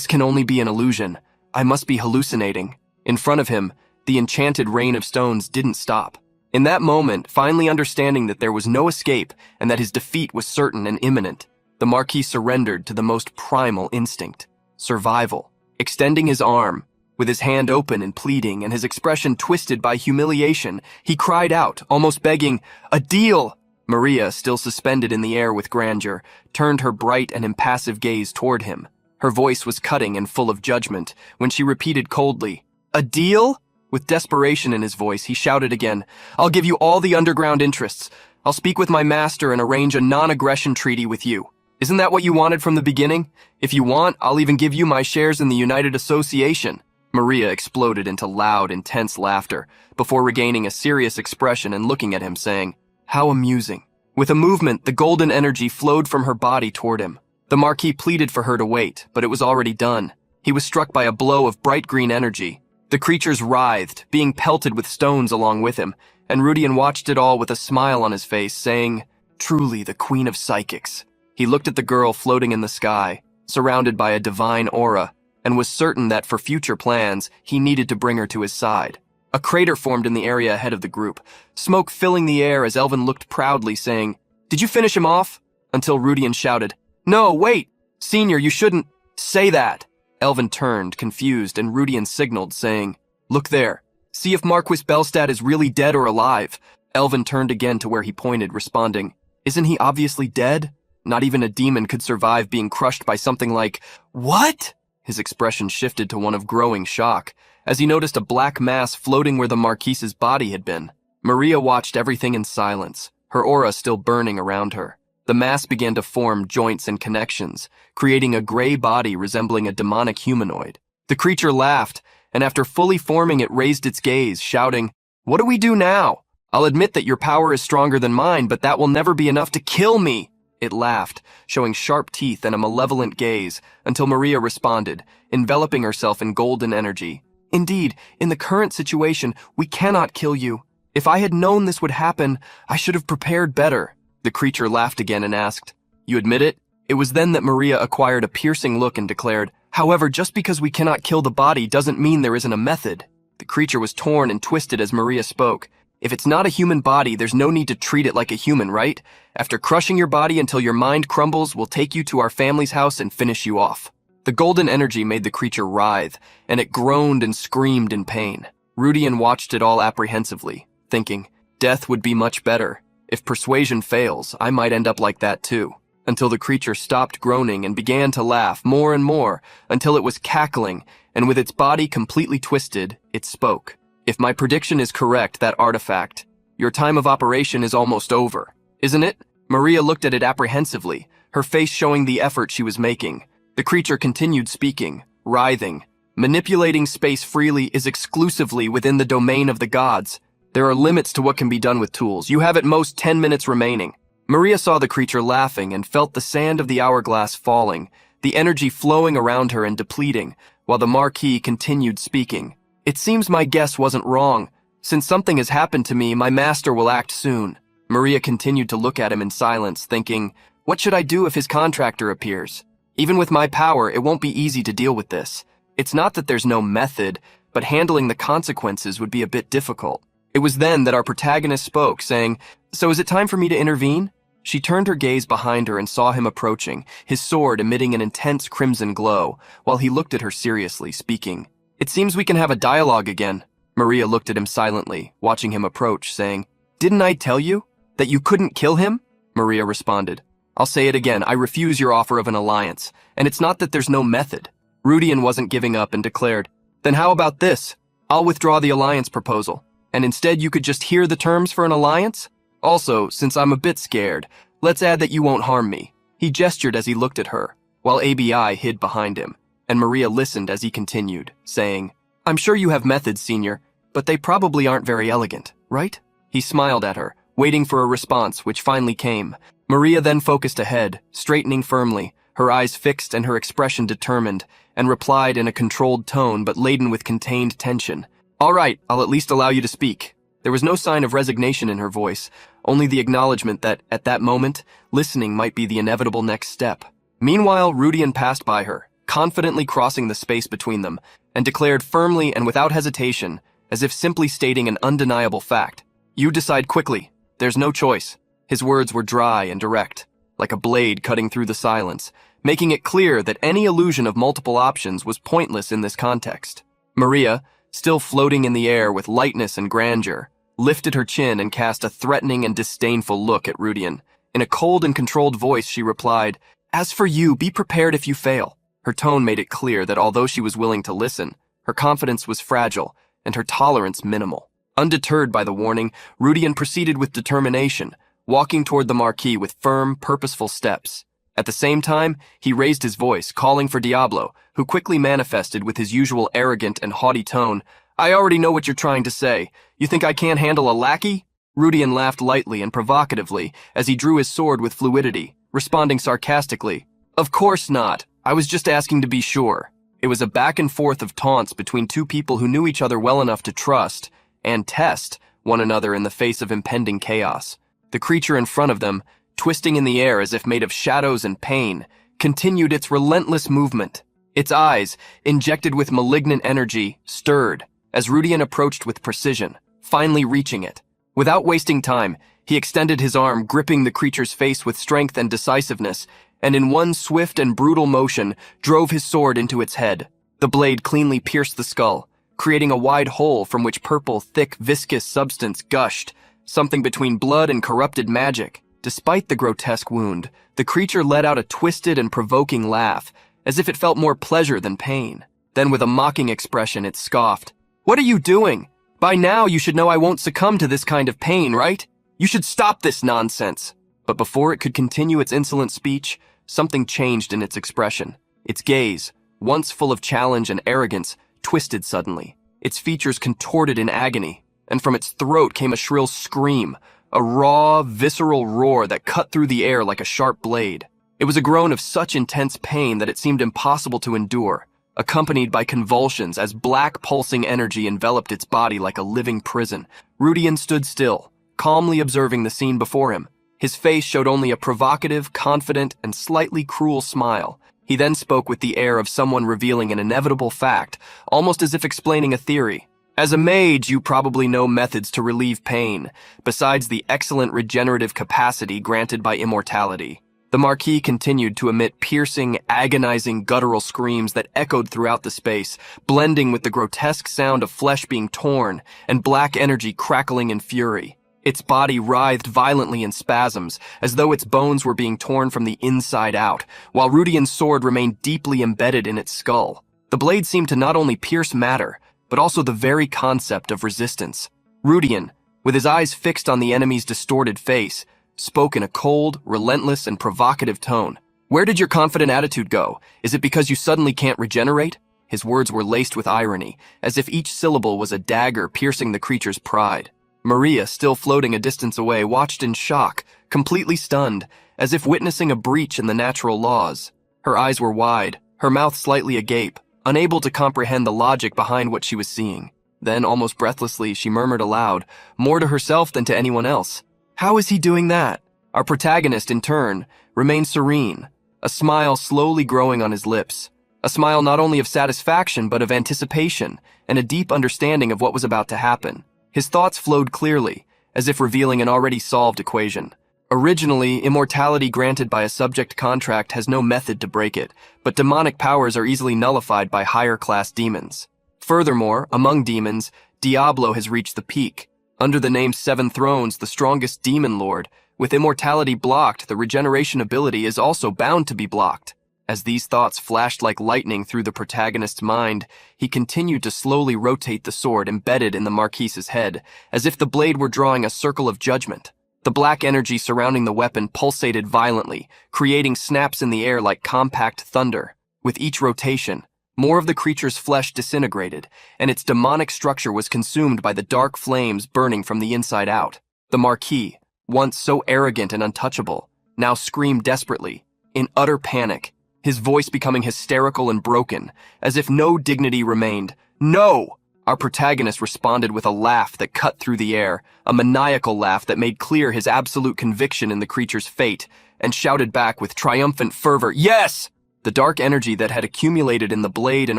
can only be an illusion. I must be hallucinating." In front of him, the enchanted rain of stones didn't stop. In that moment, finally understanding that there was no escape and that his defeat was certain and imminent, the Marquis surrendered to the most primal instinct: survival. Extending his arm, with his hand open and pleading and his expression twisted by humiliation, he cried out, almost begging, "A deal!" Maria, still suspended in the air with grandeur, turned her bright and impassive gaze toward him. Her voice was cutting and full of judgment when she repeated coldly, "A deal?" With desperation in his voice, he shouted again, "I'll give you all the underground interests. I'll speak with my master and arrange a non-aggression treaty with you. Isn't that what you wanted from the beginning? If you want, I'll even give you my shares in the United Association." Maria exploded into loud, intense laughter, before regaining a serious expression and looking at him, saying, "How amusing." With a movement, the golden energy flowed from her body toward him. The Marquis pleaded for her to wait, but it was already done. He was struck by a blow of bright green energy. The creatures writhed, being pelted with stones along with him, and Rudian watched it all with a smile on his face, saying, "Truly the Queen of Psychics." He looked at the girl floating in the sky, surrounded by a divine aura, and was certain that for future plans, he needed to bring her to his side. A crater formed in the area ahead of the group, smoke filling the air as Elvin looked proudly, saying, "Did you finish him off?" Until Rudian shouted, "No, wait! Senior, you shouldn't say that!" Elvin turned, confused, and Rudian signaled, saying, "Look there. See if Marquis Belstad is really dead or alive." Elvin turned again to where he pointed, responding, "Isn't he obviously dead? Not even a demon could survive being crushed by something like..." "What?" His expression shifted to one of growing shock, as he noticed a black mass floating where the Marquise's body had been. Maria watched everything in silence, her aura still burning around her. The mass began to form joints and connections, creating a gray body resembling a demonic humanoid. The creature laughed, and after fully forming it raised its gaze, shouting, "What do we do now? I'll admit that your power is stronger than mine, but that will never be enough to kill me." It laughed, showing sharp teeth and a malevolent gaze, until Maria responded, enveloping herself in golden energy. "Indeed, in the current situation, we cannot kill you. If I had known this would happen, I should have prepared better." The creature laughed again and asked, "You admit it?" It was then that Maria acquired a piercing look and declared, "However, just because we cannot kill the body doesn't mean there isn't a method." The creature was torn and twisted as Maria spoke. "If it's not a human body, there's no need to treat it like a human, right? After crushing your body until your mind crumbles, we'll take you to our family's house and finish you off." The golden energy made the creature writhe, and it groaned and screamed in pain. Rudian watched it all apprehensively, thinking, death would be much better. If persuasion fails, I might end up like that too. Until the creature stopped groaning and began to laugh more and more, until it was cackling, and with its body completely twisted, it spoke. "If my prediction is correct, that artifact, your time of operation is almost over, isn't it?" Maria looked at it apprehensively, her face showing the effort she was making. The creature continued speaking, writhing. "Manipulating space freely is exclusively within the domain of the gods. There are limits to what can be done with tools. You have at most 10 minutes remaining." Maria saw the creature laughing and felt the sand of the hourglass falling, the energy flowing around her and depleting, while the Marquis continued speaking. "It seems my guess wasn't wrong. Since something has happened to me, my master will act soon." Maria continued to look at him in silence, thinking, "What should I do if his contractor appears? Even with my power, it won't be easy to deal with this. It's not that there's no method, but handling the consequences would be a bit difficult." It was then that our protagonist spoke, saying, "So is it time for me to intervene?" She turned her gaze behind her and saw him approaching, his sword emitting an intense crimson glow, while he looked at her seriously, speaking. "It seems we can have a dialogue again." Maria looked at him silently, watching him approach, saying, "Didn't I tell you that you couldn't kill him?" Maria responded, "I'll say it again, I refuse your offer of an alliance, and it's not that there's no method." Rudian wasn't giving up and declared, "Then how about this? I'll withdraw the alliance proposal, and instead you could just hear the terms for an alliance? Also, since I'm a bit scared, let's add that you won't harm me." He gestured as he looked at her, while ABI hid behind him, and Maria listened as he continued, saying, "I'm sure you have methods, Senior, but they probably aren't very elegant, right?" He smiled at her, waiting for a response, which finally came. Maria then focused ahead, straightening firmly, her eyes fixed and her expression determined, and replied in a controlled tone but laden with contained tension. "All right, I'll at least allow you to speak." There was no sign of resignation in her voice, only the acknowledgement that, at that moment, listening might be the inevitable next step. Meanwhile, Rudian passed by her, confidently crossing the space between them, and declared firmly and without hesitation, as if simply stating an undeniable fact, "You decide quickly. There's no choice." His words were dry and direct, like a blade cutting through the silence, making it clear that any illusion of multiple options was pointless in this context. Maria, still floating in the air with lightness and grandeur, lifted her chin and cast a threatening and disdainful look at Rudian. In a cold and controlled voice, she replied, "As for you, be prepared if you fail." Her tone made it clear that although she was willing to listen, her confidence was fragile and her tolerance minimal. Undeterred by the warning, Rudian proceeded with determination, walking toward the Marquis with firm, purposeful steps. At the same time, he raised his voice, calling for Diablo, who quickly manifested with his usual arrogant and haughty tone, "I already know what you're trying to say. You think I can't handle a lackey?" Rudian laughed lightly and provocatively as he drew his sword with fluidity, responding sarcastically, "Of course not. I was just asking to be sure." It was a back and forth of taunts between two people who knew each other well enough to trust and test one another in the face of impending chaos. The creature in front of them, twisting in the air as if made of shadows and pain, continued its relentless movement. Its eyes, injected with malignant energy, stirred as Rudian approached with precision, finally reaching it. Without wasting time, he extended his arm, gripping the creature's face with strength and decisiveness, and in one swift and brutal motion, drove his sword into its head. The blade cleanly pierced the skull, creating a wide hole from which purple, thick, viscous substance gushed, something between blood and corrupted magic. Despite the grotesque wound, the creature let out a twisted and provoking laugh, as if it felt more pleasure than pain. Then with a mocking expression, it scoffed, "What are you doing? By now you should know I won't succumb to this kind of pain, right? You should stop this nonsense." But before it could continue its insolent speech, something changed in its expression. Its gaze, once full of challenge and arrogance, twisted suddenly. Its features contorted in agony, and from its throat came a shrill scream, a raw, visceral roar that cut through the air like a sharp blade. It was a groan of such intense pain that it seemed impossible to endure, accompanied by convulsions as black pulsing energy enveloped its body like a living prison. Rudian stood still, calmly observing the scene before him. His face showed only a provocative, confident, and slightly cruel smile. He then spoke with the air of someone revealing an inevitable fact, almost as if explaining a theory. As a mage, you probably know methods to relieve pain, besides the excellent regenerative capacity granted by immortality. The Marquis continued to emit piercing, agonizing, guttural screams that echoed throughout the space, blending with the grotesque sound of flesh being torn and black energy crackling in fury. Its body writhed violently in spasms, as though its bones were being torn from the inside out, while Rudian's sword remained deeply embedded in its skull. The blade seemed to not only pierce matter, but also the very concept of resistance. Rudian, with his eyes fixed on the enemy's distorted face, spoke in a cold, relentless, and provocative tone. "Where did your confident attitude go? Is it because you suddenly can't regenerate?" His words were laced with irony, as if each syllable was a dagger piercing the creature's pride. Maria, still floating a distance away, watched in shock, completely stunned, as if witnessing a breach in the natural laws. Her eyes were wide, her mouth slightly agape, unable to comprehend the logic behind what she was seeing. Then, almost breathlessly, she murmured aloud, more to herself than to anyone else, "How is he doing that?" Our protagonist, in turn, remained serene, a smile slowly growing on his lips, a smile not only of satisfaction but of anticipation and a deep understanding of what was about to happen. His thoughts flowed clearly, as if revealing an already solved equation. Originally, immortality granted by a subject contract has no method to break it, but demonic powers are easily nullified by higher-class demons. Furthermore, among demons, Diablo has reached the peak. Under the name Seven Thrones, the strongest demon lord, with immortality blocked, the regeneration ability is also bound to be blocked. As these thoughts flashed like lightning through the protagonist's mind, he continued to slowly rotate the sword embedded in the Marquis's head, as if the blade were drawing a circle of judgment. The black energy surrounding the weapon pulsated violently, creating snaps in the air like compact thunder. With each rotation, more of the creature's flesh disintegrated, and its demonic structure was consumed by the dark flames burning from the inside out. The Marquis, once so arrogant and untouchable, now screamed desperately, in utter panic, his voice becoming hysterical and broken, as if no dignity remained. "No!" Our protagonist responded with a laugh that cut through the air, a maniacal laugh that made clear his absolute conviction in the creature's fate, and shouted back with triumphant fervor, "Yes!" The dark energy that had accumulated in the blade and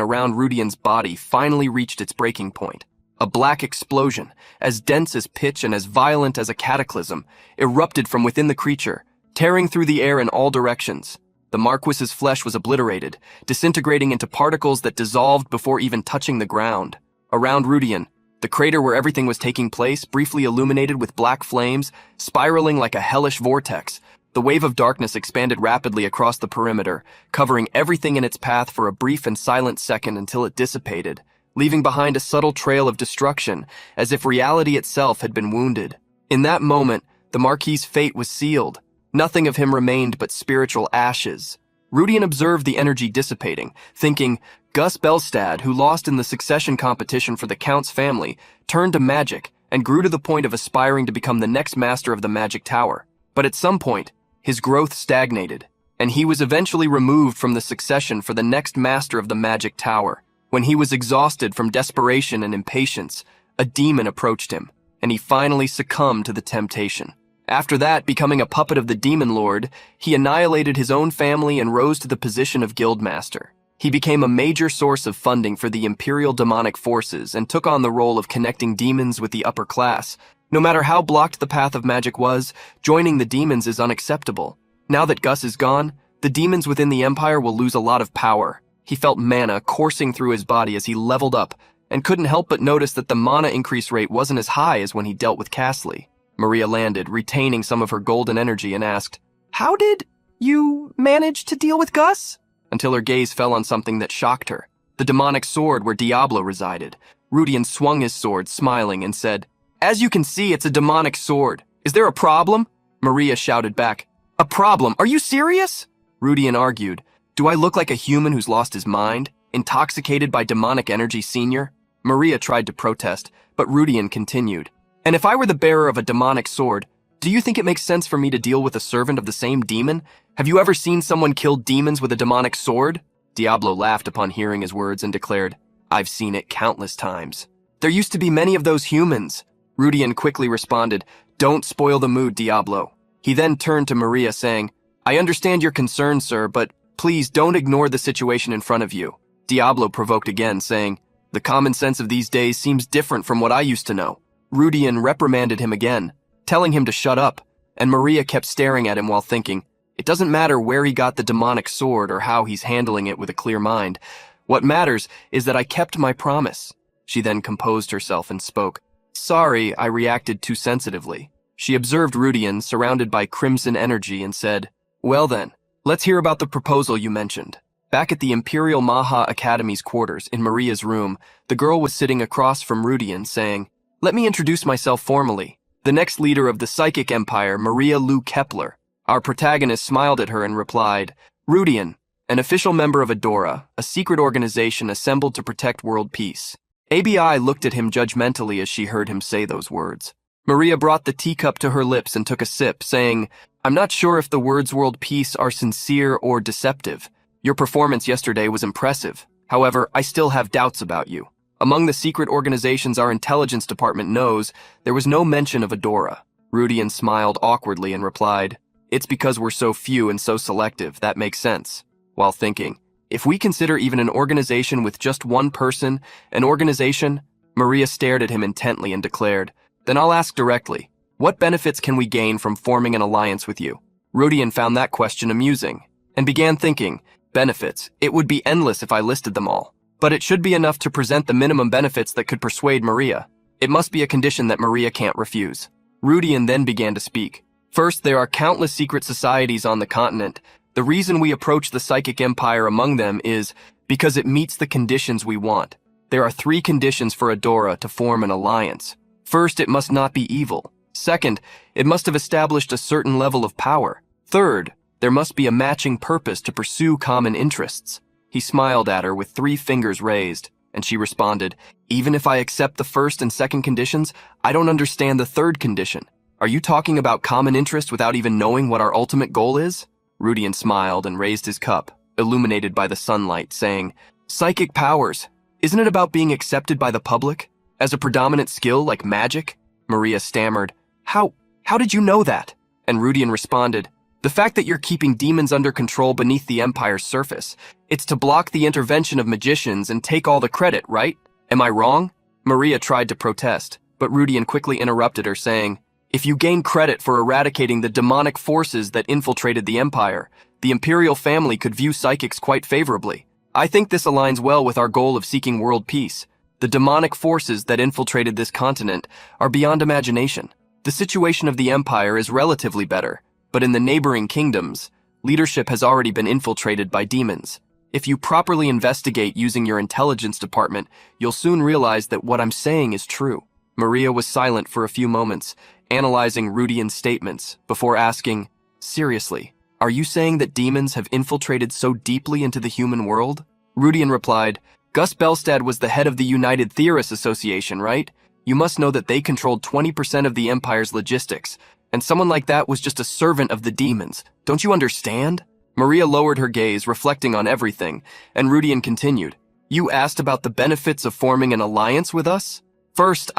around Rudian's body finally reached its breaking point. A black explosion, as dense as pitch and as violent as a cataclysm, erupted from within the creature, tearing through the air in all directions. The Marquis's flesh was obliterated, disintegrating into particles that dissolved before even touching the ground. Around Rudian, the crater where everything was taking place, briefly illuminated with black flames, spiraling like a hellish vortex, the wave of darkness expanded rapidly across the perimeter, covering everything in its path for a brief and silent second until it dissipated, leaving behind a subtle trail of destruction, as if reality itself had been wounded. In that moment, the Marquis's fate was sealed. Nothing of him remained but spiritual ashes. Rudian observed the energy dissipating, thinking, Gus Belstad, who lost in the succession competition for the Count's family, turned to magic and grew to the point of aspiring to become the next master of the Magic Tower. But at some point, his growth stagnated, and he was eventually removed from the succession for the next master of the Magic Tower. When he was exhausted from desperation and impatience, a demon approached him, and he finally succumbed to the temptation. After that, becoming a puppet of the Demon Lord, he annihilated his own family and rose to the position of Guildmaster. He became a major source of funding for the Imperial demonic forces and took on the role of connecting demons with the upper class. No matter how blocked the path of magic was, joining the demons is unacceptable. Now that Gus is gone, the demons within the Empire will lose a lot of power. He felt mana coursing through his body as he leveled up, and couldn't help but notice that the mana increase rate wasn't as high as when he dealt with Castley. Maria landed, retaining some of her golden energy, and asked, "How did you manage to deal with Gus?" Until her gaze fell on something that shocked her, the demonic sword where Diablo resided. Rudian swung his sword, smiling, and said, "As you can see, it's a demonic sword. Is there a problem?" Maria shouted back, "A problem? Are you serious?" Rudian argued, "Do I look like a human who's lost his mind? Intoxicated by demonic energy, senior?" Maria tried to protest, but Rudian continued, "And if I were the bearer of a demonic sword, do you think it makes sense for me to deal with a servant of the same demon? Have you ever seen someone kill demons with a demonic sword?" Diablo laughed upon hearing his words and declared, "I've seen it countless times. There used to be many of those humans." Rudian quickly responded, "Don't spoil the mood, Diablo." He then turned to Maria saying, "I understand your concern, sir, but please don't ignore the situation in front of you." Diablo provoked again, saying, "The common sense of these days seems different from what I used to know." Rudian reprimanded him again, telling him to shut up, and Maria kept staring at him while thinking, it doesn't matter where he got the demonic sword or how he's handling it with a clear mind. What matters is that I kept my promise. She then composed herself and spoke, "Sorry, I reacted too sensitively." She observed Rudian surrounded by crimson energy and said, "Well then, let's hear about the proposal you mentioned." Back at the Imperial Maha Academy's quarters in Maria's room, the girl was sitting across from Rudian saying, "Let me introduce myself formally. The next leader of the Psychic Empire, Maria Lou Kepler." Our protagonist smiled at her and replied, "Rudian, an official member of Adora, a secret organization assembled to protect world peace." ABI looked at him judgmentally as she heard him say those words. Maria brought the teacup to her lips and took a sip, saying, "I'm not sure if the words world peace are sincere or deceptive. Your performance yesterday was impressive. However, I still have doubts about you. Among the secret organizations our intelligence department knows, there was no mention of Adora." Rudian smiled awkwardly and replied, "It's because we're so few and so selective, that makes sense." While thinking, if we consider even an organization with just one person, an organization, Maria stared at him intently and declared, "Then I'll ask directly, what benefits can we gain from forming an alliance with you?" Rudian found that question amusing and began thinking, benefits, it would be endless if I listed them all. But it should be enough to present the minimum benefits that could persuade Maria. It must be a condition that Maria can't refuse. Rudian then began to speak. "First, there are countless secret societies on the continent. The reason we approach the Psychic Empire among them is because it meets the conditions we want. There are 3 conditions for Adora to form an alliance. First, it must not be evil. Second, it must have established a certain level of power. Third, there must be a matching purpose to pursue common interests." He smiled at her with 3 fingers raised, and she responded, "Even if I accept the first and second conditions, I don't understand the third condition. Are you talking about common interest without even knowing what our ultimate goal is?" Rudian smiled and raised his cup, illuminated by the sunlight, saying, "Psychic powers. Isn't it about being accepted by the public? As a predominant skill like magic?" Maria stammered, How did you know that?" And Rudian responded, "The fact that you're keeping demons under control beneath the Empire's surface. It's to block the intervention of magicians and take all the credit, right? Am I wrong?" Maria tried to protest, but Rudian quickly interrupted her, saying, "If you gain credit for eradicating the demonic forces that infiltrated the Empire, the Imperial family could view psychics quite favorably. I think this aligns well with our goal of seeking world peace. The demonic forces that infiltrated this continent are beyond imagination. The situation of the Empire is relatively better, but in the neighboring kingdoms, leadership has already been infiltrated by demons. If you properly investigate using your intelligence department, you'll soon realize that what I'm saying is true." Maria was silent for a few moments, analyzing Rudian's statements, before asking, "Seriously, are you saying that demons have infiltrated so deeply into the human world?" Rudian replied, "Gus Belstad was the head of the United Theorists Association, right? You must know that they controlled 20% of the Empire's logistics, and someone like that was just a servant of the demons. Don't you understand?" Maria lowered her gaze, reflecting on everything, and Rudian continued, "You asked about the benefits of forming an alliance with us? First,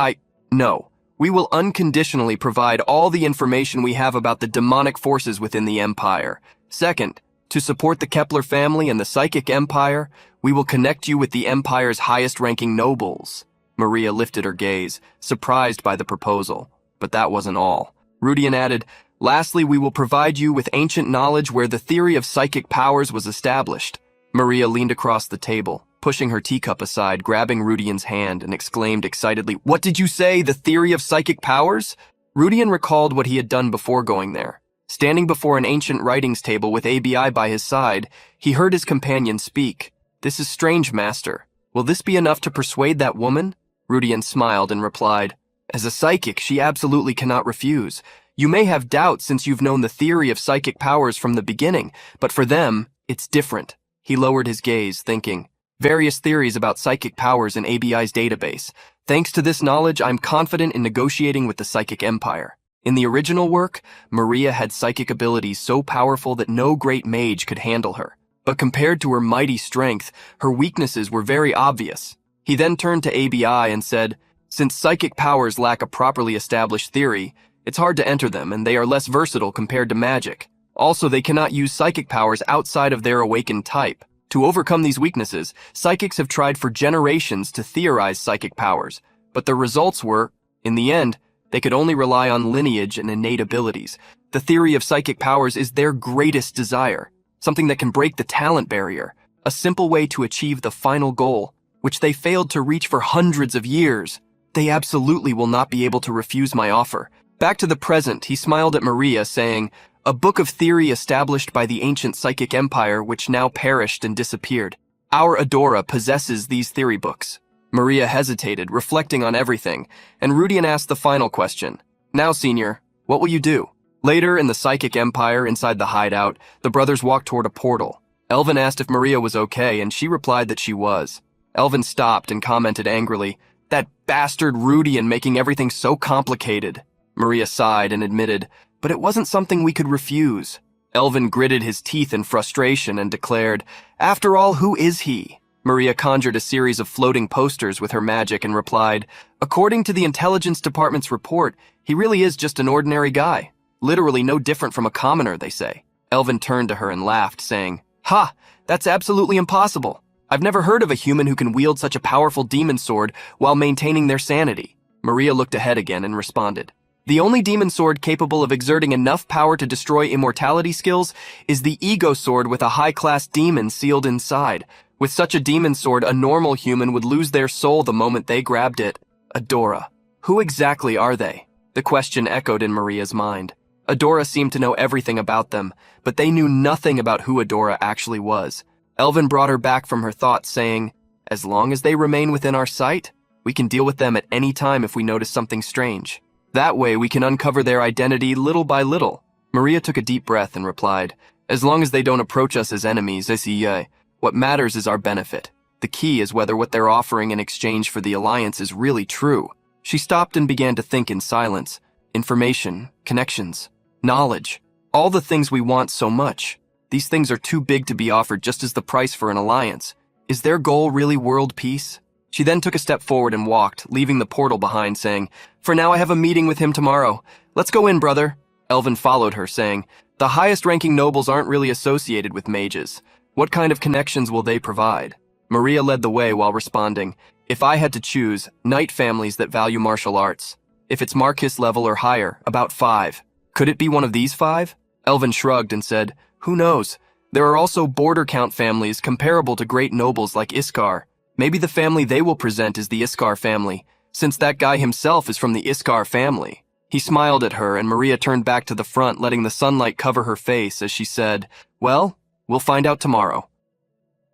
No. We will unconditionally provide all the information we have about the demonic forces within the Empire. Second, to support the Kepler family and the Psychic Empire, we will connect you with the Empire's highest-ranking nobles." Maria lifted her gaze, surprised by the proposal. But that wasn't all. Rudian added, "Lastly, we will provide you with ancient knowledge where the theory of psychic powers was established." Maria leaned across the table, pushing her teacup aside, grabbing Rudian's hand, and exclaimed excitedly, "What did you say, the theory of psychic powers?" Rudian recalled what he had done before going there. Standing before an ancient writings table with ABI by his side, he heard his companion speak. "This is strange, Master. Will this be enough to persuade that woman?" Rudian smiled and replied, "As a psychic, she absolutely cannot refuse. You may have doubts since you've known the theory of psychic powers from the beginning, but for them, it's different. He lowered his gaze, thinking, various theories about psychic powers in ABI's database. Thanks to this knowledge, I'm confident in negotiating with the Psychic Empire. In the original work, Maria had psychic abilities so powerful that no great mage could handle her. But compared to her mighty strength, her weaknesses were very obvious. He then turned to ABI and said, since psychic powers lack a properly established theory, it's hard to enter them and they are less versatile compared to magic. Also, they cannot use psychic powers outside of their awakened type. To overcome these weaknesses, psychics have tried for generations to theorize psychic powers, but the results were, in the end, they could only rely on lineage and innate abilities. The theory of psychic powers is their greatest desire, something that can break the talent barrier, a simple way to achieve the final goal, which they failed to reach for hundreds of years. They absolutely will not be able to refuse my offer. Back to the present, he smiled at Maria, saying, a book of theory established by the ancient psychic empire which now perished and disappeared. Our Adora possesses these theory books. Maria hesitated, reflecting on everything, and Rudian asked the final question. Now, Senior, what will you do? Later, in the psychic empire, inside the hideout, the brothers walked toward a portal. Elvin asked if Maria was okay, and she replied that she was. Elvin stopped and commented angrily, that bastard Rudian making everything so complicated. Maria sighed and admitted, but it wasn't something we could refuse. Elvin gritted his teeth in frustration and declared, after all, who is he? Maria conjured a series of floating posters with her magic and replied, according to the Intelligence Department's report, he really is just an ordinary guy. Literally no different from a commoner, they say. Elvin turned to her and laughed, saying, ha, that's absolutely impossible. I've never heard of a human who can wield such a powerful demon sword while maintaining their sanity. Maria looked ahead again and responded, the only demon sword capable of exerting enough power to destroy immortality skills is the ego sword with a high-class demon sealed inside. With such a demon sword, a normal human would lose their soul the moment they grabbed it. Adora. Who exactly are they? The question echoed in Maria's mind. Adora seemed to know everything about them, but they knew nothing about who Adora actually was. Elvin brought her back from her thoughts, saying, as long as they remain within our sight, we can deal with them at any time if we notice something strange. That way, we can uncover their identity little by little. Maria took a deep breath and replied, as long as they don't approach us as enemies, what matters is our benefit. The key is whether what they're offering in exchange for the alliance is really true. She stopped and began to think in silence. Information, connections, knowledge, all the things we want so much. These things are too big to be offered just as the price for an alliance. Is their goal really world peace? She then took a step forward and walked, leaving the portal behind, saying, for now I have a meeting with him tomorrow. Let's go in, brother. Elvin followed her, saying, the highest-ranking nobles aren't really associated with mages. What kind of connections will they provide? Maria led the way while responding, if I had to choose, knight families that value martial arts. If it's Marquis level or higher, about 5. Could it be one of these 5? Elvin shrugged and said, who knows? There are also border count families comparable to great nobles like Iskar. Maybe the family they will present is the Iskar family, since that guy himself is from the Iskar family. He smiled at her, and Maria turned back to the front, letting the sunlight cover her face as she said, well, we'll find out tomorrow.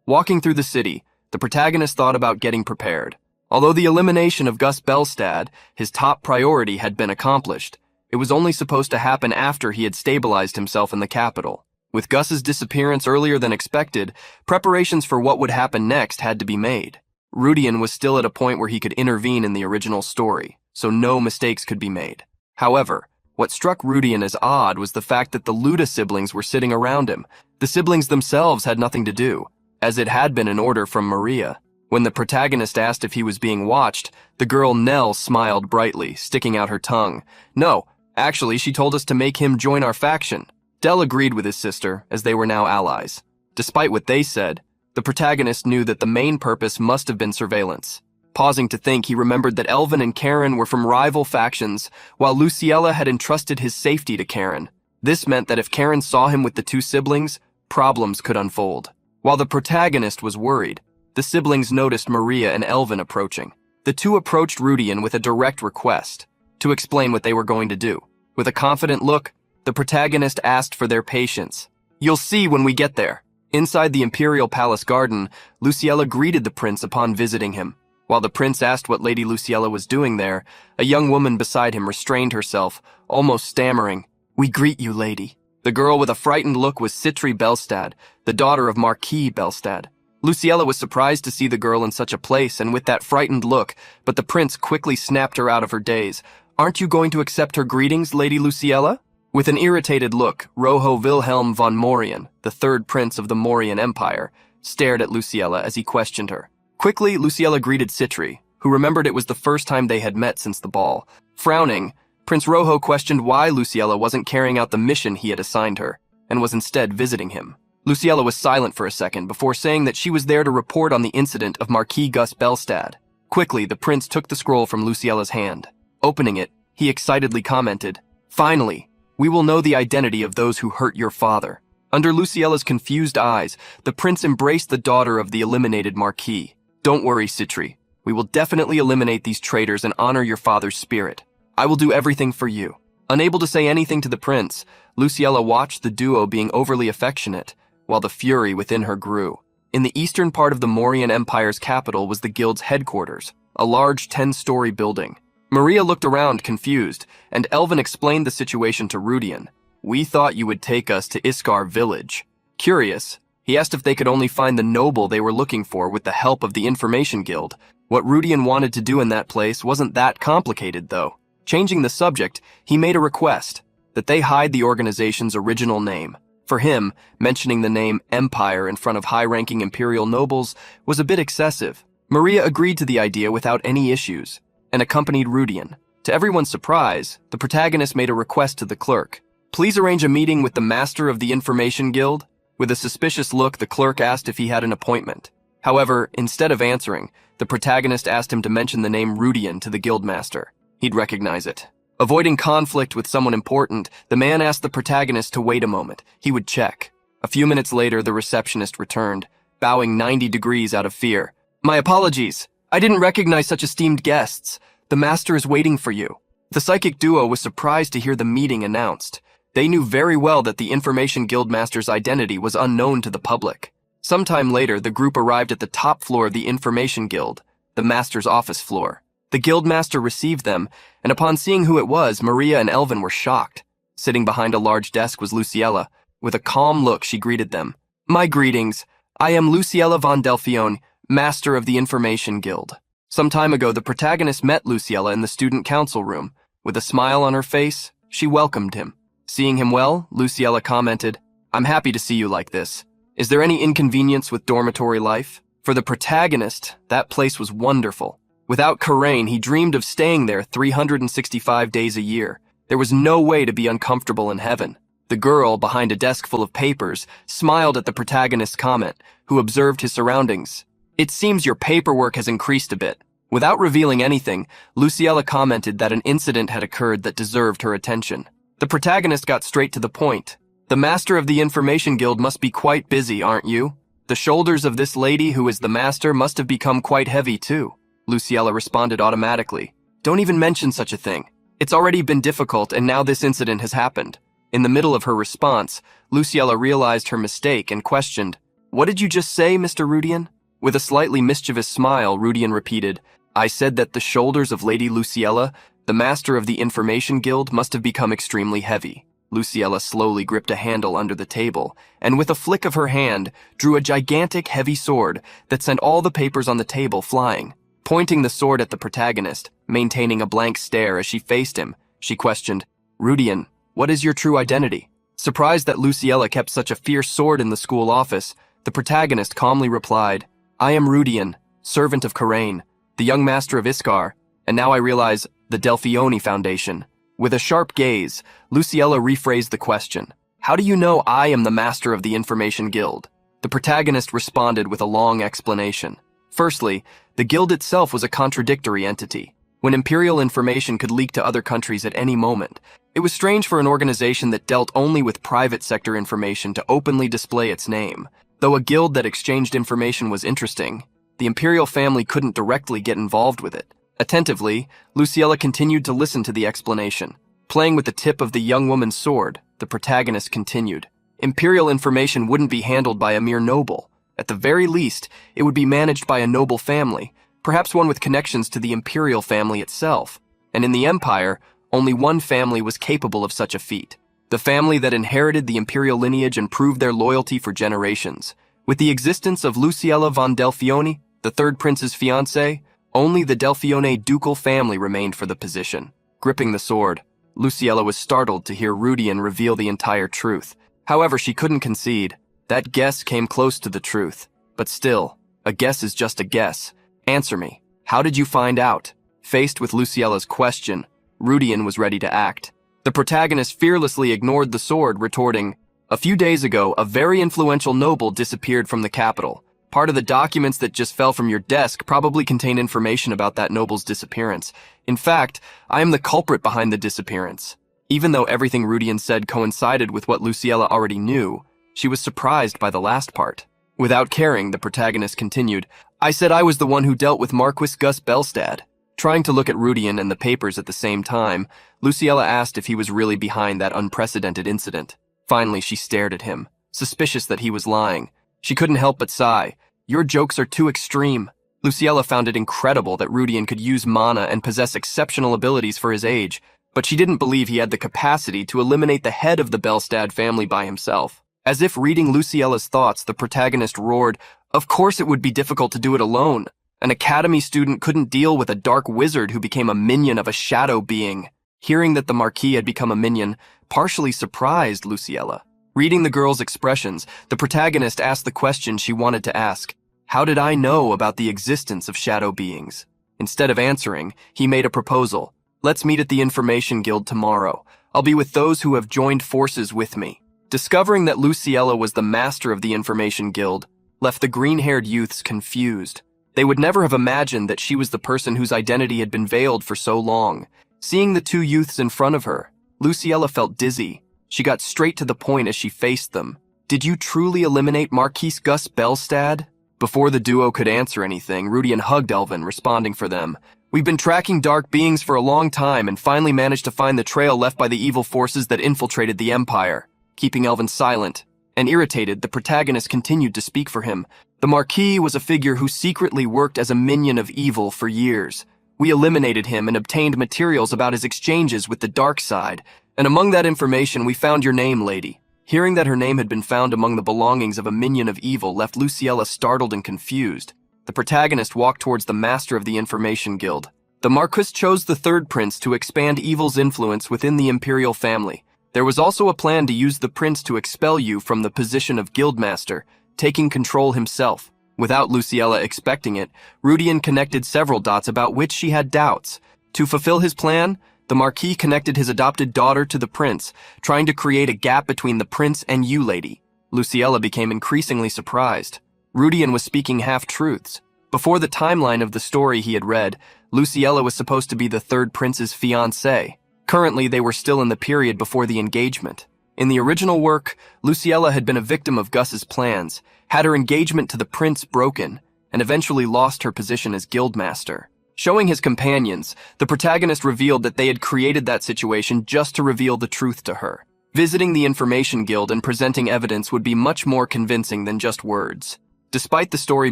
Walking through the city, the protagonist thought about getting prepared. Although the elimination of Gus Belstad, his top priority, had been accomplished, it was only supposed to happen after he had stabilized himself in the capital. With Gus's disappearance earlier than expected, preparations for what would happen next had to be made. Rudian was still at a point where he could intervene in the original story, so no mistakes could be made. However, what struck Rudian as odd was the fact that the Luda siblings were sitting around him. The siblings themselves had nothing to do, as it had been an order from Maria. When the protagonist asked if he was being watched, the girl Nell smiled brightly, sticking out her tongue. No, actually, she told us to make him join our faction. Del agreed with his sister, as they were now allies. Despite what they said, the protagonist knew that the main purpose must have been surveillance. Pausing to think, he remembered that Elvin and Karen were from rival factions, while Luciella had entrusted his safety to Karen. This meant that if Karen saw him with the 2 siblings, problems could unfold. While the protagonist was worried, the siblings noticed Maria and Elvin approaching. The 2 approached Rudian with a direct request to explain what they were going to do. With a confident look, the protagonist asked for their patience. You'll see when we get there. Inside the Imperial Palace garden, Luciella greeted the prince upon visiting him. While the prince asked what Lady Luciella was doing there, a young woman beside him restrained herself, almost stammering, "We greet you, lady." The girl with a frightened look was Citri Belstad, the daughter of Marquis Belstad. Luciella was surprised to see the girl in such a place and with that frightened look, but the prince quickly snapped her out of her daze. "Aren't you going to accept her greetings, Lady Luciella?" With an irritated look, Rojo Wilhelm von Morian, the third prince of the Mauryan Empire, stared at Luciella as he questioned her. Quickly, Luciella greeted Citri, who remembered it was the first time they had met since the ball. Frowning, Prince Rojo questioned why Luciella wasn't carrying out the mission he had assigned her, and was instead visiting him. Luciella was silent for a second before saying that she was there to report on the incident of Marquis Gus Belstad. Quickly, the prince took the scroll from Luciella's hand. Opening it, he excitedly commented, "Finally, we will know the identity of those who hurt your father." Under Luciella's confused eyes, the prince embraced the daughter of the eliminated Marquis. "Don't worry, Citri. We will definitely eliminate these traitors and honor your father's spirit. I will do everything for you." Unable to say anything to the prince, Luciella watched the duo being overly affectionate, while the fury within her grew. In the eastern part of the Mauryan Empire's capital was the guild's headquarters, a large 10-story building. Maria looked around confused, and Elvin explained the situation to Rudian. "We thought you would take us to Iskar village." Curious, he asked if they could only find the noble they were looking for with the help of the Information Guild. What Rudian wanted to do in that place wasn't that complicated, though. Changing the subject, he made a request that they hide the organization's original name. For him, mentioning the name Empire in front of high-ranking imperial nobles was a bit excessive. Maria agreed to the idea without any issues, and accompanied Rudian. To everyone's surprise, the protagonist made a request to the clerk. "Please arrange a meeting with the master of the Information Guild." With a suspicious look, the clerk asked if he had an appointment. However, instead of answering, the protagonist asked him to mention the name Rudian to the guildmaster. He'd recognize it. Avoiding conflict with someone important, the man asked the protagonist to wait a moment. He would check. A few minutes later, the receptionist returned, bowing 90 degrees out of fear. "My apologies. I didn't recognize such esteemed guests. The master is waiting for you." The psychic duo was surprised to hear the meeting announced. They knew very well that the Information Guildmaster's identity was unknown to the public. Sometime later, the group arrived at the top floor of the Information Guild, the master's office floor. The guildmaster received them, and upon seeing who it was, Maria and Elvin were shocked. Sitting behind a large desk was Luciella. With a calm look, she greeted them. "My greetings. I am Luciella von Delphione, master of the Information Guild." Some time ago, the protagonist met Luciella in the student council room. With a smile on her face, she welcomed him. Seeing him well, Luciella commented, "I'm happy to see you like this. Is there any inconvenience with dormitory life?" For the protagonist, that place was wonderful. Without Karain, he dreamed of staying there 365 days a year. There was no way to be uncomfortable in heaven. The girl, behind a desk full of papers, smiled at the protagonist's comment, who observed his surroundings. "It seems your paperwork has increased a bit." Without revealing anything, Luciella commented that an incident had occurred that deserved her attention. The protagonist got straight to the point. "The master of the Information Guild must be quite busy, aren't you? The shoulders of this lady who is the master must have become quite heavy too." Luciella responded automatically. "Don't even mention such a thing. It's already been difficult, and now this incident has happened." In the middle of her response, Luciella realized her mistake and questioned, "What did you just say, Mr. Rudian?" With a slightly mischievous smile, Rudian repeated, "I said that the shoulders of Lady Luciella, the master of the Information Guild, must have become extremely heavy." Luciella slowly gripped a handle under the table, and with a flick of her hand, drew a gigantic heavy sword that sent all the papers on the table flying. Pointing the sword at the protagonist, maintaining a blank stare as she faced him, she questioned, "Rudian, what is your true identity?" Surprised that Luciella kept such a fierce sword in the school office, the protagonist calmly replied, "I am Rudian, servant of Karain, the young master of Iskar, and now I realize the Delphione Foundation." With a sharp gaze, Luciella rephrased the question, "How do you know I am the master of the Information Guild?" The protagonist responded with a long explanation. Firstly, the guild itself was a contradictory entity. When imperial information could leak to other countries at any moment, it was strange for an organization that dealt only with private sector information to openly display its name. Though a guild that exchanged information was interesting, the imperial family couldn't directly get involved with it. Attentively, Luciella continued to listen to the explanation. Playing with the tip of the young woman's sword, the protagonist continued. Imperial information wouldn't be handled by a mere noble. At the very least, it would be managed by a noble family, perhaps one with connections to the imperial family itself. And in the empire, only one family was capable of such a feat. The family that inherited the imperial lineage and proved their loyalty for generations. With the existence of Luciella von Delfione, the third prince's fiancée, only the Delfione ducal family remained for the position. Gripping the sword, Luciella was startled to hear Rudian reveal the entire truth. However, she couldn't concede. That guess came close to the truth. But still, a guess is just a guess. Answer me. How did you find out? Faced with Luciella's question, Rudian was ready to act. The protagonist fearlessly ignored the sword, retorting, "A few days ago, a very influential noble disappeared from the capital. Part of the documents that just fell from your desk probably contain information about that noble's disappearance. In fact, I am the culprit behind the disappearance." Even though everything Rudian said coincided with what Luciella already knew, she was surprised by the last part. Without caring, the protagonist continued, "I said I was the one who dealt with Marquis Gus Belstad." Trying to look at Rudian and the papers at the same time, Luciella asked if he was really behind that unprecedented incident. Finally, she stared at him, suspicious that he was lying. She couldn't help but sigh. "Your jokes are too extreme." Luciella found it incredible that Rudian could use mana and possess exceptional abilities for his age, but she didn't believe he had the capacity to eliminate the head of the Belstad family by himself. As if reading Luciella's thoughts, the protagonist roared, "Of course it would be difficult to do it alone. An academy student couldn't deal with a dark wizard who became a minion of a shadow being." Hearing that the Marquis had become a minion partially surprised Luciella. Reading the girl's expressions, the protagonist asked the question she wanted to ask. How did I know about the existence of shadow beings? Instead of answering, he made a proposal. "Let's meet at the Information Guild tomorrow. I'll be with those who have joined forces with me." Discovering that Luciella was the master of the Information Guild left the green-haired youths confused. They would never have imagined that she was the person whose identity had been veiled for so long. Seeing the two youths in front of her, Luciella felt dizzy. She got straight to the point as she faced them. "Did you truly eliminate Marquis Gus Belstad?" Before the duo could answer anything, Rudian hugged Elvin, responding for them. "We've been tracking dark beings for a long time and finally managed to find the trail left by the evil forces that infiltrated the Empire." Keeping Elvin silent and irritated, the protagonist continued to speak for him. "The Marquis was a figure who secretly worked as a minion of evil for years. We eliminated him and obtained materials about his exchanges with the dark side. And among that information, we found your name, lady." Hearing that her name had been found among the belongings of a minion of evil left Luciella startled and confused. The protagonist walked towards the master of the Information Guild. "The Marquis chose the third prince to expand evil's influence within the imperial family. There was also a plan to use the prince to expel you from the position of guildmaster, taking control himself." Without Luciella expecting it, Rudian connected several dots about which she had doubts. To fulfill his plan, the Marquis connected his adopted daughter to the prince, trying to create a gap between the prince and you, lady. Luciella became increasingly surprised. Rudian was speaking half-truths. Before the timeline of the story he had read, Luciella was supposed to be the third prince's fiancée. Currently, they were still in the period before the engagement. In the original work, Luciella had been a victim of Gus's plans, had her engagement to the prince broken, and eventually lost her position as guildmaster. Showing his companions, the protagonist revealed that they had created that situation just to reveal the truth to her. Visiting the Information Guild and presenting evidence would be much more convincing than just words. Despite the story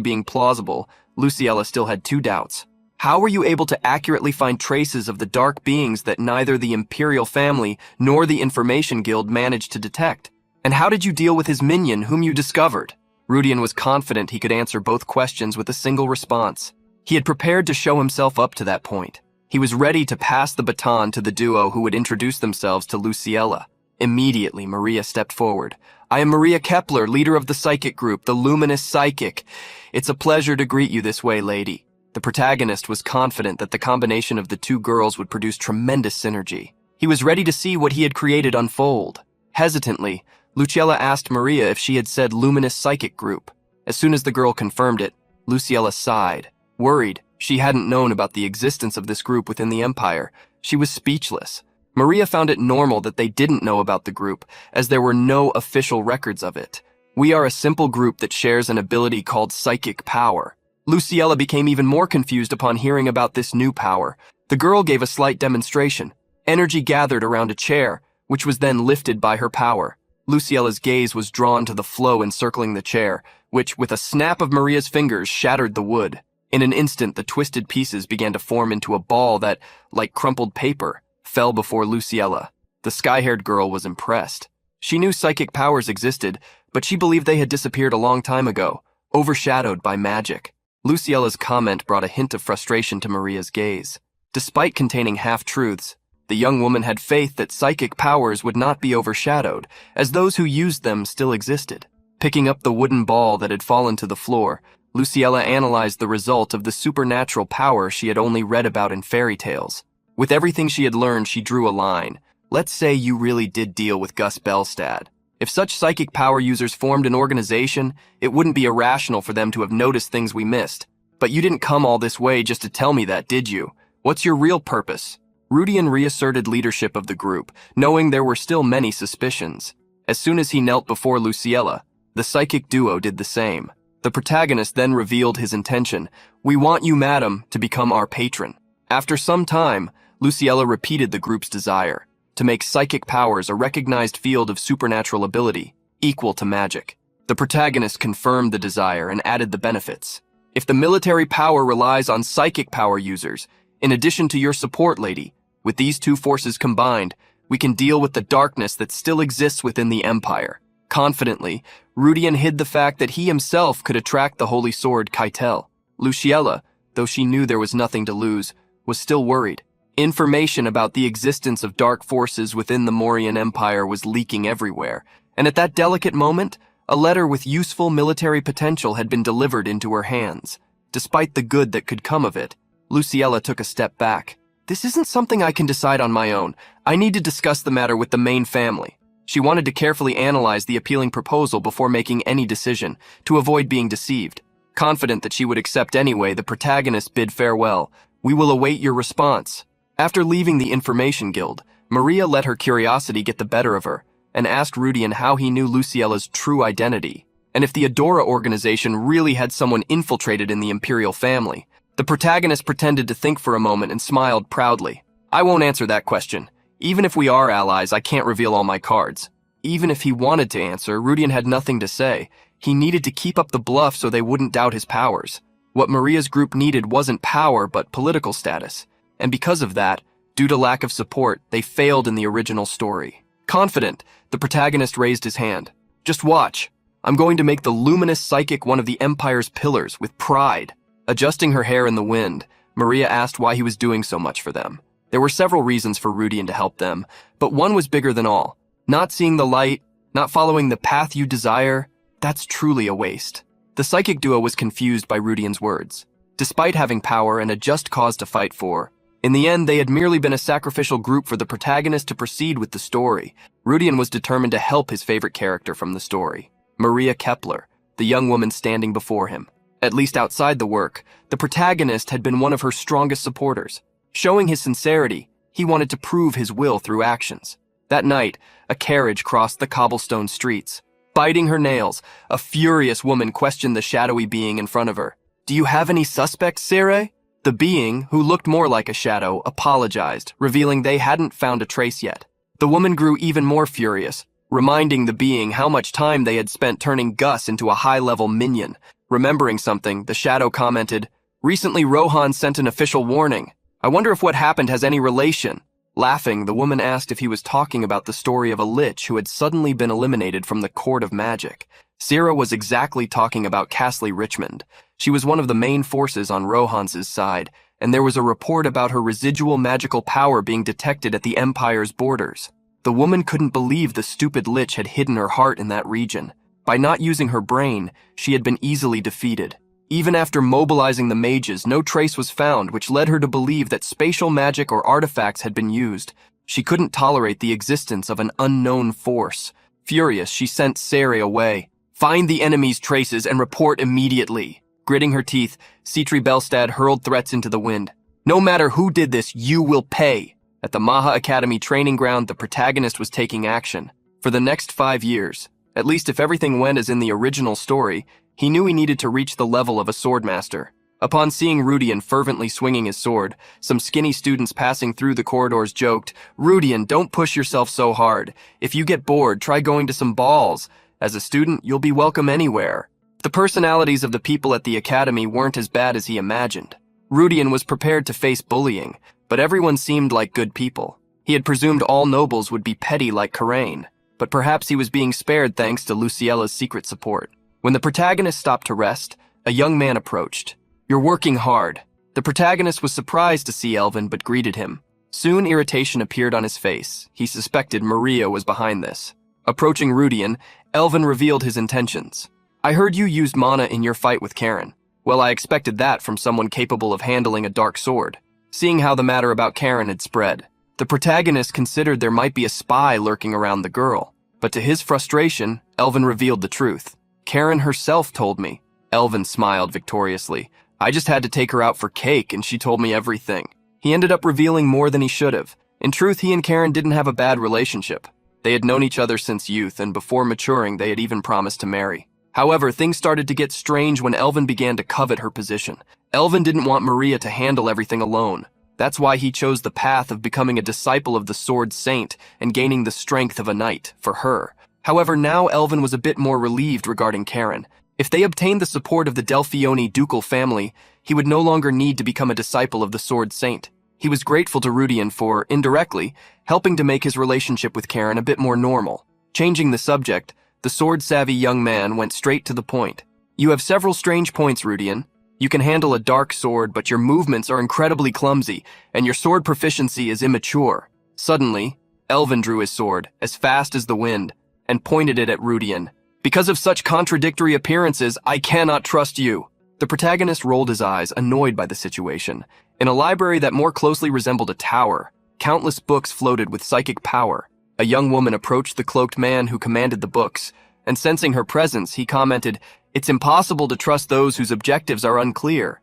being plausible, Luciella still had two doubts. How were you able to accurately find traces of the dark beings that neither the Imperial family nor the Information Guild managed to detect? And how did you deal with his minion whom you discovered? Rudian was confident he could answer both questions with a single response. He had prepared to show himself up to that point. He was ready to pass the baton to the duo who would introduce themselves to Luciella. Immediately, Maria stepped forward. "I am Maria Kepler, leader of the psychic group, the Luminous Psychic. It's a pleasure to greet you this way, lady." The protagonist was confident that the combination of the two girls would produce tremendous synergy. He was ready to see what he had created unfold. Hesitantly, Luciella asked Maria if she had said Luminous Psychic Group. As soon as the girl confirmed it, Luciella sighed. Worried, she hadn't known about the existence of this group within the Empire. She was speechless. Maria found it normal that they didn't know about the group, as there were no official records of it. "We are a simple group that shares an ability called psychic power." Luciella became even more confused upon hearing about this new power. The girl gave a slight demonstration. Energy gathered around a chair, which was then lifted by her power. Luciella's gaze was drawn to the flow encircling the chair, which, with a snap of Maria's fingers, shattered the wood. In an instant, the twisted pieces began to form into a ball that, like crumpled paper, fell before Luciella. The sky-haired girl was impressed. She knew psychic powers existed, but she believed they had disappeared a long time ago, overshadowed by magic. Luciella's comment brought a hint of frustration to Maria's gaze. Despite containing half-truths, the young woman had faith that psychic powers would not be overshadowed, as those who used them still existed. Picking up the wooden ball that had fallen to the floor, Luciella analyzed the result of the supernatural power she had only read about in fairy tales. With everything she had learned, she drew a line. Let's say you really did deal with Gus Belstad. If such psychic power users formed an organization, it wouldn't be irrational for them to have noticed things we missed. But you didn't come all this way just to tell me that, did you? What's your real purpose? Rudian reasserted leadership of the group, knowing there were still many suspicions. As soon as he knelt before Luciella, the psychic duo did the same. The protagonist then revealed his intention. We want you, madam, to become our patron. After some time, Luciella repeated the group's desire to make psychic powers a recognized field of supernatural ability, equal to magic. The protagonist confirmed the desire and added the benefits. If the military power relies on psychic power users, in addition to your support, lady, with these two forces combined, we can deal with the darkness that still exists within the Empire. Confidently, Rudian hid the fact that he himself could attract the holy sword Keitel. Luciella, though she knew there was nothing to lose, was still worried. Information about the existence of dark forces within the Morian Empire was leaking everywhere, and at that delicate moment, a letter with useful military potential had been delivered into her hands. Despite the good that could come of it, Luciella took a step back. This isn't something I can decide on my own. I need to discuss the matter with the main family. She wanted to carefully analyze the appealing proposal before making any decision, to avoid being deceived. Confident that she would accept anyway, the protagonist bid farewell. We will await your response. After leaving the Information Guild, Maria let her curiosity get the better of her and asked Rudian how he knew Luciella's true identity, and if the Adora organization really had someone infiltrated in the Imperial family. The protagonist pretended to think for a moment and smiled proudly. I won't answer that question. Even if we are allies, I can't reveal all my cards. Even if he wanted to answer, Rudian had nothing to say. He needed to keep up the bluff so they wouldn't doubt his powers. What Maria's group needed wasn't power, but political status. And because of that, due to lack of support, they failed in the original story. Confident, the protagonist raised his hand. Just watch. I'm going to make the luminous psychic one of the Empire's pillars with pride. Adjusting her hair in the wind, Maria asked why he was doing so much for them. There were several reasons for Rudian to help them, but one was bigger than all. Not seeing the light, not following the path you desire, that's truly a waste. The psychic duo was confused by Rudian's words. Despite having power and a just cause to fight for, in the end, they had merely been a sacrificial group for the protagonist to proceed with the story. Rudian was determined to help his favorite character from the story, Maria Kepler, the young woman standing before him. At least outside the work, the protagonist had been one of her strongest supporters. Showing his sincerity, he wanted to prove his will through actions. That night, a carriage crossed the cobblestone streets. Biting her nails, a furious woman questioned the shadowy being in front of her. Do you have any suspects, Sere? The being, who looked more like a shadow, apologized, revealing they hadn't found a trace yet. The woman grew even more furious, reminding the being how much time they had spent turning Gus into a high-level minion. Remembering something, the shadow commented, Recently Rohan sent an official warning. I wonder if what happened has any relation. Laughing, the woman asked if he was talking about the story of a lich who had suddenly been eliminated from the Court of Magic. Sierra was exactly talking about Castley Richmond. She was one of the main forces on Rohan's side, and there was a report about her residual magical power being detected at the Empire's borders. The woman couldn't believe the stupid lich had hidden her heart in that region. By not using her brain, she had been easily defeated. Even after mobilizing the mages, no trace was found, which led her to believe that spatial magic or artifacts had been used. She couldn't tolerate the existence of an unknown force. Furious, she sent Sere away. Find the enemy's traces and report immediately. Gritting her teeth, Citri Belstad hurled threats into the wind. No matter who did this, you will pay. At the Maha Academy training ground, the protagonist was taking action. For the next 5 years, at least if everything went as in the original story, he knew he needed to reach the level of a swordmaster. Upon seeing Rudian fervently swinging his sword, some skinny students passing through the corridors joked, Rudian, don't push yourself so hard. If you get bored, try going to some balls. As a student, you'll be welcome anywhere. The personalities of the people at the academy weren't as bad as he imagined. Rudian was prepared to face bullying, but everyone seemed like good people. He had presumed all nobles would be petty like Karain, but perhaps he was being spared thanks to Luciella's secret support. When the protagonist stopped to rest, a young man approached. "You're working hard." The protagonist was surprised to see Elvin but greeted him. Soon irritation appeared on his face. He suspected Maria was behind this. Approaching Rudian, Elvin revealed his intentions. "I heard you used mana in your fight with Karen." Well, I expected that from someone capable of handling a dark sword. Seeing how the matter about Karen had spread, the protagonist considered there might be a spy lurking around the girl. But to his frustration, Elvin revealed the truth. "Karen herself told me." Elvin smiled victoriously. "I just had to take her out for cake and she told me everything." He ended up revealing more than he should have. In truth, he and Karen didn't have a bad relationship. They had known each other since youth, and before maturing, they had even promised to marry. However, things started to get strange when Elvin began to covet her position. Elvin didn't want Maria to handle everything alone. That's why he chose the path of becoming a disciple of the Sword Saint and gaining the strength of a knight for her. However, now Elvin was a bit more relieved regarding Karen. If they obtained the support of the Delphioni ducal family, he would no longer need to become a disciple of the Sword Saint. He was grateful to Rudian for, indirectly, helping to make his relationship with Karen a bit more normal. Changing the subject, the sword-savvy young man went straight to the point. "You have several strange points, Rudian. You can handle a dark sword, but your movements are incredibly clumsy, and your sword proficiency is immature." Suddenly, Elvin drew his sword, as fast as the wind, and pointed it at Rudian. "Because of such contradictory appearances, I cannot trust you." The protagonist rolled his eyes, annoyed by the situation. In a library that more closely resembled a tower, countless books floated with psychic power. A young woman approached the cloaked man who commanded the books, and sensing her presence, he commented, "It's impossible to trust those whose objectives are unclear."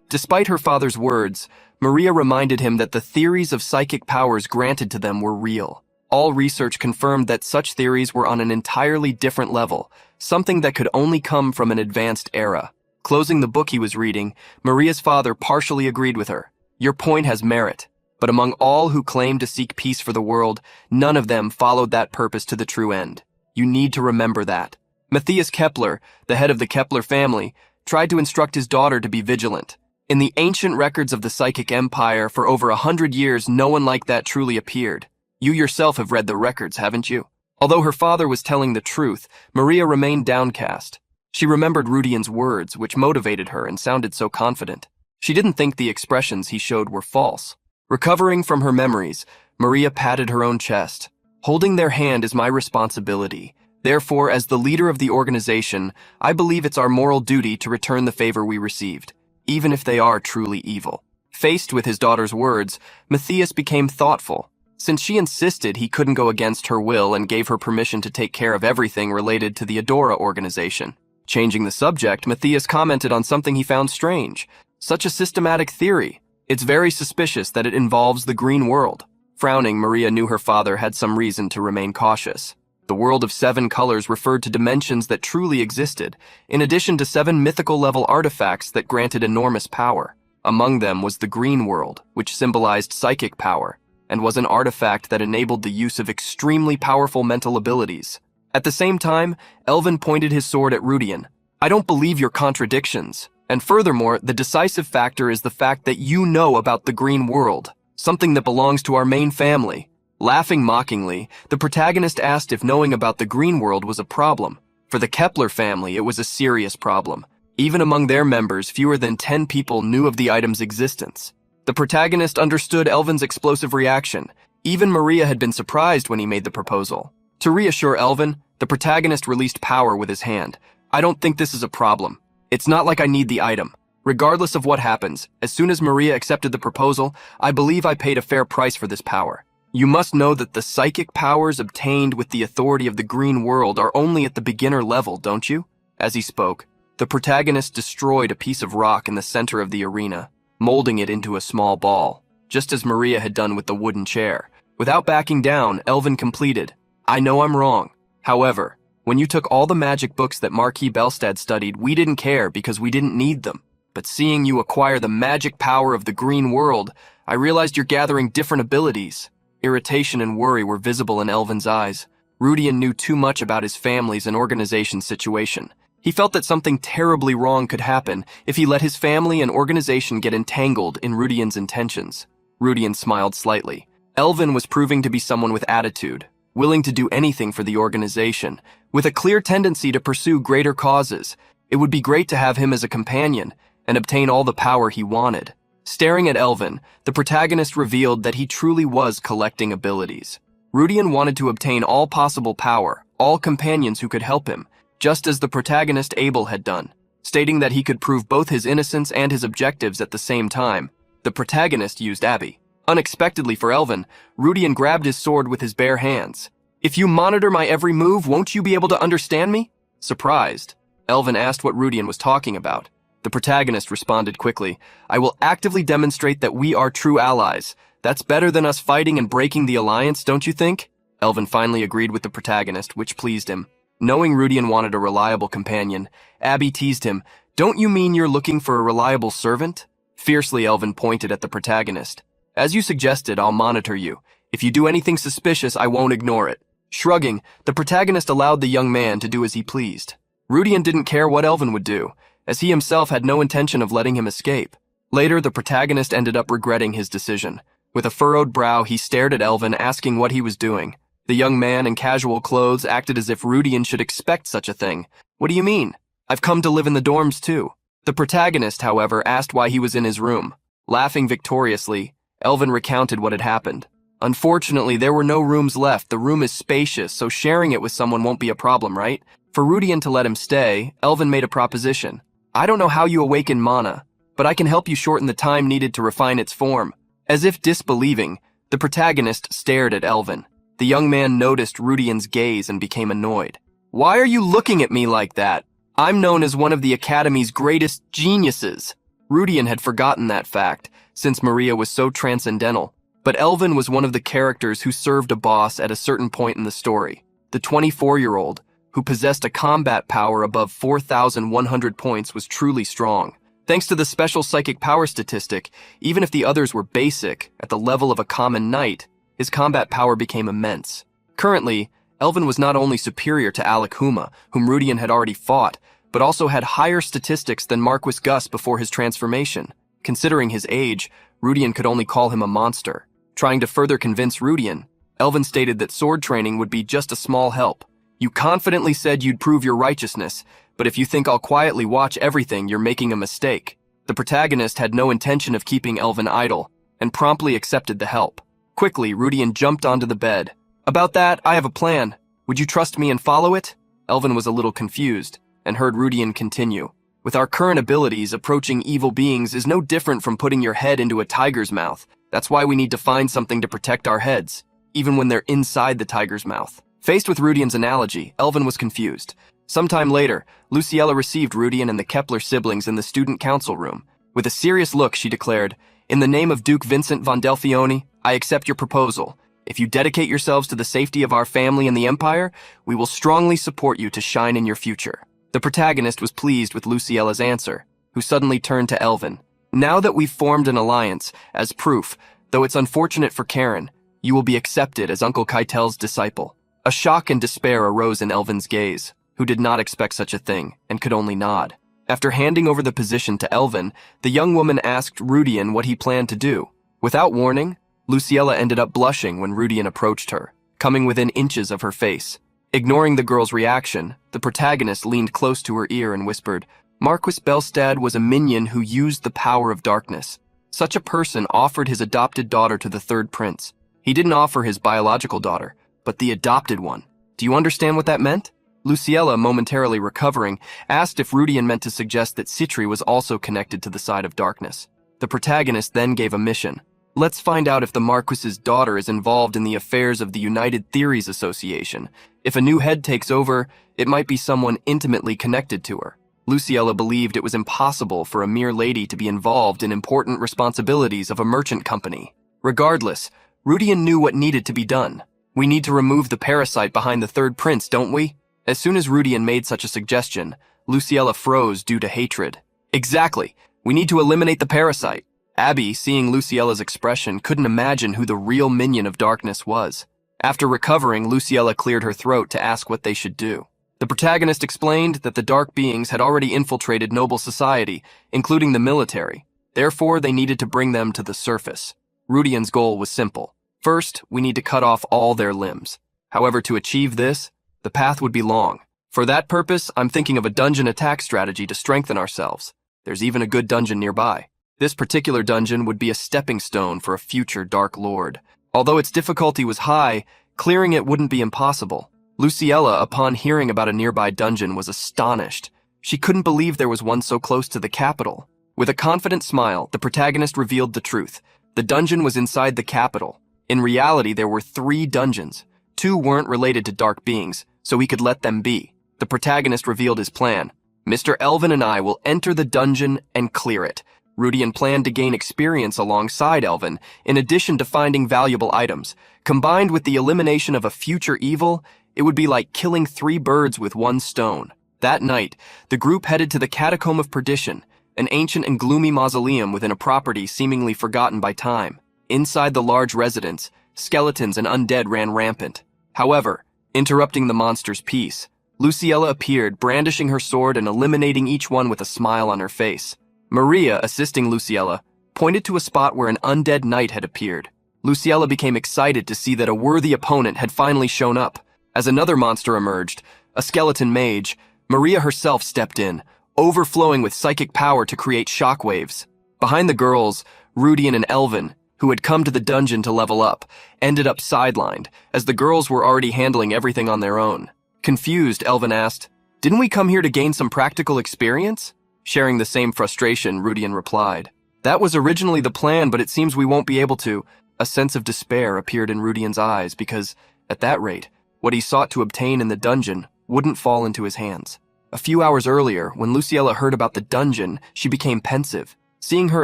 Despite her father's words, Maria reminded him that the theories of psychic powers granted to them were real. All research confirmed that such theories were on an entirely different level, something that could only come from an advanced era. Closing the book he was reading, Maria's father partially agreed with her. "Your point has merit. But among all who claim to seek peace for the world, none of them followed that purpose to the true end. You need to remember that." Matthias Kepler, the head of the Kepler family, tried to instruct his daughter to be vigilant. In the ancient records of the psychic empire, for over 100 years, no one like that truly appeared. You yourself have read the records, haven't you? Although her father was telling the truth, Maria remained downcast. She remembered Rudian's words, which motivated her and sounded so confident. She didn't think the expressions he showed were false. Recovering from her memories, Maria patted her own chest. "Holding their hand is my responsibility. Therefore, as the leader of the organization, I believe it's our moral duty to return the favor we received, even if they are truly evil." Faced with his daughter's words, Matthias became thoughtful. Since she insisted he couldn't go against her will and gave her permission to take care of everything related to the Adora organization. Changing the subject, Matthias commented on something he found strange. Such a systematic theory. It's very suspicious that it involves the green world. Frowning, Maria knew her father had some reason to remain cautious. The world of 7 colors referred to dimensions that truly existed, in addition to 7 mythical-level artifacts that granted enormous power. Among them was the green world, which symbolized psychic power, and was an artifact that enabled the use of extremely powerful mental abilities. At the same time, Elvin pointed his sword at Rudian. "I don't believe your contradictions. And furthermore, the decisive factor is the fact that you know about the green world, something that belongs to our main family." Laughing mockingly, the protagonist asked if knowing about the green world was a problem. For the Kepler family, it was a serious problem. Even among their members, fewer than 10 people knew of the item's existence. The protagonist understood Elvin's explosive reaction. Even Maria had been surprised when he made the proposal. To reassure Elvin, the protagonist released power with his hand. "I don't think this is a problem. It's not like I need the item. Regardless of what happens, as soon as Maria accepted the proposal, I believe I paid a fair price for this power. You must know that the psychic powers obtained with the authority of the green world are only at the beginner level, don't you?" As he spoke, the protagonist destroyed a piece of rock in the center of the arena, molding it into a small ball, just as Maria had done with the wooden chair. Without backing down, Elvin completed, "I know I'm wrong. However, when you took all the magic books that Marquis Belstad studied, we didn't care because we didn't need them. But seeing you acquire the magic power of the green world, I realized you're gathering different abilities." Irritation and worry were visible in Elvin's eyes. Rudian knew too much about his family's and organization's situation. He felt that something terribly wrong could happen if he let his family and organization get entangled in Rudian's intentions. Rudian smiled slightly. Elvin was proving to be someone with attitude, willing to do anything for the organization, with a clear tendency to pursue greater causes. It would be great to have him as a companion and obtain all the power he wanted. Staring at Elvin, the protagonist revealed that he truly was collecting abilities. Rudian wanted to obtain all possible power, all companions who could help him, just as the protagonist Abel had done. Stating that he could prove both his innocence and his objectives at the same time, the protagonist used Abby. Unexpectedly for Elvin, Rudian grabbed his sword with his bare hands. "If you monitor my every move, won't you be able to understand me?" Surprised, Elvin asked what Rudian was talking about. The protagonist responded quickly, "I will actively demonstrate that we are true allies. That's better than us fighting and breaking the alliance, don't you think?" Elvin finally agreed with the protagonist, which pleased him. Knowing Rudian wanted a reliable companion, Abby teased him, "Don't you mean you're looking for a reliable servant?" Fiercely, Elvin pointed at the protagonist. "As you suggested, I'll monitor you. If you do anything suspicious, I won't ignore it." Shrugging, the protagonist allowed the young man to do as he pleased. Rudian didn't care what Elvin would do, as he himself had no intention of letting him escape. Later, the protagonist ended up regretting his decision. With a furrowed brow, he stared at Elvin, asking what he was doing. The young man in casual clothes acted as if Rudian should expect such a thing. "What do you mean? I've come to live in the dorms too." The protagonist, however, asked why he was in his room. Laughing victoriously, Elvin recounted what had happened. "Unfortunately, there were no rooms left. The room is spacious, so sharing it with someone won't be a problem, right?" For Rudian to let him stay, Elvin made a proposition. "I don't know how you awaken mana, but I can help you shorten the time needed to refine its form." As if disbelieving, the protagonist stared at Elvin. The young man noticed Rudian's gaze and became annoyed. "Why are you looking at me like that? I'm known as one of the Academy's greatest geniuses." Rudian had forgotten that fact, since Maria was so transcendental. But Elvin was one of the characters who served a boss at a certain point in the story. The 24-year-old, who possessed a combat power above 4,100 points, was truly strong. Thanks to the special psychic power statistic, even if the others were basic, at the level of a common knight, his combat power became immense. Currently, Elvin was not only superior to Alec Huma, whom Rudian had already fought, but also had higher statistics than Marquis Gus before his transformation. Considering his age, Rudian could only call him a monster. Trying to further convince Rudian, Elvin stated that sword training would be just a small help. "You confidently said you'd prove your righteousness, but if you think I'll quietly watch everything, you're making a mistake." The protagonist had no intention of keeping Elvin idle, and promptly accepted the help. Quickly, Rudian jumped onto the bed. "About that, I have a plan. Would you trust me and follow it?" Elvin was a little confused, and heard Rudian continue. "With our current abilities, approaching evil beings is no different from putting your head into a tiger's mouth. That's why we need to find something to protect our heads, even when they're inside the tiger's mouth." Faced with Rudian's analogy, Elvin was confused. Sometime later, Luciella received Rudian and the Kepler siblings in the student council room. With a serious look, she declared, "In the name of Duke Vincent von Delfione, I accept your proposal. If you dedicate yourselves to the safety of our family and the Empire, we will strongly support you to shine in your future." The protagonist was pleased with Luciella's answer, who suddenly turned to Elvin. "Now that we've formed an alliance, as proof, though it's unfortunate for Karen, you will be accepted as Uncle Keitel's disciple." A shock and despair arose in Elvin's gaze, who did not expect such a thing and could only nod. After handing over the position to Elvin, the young woman asked Rudian what he planned to do. Without warning, Luciella ended up blushing when Rudian approached her, coming within inches of her face. Ignoring the girl's reaction, the protagonist leaned close to her ear and whispered, "Marquis Belstad was a minion who used the power of darkness. Such a person offered his adopted daughter to the third prince. He didn't offer his biological daughter, but the adopted one. Do you understand what that meant?" Luciella, momentarily recovering, asked if Rudian meant to suggest that Citri was also connected to the side of darkness. The protagonist then gave a mission. "Let's find out if the Marquis's daughter is involved in the affairs of the United Theories Association. If a new head takes over, it might be someone intimately connected to her." Luciella believed it was impossible for a mere lady to be involved in important responsibilities of a merchant company. Regardless, Rudian knew what needed to be done. "We need to remove the parasite behind the third prince, don't we?" As soon as Rudian made such a suggestion, Luciella froze due to hatred. "Exactly. We need to eliminate the parasite." Abby, seeing Luciella's expression, couldn't imagine who the real minion of darkness was. After recovering, Luciella cleared her throat to ask what they should do. The protagonist explained that the dark beings had already infiltrated noble society, including the military. Therefore, they needed to bring them to the surface. Rudian's goal was simple. First, we need to cut off all their limbs. However, to achieve this, the path would be long. For that purpose, I'm thinking of a dungeon attack strategy to strengthen ourselves. There's even a good dungeon nearby. This particular dungeon would be a stepping stone for a future Dark Lord. Although its difficulty was high, clearing it wouldn't be impossible. Luciella, upon hearing about a nearby dungeon, was astonished. She couldn't believe there was one so close to the capital. With a confident smile, the protagonist revealed the truth. The dungeon was inside the capital. In reality, there were 3 dungeons. 2 weren't related to dark beings, so he could let them be. The protagonist revealed his plan. Mr. Elvin and I will enter the dungeon and clear it. Rudian planned to gain experience alongside Elvin, in addition to finding valuable items. Combined with the elimination of a future evil, it would be like killing 3 birds with 1 stone. That night, the group headed to the Catacomb of Perdition, an ancient and gloomy mausoleum within a property seemingly forgotten by time. Inside the large residence, skeletons and undead ran rampant. However, interrupting the monster's peace, Luciella appeared, brandishing her sword and eliminating each one with a smile on her face. Maria, assisting Luciella, pointed to a spot where an undead knight had appeared. Luciella became excited to see that a worthy opponent had finally shown up. As another monster emerged, a skeleton mage, Maria herself stepped in, overflowing with psychic power to create shockwaves. Behind the girls, Rudian and Elvin, who had come to the dungeon to level up, ended up sidelined, as the girls were already handling everything on their own. Confused, Elvin asked, "Didn't we come here to gain some practical experience?" Sharing the same frustration, Rudian replied, "That was originally the plan, but it seems we won't be able to." A sense of despair appeared in Rudian's eyes because, at that rate, what he sought to obtain in the dungeon wouldn't fall into his hands. A few hours earlier, when Luciella heard about the dungeon, she became pensive. Seeing her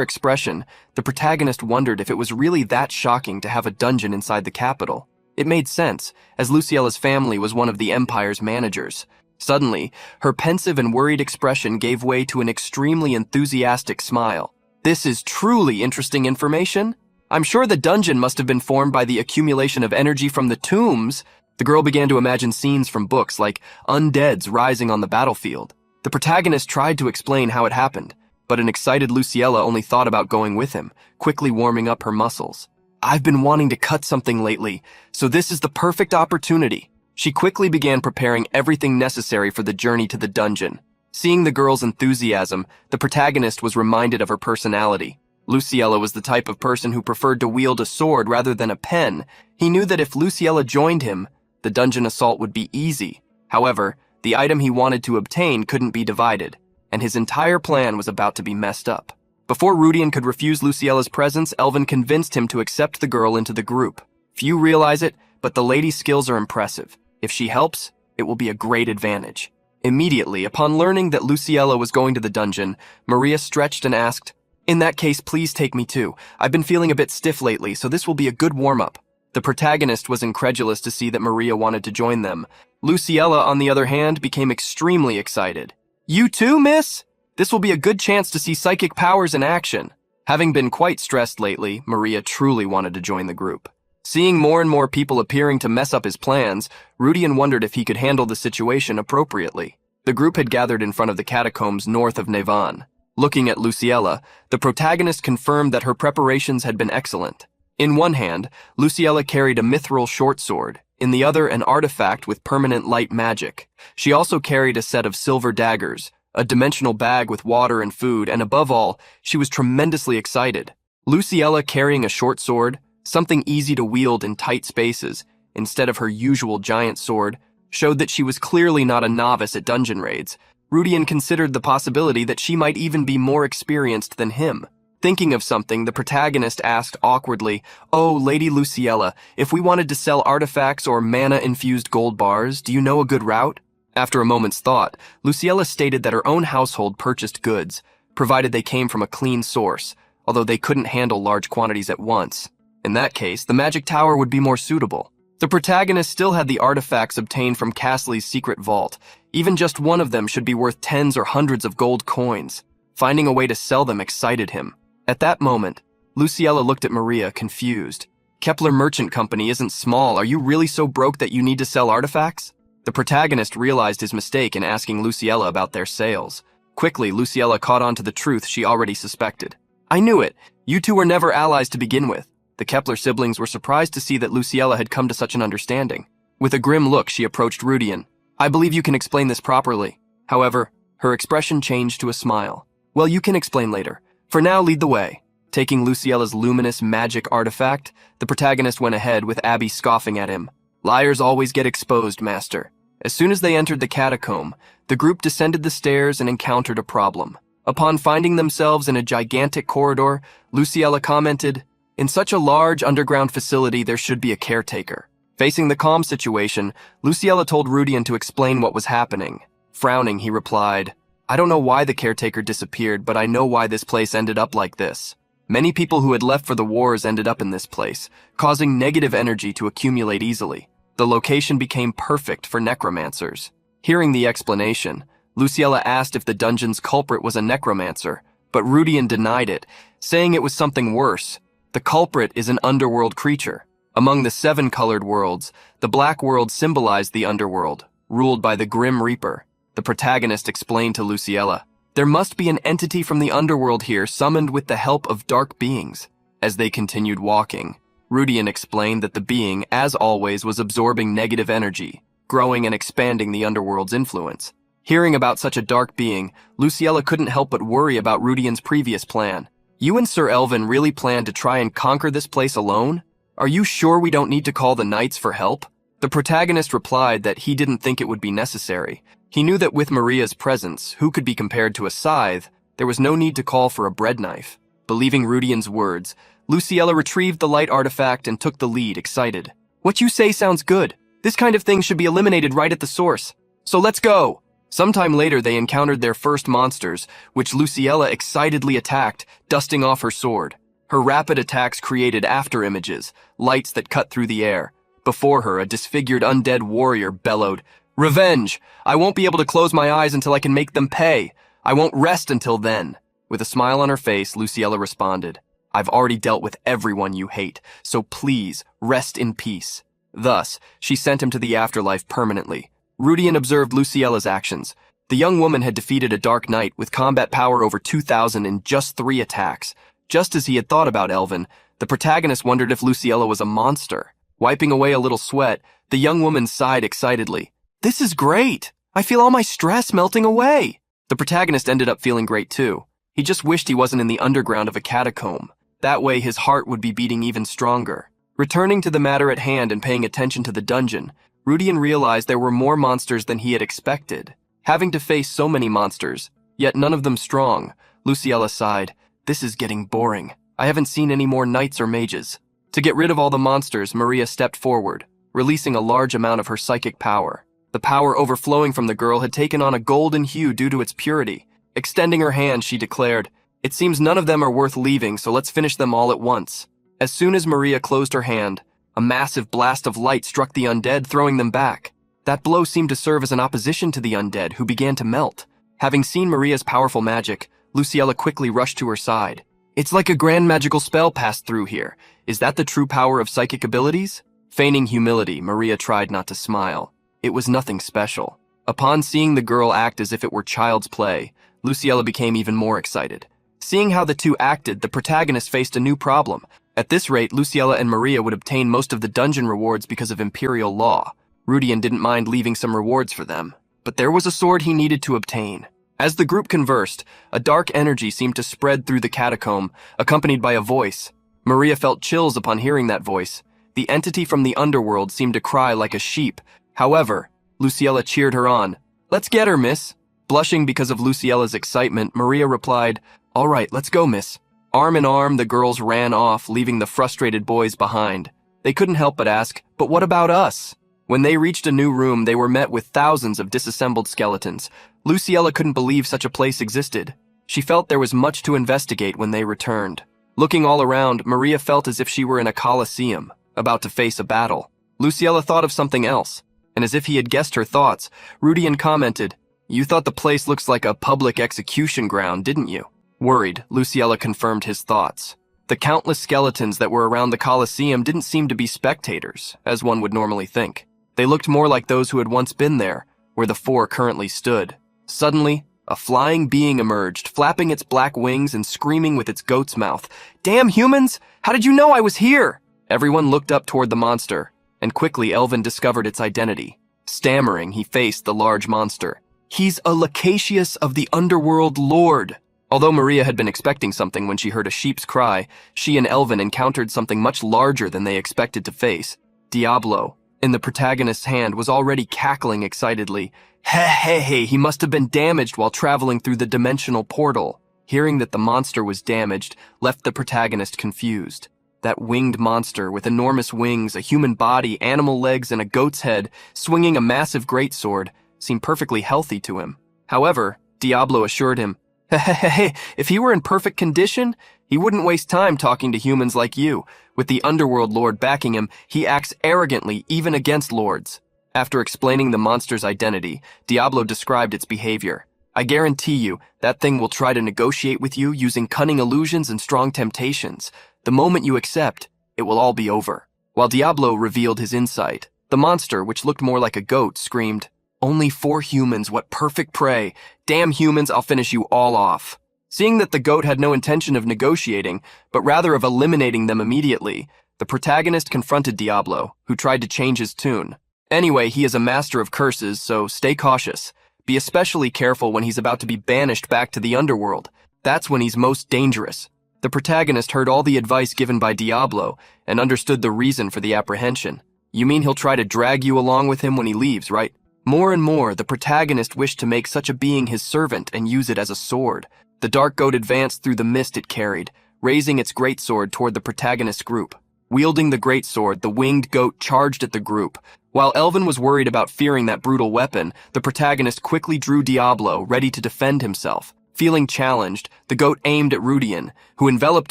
expression, the protagonist wondered if it was really that shocking to have a dungeon inside the capital. It made sense, as Luciella's family was one of the Empire's managers. Suddenly, her pensive and worried expression gave way to an extremely enthusiastic smile. "This is truly interesting information. I'm sure the dungeon must have been formed by the accumulation of energy from the tombs." The girl began to imagine scenes from books like undeads rising on the battlefield. The protagonist tried to explain how it happened, but an excited Luciella only thought about going with him, quickly warming up her muscles. "I've been wanting to cut something lately, so this is the perfect opportunity." She quickly began preparing everything necessary for the journey to the dungeon. Seeing the girl's enthusiasm, the protagonist was reminded of her personality. Luciella was the type of person who preferred to wield a sword rather than a pen. He knew that if Luciella joined him, the dungeon assault would be easy. However, the item he wanted to obtain couldn't be divided, and his entire plan was about to be messed up. Before Rudian could refuse Luciella's presence, Elvin convinced him to accept the girl into the group. Few realize it, but the lady's skills are impressive. If she helps, it will be a great advantage. Immediately, upon learning that Luciella was going to the dungeon, Maria stretched and asked, "In that case, please take me too. I've been feeling a bit stiff lately, so this will be a good warm-up." The protagonist was incredulous to see that Maria wanted to join them. Luciella, on the other hand, became extremely excited. "You too, miss? This will be a good chance to see psychic powers in action." Having been quite stressed lately, Maria truly wanted to join the group. Seeing more and more people appearing to mess up his plans, Rudian wondered if he could handle the situation appropriately. The group had gathered in front of the catacombs north of Nevan. Looking at Luciella, the protagonist confirmed that her preparations had been excellent. In one hand, Luciella carried a mithril short sword, in the other an artifact with permanent light magic. She also carried a set of silver daggers, a dimensional bag with water and food, and above all, she was tremendously excited. Luciella carrying a short sword, something easy to wield in tight spaces, instead of her usual giant sword, showed that she was clearly not a novice at dungeon raids. Rudian considered the possibility that she might even be more experienced than him. Thinking of something, the protagonist asked awkwardly, "Oh, Lady Luciella, if we wanted to sell artifacts or mana-infused gold bars, do you know a good route?" After a moment's thought, Luciella stated that her own household purchased goods, provided they came from a clean source, although they couldn't handle large quantities at once. In that case, the magic tower would be more suitable. The protagonist still had the artifacts obtained from Casley's secret vault. Even just one of them should be worth tens or hundreds of gold coins. Finding a way to sell them excited him. At that moment, Luciella looked at Maria, confused. "Kepler Merchant Company isn't small. Are you really so broke that you need to sell artifacts?" The protagonist realized his mistake in asking Luciella about their sales. Quickly, Luciella caught on to the truth she already suspected. I knew it. You two were never allies to begin with. The Kepler siblings were surprised to see that Luciella had come to such an understanding. With a grim look, she approached Rudian. I believe you can explain this properly. However, her expression changed to a smile. Well, you can explain later. For now, lead the way. Taking Luciella's luminous magic artifact, the protagonist went ahead with Abby scoffing at him. Liars always get exposed, master. As soon as they entered the catacomb, the group descended the stairs and encountered a problem. Upon finding themselves in a gigantic corridor, Luciella commented, in such a large underground facility, there should be a caretaker. Facing the calm situation, Luciella told Rudian to explain what was happening. Frowning, he replied, I don't know why the caretaker disappeared, but I know why this place ended up like this. Many people who had left for the wars ended up in this place, causing negative energy to accumulate easily. The location became perfect for necromancers. Hearing the explanation, Luciella asked if the dungeon's culprit was a necromancer, but Rudian denied it, saying it was something worse. The culprit is an underworld creature. Among the 7 colored worlds, the black world symbolized the underworld, ruled by the Grim Reaper. The protagonist explained to Luciella, there must be an entity from the underworld here summoned with the help of dark beings. As they continued walking, Rudian explained that the being, as always, was absorbing negative energy, growing and expanding the underworld's influence. Hearing about such a dark being, Luciella couldn't help but worry about Rudian's previous plan. You and Sir Elvin really plan to try and conquer this place alone? Are you sure we don't need to call the knights for help? The protagonist replied that he didn't think it would be necessary. He knew that with Maria's presence, who could be compared to a scythe, there was no need to call for a bread knife. Believing Rudian's words, Luciella retrieved the light artifact and took the lead, excited. What you say sounds good. This kind of thing should be eliminated right at the source. So let's go! Sometime later, they encountered their first monsters, which Luciella excitedly attacked, dusting off her sword. Her rapid attacks created after-images, lights that cut through the air. Before her, a disfigured undead warrior bellowed, Revenge! I won't be able to close my eyes until I can make them pay. I won't rest until then. With a smile on her face, Luciella responded, I've already dealt with everyone you hate, so please, rest in peace. Thus, she sent him to the afterlife permanently. Rudian observed Luciella's actions. The young woman had defeated a dark knight with combat power over 2,000 in just 3 attacks. Just as he had thought about Elvin, the protagonist wondered if Luciella was a monster. Wiping away a little sweat, the young woman sighed excitedly. This is great! I feel all my stress melting away! The protagonist ended up feeling great too. He just wished he wasn't in the underground of a catacomb. That way his heart would be beating even stronger. Returning to the matter at hand and paying attention to the dungeon, Rudian realized there were more monsters than he had expected. Having to face so many monsters, yet none of them strong, Luciella sighed, this is getting boring. I haven't seen any more knights or mages. To get rid of all the monsters, Maria stepped forward, releasing a large amount of her psychic power. The power overflowing from the girl had taken on a golden hue due to its purity. Extending her hand, she declared, it seems none of them are worth leaving, so let's finish them all at once. As soon as Maria closed her hand, a massive blast of light struck the undead, throwing them back. That blow seemed to serve as an opposition to the undead, who began to melt. Having seen Maria's powerful magic, Luciella quickly rushed to her side. It's like a grand magical spell passed through here. Is that the true power of psychic abilities? Feigning humility, Maria tried not to smile. It was nothing special. Upon seeing the girl act as if it were child's play, Luciella became even more excited. Seeing how the two acted, the protagonist faced a new problem. At this rate, Luciella and Maria would obtain most of the dungeon rewards because of imperial law. Rudian didn't mind leaving some rewards for them, but there was a sword he needed to obtain. As the group conversed, a dark energy seemed to spread through the catacomb, accompanied by a voice. Maria felt chills upon hearing that voice. The entity from the underworld seemed to cry like a sheep. However, Luciella cheered her on. Let's get her, miss. Blushing because of Luciella's excitement, Maria replied, all right, let's go, miss. Arm in arm, the girls ran off, leaving the frustrated boys behind. They couldn't help but ask, but what about us? When they reached a new room, they were met with thousands of disassembled skeletons. Luciella couldn't believe such a place existed. She felt there was much to investigate when they returned. Looking all around, Maria felt as if she were in a coliseum, about to face a battle. Luciella thought of something else, and as if he had guessed her thoughts, Rudian commented, you thought the place looks like a public execution ground, didn't you? Worried, Luciella confirmed his thoughts. The countless skeletons that were around the coliseum didn't seem to be spectators, as one would normally think. They looked more like those who had once been there, where the four currently stood. Suddenly, a flying being emerged, flapping its black wings and screaming with its goat's mouth. "Damn humans! How did you know I was here?" Everyone looked up toward the monster, and quickly Elvin discovered its identity. Stammering, he faced the large monster. "He's a Lacacius of the Underworld Lord." Although Maria had been expecting something when she heard a sheep's cry, she and Elvin encountered something much larger than they expected to face. Diablo, in the protagonist's hand, was already cackling excitedly. Hey, he must have been damaged while traveling through the dimensional portal. Hearing that the monster was damaged left the protagonist confused. That winged monster with enormous wings, a human body, animal legs, and a goat's head, swinging a massive greatsword, seemed perfectly healthy to him. However, Diablo assured him, "Hey, if he were in perfect condition, he wouldn't waste time talking to humans like you. With the Underworld Lord backing him, he acts arrogantly even against lords." After explaining the monster's identity, Diablo described its behavior. "I guarantee you, that thing will try to negotiate with you using cunning illusions and strong temptations. The moment you accept, it will all be over." While Diablo revealed his insight, the monster, which looked more like a goat, screamed, "Only 4 humans, what perfect prey! Damn humans, I'll finish you all off." Seeing that the goat had no intention of negotiating, but rather of eliminating them immediately, the protagonist confronted Diablo, who tried to change his tune. Anyway, he is a master of curses, so stay cautious. Be especially careful when he's about to be banished back to the underworld. That's when he's most dangerous. The protagonist heard all the advice given by Diablo and understood the reason for the apprehension. "You mean he'll try to drag you along with him when he leaves, right?" More and more, the protagonist wished to make such a being his servant and use it as a sword. The dark goat advanced through the mist it carried, raising its greatsword toward the protagonist's group. Wielding the greatsword, the winged goat charged at the group. While Elvin was worried about fearing that brutal weapon, the protagonist quickly drew Diablo, ready to defend himself. Feeling challenged, the goat aimed at Rudian, who enveloped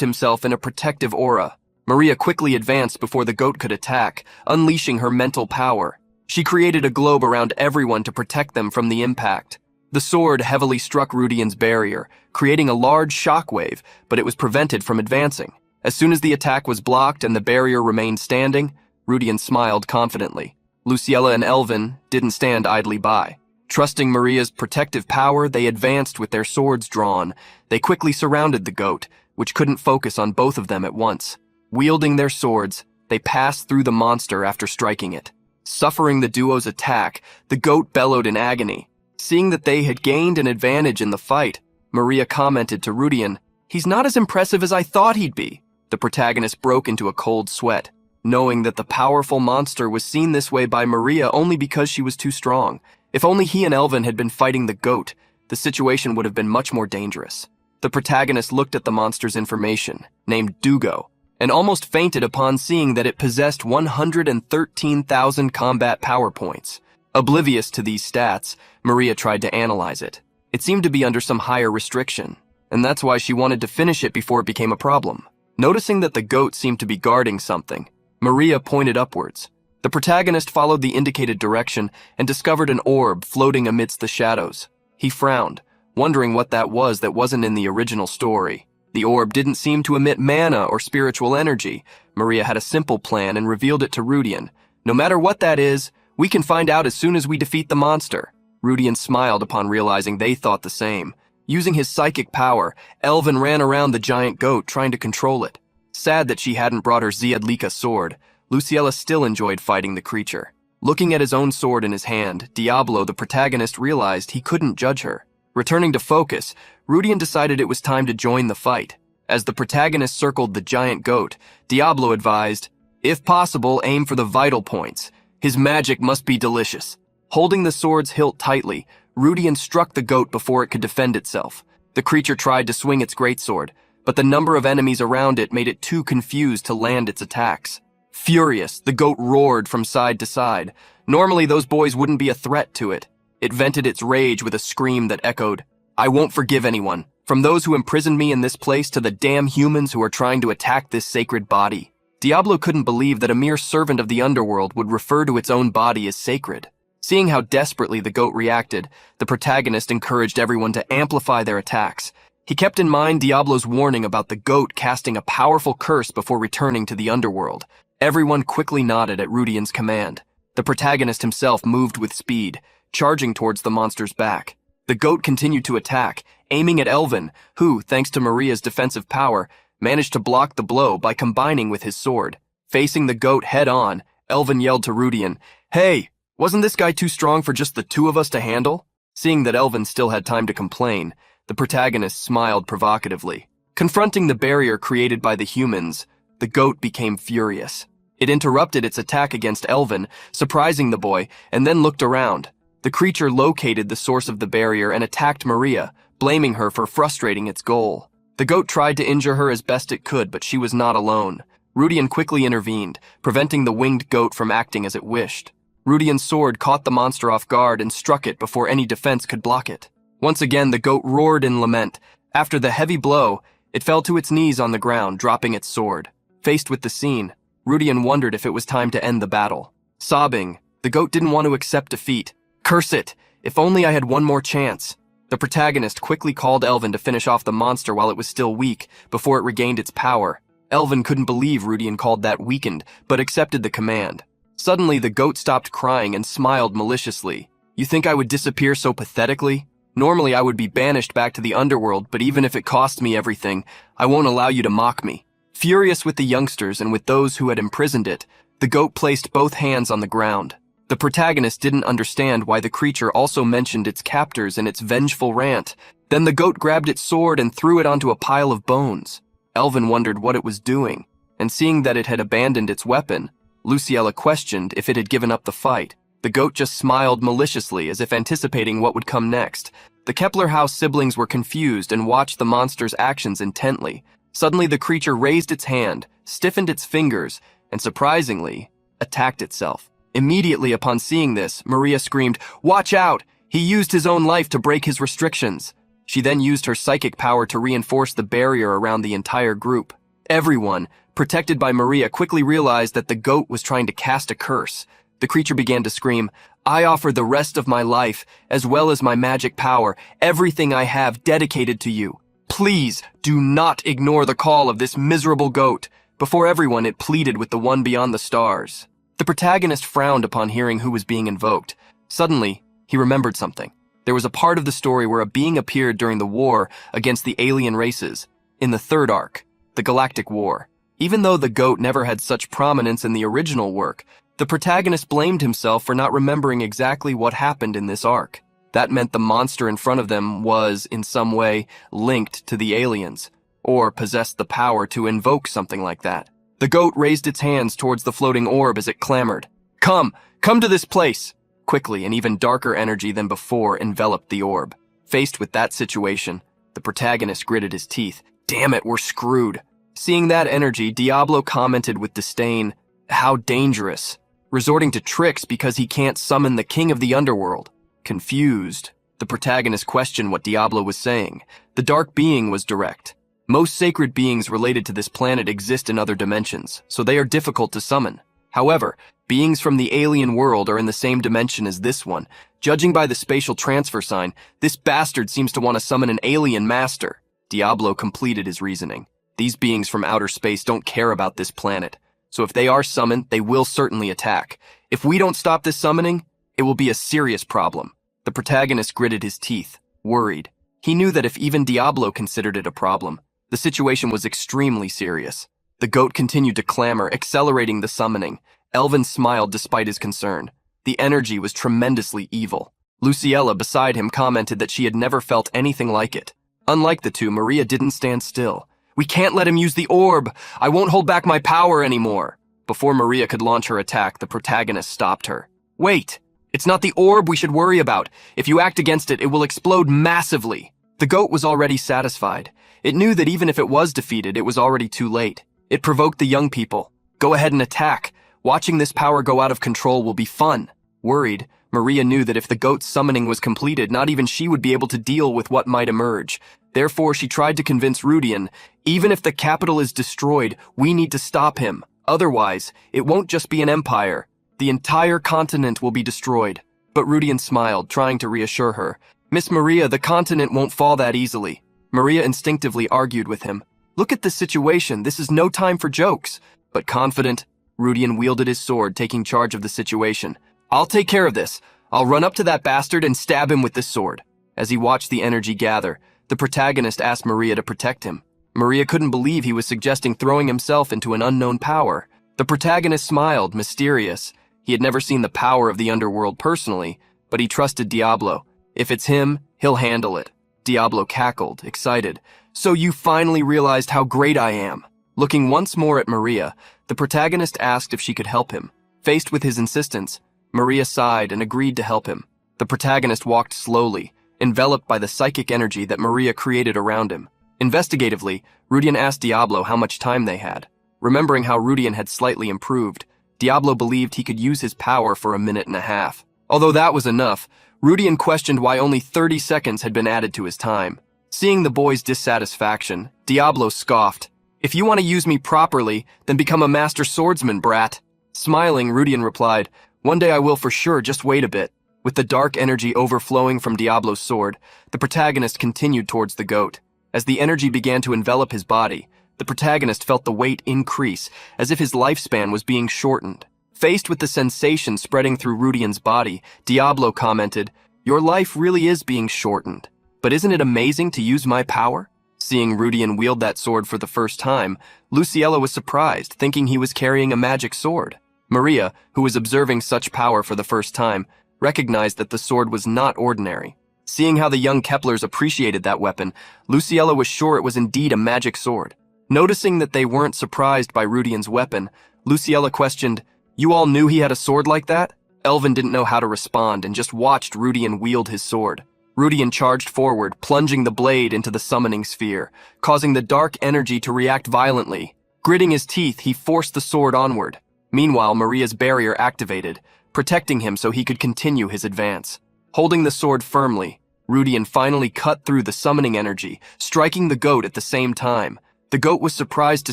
himself in a protective aura. Maria quickly advanced before the goat could attack, unleashing her mental power. She created a globe around everyone to protect them from the impact. The sword heavily struck Rudian's barrier, creating a large shockwave, but it was prevented from advancing. As soon as the attack was blocked and the barrier remained standing, Rudian smiled confidently. Luciella and Elvin didn't stand idly by. Trusting Maria's protective power, they advanced with their swords drawn. They quickly surrounded the goat, which couldn't focus on both of them at once. Wielding their swords, they passed through the monster after striking it. Suffering the duo's attack, the goat bellowed in agony. Seeing that they had gained an advantage in the fight, Maria commented to Rudian, "He's not as impressive as I thought he'd be." The protagonist broke into a cold sweat, knowing that the powerful monster was seen this way by Maria only because she was too strong. If only he and Elvin had been fighting the goat, the situation would have been much more dangerous. The protagonist looked at the monster's information, named Dugo, and almost fainted upon seeing that it possessed 113,000 combat power points. Oblivious to these stats, Maria tried to analyze it. It seemed to be under some higher restriction, and that's why she wanted to finish it before it became a problem. Noticing that the goat seemed to be guarding something, Maria pointed upwards. The protagonist followed the indicated direction and discovered an orb floating amidst the shadows. He frowned, wondering what that wasn't in the original story. The orb didn't seem to emit mana or spiritual energy. Maria had a simple plan and revealed it to Rudian. "No matter what that is, we can find out as soon as we defeat the monster." Rudian smiled upon realizing they thought the same. Using his psychic power, Elvin ran around the giant goat trying to control it. Sad that she hadn't brought her Ziadlika sword, Luciella still enjoyed fighting the creature. Looking at his own sword in his hand, Diablo, the protagonist, realized he couldn't judge her. Returning to focus, Rudian decided it was time to join the fight. As the protagonist circled the giant goat, Diablo advised, "If possible, aim for the vital points. His magic must be delicious." Holding the sword's hilt tightly, Rudian struck the goat before it could defend itself. The creature tried to swing its greatsword, but the number of enemies around it made it too confused to land its attacks. Furious, the goat roared from side to side. Normally, those boys wouldn't be a threat to it. It vented its rage with a scream that echoed, "I won't forgive anyone, from those who imprisoned me in this place to the damn humans who are trying to attack this sacred body." Diablo couldn't believe that a mere servant of the underworld would refer to its own body as sacred. Seeing how desperately the goat reacted, the protagonist encouraged everyone to amplify their attacks. He kept in mind Diablo's warning about the goat casting a powerful curse before returning to the underworld. Everyone quickly nodded at Rudian's command. The The protagonist himself moved with speed, charging towards the monster's back. The goat continued to attack, aiming at Elvin, who, thanks to Maria's defensive power, managed to block the blow by combining with his sword. Facing the goat head-on, Elvin yelled to Rudian, "Hey, wasn't this guy too strong for just the two of us to handle?" Seeing that Elvin still had time to complain, the protagonist smiled provocatively. Confronting the barrier created by the humans, the goat became furious. It interrupted its attack against Elvin, surprising the boy, and then looked around. The creature located the source of the barrier and attacked Maria, blaming her for frustrating its goal. The goat tried to injure her as best it could, but she was not alone. Rudian quickly intervened, preventing the winged goat from acting as it wished. Rudian's sword caught the monster off guard and struck it before any defense could block it. Once again, the goat roared in lament. After the heavy blow, it fell to its knees on the ground, dropping its sword. Faced with the scene, Rudian wondered if it was time to end the battle. Sobbing, the goat didn't want to accept defeat. "Curse it! If only I had one more chance." The protagonist quickly called Elvin to finish off the monster while it was still weak, before it regained its power. Elvin couldn't believe Rudian called that weakened, but accepted the command. Suddenly, the goat stopped crying and smiled maliciously. "You think I would disappear so pathetically? Normally I would be banished back to the underworld, but even if it cost me everything, I won't allow you to mock me." Furious with the youngsters and with those who had imprisoned it, the goat placed both hands on the ground. The protagonist didn't understand why the creature also mentioned its captors in its vengeful rant. Then the goat grabbed its sword and threw it onto a pile of bones. Elvin wondered what it was doing, and seeing that it had abandoned its weapon, Luciella questioned if it had given up the fight. The goat just smiled maliciously as if anticipating what would come next. The Kepler House siblings were confused and watched the monster's actions intently. Suddenly the creature raised its hand, stiffened its fingers, and surprisingly, attacked itself. Immediately upon seeing this, Maria screamed, "Watch out! He used his own life to break his restrictions." She then used her psychic power to reinforce the barrier around the entire group. Everyone, protected by Maria, quickly realized that the goat was trying to cast a curse. The creature began to scream, "I offer the rest of my life, as well as my magic power, everything I have dedicated to you. Please do not ignore the call of this miserable goat." Before everyone, it pleaded with the one beyond the stars. The protagonist frowned upon hearing who was being invoked. Suddenly, he remembered something. There was a part of the story where a being appeared during the war against the alien races, in the third arc, the Galactic War. Even though the goat never had such prominence in the original work, the protagonist blamed himself for not remembering exactly what happened in this arc. That meant the monster in front of them was, in some way, linked to the aliens, or possessed the power to invoke something like that. The goat raised its hands towards the floating orb as it clamored, Come to this place!" Quickly, an even darker energy than before enveloped the orb. Faced with that situation, the protagonist gritted his teeth. "Damn it, we're screwed." Seeing that energy, Diablo commented with disdain, "How dangerous. Resorting to tricks because he can't summon the king of the underworld." Confused, the protagonist questioned what Diablo was saying. The dark being was direct. Most sacred beings related to this planet exist in other dimensions, so they are difficult to summon. However, beings from the alien world are in the same dimension as this one. Judging by the spatial transfer sign, this bastard seems to want to summon an alien master. Diablo completed his reasoning. These beings from outer space don't care about this planet, so if they are summoned, they will certainly attack. If we don't stop this summoning, it will be a serious problem. The protagonist gritted his teeth, worried. He knew that if even Diablo considered it a problem, the situation was extremely serious. The goat continued to clamor, accelerating the summoning. Elvin smiled despite his concern. The energy was tremendously evil. Luciella, beside him, commented that she had never felt anything like it. Unlike the two, Maria didn't stand still. "We can't let him use the orb! I won't hold back my power anymore!" Before Maria could launch her attack, the protagonist stopped her. "Wait! It's not the orb we should worry about. If you act against it, it will explode massively." The goat was already satisfied. It knew that even if it was defeated, it was already too late. It provoked the young people. "Go ahead and attack. Watching this power go out of control will be fun." Worried, Maria knew that if the goat's summoning was completed, not even she would be able to deal with what might emerge. Therefore, she tried to convince Rudian, "Even if the capital is destroyed, we need to stop him. Otherwise, it won't just be an empire. The entire continent will be destroyed." But Rudian smiled, trying to reassure her. "Miss Maria, the continent won't fall that easily." Maria instinctively argued with him. "Look at this situation. This is no time for jokes." But confident, Rudian wielded his sword, taking charge of the situation. I'll take care of this. I'll run up to that bastard and stab him with this sword. As he watched the energy gather, the protagonist asked Maria to protect him. Maria couldn't believe he was suggesting throwing himself into an unknown power. The protagonist smiled, mysterious. He had never seen the power of the underworld personally, but he trusted Diablo. If it's him, he'll handle it. Diablo cackled, excited. So you finally realized how great I am. Looking once more at Maria, the protagonist asked if she could help him. Faced with his insistence, Maria sighed and agreed to help him. The protagonist walked slowly, enveloped by the psychic energy that Maria created around him. Investigatively, Rudian asked Diablo how much time they had. Remembering how Rudian had slightly improved, Diablo believed he could use his power for 1.5 minutes. Although that was enough, Rudian questioned why only 30 seconds had been added to his time. Seeing the boy's dissatisfaction, Diablo scoffed. If you want to use me properly, then become a master swordsman, brat. Smiling, Rudian replied, one day I will for sure, just wait a bit. With the dark energy overflowing from Diablo's sword, the protagonist continued towards the goat. As the energy began to envelop his body, the protagonist felt the weight increase, as if his lifespan was being shortened. Faced with the sensation spreading through Rudian's body, Diablo commented, your life really is being shortened. But isn't it amazing to use my power? Seeing Rudian wield that sword for the first time, Luciella was surprised, thinking he was carrying a magic sword. Maria, who was observing such power for the first time, recognized that the sword was not ordinary. Seeing how the young Keplers appreciated that weapon, Luciella was sure it was indeed a magic sword. Noticing that they weren't surprised by Rudian's weapon, Luciella questioned, you all knew he had a sword like that? Elvin didn't know how to respond and just watched Rudian wield his sword. Rudian charged forward, plunging the blade into the summoning sphere, causing the dark energy to react violently. Gritting his teeth, he forced the sword onward. Meanwhile, Maria's barrier activated, protecting him so he could continue his advance. Holding the sword firmly, Rudian finally cut through the summoning energy, striking the goat at the same time. The goat was surprised to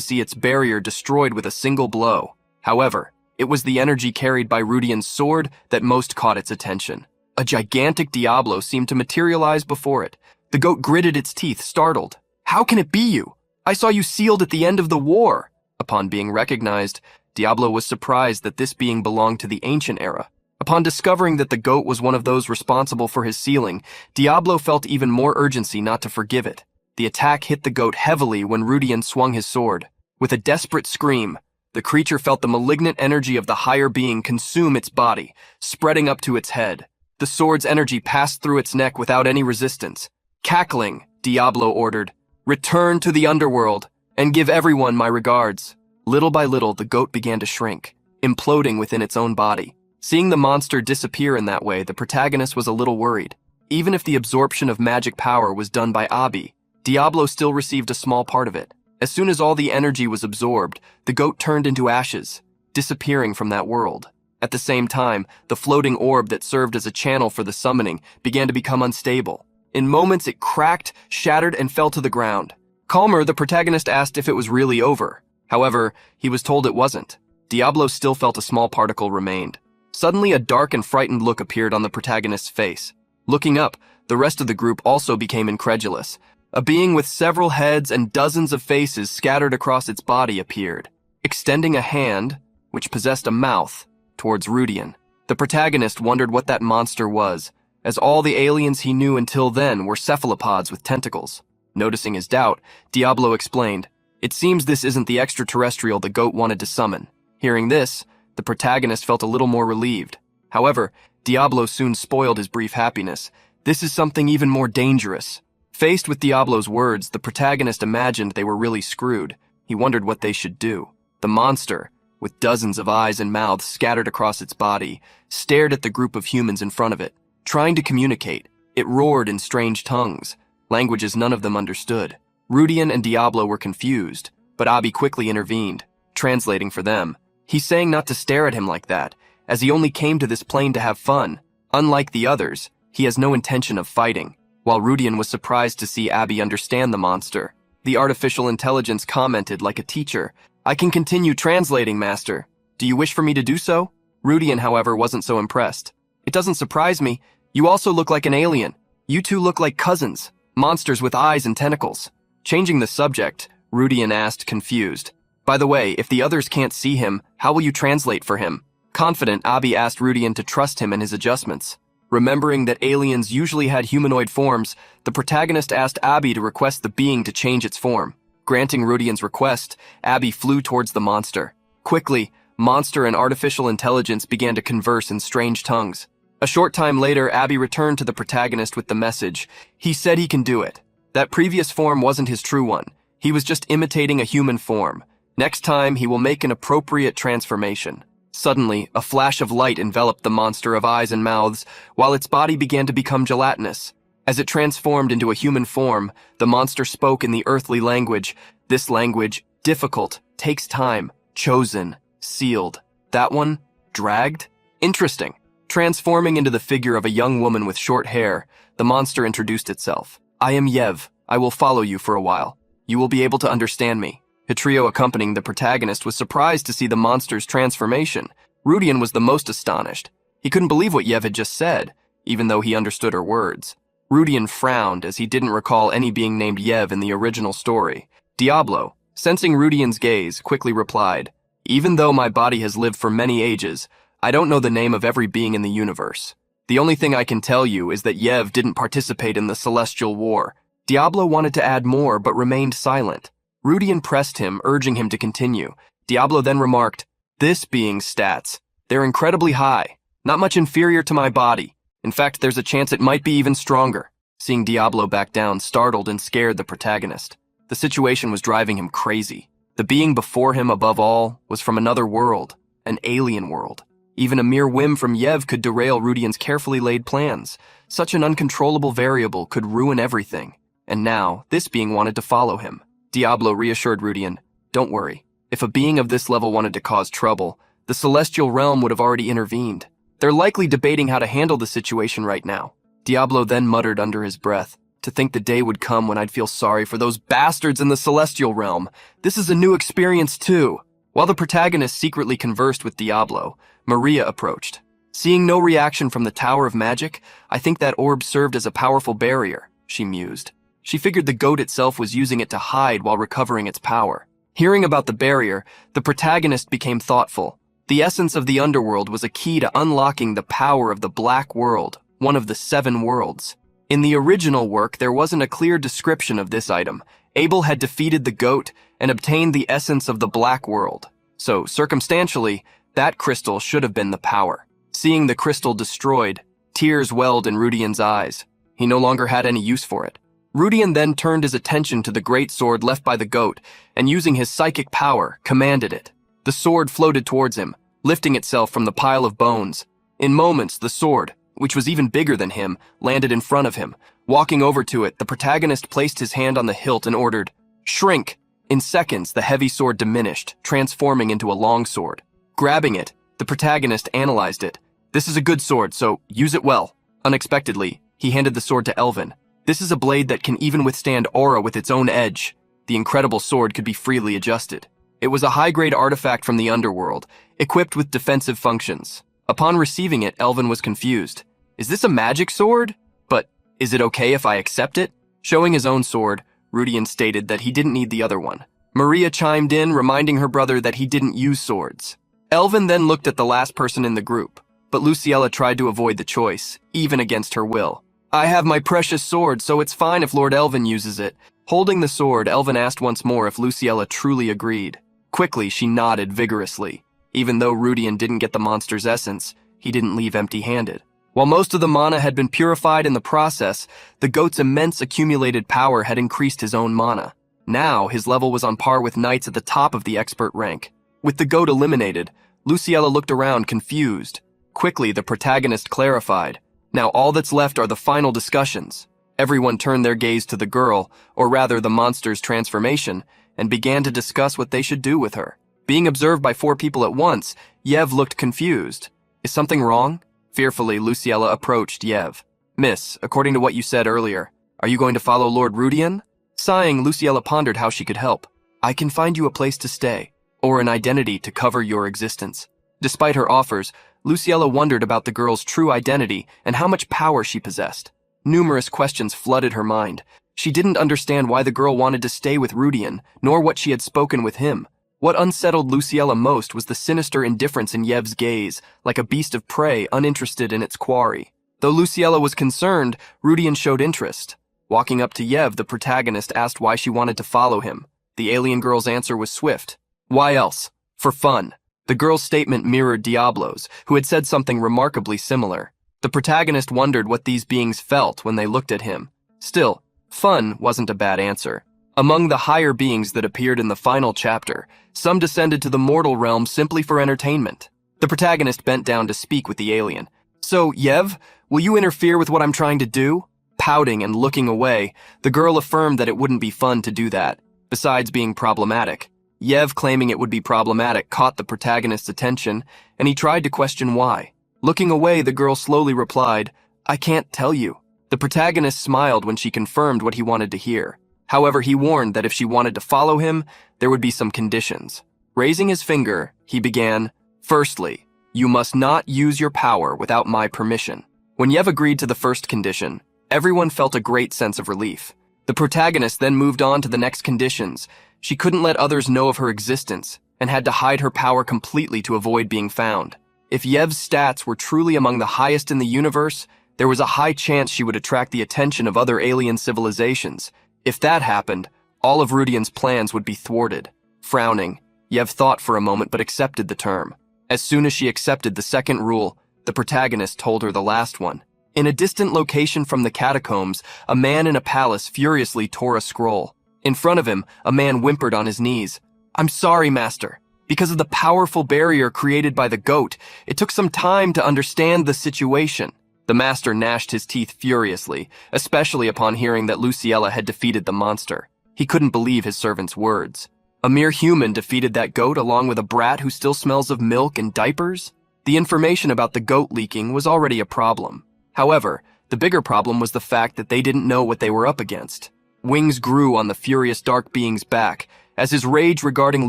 see its barrier destroyed with a single blow. However, it was the energy carried by Rudian's sword that most caught its attention. A gigantic Diablo seemed to materialize before it. The goat gritted its teeth, startled. How can it be you? I saw you sealed at the end of the war. Upon being recognized, Diablo was surprised that this being belonged to the ancient era. Upon discovering that the goat was one of those responsible for his sealing, Diablo felt even more urgency not to forgive it. The attack hit the goat heavily when Rudian swung his sword. With a desperate scream, the creature felt the malignant energy of the higher being consume its body, spreading up to its head. The sword's energy passed through its neck without any resistance. Cackling, Diablo ordered, return to the underworld and give everyone my regards. Little by little, the goat began to shrink, imploding within its own body. Seeing the monster disappear in that way, the protagonist was a little worried. Even if the absorption of magic power was done by Abi, Diablo still received a small part of it. As soon as all the energy was absorbed, the goat turned into ashes, disappearing from that world. At the same time, the floating orb that served as a channel for the summoning began to become unstable. In moments, it cracked, shattered, and fell to the ground. Calmer, the protagonist asked if it was really over. However, he was told it wasn't. Diablo still felt a small particle remained. Suddenly, a dark and frightened look appeared on the protagonist's face. Looking up, the rest of the group also became incredulous. A being with several heads and dozens of faces scattered across its body appeared, extending a hand, which possessed a mouth, towards Rudian. The protagonist wondered what that monster was, as all the aliens he knew until then were cephalopods with tentacles. Noticing his doubt, Diablo explained, it seems this isn't the extraterrestrial the goat wanted to summon. Hearing this, the protagonist felt a little more relieved. However, Diablo soon spoiled his brief happiness. This is something even more dangerous. Faced with Diablo's words, the protagonist imagined they were really screwed. He wondered what they should do. The monster, with dozens of eyes and mouths scattered across its body, stared at the group of humans in front of it. Trying to communicate, it roared in strange tongues, languages none of them understood. Rudian and Diablo were confused, but Abi quickly intervened, translating for them. He's saying not to stare at him like that, as he only came to this plane to have fun. Unlike the others, he has no intention of fighting. While Rudian was surprised to see Abi understand the monster, the artificial intelligence commented like a teacher, I can continue translating, Master. Do you wish for me to do so? Rudian, however, wasn't so impressed. It doesn't surprise me. You also look like an alien. You two look like cousins, monsters with eyes and tentacles. Changing the subject, Rudian asked, confused. By the way, if the others can't see him, how will you translate for him? Confident, Abi asked Rudian to trust him and his adjustments. Remembering that aliens usually had humanoid forms, the protagonist asked Abi to request the being to change its form. Granting Rudian's request, Abi flew towards the monster. Quickly, monster and artificial intelligence began to converse in strange tongues. A short time later, Abi returned to the protagonist with the message. He said he can do it. That previous form wasn't his true one. He was just imitating a human form. Next time, he will make an appropriate transformation. Suddenly, a flash of light enveloped the monster of eyes and mouths, while its body began to become gelatinous. As it transformed into a human form, the monster spoke in the earthly language. This language, difficult, takes time, chosen, sealed. That one, dragged? Interesting. Transforming into the figure of a young woman with short hair, the monster introduced itself. I am Yev. I will follow you for a while. You will be able to understand me. Hitrio, accompanying the protagonist, was surprised to see the monster's transformation. Rudian was the most astonished. He couldn't believe what Yev had just said, even though he understood her words. Rudian frowned as he didn't recall any being named Yev in the original story. Diablo, sensing Rudian's gaze, quickly replied, Even though my body has lived for many ages, I don't know the name of every being in the universe. The only thing I can tell you is that Yev didn't participate in the Celestial War. Diablo wanted to add more but remained silent. Rudian pressed him, urging him to continue. Diablo then remarked, This being's stats, they're incredibly high, not much inferior to my body. In fact, there's a chance it might be even stronger. Seeing Diablo back down startled and scared the protagonist. The situation was driving him crazy. The being before him, above all, was from another world, an alien world. Even a mere whim from Yev could derail Rudian's carefully laid plans. Such an uncontrollable variable could ruin everything. And now, this being wanted to follow him. Diablo reassured Rudian, Don't worry. If a being of this level wanted to cause trouble, the celestial realm would have already intervened. They're likely debating how to handle the situation right now. Diablo then muttered under his breath, To think the day would come when I'd feel sorry for those bastards in the celestial realm. This is a new experience too. While the protagonist secretly conversed with Diablo, Maria approached. Seeing no reaction from the Tower of Magic, I think that orb served as a powerful barrier, she mused. She figured the goat itself was using it to hide while recovering its power. Hearing about the barrier, the protagonist became thoughtful. The essence of the underworld was a key to unlocking the power of the Black World, one of the 7 worlds. In the original work, there wasn't a clear description of this item. Abel had defeated the goat and obtained the essence of the Black World. So, circumstantially, that crystal should have been the power. Seeing the crystal destroyed, tears welled in Rudian's eyes. He no longer had any use for it. Rudian then turned his attention to the great sword left by the goat and, using his psychic power, commanded it. The sword floated towards him, lifting itself from the pile of bones. In moments, the sword, which was even bigger than him, landed in front of him. Walking over to it, the protagonist placed his hand on the hilt and ordered, Shrink! In seconds, the heavy sword diminished, transforming into a long sword. Grabbing it, the protagonist analyzed it. This is a good sword, so use it well. Unexpectedly, he handed the sword to Elvin. This is a blade that can even withstand aura with its own edge. The incredible sword could be freely adjusted. It was a high-grade artifact from the underworld, equipped with defensive functions. Upon receiving it, Elvin was confused. Is this a magic sword? But is it okay if I accept it? Showing his own sword, Rudian stated that he didn't need the other one. Maria chimed in, reminding her brother that he didn't use swords. Elvin then looked at the last person in the group, but Luciella tried to avoid the choice, even against her will. I have my precious sword, so it's fine if Lord Elvin uses it. Holding the sword, Elvin asked once more if Luciella truly agreed. Quickly, she nodded vigorously. Even though Rudian didn't get the monster's essence, he didn't leave empty-handed. While most of the mana had been purified in the process, the goat's immense accumulated power had increased his own mana. Now, his level was on par with knights at the top of the expert rank. With the goat eliminated, Luciella looked around confused. Quickly, the protagonist clarified. Now all that's left are the final discussions. Everyone turned their gaze to the girl, or rather the monster's transformation, and began to discuss what they should do with her. Being observed by 4 people at once, Yev looked confused. Is something wrong? Fearfully, Luciella approached Yev. Miss, according to what you said earlier, are you going to follow Lord Rudian? Sighing, Luciella pondered how she could help. I can find you a place to stay, or an identity to cover your existence. Despite her offers, Luciella wondered about the girl's true identity and how much power she possessed. Numerous questions flooded her mind. She didn't understand why the girl wanted to stay with Rudian, nor what she had spoken with him. What unsettled Luciella most was the sinister indifference in Yev's gaze, like a beast of prey uninterested in its quarry. Though Luciella was concerned, Rudian showed interest. Walking up to Yev, the protagonist asked why she wanted to follow him. The alien girl's answer was swift. Why else? For fun. The girl's statement mirrored Diablo's, who had said something remarkably similar. The protagonist wondered what these beings felt when they looked at him. Still, fun wasn't a bad answer. Among the higher beings that appeared in the final chapter, some descended to the mortal realm simply for entertainment. The protagonist bent down to speak with the alien. So, Yev, will you interfere with what I'm trying to do? Pouting and looking away, the girl affirmed that it wouldn't be fun to do that, besides being problematic. Yev, claiming it would be problematic, caught the protagonist's attention, and he tried to question why. Looking away, the girl slowly replied, I can't tell you. The protagonist smiled when she confirmed what he wanted to hear. However, he warned that if she wanted to follow him, there would be some conditions. Raising his finger, he began, Firstly, you must not use your power without my permission. When Yev agreed to the first condition, everyone felt a great sense of relief. The protagonist then moved on to the next conditions. She couldn't let others know of her existence and had to hide her power completely to avoid being found. If Yev's stats were truly among the highest in the universe, there was a high chance she would attract the attention of other alien civilizations. If that happened, all of Rudian's plans would be thwarted. Frowning, Yev thought for a moment but accepted the term. As soon as she accepted the second rule, the protagonist told her the last one. In a distant location from the catacombs, a man in a palace furiously tore a scroll. In front of him, a man whimpered on his knees. I'm sorry, master. Because of the powerful barrier created by the goat, it took some time to understand the situation. The master gnashed his teeth furiously, especially upon hearing that Luciella had defeated the monster. He couldn't believe his servant's words. A mere human defeated that goat along with a brat who still smells of milk and diapers? The information about the goat leaking was already a problem. However, the bigger problem was the fact that they didn't know what they were up against. Wings grew on the furious dark being's back as his rage regarding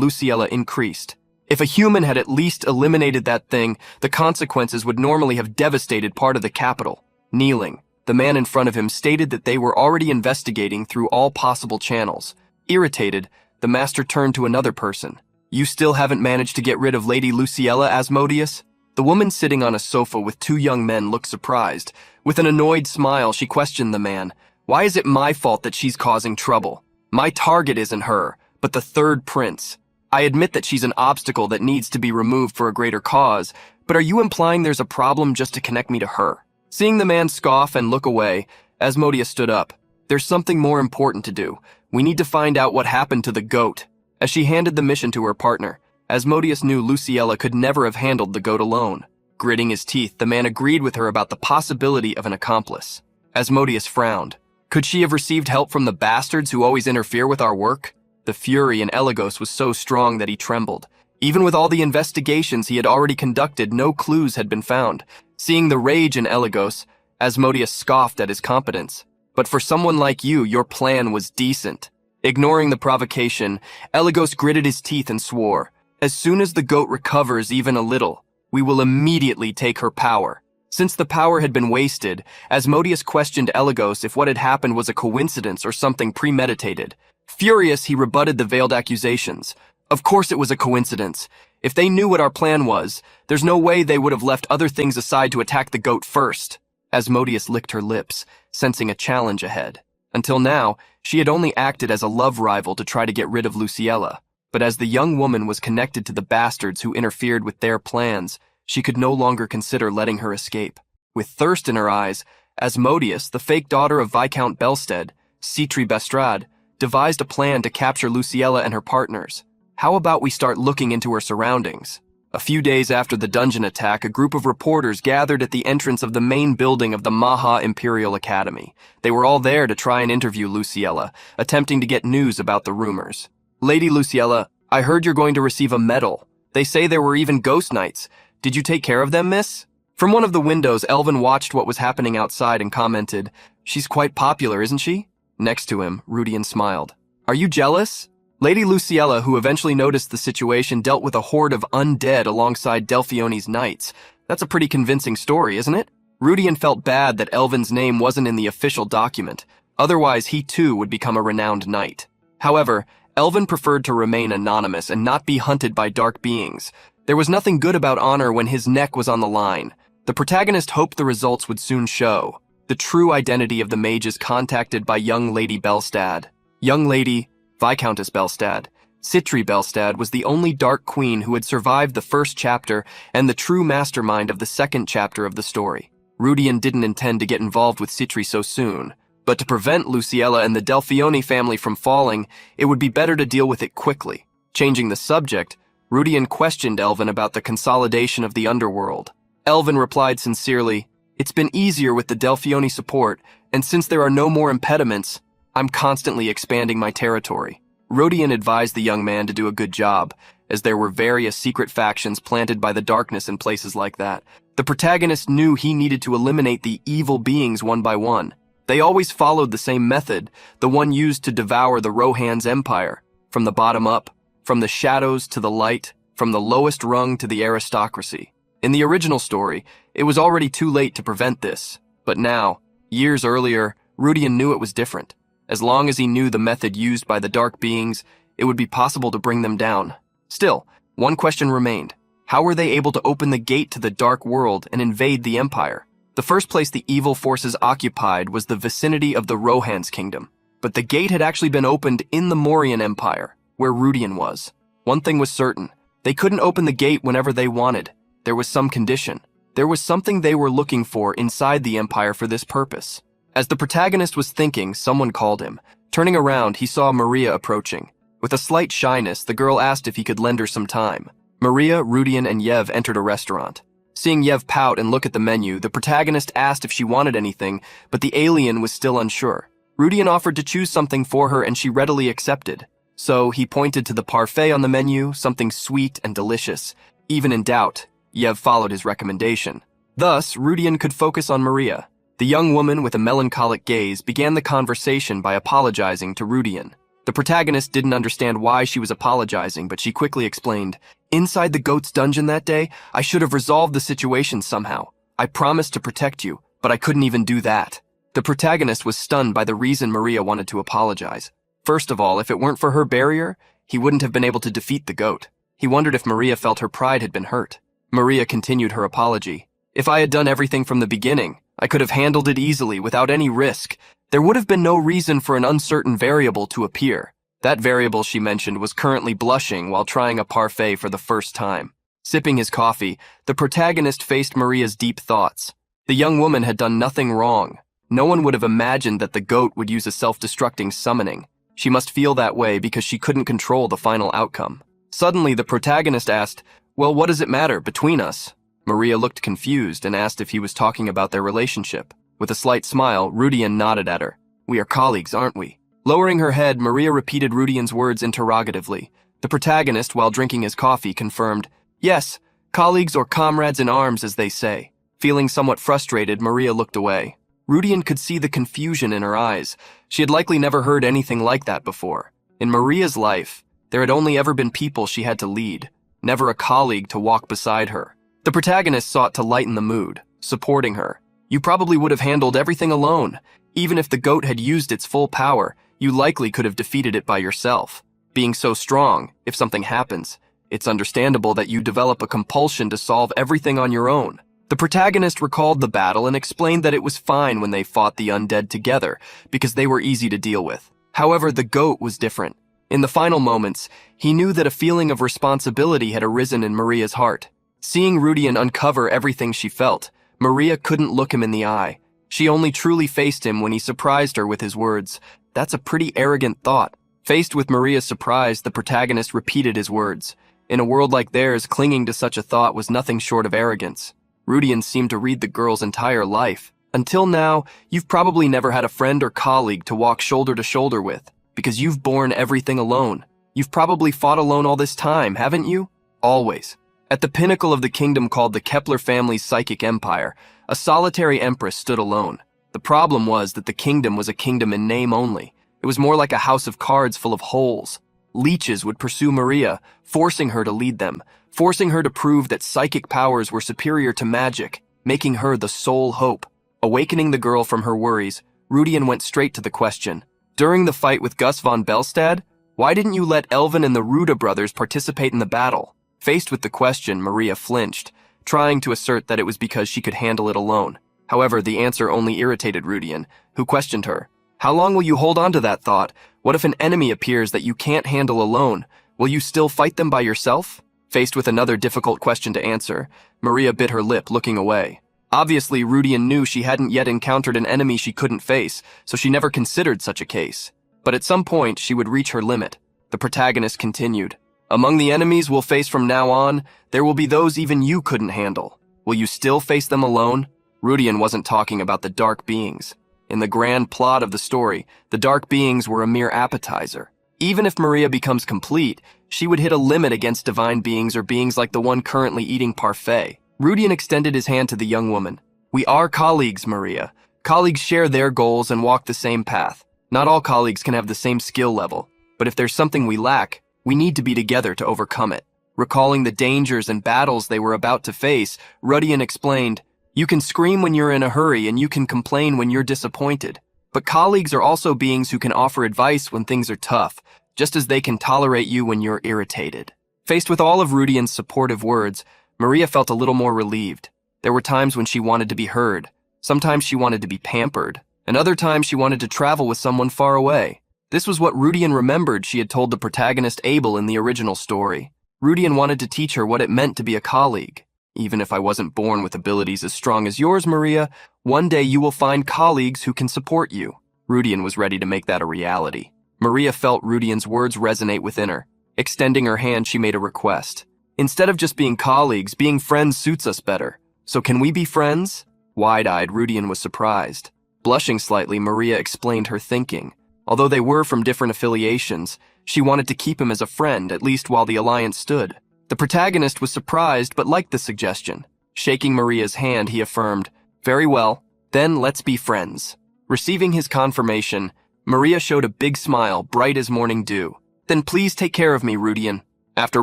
Luciella increased. If a human had at least eliminated that thing, the consequences would normally have devastated part of the capital. Kneeling, the man in front of him stated that they were already investigating through all possible channels. Irritated, the master turned to another person. You still haven't managed to get rid of Lady Luciella, Asmodeus? The woman sitting on a sofa with two young men looked surprised. With an annoyed smile, she questioned the man. Why is it my fault that she's causing trouble? My target isn't her, but the third prince. I admit that she's an obstacle that needs to be removed for a greater cause, but are you implying there's a problem just to connect me to her? Seeing the man scoff and look away, Asmodeus stood up. There's something more important to do. We need to find out what happened to the goat. As she handed the mission to her partner, Asmodeus knew Luciella could never have handled the goat alone. Gritting his teeth, the man agreed with her about the possibility of an accomplice. Asmodeus frowned. Could she have received help from the bastards who always interfere with our work? The fury in Elagos was so strong that he trembled. Even with all the investigations he had already conducted, no clues had been found. Seeing the rage in Elagos, Asmodeus scoffed at his competence. But for someone like you, your plan was decent. Ignoring the provocation, Elagos gritted his teeth and swore, as soon as the goat recovers even a little, we will immediately take her power. Since the power had been wasted, Asmodeus questioned Elagos if what had happened was a coincidence or something premeditated. Furious, he rebutted the veiled accusations. Of course it was a coincidence. If they knew what our plan was, there's no way they would have left other things aside to attack the goat first. Asmodeus licked her lips, sensing a challenge ahead. Until now, she had only acted as a love rival to try to get rid of Luciella. But as the young woman was connected to the bastards who interfered with their plans, she could no longer consider letting her escape. With thirst in her eyes, Asmodeus, the fake daughter of Viscount Belstead, Citri Bestrade, devised a plan to capture Luciella and her partners. How about we start looking into her surroundings? A few days after the dungeon attack, a group of reporters gathered at the entrance of the main building of the Maha Imperial Academy. They were all there to try and interview Luciella, attempting to get news about the rumors. Lady Luciella, I heard you're going to receive a medal. They say there were even ghost knights. Did you take care of them, miss? From one of the windows, Elvin watched what was happening outside and commented, She's quite popular, isn't she? Next to him, Rudian smiled. Are you jealous? Lady Luciella, who eventually noticed the situation, dealt with a horde of undead alongside Delphione's knights. That's a pretty convincing story, isn't it? Rudian felt bad that Elvin's name wasn't in the official document. Otherwise, he too would become a renowned knight. However, Elvin preferred to remain anonymous and not be hunted by dark beings. There was nothing good about honor when his neck was on the line. The protagonist hoped the results would soon show. The true identity of the mage is contacted by young Lady Belstad. Young Lady, Viscountess Belstad. Citri Belstad was the only dark queen who had survived the first chapter and the true mastermind of the second chapter of the story. Rudian didn't intend to get involved with Citri so soon, but to prevent Luciella and the Delfioni family from falling, it would be better to deal with it quickly. Changing the subject, Rudian questioned Elvin about the consolidation of the underworld. Elvin replied sincerely, "It's been easier with the Delfioni support, and since there are no more impediments, I'm constantly expanding my territory." Rudian advised the young man to do a good job, as there were various secret factions planted by the darkness in places like that. The protagonist knew he needed to eliminate the evil beings one by one. They always followed the same method, the one used to devour the Rohan's empire, from the bottom up, from the shadows to the light, from the lowest rung to the aristocracy. In the original story, it was already too late to prevent this, but now, years earlier, Rudian knew it was different. As long as he knew the method used by the dark beings, it would be possible to bring them down. Still, one question remained. How were they able to open the gate to the dark world and invade the empire? The first place the evil forces occupied was the vicinity of the Rohan's kingdom, but the gate had actually been opened in the Morian Empire, where Rudian was. One thing was certain, they couldn't open the gate whenever they wanted. There was some condition. There was something they were looking for inside the empire for this purpose. As the protagonist was thinking, someone called him. Turning around, he saw Maria approaching. With a slight shyness, the girl asked if he could lend her some time. Maria, Rudian, and Yev entered a restaurant. Seeing Yev pout and look at the menu, the protagonist asked if she wanted anything, but the alien was still unsure. Rudian offered to choose something for her and she readily accepted. So he pointed to the parfait on the menu, something sweet and delicious. Even in doubt, Yev followed his recommendation. Thus, Rudian could focus on Maria. The young woman with a melancholic gaze began the conversation by apologizing to Rudian. The protagonist didn't understand why she was apologizing, but she quickly explained, "Inside the goat's dungeon that day, I should have resolved the situation somehow. I promised to protect you, but I couldn't even do that." The protagonist was stunned by the reason Maria wanted to apologize. First of all, if it weren't for her barrier, he wouldn't have been able to defeat the goat. He wondered if Maria felt her pride had been hurt. Maria continued her apology. "If I had done everything from the beginning, I could have handled it easily without any risk. There would have been no reason for an uncertain variable to appear." That variable, she mentioned, was currently blushing while trying a parfait for the first time. Sipping his coffee, the protagonist faced Maria's deep thoughts. The young woman had done nothing wrong. No one would have imagined that the goat would use a self-destructing summoning. She must feel that way because she couldn't control the final outcome. Suddenly, the protagonist asked, "Well, what does it matter between us?" Maria looked confused and asked if he was talking about their relationship. With a slight smile, Rudian nodded at her. "We are colleagues, aren't we?" Lowering her head, Maria repeated Rudian's words interrogatively. The protagonist, while drinking his coffee, confirmed, "Yes, colleagues or comrades in arms, as they say." Feeling somewhat frustrated, Maria looked away. Rudian could see the confusion in her eyes. She had likely never heard anything like that before. In Maria's life, there had only ever been people she had to lead, never a colleague to walk beside her. The protagonist sought to lighten the mood, supporting her. "You probably would have handled everything alone. Even if the goat had used its full power, you likely could have defeated it by yourself. Being so strong, if something happens, it's understandable that you develop a compulsion to solve everything on your own." The protagonist recalled the battle and explained that it was fine when they fought the undead together, because they were easy to deal with. However, the goat was different. In the final moments, he knew that a feeling of responsibility had arisen in Maria's heart. Seeing Rudian uncover everything she felt, Maria couldn't look him in the eye. She only truly faced him when he surprised her with his words, "That's a pretty arrogant thought." Faced with Maria's surprise, the protagonist repeated his words. In a world like theirs, clinging to such a thought was nothing short of arrogance. Rudian seemed to read the girl's entire life. Until now, you've probably never had a friend or colleague to walk shoulder to shoulder with, because you've borne everything alone. You've probably fought alone all this time, haven't you? Always. At the pinnacle of the kingdom called the Kepler family's psychic empire, a solitary empress stood alone. The problem was that the kingdom was a kingdom in name only. It was more like a house of cards full of holes. Leeches would pursue Maria, forcing her to lead them, forcing her to prove that psychic powers were superior to magic, making her the sole hope. Awakening the girl from her worries, Rudian went straight to the question. "During the fight with Gus von Belstad, Why didn't you let Elvin and the Ruda brothers participate in the battle? Faced with the question, Maria flinched, trying to assert that it was because she could handle it alone. However, the answer only irritated Rudian, who questioned her. How long will you hold on to that thought? What if an enemy appears that you can't handle alone? Will you still fight them by yourself? Faced with another difficult question to answer, Maria bit her lip, looking away. Obviously, Rudian knew she hadn't yet encountered an enemy she couldn't face, so she never considered such a case. But at some point, she would reach her limit. The protagonist continued. Among the enemies we'll face from now on, there will be those even you couldn't handle. Will you still face them alone? Rudian wasn't talking about the dark beings. In the grand plot of the story, the dark beings were a mere appetizer. Even if Maria becomes complete, she would hit a limit against divine beings or beings like the one currently eating parfait. Rudian extended his hand to the young woman. We are colleagues, Maria. Colleagues share their goals and walk the same path. Not all colleagues can have the same skill level, but if there's something we lack, we need to be together to overcome it. Recalling the dangers and battles they were about to face, Rudian explained, you can scream when you're in a hurry and you can complain when you're disappointed. But colleagues are also beings who can offer advice when things are tough, just as they can tolerate you when you're irritated. Faced with all of Rudian's supportive words, Maria felt a little more relieved. There were times when she wanted to be heard. Sometimes she wanted to be pampered, and other times she wanted to travel with someone far away. This was what Rudian remembered she had told the protagonist Abel in the original story. Rudian wanted to teach her what it meant to be a colleague. Even if I wasn't born with abilities as strong as yours, Maria, one day you will find colleagues who can support you. Rudian was ready to make that a reality. Maria felt Rudian's words resonate within her. Extending her hand, she made a request. Instead of just being colleagues, being friends suits us better. So can we be friends? Wide-eyed, Rudian was surprised. Blushing slightly, Maria explained her thinking. Although they were from different affiliations, she wanted to keep him as a friend, at least while the alliance stood. The protagonist was surprised but liked the suggestion. Shaking Maria's hand, he affirmed, very well, then let's be friends. Receiving his confirmation, Maria showed a big smile, bright as morning dew. Then please take care of me, Rudian. After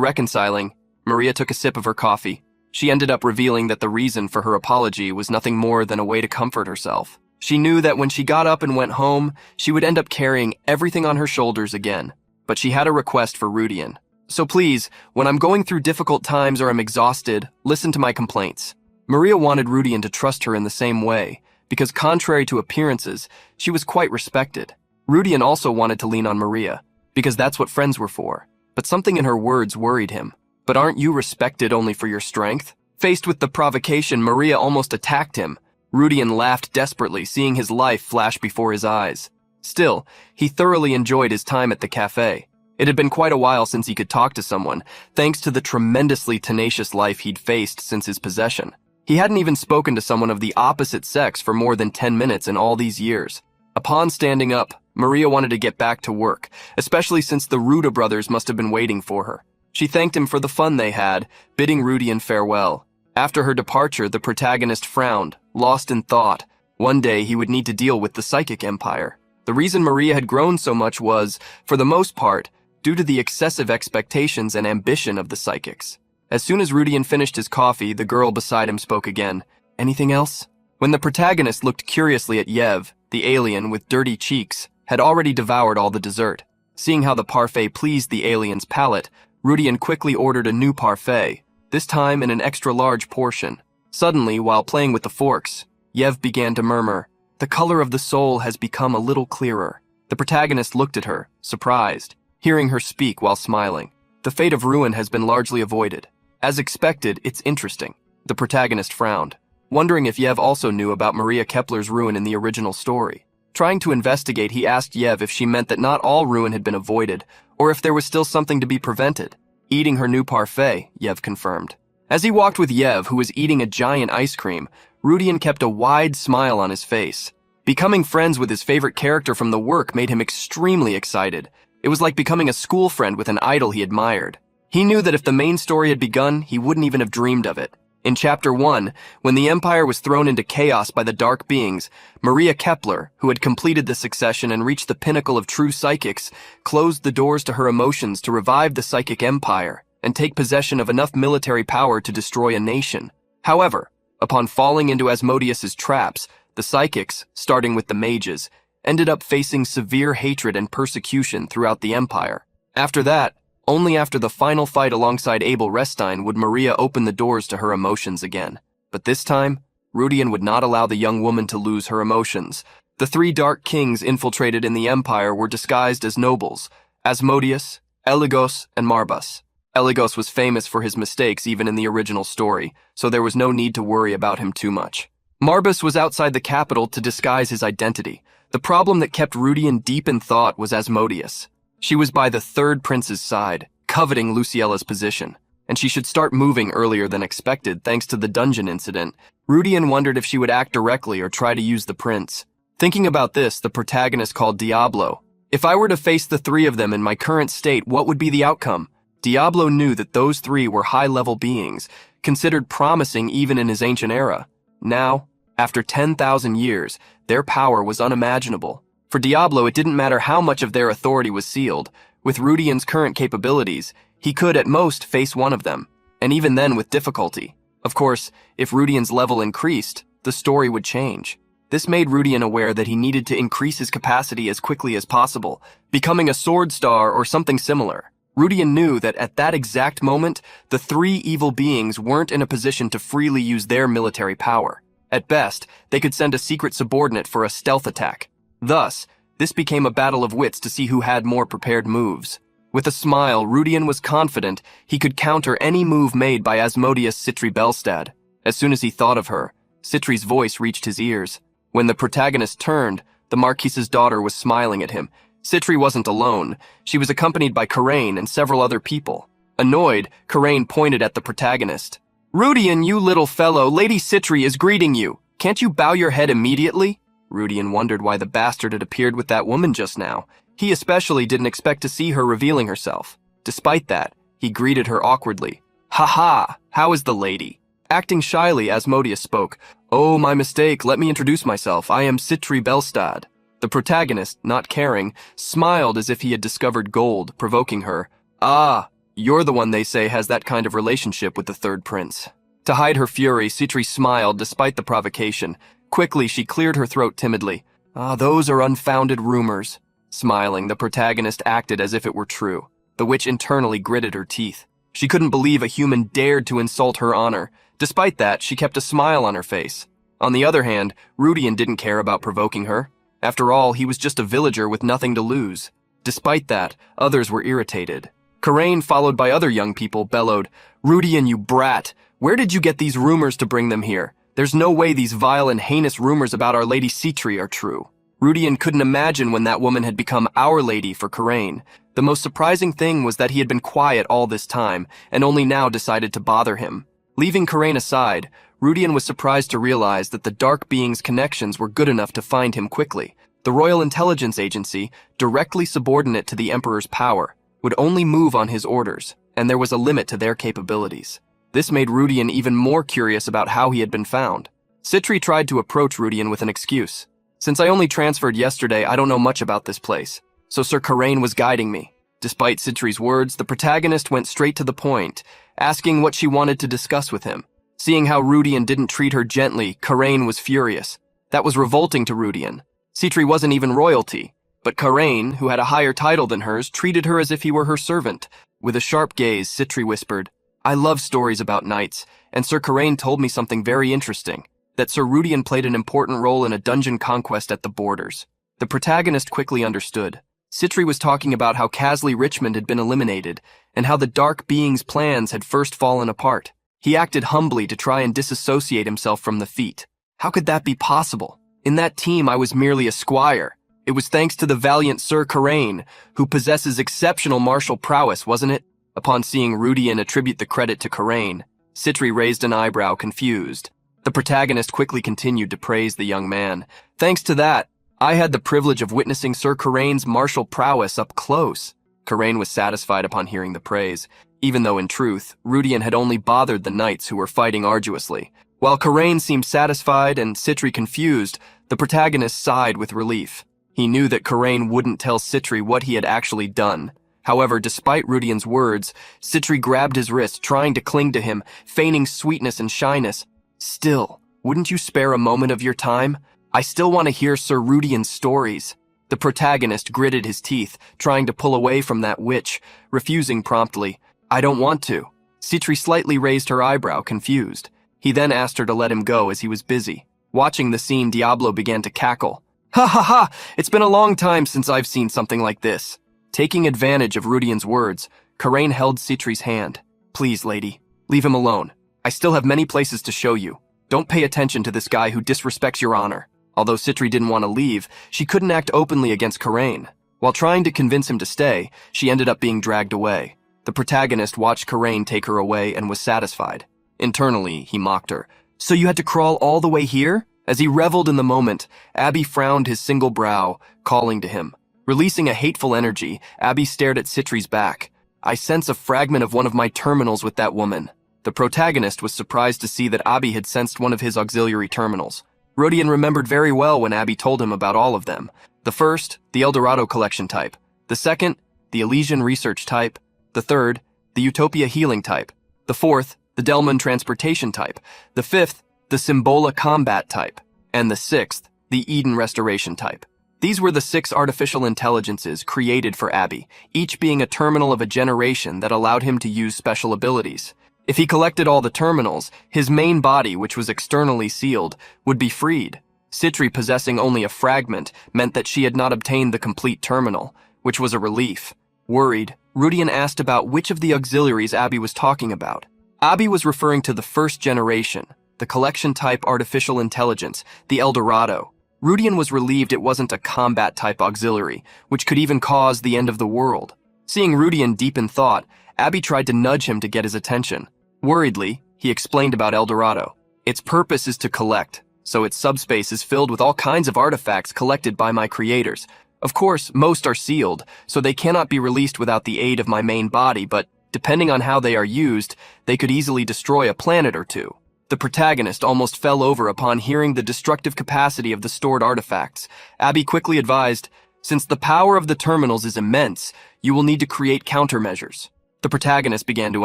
reconciling, Maria took a sip of her coffee. She ended up revealing that the reason for her apology was nothing more than a way to comfort herself. She knew that when she got up and went home, she would end up carrying everything on her shoulders again. But she had a request for Rudian. So please, when I'm going through difficult times or I'm exhausted, listen to my complaints. Maria wanted Rudian to trust her in the same way, because contrary to appearances, she was quite respected. Rudian also wanted to lean on Maria, because that's what friends were for. But something in her words worried him. But aren't you respected only for your strength? Faced with the provocation, Maria almost attacked him. Rudian laughed desperately, seeing his life flash before his eyes. Still, he thoroughly enjoyed his time at the cafe. It had been quite a while since he could talk to someone, thanks to the tremendously tenacious life he'd faced since his possession. He hadn't even spoken to someone of the opposite sex for more than 10 minutes in all these years. Upon standing up, Maria wanted to get back to work, especially since the Ruda brothers must have been waiting for her. She thanked him for the fun they had, bidding Rudian farewell. After her departure, the protagonist frowned, lost in thought. One day he would need to deal with the psychic empire. The reason Maria had grown so much was, for the most part, due to the excessive expectations and ambition of the psychics. As soon as Rudian finished his coffee, the girl beside him spoke again. Anything else? When the protagonist looked curiously at Yev, the alien with dirty cheeks, had already devoured all the dessert. Seeing how the parfait pleased the alien's palate, Rudian quickly ordered a new parfait, this time in an extra-large portion. Suddenly, while playing with the forks, Yev began to murmur, the color of the soul has become a little clearer. The protagonist looked at her, surprised, hearing her speak while smiling. The fate of ruin has been largely avoided. As expected, it's interesting. The protagonist frowned, wondering if Yev also knew about Maria Kepler's ruin in the original story. Trying to investigate, he asked Yev if she meant that not all ruin had been avoided, or if there was still something to be prevented. Eating her new parfait, Yev confirmed. As he walked with Yev, who was eating a giant ice cream, Rudian kept a wide smile on his face. Becoming friends with his favorite character from the work made him extremely excited. It was like becoming a school friend with an idol he admired. He knew that if the main story had begun, he wouldn't even have dreamed of it. In Chapter 1, when the Empire was thrown into chaos by the Dark Beings, Maria Kepler, who had completed the succession and reached the pinnacle of true psychics, closed the doors to her emotions to revive the Psychic Empire and take possession of enough military power to destroy a nation. However, upon falling into Asmodeus's traps, the psychics, starting with the mages, ended up facing severe hatred and persecution throughout the Empire. After that, only after the final fight alongside Abel Restine would Maria open the doors to her emotions again. But this time, Rudian would not allow the young woman to lose her emotions. The three Dark Kings infiltrated in the Empire were disguised as nobles: Asmodeus, Eligos, and Marbus. Eligos was famous for his mistakes even in the original story, so there was no need to worry about him too much. Marbus was outside the capital to disguise his identity. The problem that kept Rudian deep in thought was Asmodeus. She was by the third prince's side, coveting Luciella's position, and she should start moving earlier than expected thanks to the dungeon incident. Rudian wondered if she would act directly or try to use the prince. Thinking about this, the protagonist called Diablo. If I were to face the three of them in my current state, what would be the outcome? Diablo knew that those three were high-level beings, considered promising even in his ancient era. Now, after 10,000 years, their power was unimaginable. For Diablo, it didn't matter how much of their authority was sealed. With Rudian's current capabilities, he could at most face one of them, and even then with difficulty. Of course, if Rudian's level increased, the story would change. This made Rudian aware that he needed to increase his capacity as quickly as possible, becoming a sword star or something similar. Rudian knew that at that exact moment, the three evil beings weren't in a position to freely use their military power. At best, they could send a secret subordinate for a stealth attack. Thus, this became a battle of wits to see who had more prepared moves. With a smile, Rudian was confident he could counter any move made by Asmodeus Citri Belstad. As soon as he thought of her, Citri's voice reached his ears. When the protagonist turned, the Marquise's daughter was smiling at him. Citri wasn't alone. She was accompanied by Karain and several other people. Annoyed, Karain pointed at the protagonist. "Rudian, you little fellow, Lady Citri is greeting you. Can't you bow your head immediately?" Rudian wondered why the bastard had appeared with that woman just now. He especially didn't expect to see her revealing herself. Despite that, he greeted her awkwardly. "Ha-ha, how is the lady?" Acting shyly, Asmodeus spoke. "Oh, my mistake, let me introduce myself. I am Citri Belstad." The protagonist, not caring, smiled as if he had discovered gold, provoking her. "Ah, you're the one they say has that kind of relationship with the third prince." To hide her fury, Citri smiled despite the provocation. Quickly, she cleared her throat timidly. "Ah, those are unfounded rumors." Smiling, the protagonist acted as if it were true. The witch internally gritted her teeth. She couldn't believe a human dared to insult her honor. Despite that, she kept a smile on her face. On the other hand, Rudian didn't care about provoking her. After all, he was just a villager with nothing to lose. Despite that, others were irritated. Karain, followed by other young people, bellowed, "Rudian, you brat! Where did you get these rumors to bring them here? There's no way these vile and heinous rumors about Our Lady Citri are true." Rudian couldn't imagine when that woman had become Our Lady for Karain. The most surprising thing was that he had been quiet all this time, and only now decided to bother him. Leaving Karain aside, Rudian was surprised to realize that the Dark Being's connections were good enough to find him quickly. The Royal Intelligence Agency, directly subordinate to the Emperor's power, would only move on his orders, and there was a limit to their capabilities. This made Rudian even more curious about how he had been found. Citri tried to approach Rudian with an excuse. "Since I only transferred yesterday, I don't know much about this place, so Sir Karain was guiding me." Despite Citri's words, the protagonist went straight to the point, asking what she wanted to discuss with him. Seeing how Rudian didn't treat her gently, Karain was furious. That was revolting to Rudian. Citri wasn't even royalty, but Karain, who had a higher title than hers, treated her as if he were her servant. With a sharp gaze, Citri whispered, "I love stories about knights, and Sir Karain told me something very interesting, that Sir Rudian played an important role in a dungeon conquest at the borders." The protagonist quickly understood. Citri was talking about how Casley Richmond had been eliminated, and how the Dark Being's plans had first fallen apart. He acted humbly to try and disassociate himself from the feat. How could that be possible? In that team, I was merely a squire. It was thanks to the valiant Sir Karain, who possesses exceptional martial prowess, wasn't it? Upon seeing Rudian attribute the credit to Karain, Citri raised an eyebrow, confused. The protagonist quickly continued to praise the young man. "Thanks to that, I had the privilege of witnessing Sir Karain's martial prowess up close." Karain was satisfied upon hearing the praise, even though in truth, Rudian had only bothered the knights who were fighting arduously. While Karain seemed satisfied and Citri confused, the protagonist sighed with relief. He knew that Karain wouldn't tell Citri what he had actually done. However, despite Rudian's words, Citri grabbed his wrist, trying to cling to him, feigning sweetness and shyness. "Still, wouldn't you spare a moment of your time? I still want to hear Sir Rudian's stories." The protagonist gritted his teeth, trying to pull away from that witch, refusing promptly. "I don't want to." Citri slightly raised her eyebrow, confused. He then asked her to let him go as he was busy. Watching the scene, Diablo began to cackle. "Ha ha ha! It's been a long time since I've seen something like this." Taking advantage of Rudian's words, Karain held Citri's hand. "Please, lady, leave him alone. I still have many places to show you. Don't pay attention to this guy who disrespects your honor." Although Citri didn't want to leave, she couldn't act openly against Karain. While trying to convince him to stay, she ended up being dragged away. The protagonist watched Karain take her away and was satisfied. Internally, he mocked her. "So you had to crawl all the way here?" As he reveled in the moment, Abby frowned his single brow, calling to him. Releasing a hateful energy, Abby stared at Citri's back. "I sense a fragment of one of my terminals with that woman." The protagonist was surprised to see that Abby had sensed one of his auxiliary terminals. Rudian remembered very well when Abby told him about all of them. The first, the Eldorado collection type. The second, the Elysian research type. The third, the Utopia healing type. The fourth, the Delman transportation type. The fifth, the Symbola combat type. And the sixth, the Eden restoration type. These were the 6 artificial intelligences created for Abby, each being a terminal of a generation that allowed him to use special abilities. If he collected all the terminals, his main body, which was externally sealed, would be freed. Citri possessing only a fragment meant that she had not obtained the complete terminal, which was a relief. Worried, Rudian asked about which of the auxiliaries Abby was talking about. Abby was referring to the first generation, the collection-type artificial intelligence, the Eldorado. Rudian was relieved it wasn't a combat-type auxiliary, which could even cause the end of the world. Seeing Rudian deep in thought, Abby tried to nudge him to get his attention. Worriedly, he explained about Eldorado. Its purpose is to collect, so its subspace is filled with all kinds of artifacts collected by my creators. Of course, most are sealed, so they cannot be released without the aid of my main body, but depending on how they are used, they could easily destroy a planet or two. The protagonist almost fell over upon hearing the destructive capacity of the stored artifacts. Abby quickly advised, "Since the power of the terminals is immense, you will need to create countermeasures." The protagonist began to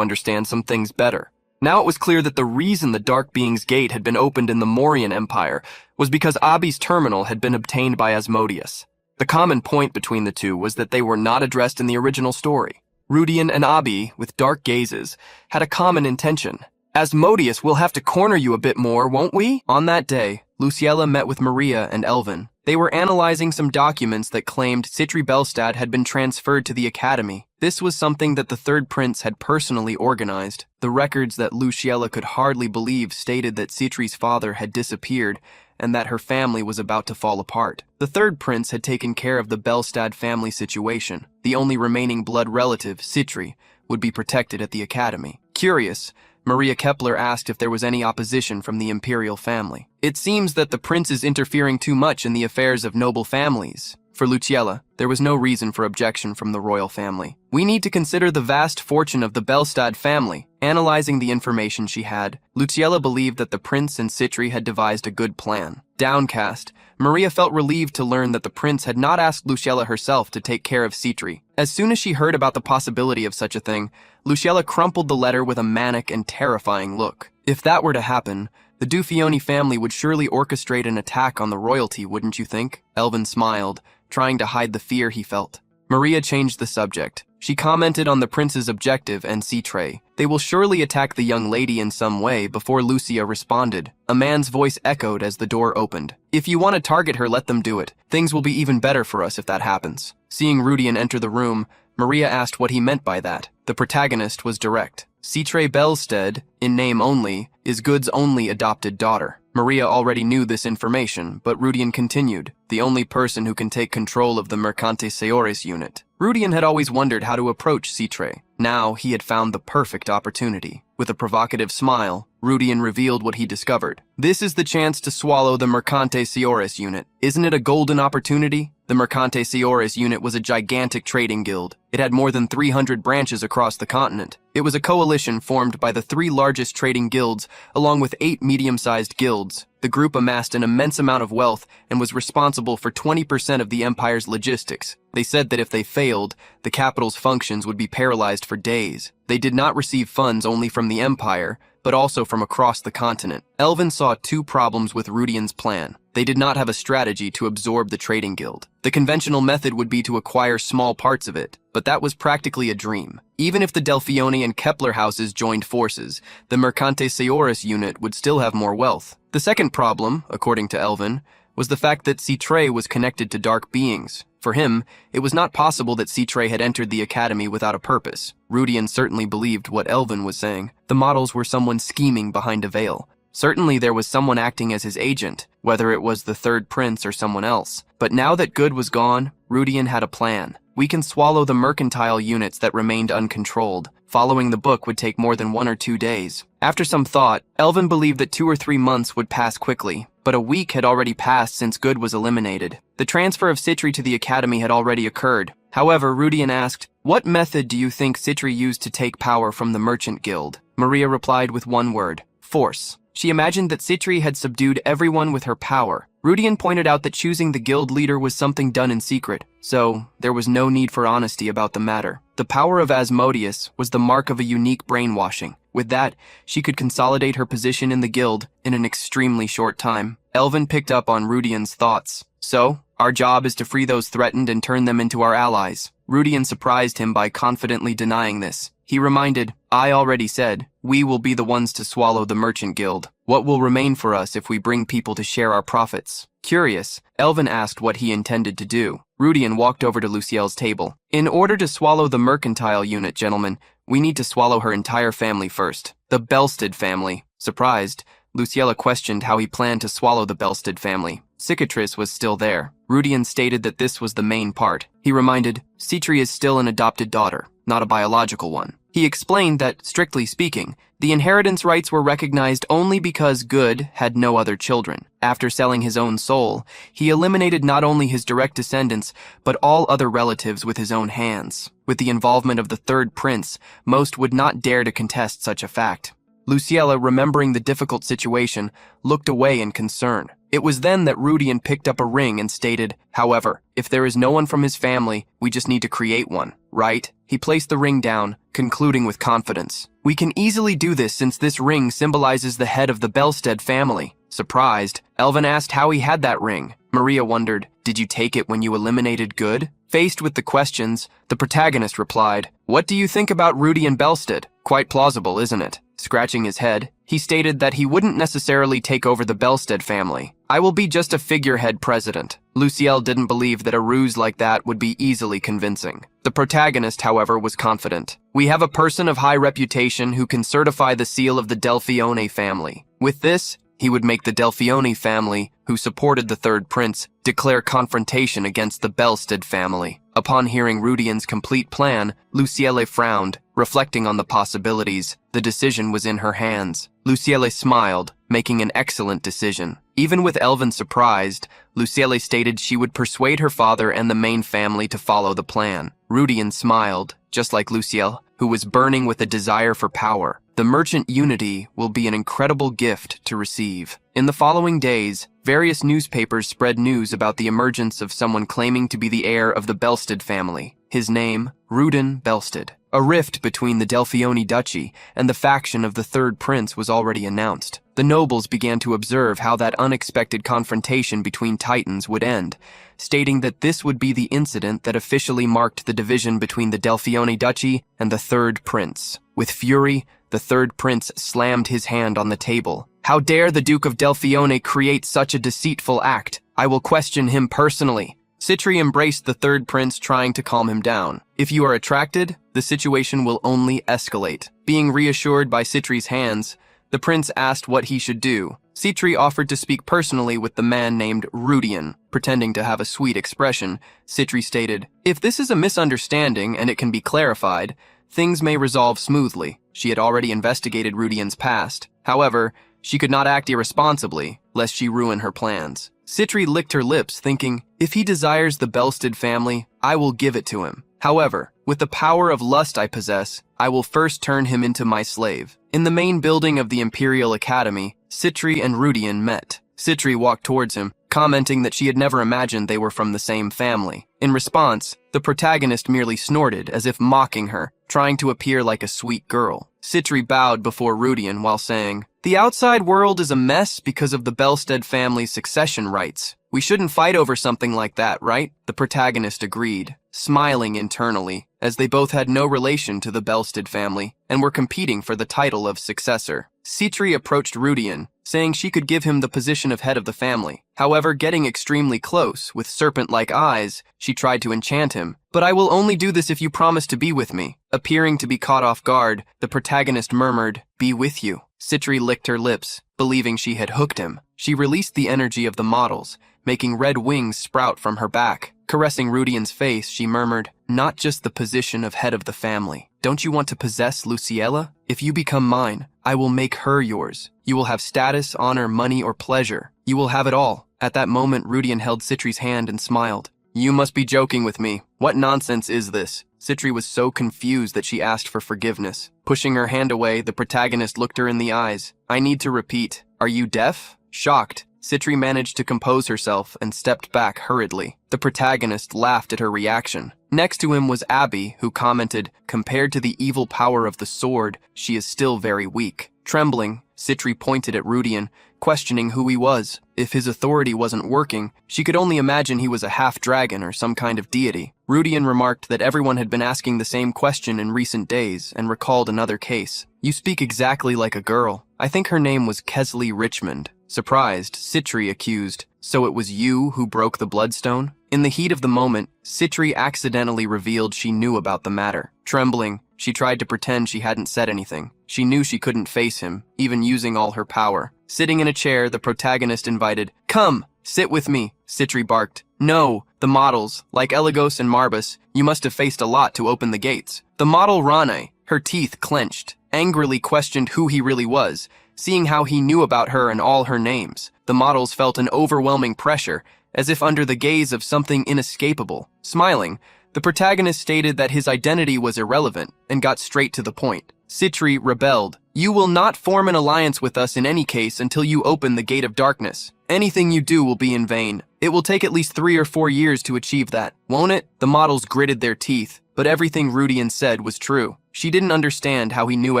understand some things better. Now it was clear that the reason the Dark Being's gate had been opened in the Mauryan Empire was because Abby's terminal had been obtained by Asmodeus. The common point between the two was that they were not addressed in the original story. Rudian and Abby, with dark gazes, had a common intention. "Asmodeus, we'll have to corner you a bit more, won't we?" On that day, Luciella met with Maria and Elvin. They were analyzing some documents that claimed Citri Belstad had been transferred to the academy. This was something that the third prince had personally organized. The records that Luciella could hardly believe stated that Citri's father had disappeared and that her family was about to fall apart. The third prince had taken care of the Belstad family situation. The only remaining blood relative, Citri, would be protected at the academy. Curious, Maria Kepler asked if there was any opposition from the imperial family. "It seems that the prince is interfering too much in the affairs of noble families." For Luciella, there was no reason for objection from the royal family. "We need to consider the vast fortune of the Belstad family." Analyzing the information she had, Luciella believed that the prince and Citri had devised a good plan. Downcast, Maria felt relieved to learn that the prince had not asked Luciella herself to take care of Citri. As soon as she heard about the possibility of such a thing, Luciella crumpled the letter with a manic and terrifying look. If that were to happen, the Dufioni family would surely orchestrate an attack on the royalty, wouldn't you think? Elvin smiled, trying to hide the fear he felt. Maria changed the subject. She commented on the prince's objective and Citri. "They will surely attack the young lady in some way," before Lucia responded. A man's voice echoed as the door opened. "If you want to target her, let them do it. Things will be even better for us if that happens." Seeing Rudian enter the room, Maria asked what he meant by that. The protagonist was direct. Citri Belstead, in name only, is Good's only adopted daughter. Maria already knew this information, but Rudian continued, "The only person who can take control of the Mercante Seores unit." Rudian had always wondered how to approach Citri. Now he had found the perfect opportunity. With a provocative smile, Rudian revealed what he discovered. "This is the chance to swallow the Mercante Seores unit. Isn't it a golden opportunity?" The Mercante Seores unit was a gigantic trading guild. It had more than 300 branches across the continent. It was a coalition formed by the 3 largest trading guilds, along with 8 medium-sized guilds. The group amassed an immense amount of wealth and was responsible for 20% of the empire's logistics. They said that if they failed, the capital's functions would be paralyzed for days. They did not receive funds only from the empire, but also from across the continent. Elvin saw two problems with Rudian's plan. They did not have a strategy to absorb the trading guild. The conventional method would be to acquire small parts of it, but that was practically a dream. Even if the Delphione and Kepler houses joined forces, the Mercantesaurus unit would still have more wealth. The second problem, according to Elvin, was the fact that Citre was connected to dark beings. For him, it was not possible that Citre had entered the academy without a purpose. Rudian certainly believed what Elvin was saying. The models were someone scheming behind a veil. Certainly there was someone acting as his agent, whether it was the third prince or someone else. But now that Good was gone, Rudian had a plan. We can swallow the mercantile units that remained uncontrolled. Following the book would take more than 1 or 2 days. After some thought, Elvin believed that 2 or 3 months would pass quickly, but a week had already passed since Good was eliminated. The transfer of Citre to the academy had already occurred. However, Rudian asked, "What method do you think Citre used to take power from the merchant guild?" Maria replied with one word: force. She imagined that Citre had subdued everyone with her power. Rudian pointed out that choosing the guild leader was something done in secret, so there was no need for honesty about the matter. The power of Asmodeus was the mark of a unique brainwashing. With that, she could consolidate her position in the guild in an extremely short time. Elvin picked up on Rudian's thoughts. "So, our job is to free those threatened and turn them into our allies." Rudian surprised him by confidently denying this. He reminded, "I already said, we will be the ones to swallow the merchant guild. What will remain for us if we bring people to share our profits?" Curious, Elvin asked what he intended to do. Rudian walked over to Lucielle's table. "In order to swallow the mercantile unit, gentlemen, we need to swallow her entire family first. The Belstead family." Surprised, Luciella questioned how he planned to swallow the Belstead family. Cicatrice was still there. Rudian stated that this was the main part. He reminded, "Citre is still an adopted daughter, not a biological one." He explained that, strictly speaking, the inheritance rights were recognized only because Good had no other children. After selling his own soul, he eliminated not only his direct descendants, but all other relatives with his own hands. With the involvement of the third prince, most would not dare to contest such a fact. Luciella, remembering the difficult situation, looked away in concern. It was then that Rudian picked up a ring and stated, "However, if there is no one from his family, we just need to create one, right?" He placed the ring down, concluding with confidence, "We can easily do this since this ring symbolizes the head of the Belstead family." Surprised, Elvin asked how he had that ring. Maria wondered, "Did you take it when you eliminated Good?" Faced with the questions, the protagonist replied, "What do you think about Rudian Belstead? Quite plausible, isn't it?" Scratching his head, he stated that he wouldn't necessarily take over the Belstead family. "I will be just a figurehead president." Lucielle didn't believe that a ruse like that would be easily convincing. The protagonist, however, was confident. "We have a person of high reputation who can certify the seal of the Delphione family. With this, he would make the Delphione family, who supported the third prince, declare confrontation against the Belstead family." Upon hearing Rudian's complete plan, Lucielle frowned, reflecting on the possibilities. The decision was in her hands. Lucielle smiled, making an excellent decision. Even with Elvin surprised, Lucielle stated she would persuade her father and the main family to follow the plan. Rudian smiled, just like Lucielle, who was burning with a desire for power. The merchant unity will be an incredible gift to receive. In the following days, various newspapers spread news about the emergence of someone claiming to be the heir of the Belstead family. His name, Rudin Belstead. A rift between the Delphione Duchy and the faction of the third prince was already announced. The nobles began to observe how that unexpected confrontation between titans would end, stating that this would be the incident that officially marked the division between the Delphione Duchy and the third prince. With fury, the third prince slammed his hand on the table. "How dare the Duke of Delphione create such a deceitful act? I will question him personally." Citre embraced the third prince, trying to calm him down. "If you are attracted, the situation will only escalate." Being reassured by Citre's hands, the prince asked what he should do. Citre offered to speak personally with the man named Rudian. Pretending to have a sweet expression, Citre stated, "If this is a misunderstanding and it can be clarified, things may resolve smoothly." She had already investigated Rudian's past. However, she could not act irresponsibly, lest she ruin her plans. Citre licked her lips, thinking, "If he desires the Belstead family, I will give it to him. However, with the power of lust I possess, I will first turn him into my slave." In the main building of the Imperial Academy, Citre and Rudian met. Citre walked towards him, commenting that she had never imagined they were from the same family. In response, the protagonist merely snorted, as if mocking her. trying to appear like a sweet girl. Citri bowed before Rudian while saying, "The outside world is a mess because of the Belstead family's succession rights. We shouldn't fight over something like that, right?" The protagonist agreed, smiling internally, as they both had no relation to the Belstead family and were competing for the title of successor. Citri approached Rudian, saying she could give him the position of head of the family. However, getting extremely close, with serpent-like eyes, she tried to enchant him. "But I will only do this if you promise to be with me." Appearing to be caught off guard, the protagonist murmured, "Be with you." Citri licked her lips, believing she had hooked him. She released the energy of the models, making red wings sprout from her back. Caressing Rudian's face, she murmured, "Not just the position of head of the family. Don't you want to possess Luciella? If you become mine, I will make her yours. You will have status, honor, money, or pleasure. You will have it all." At that moment, Rudian held Citri's hand and smiled. "You must be joking with me. What nonsense is this?" Citri was so confused that she asked for forgiveness. Pushing her hand away, the protagonist looked her in the eyes. "I need to repeat. Are you deaf?" Shocked, Citri managed to compose herself and stepped back hurriedly. The protagonist laughed at her reaction. Next to him was Abby, who commented, "Compared to the evil power of the sword, she is still very weak." Trembling, Citri pointed at Rudian, questioning who he was. If his authority wasn't working, she could only imagine he was a half-dragon or some kind of deity. Rudian remarked that everyone had been asking the same question in recent days and recalled another case. "You speak exactly like a girl. I think her name was Kesley Richmond." Surprised, Citri accused, "So it was you who broke the bloodstone?" In the heat of the moment, Citri accidentally revealed she knew about the matter. Trembling, she tried to pretend she hadn't said anything. She knew she couldn't face him, even using all her power. Sitting in a chair, the protagonist invited, "Come, sit with me," Citri barked. "No, the models, like Eligos and Marbus, you must have faced a lot to open the gates." The model Rane, her teeth clenched, angrily questioned who he really was, seeing how he knew about her and all her names. The models felt an overwhelming pressure, as if under the gaze of something inescapable. Smiling, the protagonist stated that his identity was irrelevant and got straight to the point. Citri rebelled. "You will not form an alliance with us in any case until you open the gate of darkness. Anything you do will be in vain. It will take at least 3 or 4 years to achieve that, won't it?" The models gritted their teeth, but everything Rudian said was true. She didn't understand how he knew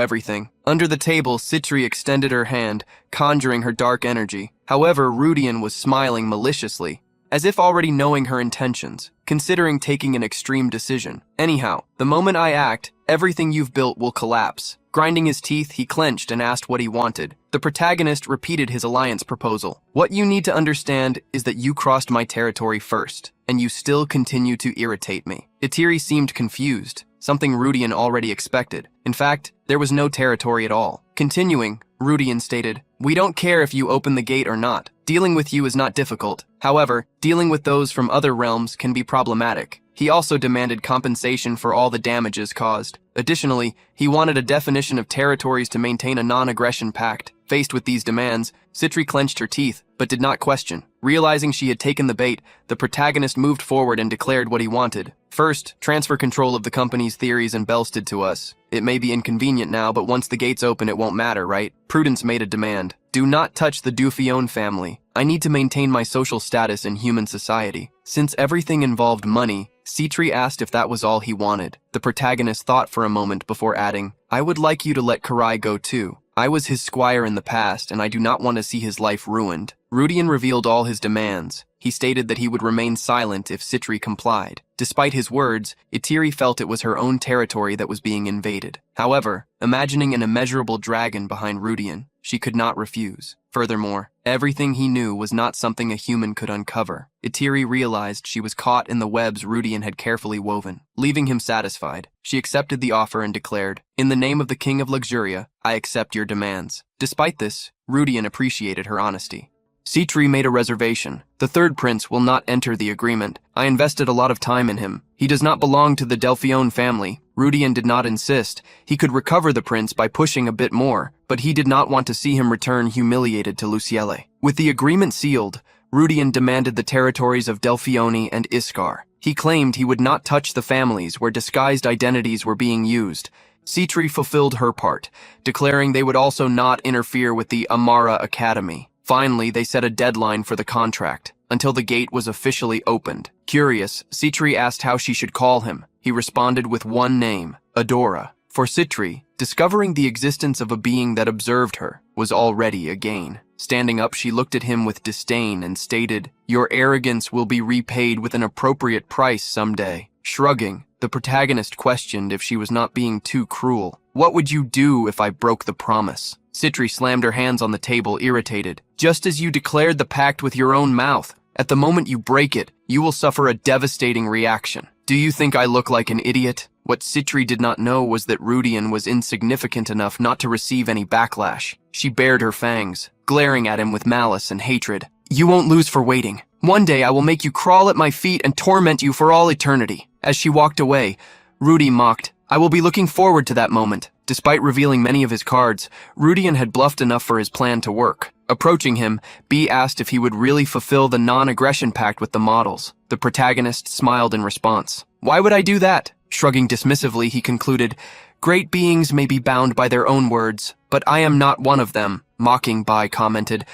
everything. Under the table, Citri extended her hand, conjuring her dark energy. However, Rudian was smiling maliciously, as if already knowing her intentions, considering taking an extreme decision. "Anyhow, the moment I act, everything you've built will collapse." Grinding his teeth, he clenched and asked what he wanted. The protagonist repeated his alliance proposal. "What you need to understand is that you crossed my territory first, and you still continue to irritate me." Itiri seemed confused, something Rudian already expected. In fact, there was no territory at all. Continuing, Rudian stated, "We don't care if you open the gate or not. Dealing with you is not difficult. However, dealing with those from other realms can be problematic." He also demanded compensation for all the damages caused. Additionally, he wanted a definition of territories to maintain a non-aggression pact. Faced with these demands, Citri clenched her teeth, but did not question. Realizing she had taken the bait, the protagonist moved forward and declared what he wanted. "First, transfer control of the company's theories and Belstead to us. It may be inconvenient now, but once the gates open it won't matter, right?" Prudence made a demand. "Do not touch the Duffion family. I need to maintain my social status in human society." Since everything involved money, Citri asked if that was all he wanted. The protagonist thought for a moment before adding, "I would like you to let Karai go too. I was his squire in the past, and I do not want to see his life ruined." Rudian revealed all his demands. He stated that he would remain silent if Citri complied. Despite his words, Itiri felt it was her own territory that was being invaded. However, imagining an immeasurable dragon behind Rudian, she could not refuse. Furthermore, everything he knew was not something a human could uncover. Itiri realized she was caught in the webs Rudian had carefully woven. Leaving him satisfied, she accepted the offer and declared, "In the name of the King of Luxuria, I accept your demands." Despite this, Rudian appreciated her honesty. Citri made a reservation. "The third prince will not enter the agreement. I invested a lot of time in him. He does not belong to the Delphion family." Rudian did not insist. He could recover the prince by pushing a bit more, but he did not want to see him return humiliated to Luciele. With the agreement sealed, Rudian demanded the territories of Delphione and Iskar. He claimed he would not touch the families where disguised identities were being used. Citri fulfilled her part, declaring they would also not interfere with the Amara Academy. Finally, they set a deadline for the contract. until the gate was officially opened. Curious, Citri asked how she should call him. He responded with one name, Adora. For Citri, discovering the existence of a being that observed her was already a gain. Standing up, she looked at him with disdain and stated, "Your arrogance will be repaid with an appropriate price someday." Shrugging, the protagonist questioned if she was not being too cruel. "What would you do if I broke the promise?" Citri slammed her hands on the table, irritated. "Just as you declared the pact with your own mouth. At the moment you break it, you will suffer a devastating reaction. Do you think I look like an idiot?" What Citri did not know was that Rudian was insignificant enough not to receive any backlash. She bared her fangs, glaring at him with malice and hatred. "You won't lose for waiting. One day I will make you crawl at my feet and torment you for all eternity." As she walked away, Rudy mocked, "I will be looking forward to that moment." Despite revealing many of his cards, Rudian had bluffed enough for his plan to work. Approaching him, B asked if he would really fulfill the non-aggression pact with the models. The protagonist smiled in response. "Why would I do that?" Shrugging dismissively, he concluded, "Great beings may be bound by their own words, but I am not one of them." Mocking, Bai commented,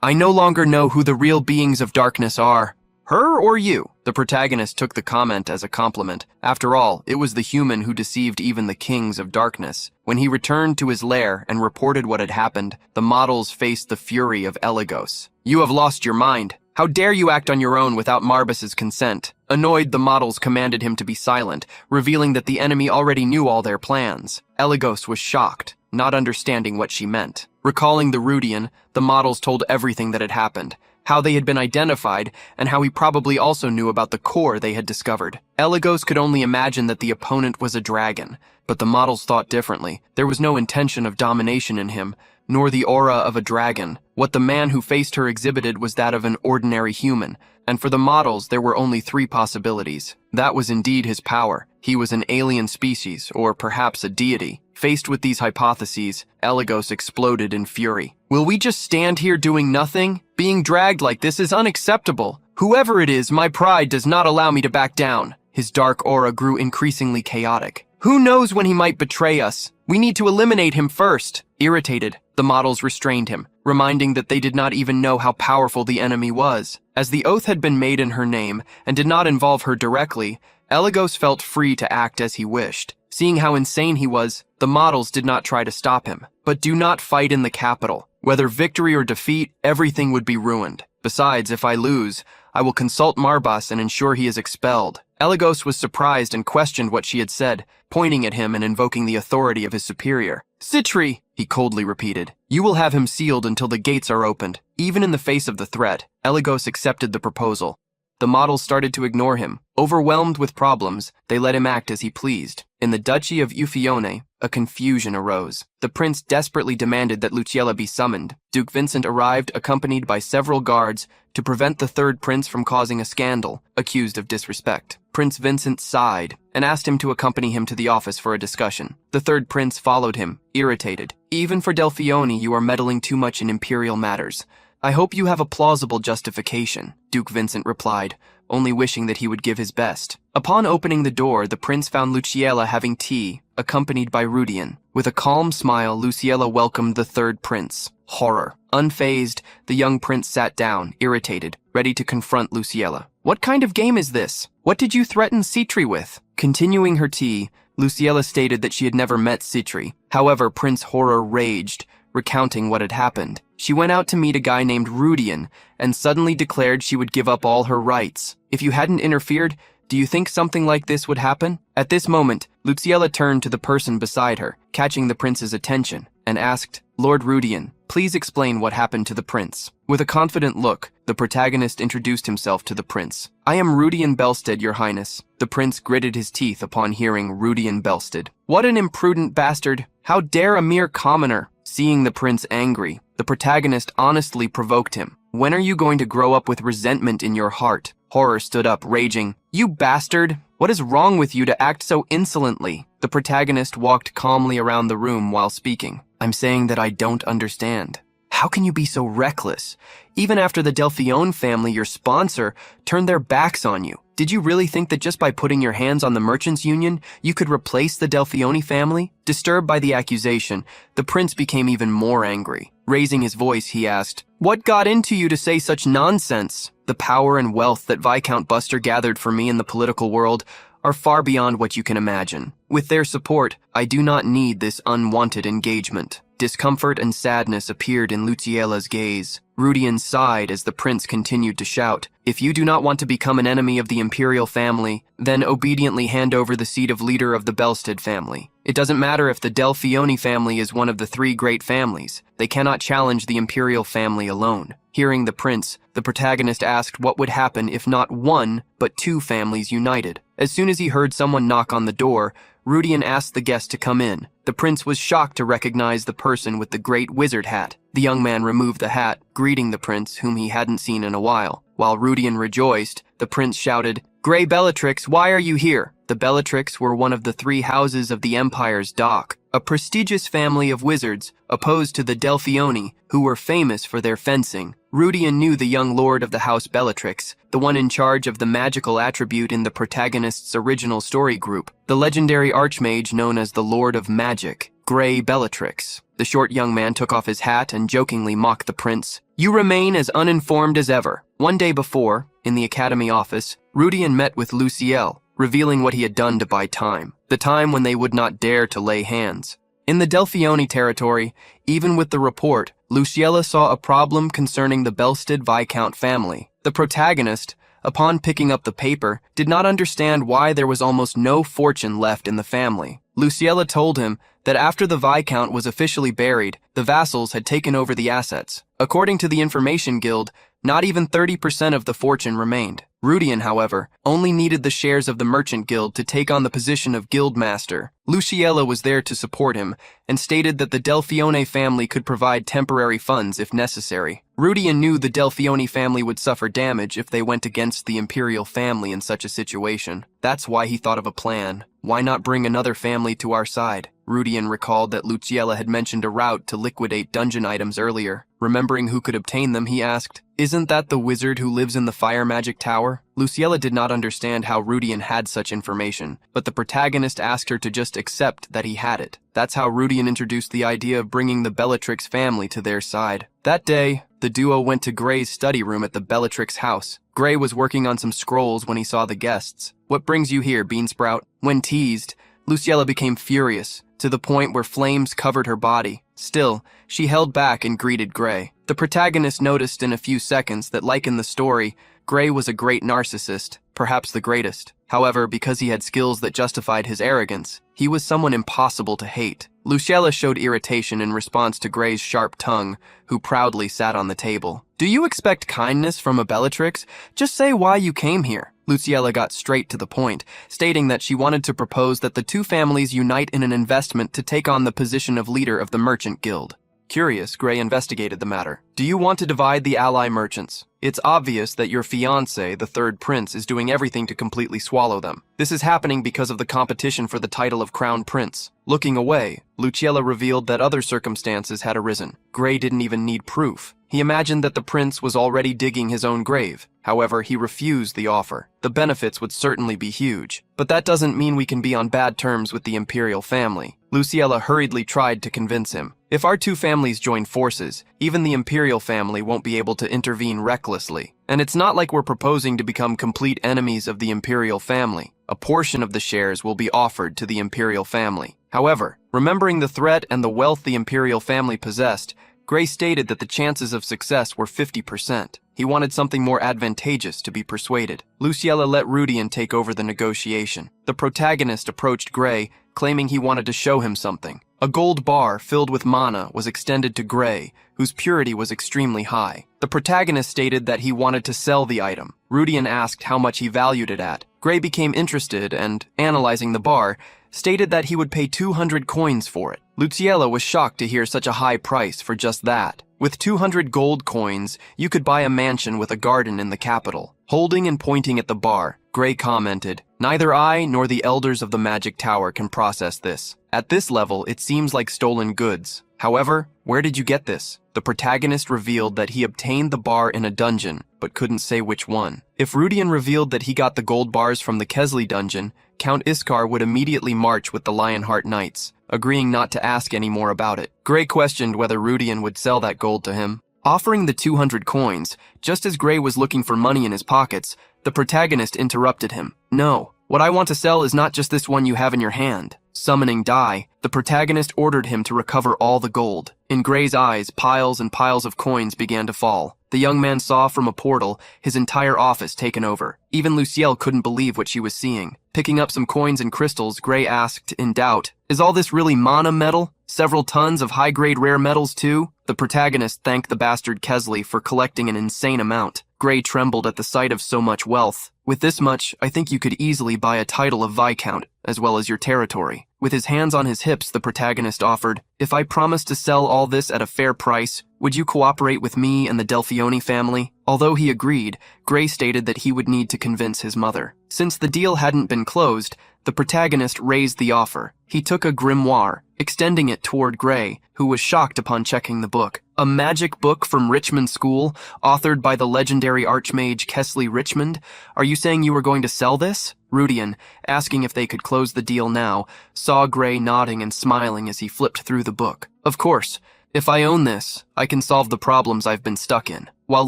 "I no longer know who the real beings of darkness are. Her or you?" The protagonist took the comment as a compliment. After all, it was the human who deceived even the kings of darkness. When he returned to his lair and reported what had happened, the models faced the fury of Eligos. "You have lost your mind. How dare you act on your own without Marbas's consent?" Annoyed, the models commanded him to be silent, revealing that the enemy already knew all their plans. Eligos was shocked, not understanding what she meant. Recalling the Rudian, the models told everything that had happened, how they had been identified, and how he probably also knew about the core they had discovered. Eligos could only imagine that the opponent was a dragon, but the models thought differently. There was no intention of domination in him, nor the aura of a dragon. What the man who faced her exhibited was that of an ordinary human, and for the models there were only three possibilities. That was indeed his power. He was an alien species, or perhaps a deity. Faced with these hypotheses, Eligos exploded in fury. "Will we just stand here doing nothing? Being dragged like this is unacceptable. Whoever it is, my pride does not allow me to back down." His dark aura grew increasingly chaotic. "Who knows when he might betray us? We need to eliminate him first." Irritated, the models restrained him, reminding that they did not even know how powerful the enemy was. As the oath had been made in her name and did not involve her directly, Eligos felt free to act as he wished. Seeing how insane he was, the models did not try to stop him. "But do not fight in the capital. Whether victory or defeat, everything would be ruined. Besides, if I lose, I will consult Marbas and ensure he is expelled." Eligos was surprised and questioned what she had said, pointing at him and invoking the authority of his superior. "Citri," he coldly repeated, "you will have him sealed until the gates are opened." Even in the face of the threat, Eligos accepted the proposal. The models started to ignore him. Overwhelmed with problems, they let him act as he pleased. In the Duchy of Eufione, a confusion arose. The prince desperately demanded that Luciella be summoned. Duke Vincent arrived accompanied by several guards to prevent the third prince from causing a scandal, accused of disrespect. Prince Vincent sighed and asked him to accompany him to the office for a discussion. The third prince followed him, irritated. "Even for Delphione, you are meddling too much in imperial matters. I hope you have a plausible justification," Duke Vincent replied, only wishing that he would give his best. Upon opening the door, the prince found Luciella having tea, accompanied by Rudian. With a calm smile, Luciella welcomed the third prince. Horror. Unfazed, the young prince sat down, irritated, ready to confront Luciella. "What kind of game is this? What did you threaten Citri with?" Continuing her tea, Luciella stated that she had never met Citri. However, Prince Horror raged, recounting what had happened. She went out to meet a guy named Rudian and suddenly declared she would give up all her rights. "If you hadn't interfered, do you think something like this would happen?" At this moment, Luciella turned to the person beside her, catching the prince's attention, and asked, "Lord Rudian, please explain what happened to the prince." With a confident look, the protagonist introduced himself to the prince. "I am Rudian Belstead, your highness." The prince gritted his teeth upon hearing Rudian Belstead. "What an imprudent bastard! How dare a mere commoner!" Seeing the prince angry, the protagonist honestly provoked him. "When are you going to grow up with resentment in your heart?" Horror stood up, raging. "You bastard! What is wrong with you to act so insolently?" The protagonist walked calmly around the room while speaking. "I'm saying that I don't understand. How can you be so reckless? Even after the Delphione family, your sponsor, turned their backs on you. Did you really think that just by putting your hands on the Merchants' Union, you could replace the Delphione family? Disturbed by the accusation, the prince became even more angry. Raising his voice, he asked, "What got into you to say such nonsense? The power and wealth that Viscount Buster gathered for me in the political world are far beyond what you can imagine. With their support, I do not need this unwanted engagement." Discomfort and sadness appeared in Luciella's gaze. Rudian sighed as the prince continued to shout, "If you do not want to become an enemy of the imperial family, then obediently hand over the seat of leader of the Belstead family. It doesn't matter if the Delphione family is one of the three great families. They cannot challenge the imperial family alone." Hearing the prince, the protagonist asked what would happen if not one, but two families united. As soon as he heard someone knock on the door, Rudian asked the guest to come in. The prince was shocked to recognize the person with the great wizard hat. The young man removed the hat, greeting the prince, whom he hadn't seen in a while. While Rudian rejoiced, the prince shouted, "Grey Bellatrix, why are you here?" The Bellatrix were one of the three houses of the Empire's dock, a prestigious family of wizards, opposed to the Delphione, who were famous for their fencing. Rudian knew the young lord of the House Bellatrix, the one in charge of the magical attribute in the protagonist's original story group, the legendary archmage known as the Lord of Magic, Grey Bellatrix. The short young man took off his hat and jokingly mocked the prince. "You remain as uninformed as ever." One day before, in the academy office, Rudian met with Lucielle, revealing what he had done to buy time, the time when they would not dare to lay hands. In the Delphione territory, even with the report, Luciella saw a problem concerning the Belstead Viscount family. The protagonist, upon picking up the paper, did not understand why there was almost no fortune left in the family. Luciella told him that after the Viscount was officially buried, the vassals had taken over the assets. According to the Information Guild, not even 30% of the fortune remained. Rudian, however, only needed the shares of the Merchant Guild to take on the position of Guildmaster. Luciella was there to support him and stated that the Delphione family could provide temporary funds if necessary. Rudian knew the Delphione family would suffer damage if they went against the imperial family in such a situation. That's why he thought of a plan. Why not bring another family to our side? Rudian recalled that Luciella had mentioned a route to liquidate dungeon items earlier. Remembering who could obtain them, he asked, "Isn't that the wizard who lives in the fire magic tower?" Luciella did not understand how Rudian had such information, but the protagonist asked her to just accept that he had it. That's how Rudian introduced the idea of bringing the Bellatrix family to their side. That day, the duo went to Grey's study room at the Bellatrix house. Grey was working on some scrolls when he saw the guests. "What brings you here, Beansprout?" When teased, Luciella became furious, to the point where flames covered her body. Still, she held back and greeted Grey. The protagonist noticed in a few seconds that, like in the story, Grey was a great narcissist, perhaps the greatest. However, because he had skills that justified his arrogance, he was someone impossible to hate. Luciella showed irritation in response to Grey's sharp tongue, who proudly sat on the table. "Do you expect kindness from a Bellatrix? Just say why you came here." Luciella got straight to the point, stating that she wanted to propose that the two families unite in an investment to take on the position of leader of the Merchant Guild. Curious, Grey investigated the matter. "Do you want to divide the ally merchants? It's obvious that your fiancé, the third prince, is doing everything to completely swallow them. This is happening because of the competition for the title of crown prince." Looking away, Luciella revealed that other circumstances had arisen. Grey didn't even need proof. He imagined that the prince was already digging his own grave. However, he refused the offer. The benefits would certainly be huge. "But that doesn't mean we can be on bad terms with the imperial family." Luciella hurriedly tried to convince him. "If our two families join forces, even the imperial family won't be able to intervene recklessly. And it's not like we're proposing to become complete enemies of the imperial family. A portion of the shares will be offered to the imperial family." However, remembering the threat and the wealth the imperial family possessed, Grey stated that the chances of success were 50%. He wanted something more advantageous to be persuaded. Luciella let Rudian take over the negotiation. The protagonist approached Grey, claiming he wanted to show him something. A gold bar filled with mana was extended to Grey, whose purity was extremely high. The protagonist stated that he wanted to sell the item. Rudian asked how much he valued it at. Grey became interested and, analyzing the bar, stated that he would pay 200 coins for it. Luciella was shocked to hear such a high price for just that. With 200 gold coins, you could buy a mansion with a garden in the capital. Holding and pointing at the bar, Grey commented, "Neither I nor the elders of the Magic Tower can process this. At this level, it seems like stolen goods." However, where did you get this? The protagonist revealed that he obtained the bar in a dungeon, but couldn't say which one. If Rudian revealed that he got the gold bars from the Kesley dungeon, Count Iskar would immediately march with the Lionheart Knights, agreeing not to ask any more about it. Gray questioned whether Rudian would sell that gold to him. Offering the 200 coins, just as Gray was looking for money in his pockets, the protagonist interrupted him. No, what I want to sell is not just this one you have in your hand. Summoning Dai, the protagonist ordered him to recover all the gold. In Gray's eyes, piles and piles of coins began to fall. The young man saw from a portal his entire office taken over. Even Lucielle couldn't believe what she was seeing. Picking up some coins and crystals, Gray asked, in doubt, "Is all this really mana metal? Several tons of high-grade rare metals too?" The protagonist thanked the bastard Kesley for collecting an insane amount. Gray trembled at the sight of so much wealth. "With this much, I think you could easily buy a title of Viscount, as well as your territory." With his hands on his hips, the protagonist offered, "If I promise to sell all this at a fair price, would you cooperate with me and the Delfioni family?" Although he agreed, Gray stated that he would need to convince his mother. Since the deal hadn't been closed, the protagonist raised the offer. He took a grimoire, extending it toward Gray, who was shocked upon checking the book. A magic book from Richmond School, authored by the legendary archmage Kesley Richmond? Are you saying you were going to sell this? Rudian, asking if they could close the deal now, saw Gray nodding and smiling as he flipped through the book. "Of course. If I own this, I can solve the problems I've been stuck in." While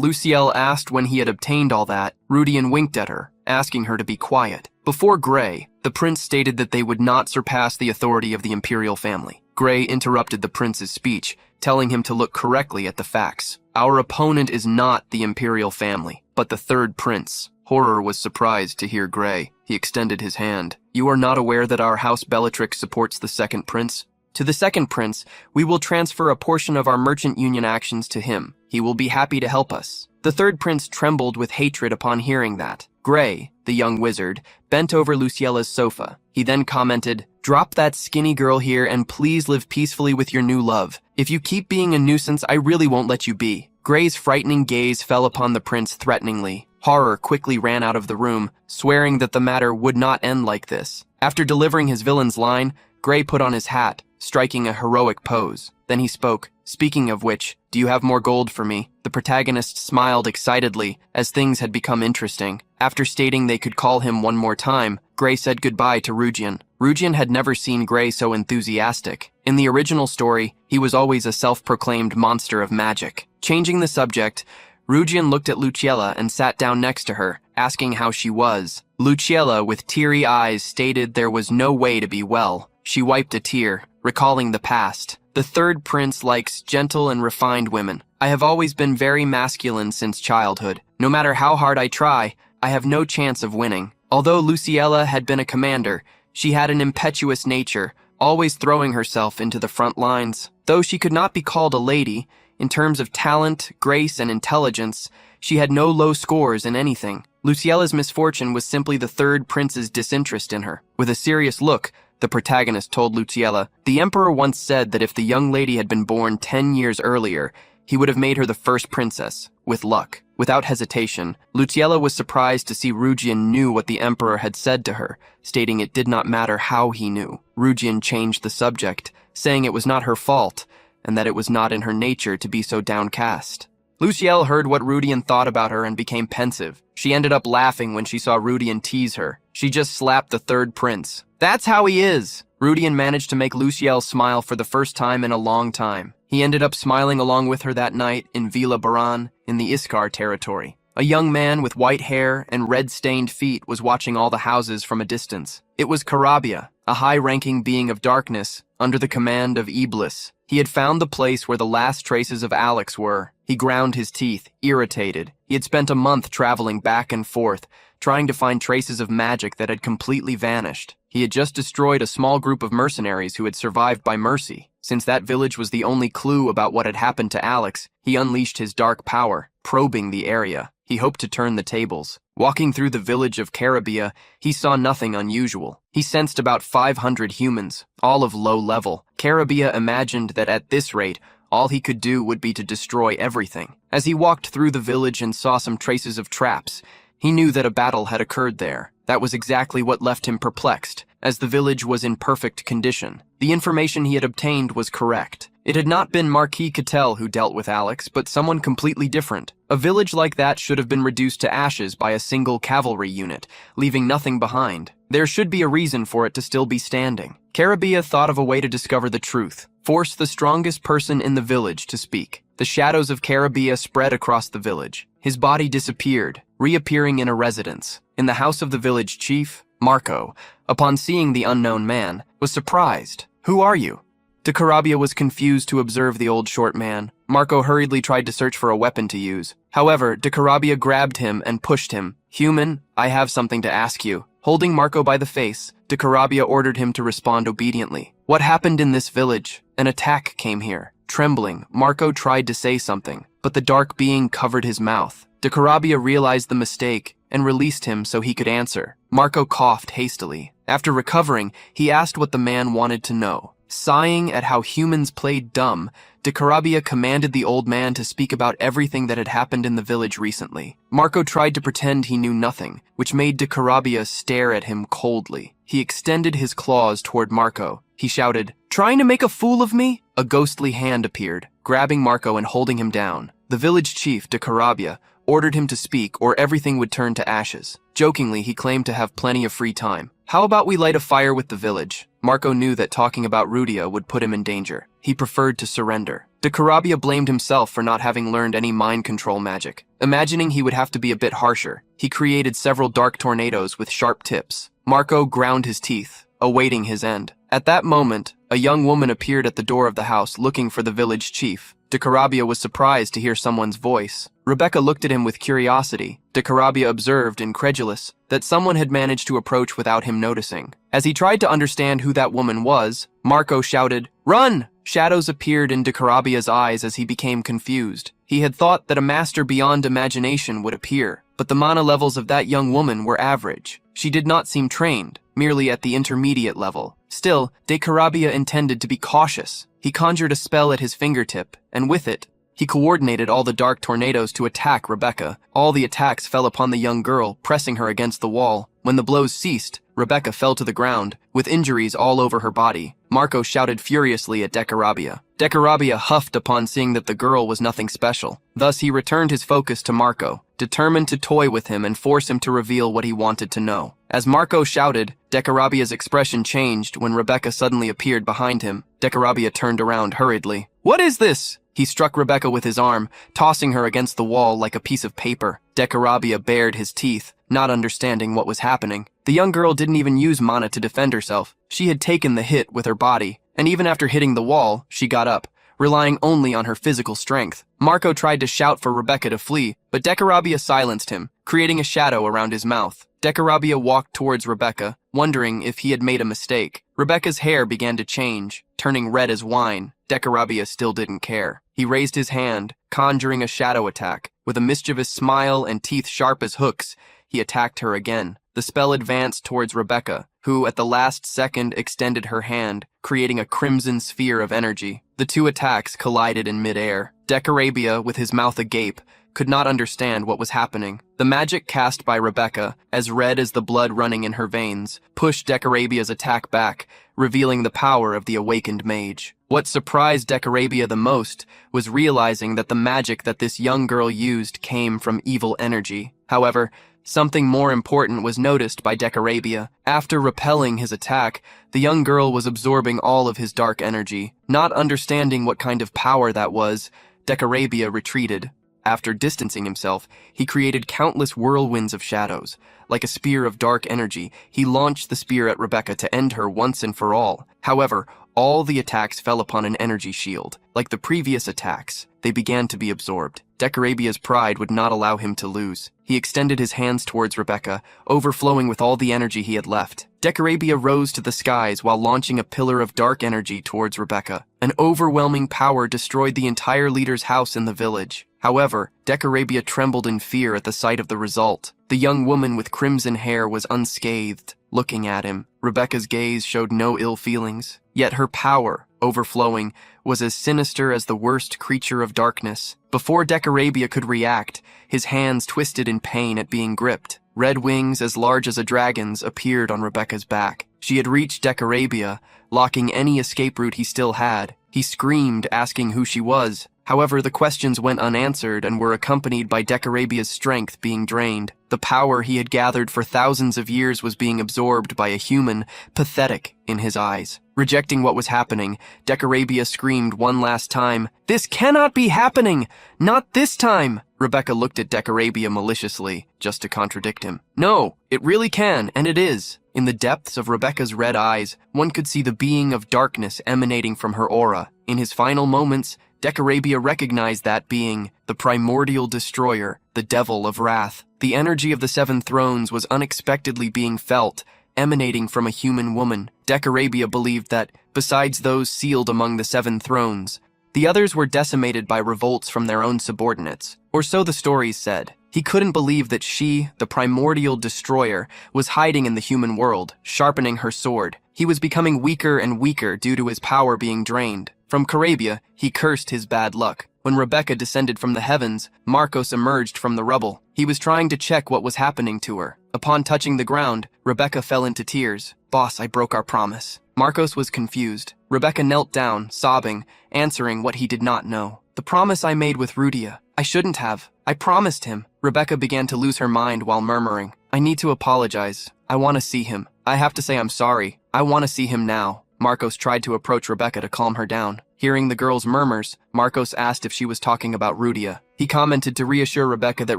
Lucielle asked when he had obtained all that, Rudian winked at her, asking her to be quiet. Before Gray, the prince stated that they would not surpass the authority of the imperial family. Gray interrupted the prince's speech, telling him to look correctly at the facts. "Our opponent is not the imperial family, but the third prince." Horror was surprised to hear Gray. He extended his hand. "You are not aware that our house Bellatrix supports the second prince? To the second prince, we will transfer a portion of our merchant union actions to him. He will be happy to help us." The third prince trembled with hatred upon hearing that. Gray, the young wizard, bent over Luciella's sofa. He then commented, "Drop that skinny girl here and please live peacefully with your new love. If you keep being a nuisance, I really won't let you be." Gray's frightening gaze fell upon the prince threateningly. Horror quickly ran out of the room, swearing that the matter would not end like this. After delivering his villain's line, Gray put on his hat, striking a heroic pose. Then he spoke, "Speaking of which, do you have more gold for me?" The protagonist smiled excitedly, as things had become interesting. After stating they could call him one more time, Gray said goodbye to Rudian. Rudian had never seen Gray so enthusiastic. In the original story, he was always a self-proclaimed monster of magic. Changing the subject, Rudian looked at Luciella and sat down next to her, asking how she was. Luciella, with teary eyes, stated there was no way to be well. She wiped a tear, recalling the past. "The third prince likes gentle and refined women. I have always been very masculine since childhood. No matter how hard I try, I have no chance of winning." Although Luciella had been a commander, she had an impetuous nature, always throwing herself into the front lines. Though she could not be called a lady, in terms of talent, grace, and intelligence, she had no low scores in anything. Luciella's misfortune was simply the third prince's disinterest in her. With a serious look, the protagonist told Luciella, "The emperor once said that if the young lady had been born 10 years earlier, he would have made her the first princess, with luck." Without hesitation, Luciella was surprised to see Rudian knew what the emperor had said to her, stating it did not matter how he knew. Rudian changed the subject, saying it was not her fault, and that it was not in her nature to be so downcast. Lucielle heard what Rudian thought about her and became pensive. She ended up laughing when she saw Rudian tease her. She just slapped the third prince. "That's how he is." Rudian managed to make Lucielle smile for the first time in a long time. He ended up smiling along with her that night in Villa Baran in the Iskar territory. A young man with white hair and red-stained feet was watching all the houses from a distance. It was Karabia, a high-ranking being of darkness, under the command of Iblis. He had found the place where the last traces of Alex were. He ground his teeth, irritated. He had spent a month traveling back and forth, trying to find traces of magic that had completely vanished. He had just destroyed a small group of mercenaries who had survived by mercy. Since that village was the only clue about what had happened to Alex, he unleashed his dark power, probing the area. He hoped to turn the tables. Walking through the village of Karabia, he saw nothing unusual. He sensed about 500 humans, all of low level. Karabia imagined that at this rate, all he could do would be to destroy everything. As he walked through the village and saw some traces of traps, he knew that a battle had occurred there. That was exactly what left him perplexed, as the village was in perfect condition. The information he had obtained was correct. It had not been Marquis Cattell who dealt with Alex, but someone completely different. A village like that should have been reduced to ashes by a single cavalry unit, leaving nothing behind. There should be a reason for it to still be standing. Carabia thought of a way to discover the truth. Force the strongest person in the village to speak. The shadows of Carabia spread across the village. His body disappeared, reappearing in a residence. In the house of the village chief, Marco, upon seeing the unknown man, was surprised. "Who are you?" De Carabia was confused to observe the old short man. Marco hurriedly tried to search for a weapon to use. However, De Carabia grabbed him and pushed him. "Human, I have something to ask you." Holding Marco by the face, De Carabia ordered him to respond obediently. "What happened in this village? An attack came here." Trembling, Marco tried to say something, but the dark being covered his mouth. De Carabia realized the mistake and released him so he could answer. Marco coughed hastily. After recovering, he asked what the man wanted to know. Sighing at how humans played dumb, De Carabia commanded the old man to speak about everything that had happened in the village recently. Marco tried to pretend he knew nothing, which made De Carabia stare at him coldly. He extended his claws toward Marco. He shouted, "Trying to make a fool of me?" A ghostly hand appeared, grabbing Marco and holding him down. The village chief, De Carabia, ordered him to speak or everything would turn to ashes. Jokingly, he claimed to have plenty of free time. "How about we light a fire with the village?" Marco knew that talking about Rudia would put him in danger. He preferred to surrender. De Carabia blamed himself for not having learned any mind control magic. Imagining he would have to be a bit harsher, he created several dark tornadoes with sharp tips. Marco ground his teeth, awaiting his end. At that moment, a young woman appeared at the door of the house looking for the village chief. De Carabia was surprised to hear someone's voice. Rebecca looked at him with curiosity. De Carabia observed, incredulous, that someone had managed to approach without him noticing. As he tried to understand who that woman was, Marco shouted, "Run!" Shadows appeared in De Carabia's eyes as he became confused. He had thought that a master beyond imagination would appear, but the mana levels of that young woman were average. She did not seem trained, merely at the intermediate level. Still, De Carabia intended to be cautious. He conjured a spell at his fingertip, and with it, he coordinated all the dark tornadoes to attack Rebecca. All the attacks fell upon the young girl, pressing her against the wall. When the blows ceased, Rebecca fell to the ground, with injuries all over her body. Marco shouted furiously at De Carabia. De Carabia huffed upon seeing that the girl was nothing special. Thus he returned his focus to Marco, determined to toy with him and force him to reveal what he wanted to know. As Marco shouted, De Carabia's expression changed when Rebecca suddenly appeared behind him. De Carabia turned around hurriedly. "What is this?" He struck Rebecca with his arm, tossing her against the wall like a piece of paper. De Carabia bared his teeth, not understanding what was happening. The young girl didn't even use mana to defend herself. She had taken the hit with her body, and even after hitting the wall, she got up, relying only on her physical strength. Marco tried to shout for Rebecca to flee, but De Carabia silenced him, creating a shadow around his mouth. De Carabia walked towards Rebecca, wondering if he had made a mistake. Rebecca's hair began to change, turning red as wine. De Carabia still didn't care. He raised his hand, conjuring a shadow attack. With a mischievous smile and teeth sharp as hooks, he attacked her again. The spell advanced towards Rebecca, who at the last second extended her hand, creating a crimson sphere of energy. The two attacks collided in midair. De Carabia, with his mouth agape, could not understand what was happening. The magic cast by Rebecca, as red as the blood running in her veins, pushed De Carabia's attack back, revealing the power of the awakened mage. What surprised De Carabia the most was realizing that the magic that this young girl used came from evil energy. However, something more important was noticed by De Carabia. After repelling his attack, the young girl was absorbing all of his dark energy. Not understanding what kind of power that was, De Carabia retreated. After distancing himself, he created countless whirlwinds of shadows. Like a spear of dark energy, he launched the spear at Rebecca to end her once and for all. However, all the attacks fell upon an energy shield. Like the previous attacks, they began to be absorbed. De Carabia's pride would not allow him to lose. He extended his hands towards Rebecca, overflowing with all the energy he had left. De Carabia rose to the skies while launching a pillar of dark energy towards Rebecca. An overwhelming power destroyed the entire leader's house in the village. However, De Carabia trembled in fear at the sight of the result. The young woman with crimson hair was unscathed, looking at him. Rebecca's gaze showed no ill feelings, yet her power, overflowing, was as sinister as the worst creature of darkness. Before De Carabia could react, his hands twisted in pain at being gripped. Red wings as large as a dragon's appeared on Rebecca's back. She had reached De Carabia, locking any escape route he still had. He screamed, asking who she was. However, the questions went unanswered and were accompanied by Decarabia's strength being drained. The power he had gathered for thousands of years was being absorbed by a human, pathetic in his eyes. Rejecting what was happening, Decarabia screamed one last time, "This cannot be happening! Not this time!" Rebecca looked at Decarabia maliciously, just to contradict him. "No, it really can, and it is." In the depths of Rebecca's red eyes, one could see the being of darkness emanating from her aura. In his final moments, Decarabia recognized that being, the primordial destroyer, the devil of wrath. The energy of the seven thrones was unexpectedly being felt, emanating from a human woman. Decarabia believed that, besides those sealed among the seven thrones, the others were decimated by revolts from their own subordinates, or so the stories said. He couldn't believe that she, the primordial destroyer, was hiding in the human world, sharpening her sword. He was becoming weaker and weaker due to his power being drained. From Carabia, he cursed his bad luck. When Rebecca descended from the heavens, Marcos emerged from the rubble. He was trying to check what was happening to her. Upon touching the ground, Rebecca fell into tears. "Boss, I broke our promise." Marcos was confused. Rebecca knelt down, sobbing, answering what he did not know. "The promise I made with Rudia. I shouldn't have. I promised him." Rebecca began to lose her mind while murmuring, "I need to apologize. I want to see him. I have to say I'm sorry. I want to see him now." Marcos tried to approach Rebecca to calm her down. Hearing the girl's murmurs, Marcos asked if she was talking about Rudia. He commented to reassure Rebecca that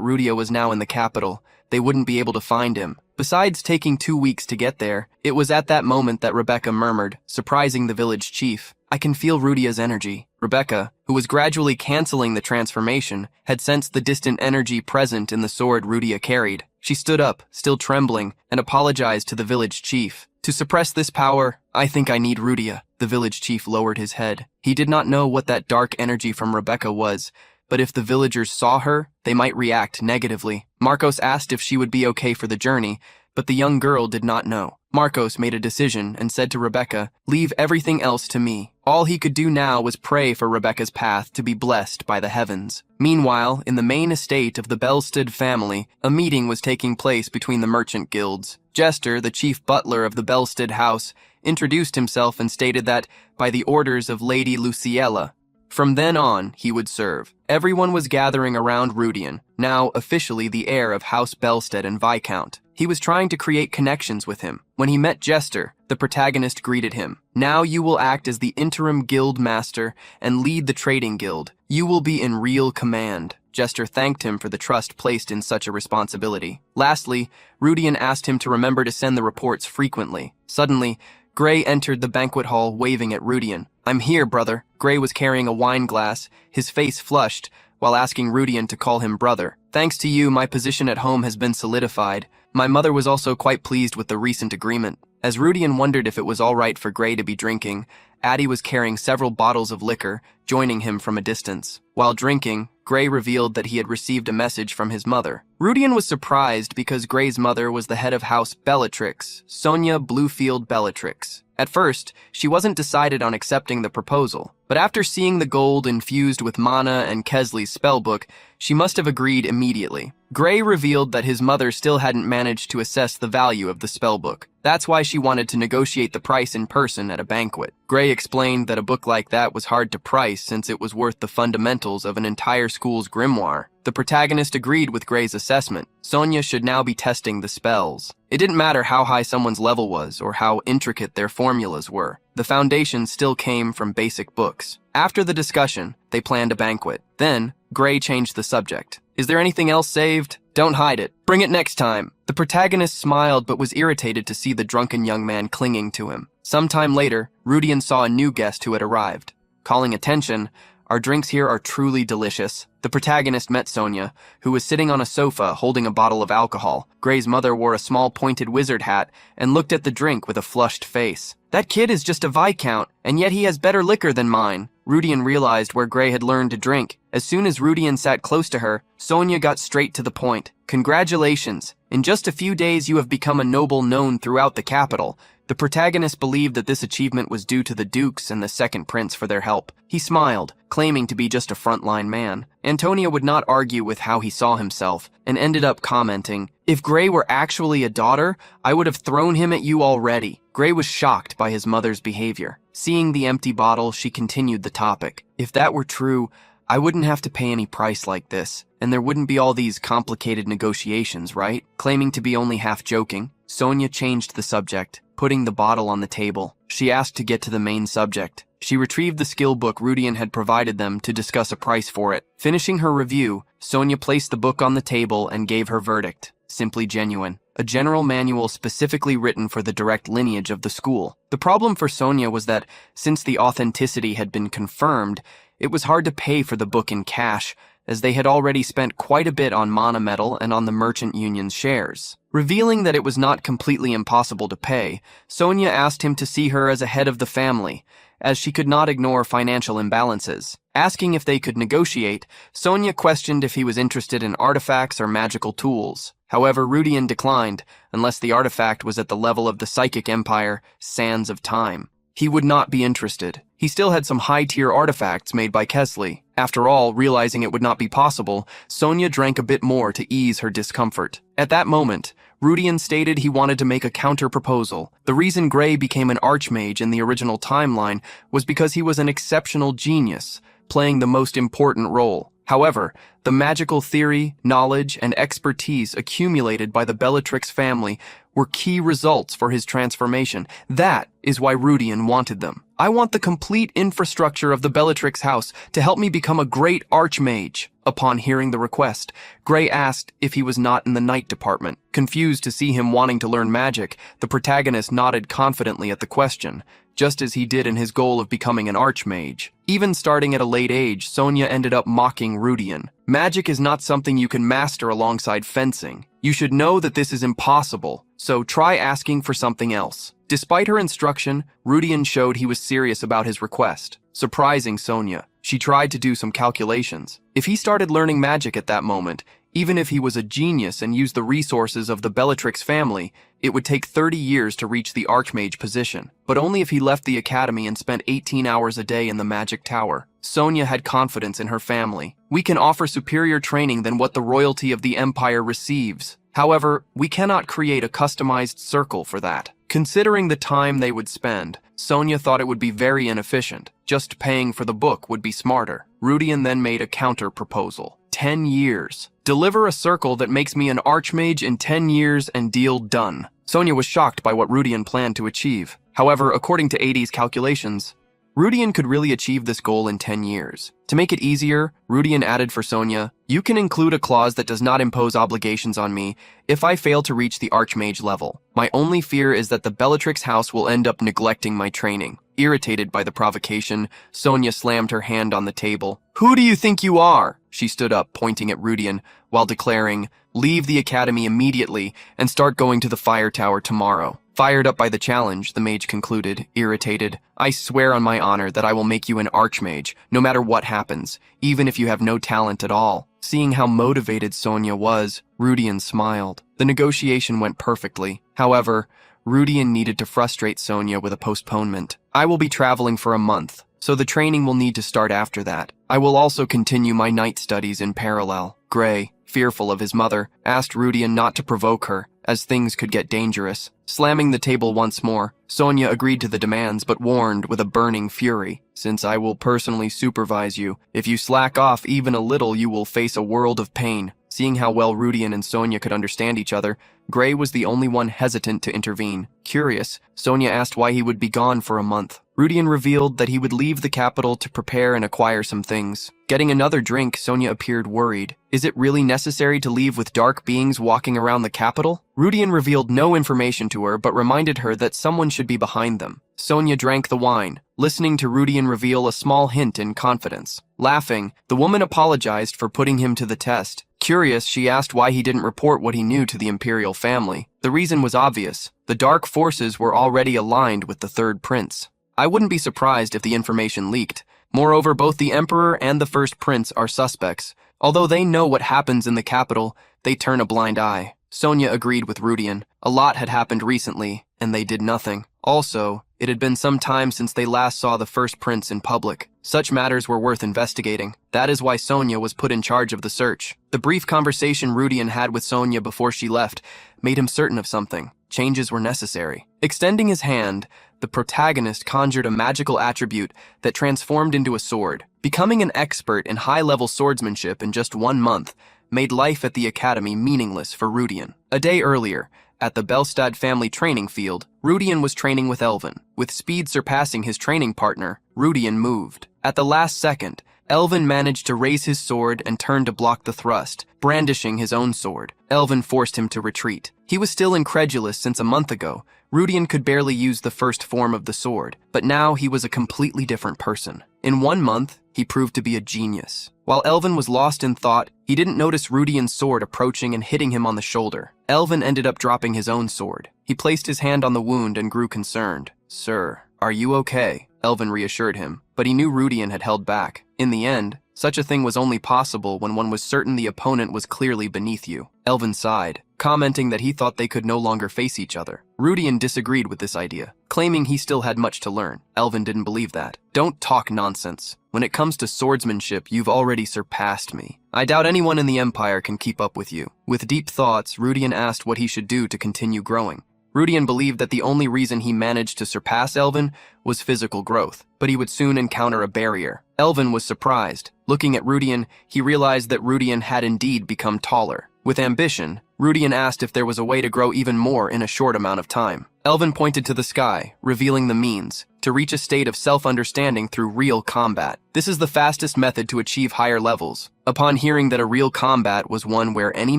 Rudia was now in the capital. They wouldn't be able to find him. Besides taking 2 weeks to get there, it was at that moment that Rebecca murmured, surprising the village chief, "I can feel Rudia's energy." Rebecca, who was gradually canceling the transformation, had sensed the distant energy present in the sword Rudia carried. She stood up, still trembling, and apologized to the village chief. "To suppress this power, I think I need Rudia." The village chief lowered his head. He did not know what that dark energy from Rebecca was, but if the villagers saw her, they might react negatively. Marcos asked if she would be okay for the journey, but the young girl did not know. Marcos made a decision and said to Rebecca, "Leave everything else to me." All he could do now was pray for Rebecca's path to be blessed by the heavens. Meanwhile, in the main estate of the Belstead family, a meeting was taking place between the merchant guilds. Jester, the chief butler of the Belstead house, introduced himself and stated that, by the orders of Lady Luciella, from then on, he would serve. Everyone was gathering around Rudian, now officially the heir of House Belstead and Viscount. He was trying to create connections with him. When he met Jester, the protagonist greeted him. "Now you will act as the interim guild master and lead the trading guild. You will be in real command." Jester thanked him for the trust placed in such a responsibility. Lastly, Rudian asked him to remember to send the reports frequently. Suddenly, Gray entered the banquet hall waving at Rudian. "I'm here, brother." Gray was carrying a wine glass, his face flushed, while asking Rudian to call him brother. "Thanks to you, my position at home has been solidified. My mother was also quite pleased with the recent agreement." As Rudian wondered if it was all right for Gray to be drinking, Addie was carrying several bottles of liquor, joining him from a distance. While drinking, Gray revealed that he had received a message from his mother. Rudian was surprised because Gray's mother was the head of House Bellatrix, Sonia Bluefield Bellatrix. At first, she wasn't decided on accepting the proposal, but after seeing the gold infused with Mana and Kesley's spellbook, she must have agreed immediately. Gray revealed that his mother still hadn't managed to assess the value of the spellbook. That's why she wanted to negotiate the price in person at a banquet. Gray explained that a book like that was hard to price since it was worth the fundamentals of an entire school's grimoire. The protagonist agreed with Gray's assessment. Sonia should now be testing the spells. It didn't matter how high someone's level was or how intricate their formulas were. The foundation still came from basic books. After the discussion, they planned a banquet. Then, Gray changed the subject. "Is there anything else saved? Don't hide it. Bring it next time." The protagonist smiled but was irritated to see the drunken young man clinging to him. Sometime later, Rudian saw a new guest who had arrived. Calling attention, "Our drinks here are truly delicious." The protagonist met Sonia, who was sitting on a sofa holding a bottle of alcohol. Gray's mother wore a small pointed wizard hat and looked at the drink with a flushed face. "That kid is just a viscount, and yet he has better liquor than mine." Rudian realized where Gray had learned to drink. As soon as Rudian sat close to her, Sonia got straight to the point. "Congratulations. In just a few days you have become a noble known throughout the capital." The protagonist believed that this achievement was due to the dukes and the second prince for their help. He smiled, claiming to be just a frontline man. Antonia would not argue with how he saw himself, and ended up commenting, "If Gray were actually a daughter, I would have thrown him at you already." Gray was shocked by his mother's behavior. Seeing the empty bottle, she continued the topic. If that were true, I wouldn't have to pay any price like this, and there wouldn't be all these complicated negotiations, right? Claiming to be only half joking, Sonia changed the subject, putting the bottle on the table. She asked to get to the main subject. She retrieved the skill book Rudian had provided them to discuss a price for it. Finishing her review, Sonia placed the book on the table and gave her verdict. Simply genuine. A general manual specifically written for the direct lineage of the school. The problem for Sonia was that, since the authenticity had been confirmed, it was hard to pay for the book in cash, as they had already spent quite a bit on Mana Metal and on the Merchant Union's shares. Revealing that it was not completely impossible to pay, Sonia asked him to see her as a head of the family, as she could not ignore financial imbalances. Asking if they could negotiate, Sonia questioned if he was interested in artifacts or magical tools. However, Rudian declined, unless the artifact was at the level of the psychic empire, Sands of Time. He would not be interested. He still had some high-tier artifacts made by Kesley. After all, realizing it would not be possible, Sonia drank a bit more to ease her discomfort. At that moment, Rudian stated he wanted to make a counter-proposal. The reason Gray became an archmage in the original timeline was because he was an exceptional genius, playing the most important role. However, the magical theory, knowledge, and expertise accumulated by the Bellatrix family were key results for his transformation. That is why Rudian wanted them. I want the complete infrastructure of the Bellatrix house to help me become a great archmage. Upon hearing the request, Gray asked if he was not in the night department. Confused to see him wanting to learn magic, the protagonist nodded confidently at the question, just as he did in his goal of becoming an archmage. Even starting at a late age, Sonia ended up mocking Rudian. Magic is not something you can master alongside fencing. You should know that this is impossible, so try asking for something else. Despite her instruction, Rudian showed he was serious about his request. Surprising Sonia, she tried to do some calculations. If he started learning magic at that moment, even if he was a genius and used the resources of the Bellatrix family, it would take 30 years to reach the Archmage position, but only if he left the academy and spent 18 hours a day in the magic tower. Sonia had confidence in her family. We can offer superior training than what the royalty of the Empire receives. However, we cannot create a customized circle for that. Considering the time they would spend, Sonia thought it would be very inefficient. Just paying for the book would be smarter. Rudian then made a counter-proposal. 10 years. Deliver a circle that makes me an archmage in 10 years and deal done. Sonia was shocked by what Rudian planned to achieve. However, according to 80's calculations, Rudian could really achieve this goal in 10 years. To make it easier, Rudian added for Sonia, "You can include a clause that does not impose obligations on me if I fail to reach the Archmage level. My only fear is that the Bellatrix house will end up neglecting my training." Irritated by the provocation, Sonia slammed her hand on the table. "Who do you think you are?" She stood up, pointing at Rudian, while declaring, "Leave the academy immediately and start going to the fire tower tomorrow." Fired up by the challenge, the mage concluded, irritated, "I swear on my honor that I will make you an archmage, no matter what happens, even if you have no talent at all." Seeing how motivated Sonia was, Rudian smiled. The negotiation went perfectly. However, Rudian needed to frustrate Sonia with a postponement. "I will be traveling for a month, so the training will need to start after that. I will also continue my night studies in parallel." Gray, fearful of his mother, asked Rudian not to provoke her, as things could get dangerous. Slamming the table once more, Sonia agreed to the demands but warned with a burning fury, "Since I will personally supervise you, if you slack off even a little you will face a world of pain." Seeing how well Rudian and Sonia could understand each other, Gray was the only one hesitant to intervene. Curious, Sonia asked why he would be gone for a month. Rudian revealed that he would leave the capital to prepare and acquire some things. Getting another drink, Sonia appeared worried. Is it really necessary to leave with dark beings walking around the capital? Rudian revealed no information to her but reminded her that someone should be behind them. Sonia drank the wine, listening to Rudian reveal a small hint in confidence. Laughing, the woman apologized for putting him to the test. Curious, she asked why he didn't report what he knew to the imperial family. The reason was obvious. The dark forces were already aligned with the third prince. I wouldn't be surprised if the information leaked. Moreover, both the emperor and the first prince are suspects. Although they know what happens in the capital, they turn a blind eye. Sonia agreed with Rudian. A lot had happened recently, and they did nothing. Also, it had been some time since they last saw the first prince in public. Such matters were worth investigating. That is why Sonia was put in charge of the search. The brief conversation Rudian had with Sonia before she left made him certain of something. changes were necessary. Extending his hand, the protagonist conjured a magical attribute that transformed into a sword. Becoming an expert in high-level swordsmanship in just 1 month made life at the academy meaningless for Rudian. A day earlier, at the Belstad family training field, Rudian was training with Elvin. With speed surpassing his training partner, Rudian moved. At the last second, Elvin managed to raise his sword and turn to block the thrust, brandishing his own sword. Elvin forced him to retreat. He was still incredulous since a month ago, Rudian could barely use the first form of the sword, but now he was a completely different person. In 1 month, he proved to be a genius. While Elvin was lost in thought, he didn't notice Rudian's sword approaching and hitting him on the shoulder. Elvin ended up dropping his own sword. He placed his hand on the wound and grew concerned. "Sir, are you okay?" Elvin reassured him, but he knew Rudian had held back. In the end, such a thing was only possible when one was certain the opponent was clearly beneath you. Elvin sighed, commenting that he thought they could no longer face each other. Rudian disagreed with this idea, claiming he still had much to learn. Elvin didn't believe that. "Don't talk nonsense. When it comes to swordsmanship, you've already surpassed me. I doubt anyone in the Empire can keep up with you." With deep thoughts, Rudian asked what he should do to continue growing. Rudian believed that the only reason he managed to surpass Elvin was physical growth, but he would soon encounter a barrier. Elvin was surprised. Looking at Rudian, he realized that Rudian had indeed become taller. With ambition, Rudian asked if there was a way to grow even more in a short amount of time. Elvin pointed to the sky, revealing the means to reach a state of self-understanding through real combat. This is the fastest method to achieve higher levels. Upon hearing that a real combat was one where any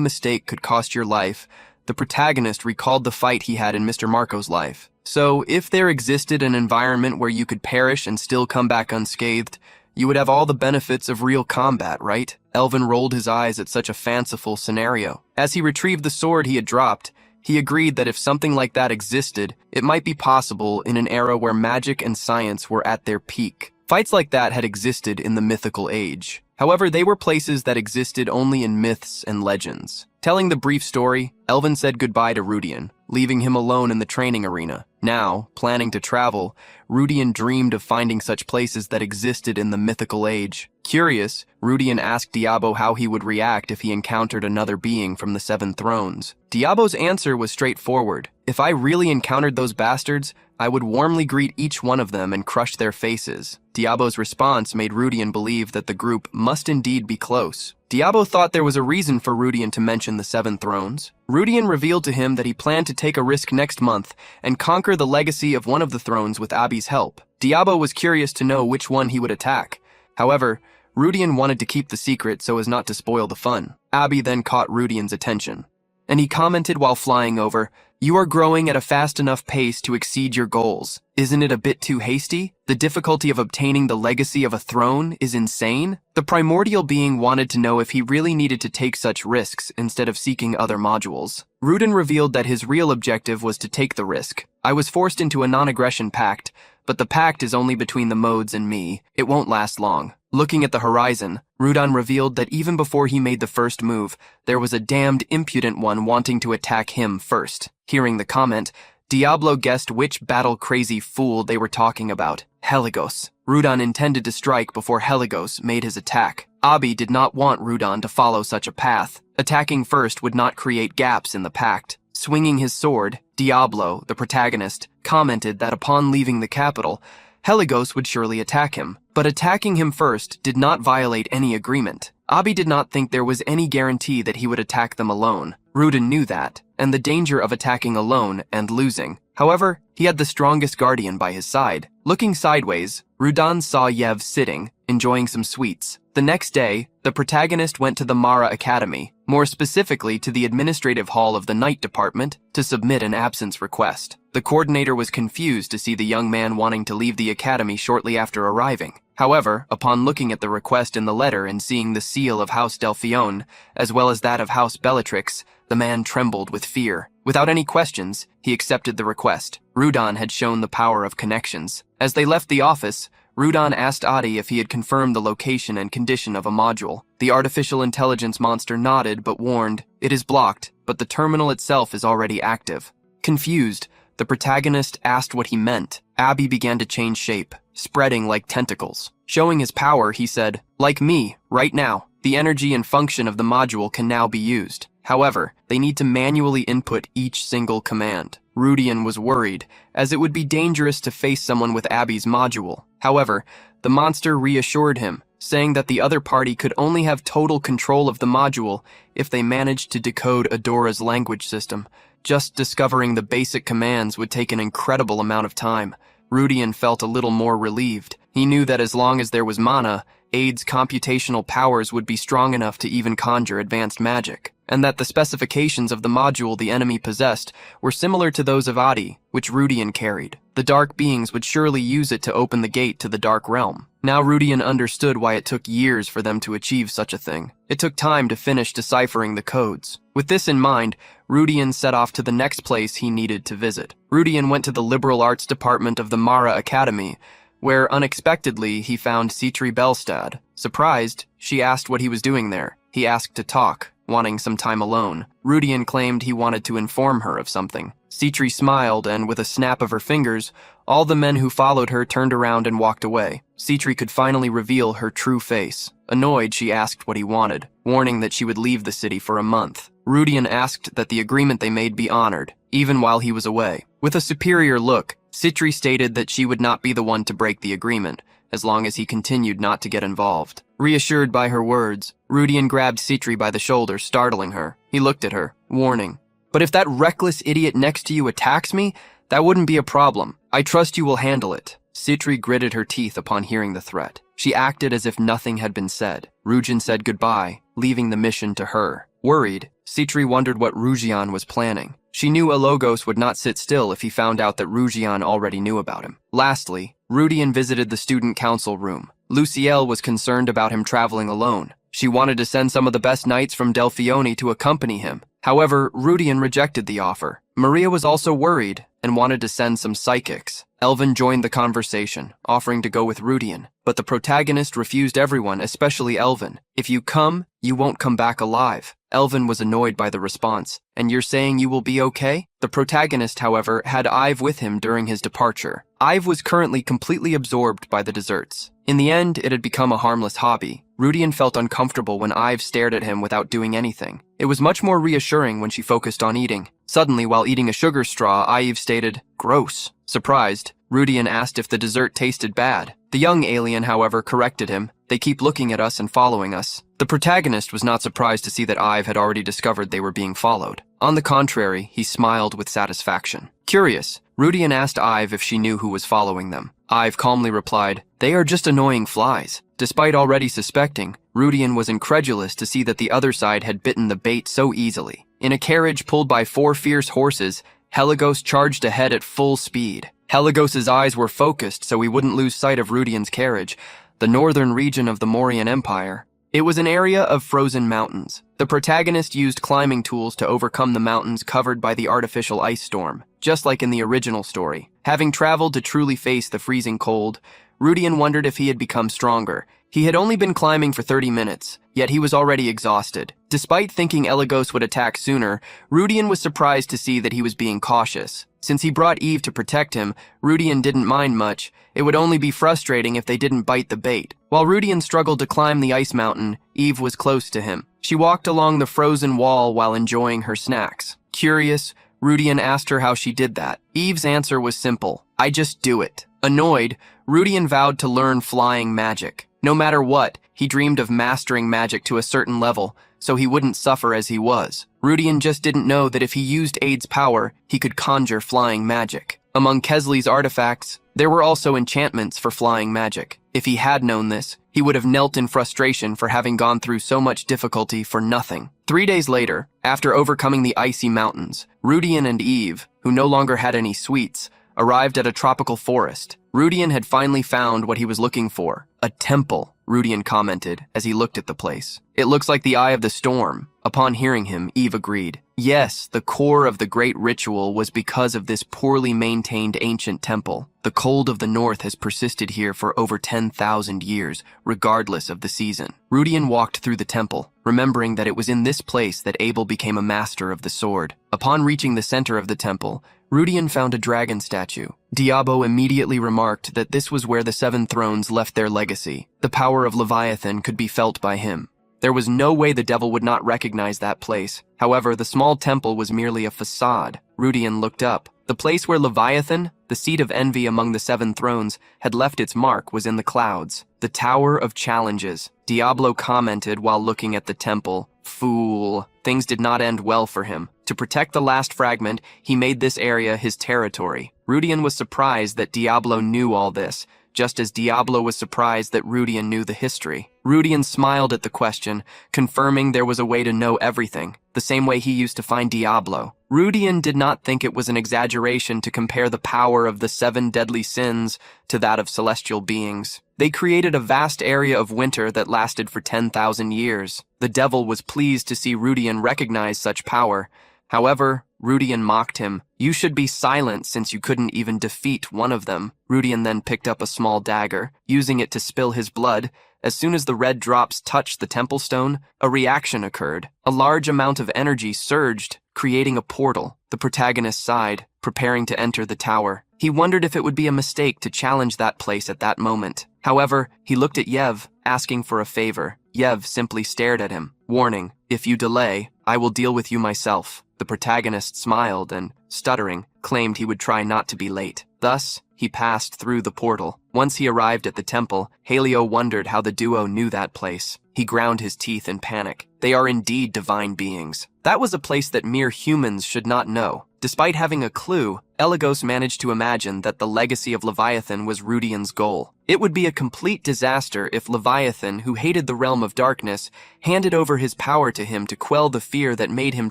mistake could cost your life, the protagonist recalled the fight he had in Mr. Marco's life. So, if there existed an environment where you could perish and still come back unscathed, you would have all the benefits of real combat, right? Elvin rolled his eyes at such a fanciful scenario. As he retrieved the sword he had dropped, he agreed that if something like that existed, it might be possible in an era where magic and science were at their peak. Fights like that had existed in the mythical age. However, they were places that existed only in myths and legends. Telling the brief story, Elvin said goodbye to Rudian, leaving him alone in the training arena. Now, planning to travel, Rudian dreamed of finding such places that existed in the mythical age. Curious, Rudian asked Diabo how he would react if he encountered another being from the Seven Thrones. Diabo's answer was straightforward. "If I really encountered those bastards, I would warmly greet each one of them and crush their faces." Diabo's response made Rudian believe that the group must indeed be close. Diabo thought there was a reason for Rudian to mention the Seven Thrones. Rudian revealed to him that he planned to take a risk next month and conquer the legacy of one of the thrones with Abby's help. Diabo was curious to know which one he would attack. However, Rudian wanted to keep the secret so as not to spoil the fun. Abby then caught Rudian's attention, and he commented while flying over, "You are growing at a fast enough pace to exceed your goals. Isn't it a bit too hasty? The difficulty of obtaining the legacy of a throne is insane." The primordial being wanted to know if he really needed to take such risks instead of seeking other modules. Rudian revealed that his real objective was to take the risk. "I was forced into a non-aggression pact, but the pact is only between the modes and me. It won't last long." Looking at the horizon, Rudian revealed that even before he made the first move, there was a damned impudent one wanting to attack him first. Hearing the comment, Diablo guessed which battle-crazy fool they were talking about. Heligos. Rudian intended to strike before Heligos made his attack. Abi did not want Rudian to follow such a path. Attacking first would not create gaps in the pact. Swinging his sword, Diablo, the protagonist, commented that upon leaving the capital, Heligos would surely attack him. But attacking him first did not violate any agreement. Abi did not think there was any guarantee that he would attack them alone. Rudian knew that, and the danger of attacking alone and losing. However, he had the strongest guardian by his side. Looking sideways, Rudian saw Yev sitting, enjoying some sweets. The next day, the protagonist went to the Mara Academy, more specifically to the administrative hall of the night department, to submit an absence request. The coordinator was confused to see the young man wanting to leave the academy shortly after arriving. However, upon looking at the request in the letter and seeing the seal of House Delphion, as well as that of House Bellatrix, the man trembled with fear. Without any questions, he accepted the request. Rudian had shown the power of connections. As they left the office, Rudian asked Adi if he had confirmed the location and condition of a module. The artificial intelligence monster nodded but warned, "It is blocked, but the terminal itself is already active." Confused, the protagonist asked what he meant. Abby began to change shape, spreading like tentacles. Showing his power, he said, "Like me, right now, the energy and function of the module can now be used." However, they need to manually input each single command. Rudian was worried, as it would be dangerous to face someone with Abby's module. However, the monster reassured him, saying that the other party could only have total control of the module if they managed to decode Adora's language system. Just discovering the basic commands would take an incredible amount of time. Rudian felt a little more relieved. He knew that as long as there was mana, Aid's computational powers would be strong enough to even conjure advanced magic, and that the specifications of the module the enemy possessed were similar to those of Adi, which Rudian carried. The dark beings would surely use it to open the gate to the dark realm. Now Rudian understood why it took years for them to achieve such a thing. It took time to finish deciphering the codes. With this in mind, Rudian set off to the next place he needed to visit. Rudian went to the liberal arts department of the Mara Academy, where unexpectedly he found Citri Belstad. Surprised, she asked what he was doing there. He asked to talk, wanting some time alone. Rudian claimed he wanted to inform her of something. Citri smiled, and with a snap of her fingers, all the men who followed her turned around and walked away. Citri could finally reveal her true face. Annoyed, she asked what he wanted, warning that she would leave the city for a month. Rudian asked that the agreement they made be honored, even while he was away. With a superior look, Citri stated that she would not be the one to break the agreement, as long as he continued not to get involved. Reassured by her words, Rudian grabbed Citri by the shoulder, startling her. He looked at her, warning, "But if that reckless idiot next to you attacks me, that wouldn't be a problem. I trust you will handle it." Citri gritted her teeth upon hearing the threat. She acted as if nothing had been said. Rudian said goodbye, leaving the mission to her. Worried, Citri wondered what Rudian was planning. She knew Alogos would not sit still if he found out that Rudian already knew about him. Lastly, Rudian visited the student council room. Lucielle was concerned about him traveling alone. She wanted to send some of the best knights from Delphione to accompany him. However, Rudian rejected the offer. Maria was also worried and wanted to send some psychics. Elvin joined the conversation, offering to go with Rudian, but the protagonist refused everyone, especially Elvin. "If you come, you won't come back alive." Elvin was annoyed by the response. "And you're saying you will be okay?" The protagonist, however, had Ive with him during his departure. Ive was currently completely absorbed by the desserts. In the end, it had become a harmless hobby. Rudian felt uncomfortable when Ive stared at him without doing anything. It was much more reassuring when she focused on eating. Suddenly, while eating a sugar straw, Ive stated, "Gross." Surprised, Rudian asked if the dessert tasted bad. The young alien, however, corrected him. "They keep looking at us and following us." The protagonist was not surprised to see that Ive had already discovered they were being followed. On the contrary, he smiled with satisfaction. Curious, Rudian asked Ive if she knew who was following them. Ive calmly replied, "They are just annoying flies." Despite already suspecting, Rudian was incredulous to see that the other side had bitten the bait so easily. In a carriage pulled by 4 fierce horses, Heligos charged ahead at full speed. Heligos's eyes were focused so he wouldn't lose sight of Rudian's carriage, the northern region of the Mauryan Empire. It was an area of frozen mountains. The protagonist used climbing tools to overcome the mountains covered by the artificial ice storm, just like in the original story. Having traveled to truly face the freezing cold, Rudian wondered if he had become stronger. He had only been climbing for 30 minutes, yet he was already exhausted. Despite thinking Eligos would attack sooner, Rudian was surprised to see that he was being cautious. Since he brought Eve to protect him, Rudian didn't mind much. It would only be frustrating if they didn't bite the bait. While Rudian struggled to climb the ice mountain, Eve was close to him. She walked along the frozen wall while enjoying her snacks. Curious, Rudian asked her how she did that. Eve's answer was simple, "I just do it." Annoyed, Rudian vowed to learn flying magic. No matter what, he dreamed of mastering magic to a certain level, so he wouldn't suffer as he was. Rudian just didn't know that if he used Aid's power, he could conjure flying magic. Among Kesley's artifacts, there were also enchantments for flying magic. If he had known this, he would have knelt in frustration for having gone through so much difficulty for nothing. 3 days later, after overcoming the icy mountains, Rudian and Eve, who no longer had any sweets, arrived at a tropical forest. Rudian had finally found what he was looking for. "A temple," Rudian commented as he looked at the place. "It looks like the Eye of the Storm." Upon hearing him, Eve agreed. Yes, the core of the great ritual was because of this poorly maintained ancient temple. The cold of the north has persisted here for over 10,000 years, regardless of the season. Rudian walked through the temple, remembering that it was in this place that Abel became a master of the sword. Upon reaching the center of the temple, Rudian found a dragon statue. Diabo immediately remarked that this was where the 7 thrones left their legacy. The power of Leviathan could be felt by him. There was no way the devil would not recognize that place. However, the small temple was merely a facade. Rudian looked up. The place where Leviathan, the seat of envy among the 7 thrones, had left its mark was in the clouds. The Tower of Challenges. Diablo commented while looking at the temple. Fool. Things did not end well for him. To protect the last fragment, he made this area his territory. Rudian was surprised that Diablo knew all this, just as Diablo was surprised that Rudian knew the history. Rudian smiled at the question, confirming there was a way to know everything, the same way he used to find Diablo. Rudian did not think it was an exaggeration to compare the power of the 7 deadly sins to that of celestial beings. They created a vast area of winter that lasted for 10,000 years. The devil was pleased to see Rudian recognize such power. However, Rudian mocked him. You should be silent since you couldn't even defeat one of them. Rudian then picked up a small dagger, using it to spill his blood. As soon as the red drops touched the temple stone, a reaction occurred. A large amount of energy surged, creating a portal. The protagonist sighed, preparing to enter the tower. He wondered if it would be a mistake to challenge that place at that moment. However, he looked at Yev, asking for a favor. Yev simply stared at him, warning, "If you delay, I will deal with you myself." The protagonist smiled and, stuttering, claimed he would try not to be late. Thus, he passed through the portal. Once he arrived at the temple, Halio wondered how the duo knew that place. He ground his teeth in panic. They are indeed divine beings. That was a place that mere humans should not know. Despite having a clue, Elagos managed to imagine that the legacy of Leviathan was Rudian's goal. It would be a complete disaster if Leviathan, who hated the realm of darkness, handed over his power to him to quell the fear that made him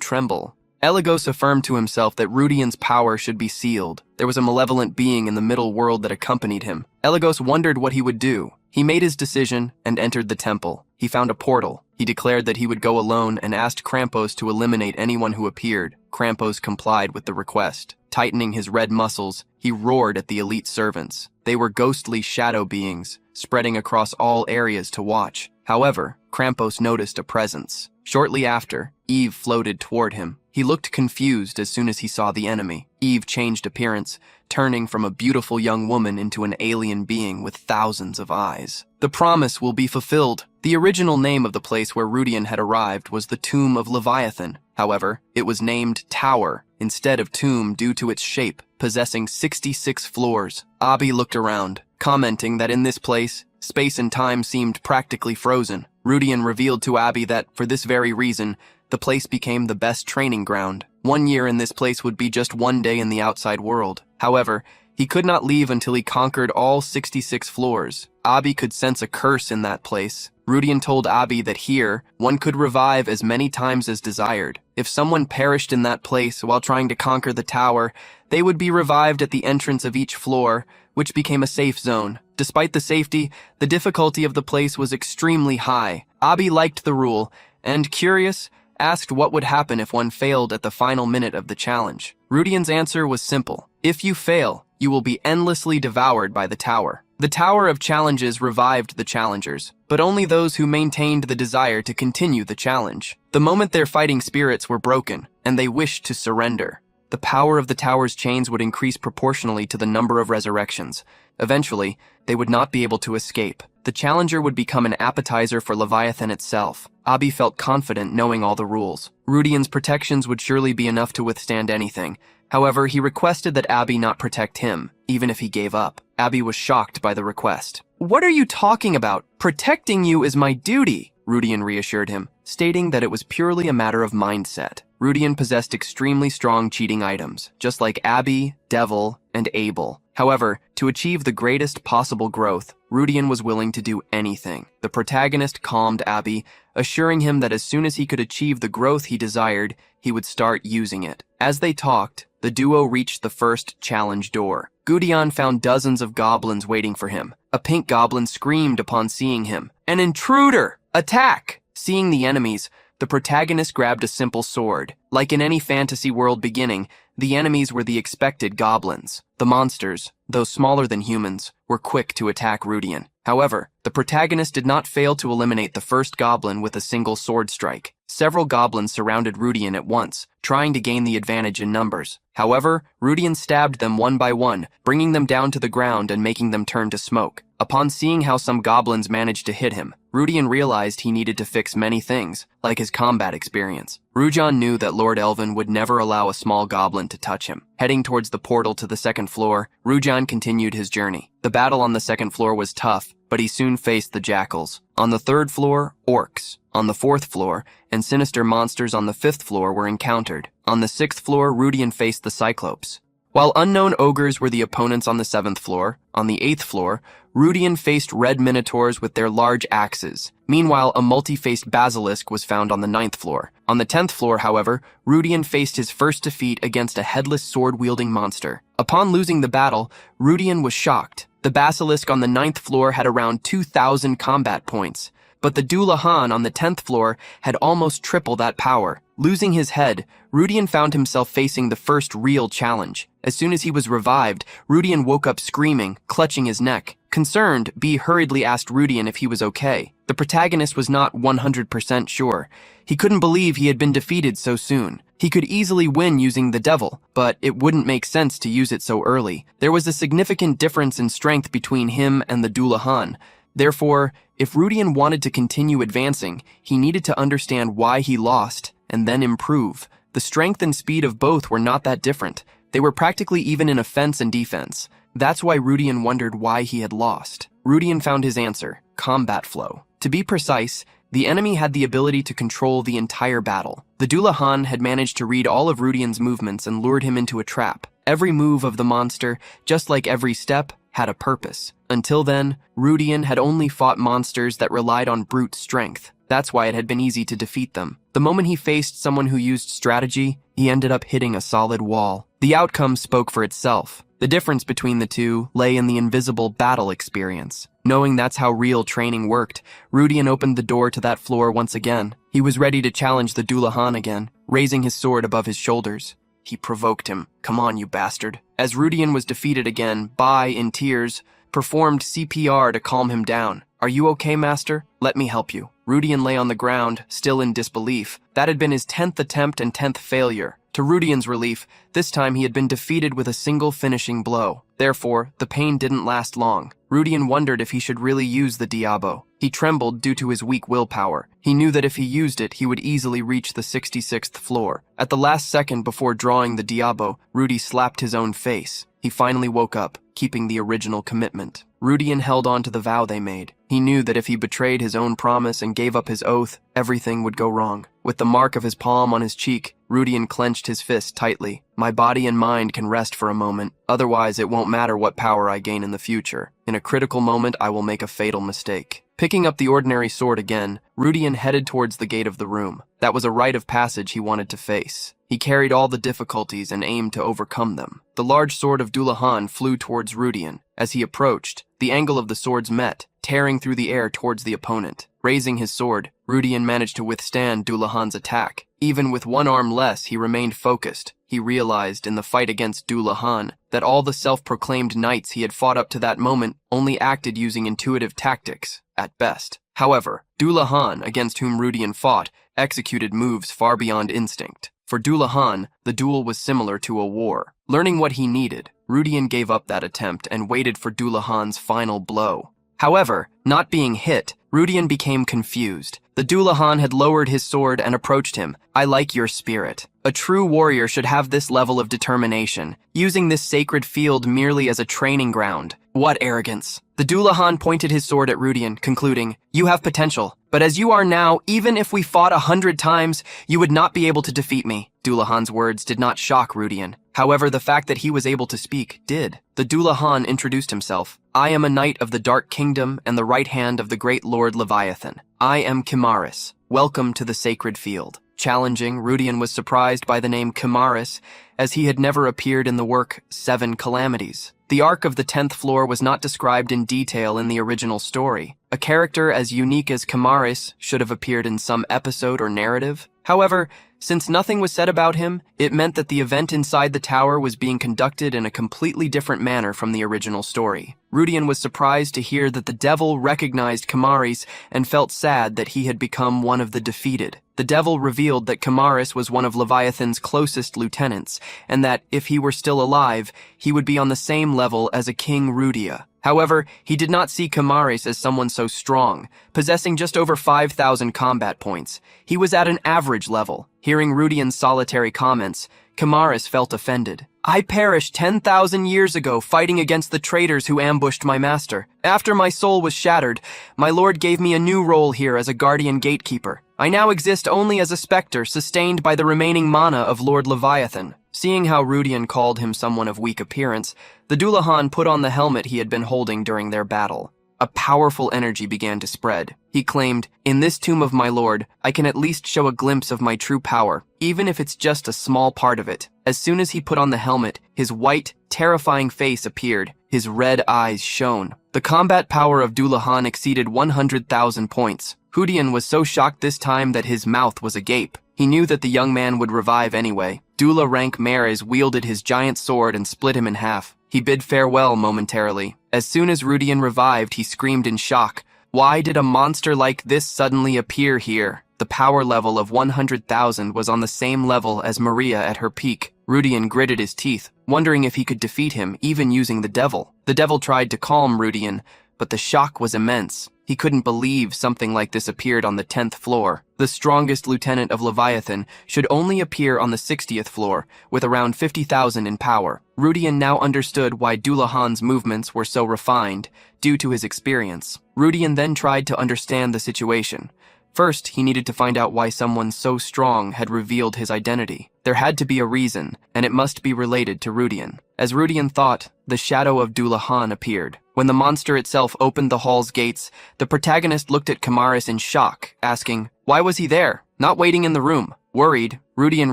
tremble. Elagos affirmed to himself that Rudian's power should be sealed. There was a malevolent being in the middle world that accompanied him. Elagos wondered what he would do. He made his decision and entered the temple. He found a portal. He declared that he would go alone and asked Krampus to eliminate anyone who appeared. Krampus complied with the request. Tightening his red muscles, he roared at the elite servants. They were ghostly shadow beings, spreading across all areas to watch. However, Krampus noticed a presence. Shortly after, Eve floated toward him. He looked confused as soon as he saw the enemy. Eve changed appearance, turning from a beautiful young woman into an alien being with thousands of eyes. The promise will be fulfilled. The original name of the place where Rudian had arrived was the Tomb of Leviathan. However, it was named Tower instead of Tomb due to its shape, possessing 66 floors. Abi looked around, commenting that in this place, space and time seemed practically frozen. Rudian revealed to Abi that, for this very reason, the place became the best training ground. 1 year in this place would be just 1 day in the outside world. However, he could not leave until he conquered all 66 floors. Abi could sense a curse in that place. Rudian told Abi that here, one could revive as many times as desired. If someone perished in that place while trying to conquer the tower, they would be revived at the entrance of each floor, which became a safe zone. Despite the safety, the difficulty of the place was extremely high. Abi liked the rule, and, curious, asked what would happen if one failed at the final minute of the challenge. Rudian's answer was simple. If you fail, you will be endlessly devoured by the tower. The Tower of Challenges revived the challengers, but only those who maintained the desire to continue the challenge. The moment their fighting spirits were broken, and they wished to surrender, the power of the tower's chains would increase proportionally to the number of resurrections. Eventually, they would not be able to escape. The challenger would become an appetizer for Leviathan itself. Abi felt confident knowing all the rules. Rudian's protections would surely be enough to withstand anything. However, he requested that Abi not protect him, even if he gave up. Abi was shocked by the request. "What are you talking about? Protecting you is my duty," Rudian reassured him, stating that it was purely a matter of mindset. Rudian possessed extremely strong cheating items, just like Abi, Devil, and Abel. However, to achieve the greatest possible growth, Rudian was willing to do anything. The protagonist calmed Abi, assuring him that as soon as he could achieve the growth he desired, he would start using it. As they talked, the duo reached the first challenge door. Gudjon found dozens of goblins waiting for him. A pink goblin screamed upon seeing him. "An intruder! Attack!" Seeing the enemies, the protagonist grabbed a simple sword. Like in any fantasy world beginning, the enemies were the expected goblins. The monsters, though smaller than humans, were quick to attack Rudian. However, The protagonist did not fail to eliminate the first goblin with a single sword strike. Several goblins surrounded Rudian at once, trying to gain the advantage in numbers. However, Rudian stabbed them one by one, bringing them down to the ground and making them turn to smoke. Upon seeing how some goblins managed to hit him, Rudian realized he needed to fix many things, like his combat experience. Rujan knew that Lord Elvin would never allow a small goblin to touch him. Heading towards the portal to the second floor, Rujan continued his journey. The battle on the second floor was tough, but he soon faced the jackals. On the third floor, orcs. On the fourth floor, and sinister monsters on the fifth floor were encountered. On the sixth floor, Rudian faced the cyclopes. While unknown ogres were the opponents on the seventh floor, on the eighth floor, Rudian faced red minotaurs with their large axes. Meanwhile, a multi-faced basilisk was found on the ninth floor. On the 10th floor, however, Rudian faced his first defeat against a headless sword-wielding monster. Upon losing the battle, Rudian was shocked. The basilisk on the ninth floor had around 2,000 combat points, but the Dullahan on the 10th floor had almost triple that power. Losing his head, Rudian found himself facing the first real challenge. As soon as he was revived, Rudian woke up screaming, clutching his neck. Concerned, B hurriedly asked Rudian if he was okay. The protagonist was not 100% sure. He couldn't believe he had been defeated so soon. He could easily win using the devil, but it wouldn't make sense to use it so early. There was a significant difference in strength between him and the Dullahan. Therefore, if Rudian wanted to continue advancing, he needed to understand why he lost, and then improve. The strength and speed of both were not that different. They were practically even in offense and defense. That's why Rudian wondered why he had lost. Rudian found his answer: combat flow. To be precise, the enemy had the ability to control the entire battle. The Dullahan had managed to read all of Rudian's movements and lured him into a trap. Every move of the monster, just like every step, had a purpose. Until then, Rudian had only fought monsters that relied on brute strength. That's why it had been easy to defeat them. The moment he faced someone who used strategy, he ended up hitting a solid wall. The outcome spoke for itself. The difference between the two lay in the invisible battle experience. Knowing that's how real training worked, Rudian opened the door to that floor once again. He was ready to challenge the Dullahan again, raising his sword above his shoulders. He provoked him. "Come on, you bastard." As Rudian was defeated again, Bai, in tears, performed CPR to calm him down. "Are you okay, master? Let me help you." Rudian lay on the ground, still in disbelief. That had been his 10th attempt and 10th failure. To Rudian's relief, this time he had been defeated with a single finishing blow. Therefore, the pain didn't last long. Rudian wondered if he should really use the Diabo. He trembled due to his weak willpower. He knew that if he used it, he would easily reach the 66th floor. At the last second before drawing the Diabo, Rudy slapped his own face. He finally woke up, keeping the original commitment. Rudian held on to the vow they made. He knew that if he betrayed his own promise and gave up his oath, everything would go wrong. With the mark of his palm on his cheek, Rudian clenched his fist tightly. "My body and mind can rest for a moment. Otherwise, it won't matter what power I gain in the future. In a critical moment, I will make a fatal mistake." Picking up the ordinary sword again, Rudian headed towards the gate of the room. That was a rite of passage he wanted to face. He carried all the difficulties and aimed to overcome them. The large sword of Dullahan flew towards Rudian. As he approached, the angle of the swords met, tearing through the air towards the opponent. Raising his sword, Rudian managed to withstand Dullahan's attack. Even with one arm less, he remained focused. He realized in the fight against Dullahan that all the self-proclaimed knights he had fought up to that moment only acted using intuitive tactics, at best. However, Dullahan, against whom Rudian fought, executed moves far beyond instinct. For Dullahan, the duel was similar to a war. Learning what he needed, Rudian gave up that attempt and waited for Dullahan's final blow. However, not being hit, Rudian became confused. The Dullahan had lowered his sword and approached him. "I like your spirit. A true warrior should have this level of determination, using this sacred field merely as a training ground. What arrogance." The Dullahan pointed his sword at Rudian, concluding, "You have potential, but as you are now, even if we fought 100 times, you would not be able to defeat me." Dullahan's words did not shock Rudian. However, the fact that he was able to speak did. The Dullahan introduced himself. "I am a knight of the Dark Kingdom and the right hand of the great Lord Leviathan. I am Kimaris. Welcome to the sacred field." Challenging, Rudian was surprised by the name Kimaris, as he had never appeared in the work 7 Calamities. The arc of the 10th floor was not described in detail in the original story. A character as unique as Kamaris should have appeared in some episode or narrative. However, since nothing was said about him, it meant that the event inside the tower was being conducted in a completely different manner from the original story. Rudian was surprised to hear that the devil recognized Kamaris and felt sad that he had become one of the defeated. The devil revealed that Kamaris was one of Leviathan's closest lieutenants, and that, if he were still alive, he would be on the same level as a King Rudia. However, he did not see Kamaris as someone so strong, possessing just over 5,000 combat points. He was at an average level. Hearing Rudian's solitary comments, Kamaris felt offended. I perished 10,000 years ago fighting against the traitors who ambushed my master. After my soul was shattered, my lord gave me a new role here as a guardian gatekeeper. I now exist only as a specter sustained by the remaining mana of Lord Leviathan. Seeing how Rudian called him someone of weak appearance, the Dullahan put on the helmet he had been holding during their battle. A powerful energy began to spread. He claimed, "In this tomb of my lord, I can at least show a glimpse of my true power, even if it's just a small part of it." As soon as he put on the helmet, his white, terrifying face appeared. His red eyes shone. The combat power of Dullahan exceeded 100,000 points. Rudian was so shocked this time that his mouth was agape. He knew that the young man would revive anyway. Dula Rank Mares wielded his giant sword and split him in half. He bid farewell momentarily. As soon as Rudian revived, he screamed in shock. Why did a monster like this suddenly appear here? The power level of 100,000 was on the same level as Maria at her peak. Rudian gritted his teeth, wondering if he could defeat him, even using the devil. The devil tried to calm Rudian, but the shock was immense. He couldn't believe something like this appeared on the 10th floor. The strongest lieutenant of Leviathan should only appear on the 60th floor, with around 50,000 in power. Rudian now understood why Dullahan's movements were so refined, due to his experience. Rudian then tried to understand the situation. First, he needed to find out why someone so strong had revealed his identity. There had to be a reason, and it must be related to Rudian. As Rudian thought, the shadow of Dullahan appeared. When the monster itself opened the hall's gates, the protagonist looked at Kamaris in shock, asking, why was he there, not waiting in the room? Worried, Rudian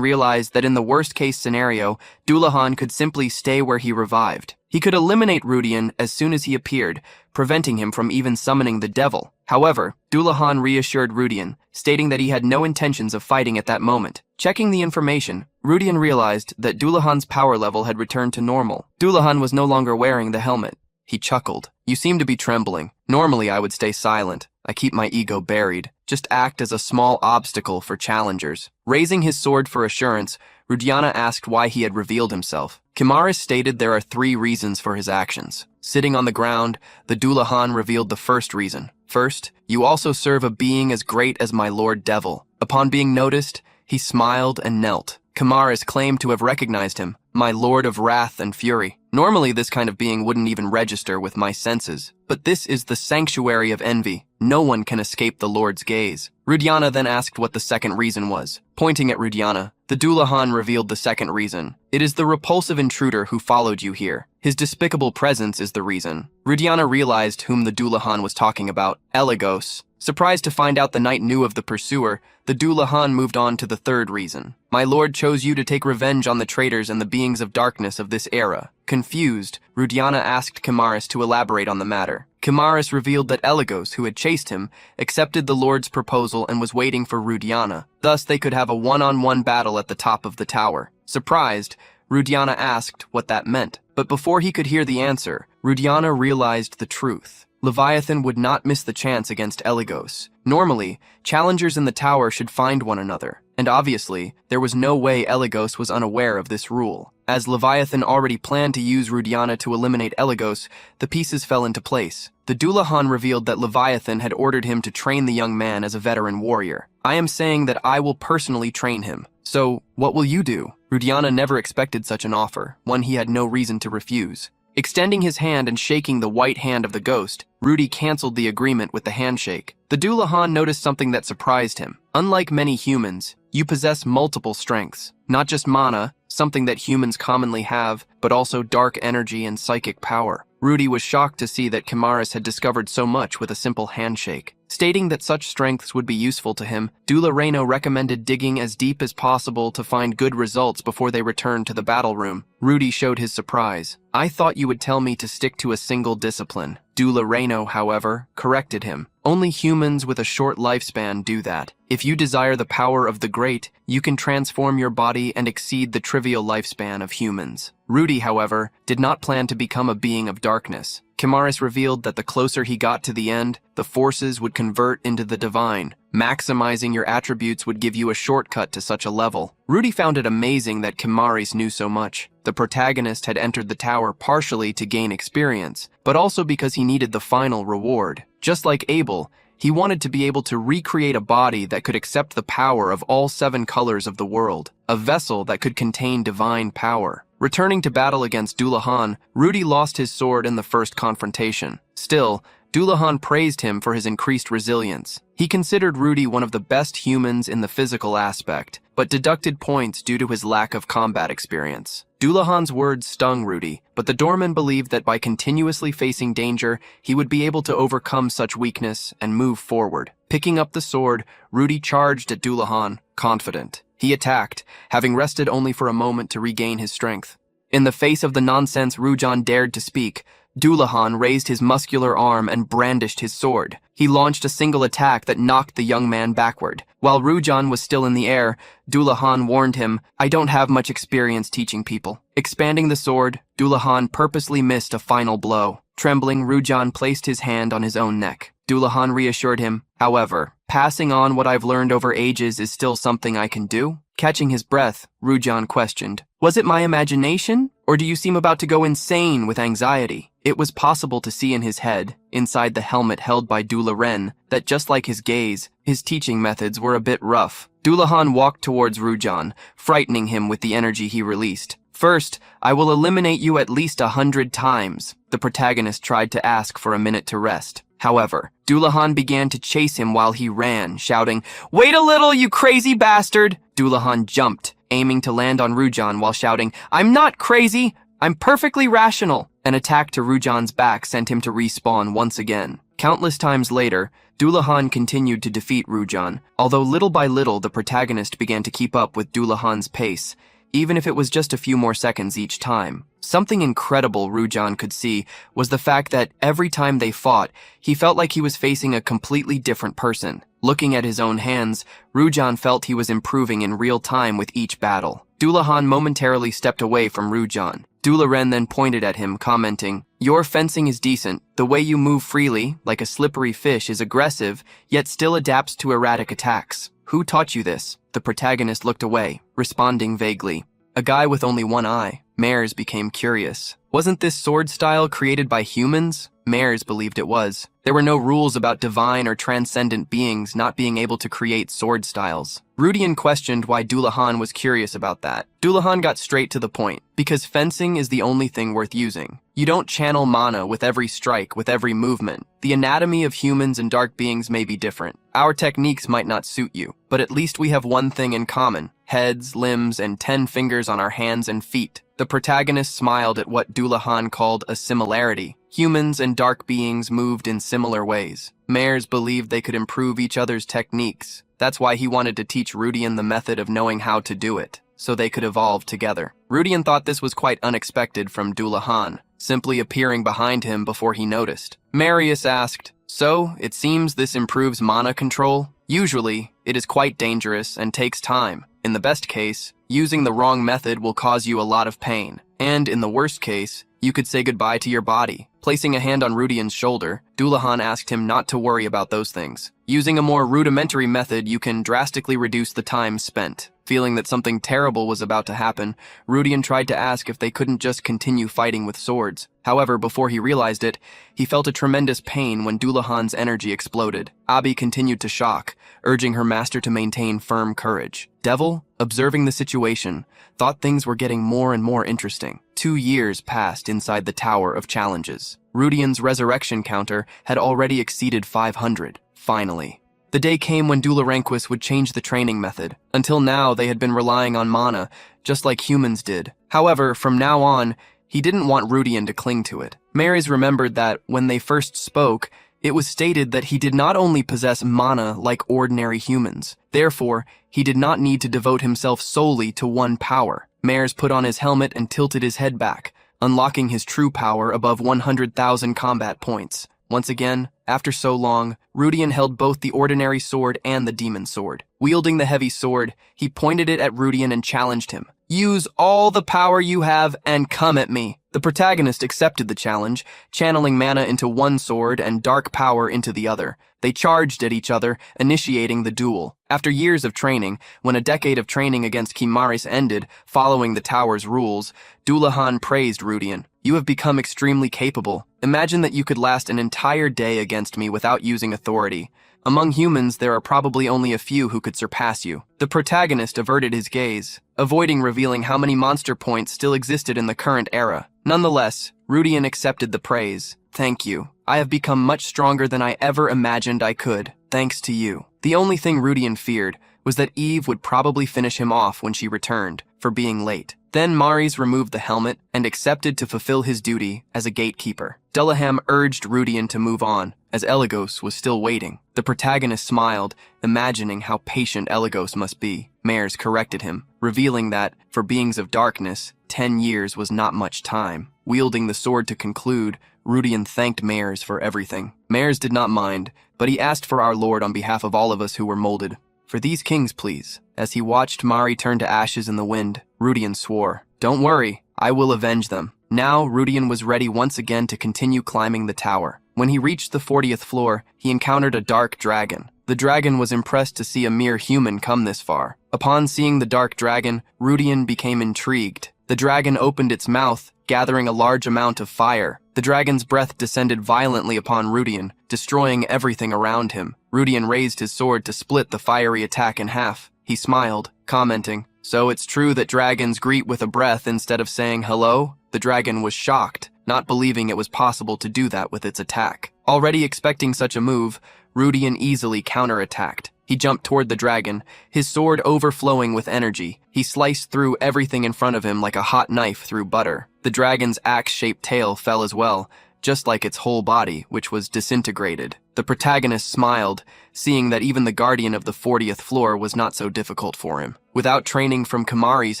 realized that in the worst-case scenario, Dullahan could simply stay where he revived. He could eliminate Rudian as soon as he appeared, preventing him from even summoning the devil. However, Dullahan reassured Rudian, stating that he had no intentions of fighting at that moment. Checking the information, Rudian realized that Dullahan's power level had returned to normal. Dullahan was no longer wearing the helmet. He chuckled. You seem to be trembling. Normally I would stay silent. I keep my ego buried. Just act as a small obstacle for challengers. Raising his sword for assurance, Rudiana asked why he had revealed himself. Kamaris stated there are 3 reasons for his actions. Sitting on the ground, the Dullahan revealed the first reason. First, you also serve a being as great as my Lord Devil. Upon being noticed, he smiled and knelt. Kamaris claimed to have recognized him, my Lord of Wrath and Fury. Normally this kind of being wouldn't even register with my senses, but this is the sanctuary of envy. No one can escape the Lord's gaze. Rudiana then asked what the second reason was. Pointing at Rudiana, the Dullahan revealed the second reason. It is the repulsive intruder who followed you here. His despicable presence is the reason. Rudiana realized whom the Dullahan was talking about, Eligos. Surprised to find out the knight knew of the pursuer, the Dullahan moved on to the third reason. My lord chose you to take revenge on the traitors and the beings of darkness of this era. Confused, Rudiana asked Kamaris to elaborate on the matter. Kamaris revealed that Eligos, who had chased him, accepted the Lord's proposal and was waiting for Rudiana. Thus, they could have a one-on-one battle at the top of the tower. Surprised, Rudiana asked what that meant. But before he could hear the answer, Rudiana realized the truth. Leviathan would not miss the chance against Eligos. Normally, challengers in the tower should find one another, and obviously, there was no way Eligos was unaware of this rule. As Leviathan already planned to use Rudiana to eliminate Eligos, the pieces fell into place. The Dullahan revealed that Leviathan had ordered him to train the young man as a veteran warrior. I am saying that I will personally train him. So, what will you do? Rudiana never expected such an offer, one he had no reason to refuse. Extending his hand and shaking the white hand of the ghost, Rudy canceled the agreement with the handshake. The Dullahan noticed something that surprised him. Unlike many humans, you possess multiple strengths. Not just mana, something that humans commonly have, but also dark energy and psychic power. Rudy was shocked to see that Kamaris had discovered so much with a simple handshake. Stating that such strengths would be useful to him, Reno recommended digging as deep as possible to find good results before they returned to the battle room. Rudy showed his surprise. "I thought you would tell me to stick to a single discipline." Reno, however, corrected him. "Only humans with a short lifespan do that. If you desire the power of the great, you can transform your body and exceed the trivial lifespan of humans." Rudy, however, did not plan to become a being of darkness. Kimaris revealed that the closer he got to the end, the forces would convert into the divine. Maximizing your attributes would give you a shortcut to such a level. Rudy found it amazing that Kimaris knew so much. The protagonist had entered the tower partially to gain experience, but also because he needed the final reward. Just like Abel, he wanted to be able to recreate a body that could accept the power of all 7 colors of the world, a vessel that could contain divine power. Returning to battle against Dullahan, Rudy lost his sword in the first confrontation. Still, Dullahan praised him for his increased resilience. He considered Rudy one of the best humans in the physical aspect, but deducted points due to his lack of combat experience. Dullahan's words stung Rudy, but the doorman believed that by continuously facing danger, he would be able to overcome such weakness and move forward. Picking up the sword, Rudy charged at Dullahan, confident. He attacked, having rested only for a moment to regain his strength. In the face of the nonsense Rujan dared to speak, Dullahan raised his muscular arm and brandished his sword. He launched a single attack that knocked the young man backward. While Rujan was still in the air, Dullahan warned him, "I don't have much experience teaching people." Expanding the sword, Dullahan purposely missed a final blow. Trembling, Rujan placed his hand on his own neck. Dullahan reassured him, "However, passing on what I've learned over ages is still something I can do?" Catching his breath, Rujan questioned, "Was it my imagination? Or do you seem about to go insane with anxiety?" It was possible to see in his head, inside the helmet held by Dullahan, that just like his gaze, his teaching methods were a bit rough. Dullahan walked towards Rujan, frightening him with the energy he released. "First, I will eliminate you at least 100 times." The protagonist tried to ask for a minute to rest. However, Dullahan began to chase him while he ran, shouting, "Wait a little, you crazy bastard!" Dullahan jumped, aiming to land on Rujan while shouting, "I'm not crazy! I'm perfectly rational!" An attack to Rujan's back sent him to respawn once again. Countless times later, Dullahan continued to defeat Rujan, although little by little the protagonist began to keep up with Dullahan's pace, even if it was just a few more seconds each time. Something incredible Rujan could see was the fact that every time they fought, he felt like he was facing a completely different person. Looking at his own hands, Rujan felt he was improving in real time with each battle. Dullahan momentarily stepped away from Rujan. Dullahan then pointed at him, commenting, "Your fencing is decent. The way you move freely, like a slippery fish, is aggressive, yet still adapts to erratic attacks. Who taught you this?" The protagonist looked away, responding vaguely, "A guy with only one eye." Mares became curious. Wasn't this sword style created by humans? Mares believed it was. There were no rules about divine or transcendent beings not being able to create sword styles. Rudian questioned why Dullahan was curious about that. Dullahan got straight to the point, because fencing is the only thing worth using. You don't channel mana with every strike, with every movement. The anatomy of humans and dark beings may be different. Our techniques might not suit you, but at least we have one thing in common: heads, limbs, and 10 fingers on our hands and feet. The protagonist smiled at what Dullahan called a similarity. Humans and dark beings moved in similar ways. Mares believed they could improve each other's techniques. That's why he wanted to teach Rudian the method of knowing how to do it, so they could evolve together. Rudian thought this was quite unexpected from Dullahan, simply appearing behind him before he noticed. Marius asked, "So, it seems this improves mana control? Usually, it is quite dangerous and takes time. In the best case, using the wrong method will cause you a lot of pain. And in the worst case, you could say goodbye to your body." Placing a hand on Rudian's shoulder, Dullahan asked him not to worry about those things. Using a more rudimentary method, you can drastically reduce the time spent. Feeling that something terrible was about to happen, Rudian tried to ask if they couldn't just continue fighting with swords. However, before he realized it, he felt a tremendous pain when Dullahan's energy exploded. Abi continued to shock, urging her master to maintain firm courage. Devil, observing the situation, thought things were getting more and more interesting. 2 years passed inside the Tower of Challenges. Rudian's resurrection counter had already exceeded 500. Finally, the day came when Dularanquis would change the training method. Until now, they had been relying on mana, just like humans did. However, from now on, he didn't want Rudian to cling to it. Mary's remembered that, when they first spoke, It was stated that he did not only possess mana like ordinary humans. Therefore, he did not need to devote himself solely to one power. Mers put on his helmet and tilted his head back, unlocking his true power above 100,000 combat points. Once again, after so long, Rudian held both the ordinary sword and the demon sword. Wielding the heavy sword, he pointed it at Rudian and challenged him. Use all the power you have and come at me. The protagonist accepted the challenge, channeling mana into one sword and dark power into the other. They charged at each other, initiating the duel. After years of training, when a decade of training against Kimaris ended, following the tower's rules, Dullahan praised Rudian. You have become extremely capable. Imagine that you could last an entire day against me without using authority. Among humans, there are probably only a few who could surpass you. The protagonist averted his gaze, avoiding revealing how many monster points still existed in the current era. Nonetheless, Rudian accepted the praise. Thank you. I have become much stronger than I ever imagined I could, thanks to you. The only thing Rudian feared was that Eve would probably finish him off when she returned, for being late. Then Maris removed the helmet and accepted to fulfill his duty as a gatekeeper. Dullahan urged Rudian to move on, as Eligos was still waiting. The protagonist smiled, imagining how patient Eligos must be. Mers corrected him, revealing that, for beings of darkness, 10 years was not much time. Wielding the sword to conclude, Rudian thanked Mers for everything. Mers did not mind, but he asked for our Lord on behalf of all of us who were molded. For these kings, please. As he watched Mari turn to ashes in the wind, Rudian swore, Don't worry, I will avenge them. Now, Rudian was ready once again to continue climbing the tower. When he reached the 40th floor, he encountered a dark dragon. The dragon was impressed to see a mere human come this far. Upon seeing the dark dragon, Rudian became intrigued. The dragon opened its mouth, gathering a large amount of fire. The dragon's breath descended violently upon Rudian, destroying everything around him. Rudian raised his sword to split the fiery attack in half. He smiled, commenting, So it's true that dragons greet with a breath instead of saying hello? The dragon was shocked, not believing it was possible to do that with its attack. Already expecting such a move, Rudian easily counterattacked. He jumped toward the dragon, his sword overflowing with energy. He sliced through everything in front of him like a hot knife through butter. The dragon's axe-shaped tail fell as well, just like its whole body, which was disintegrated. The protagonist smiled, seeing that even the guardian of the 40th floor was not so difficult for him. Without training from Kimaris,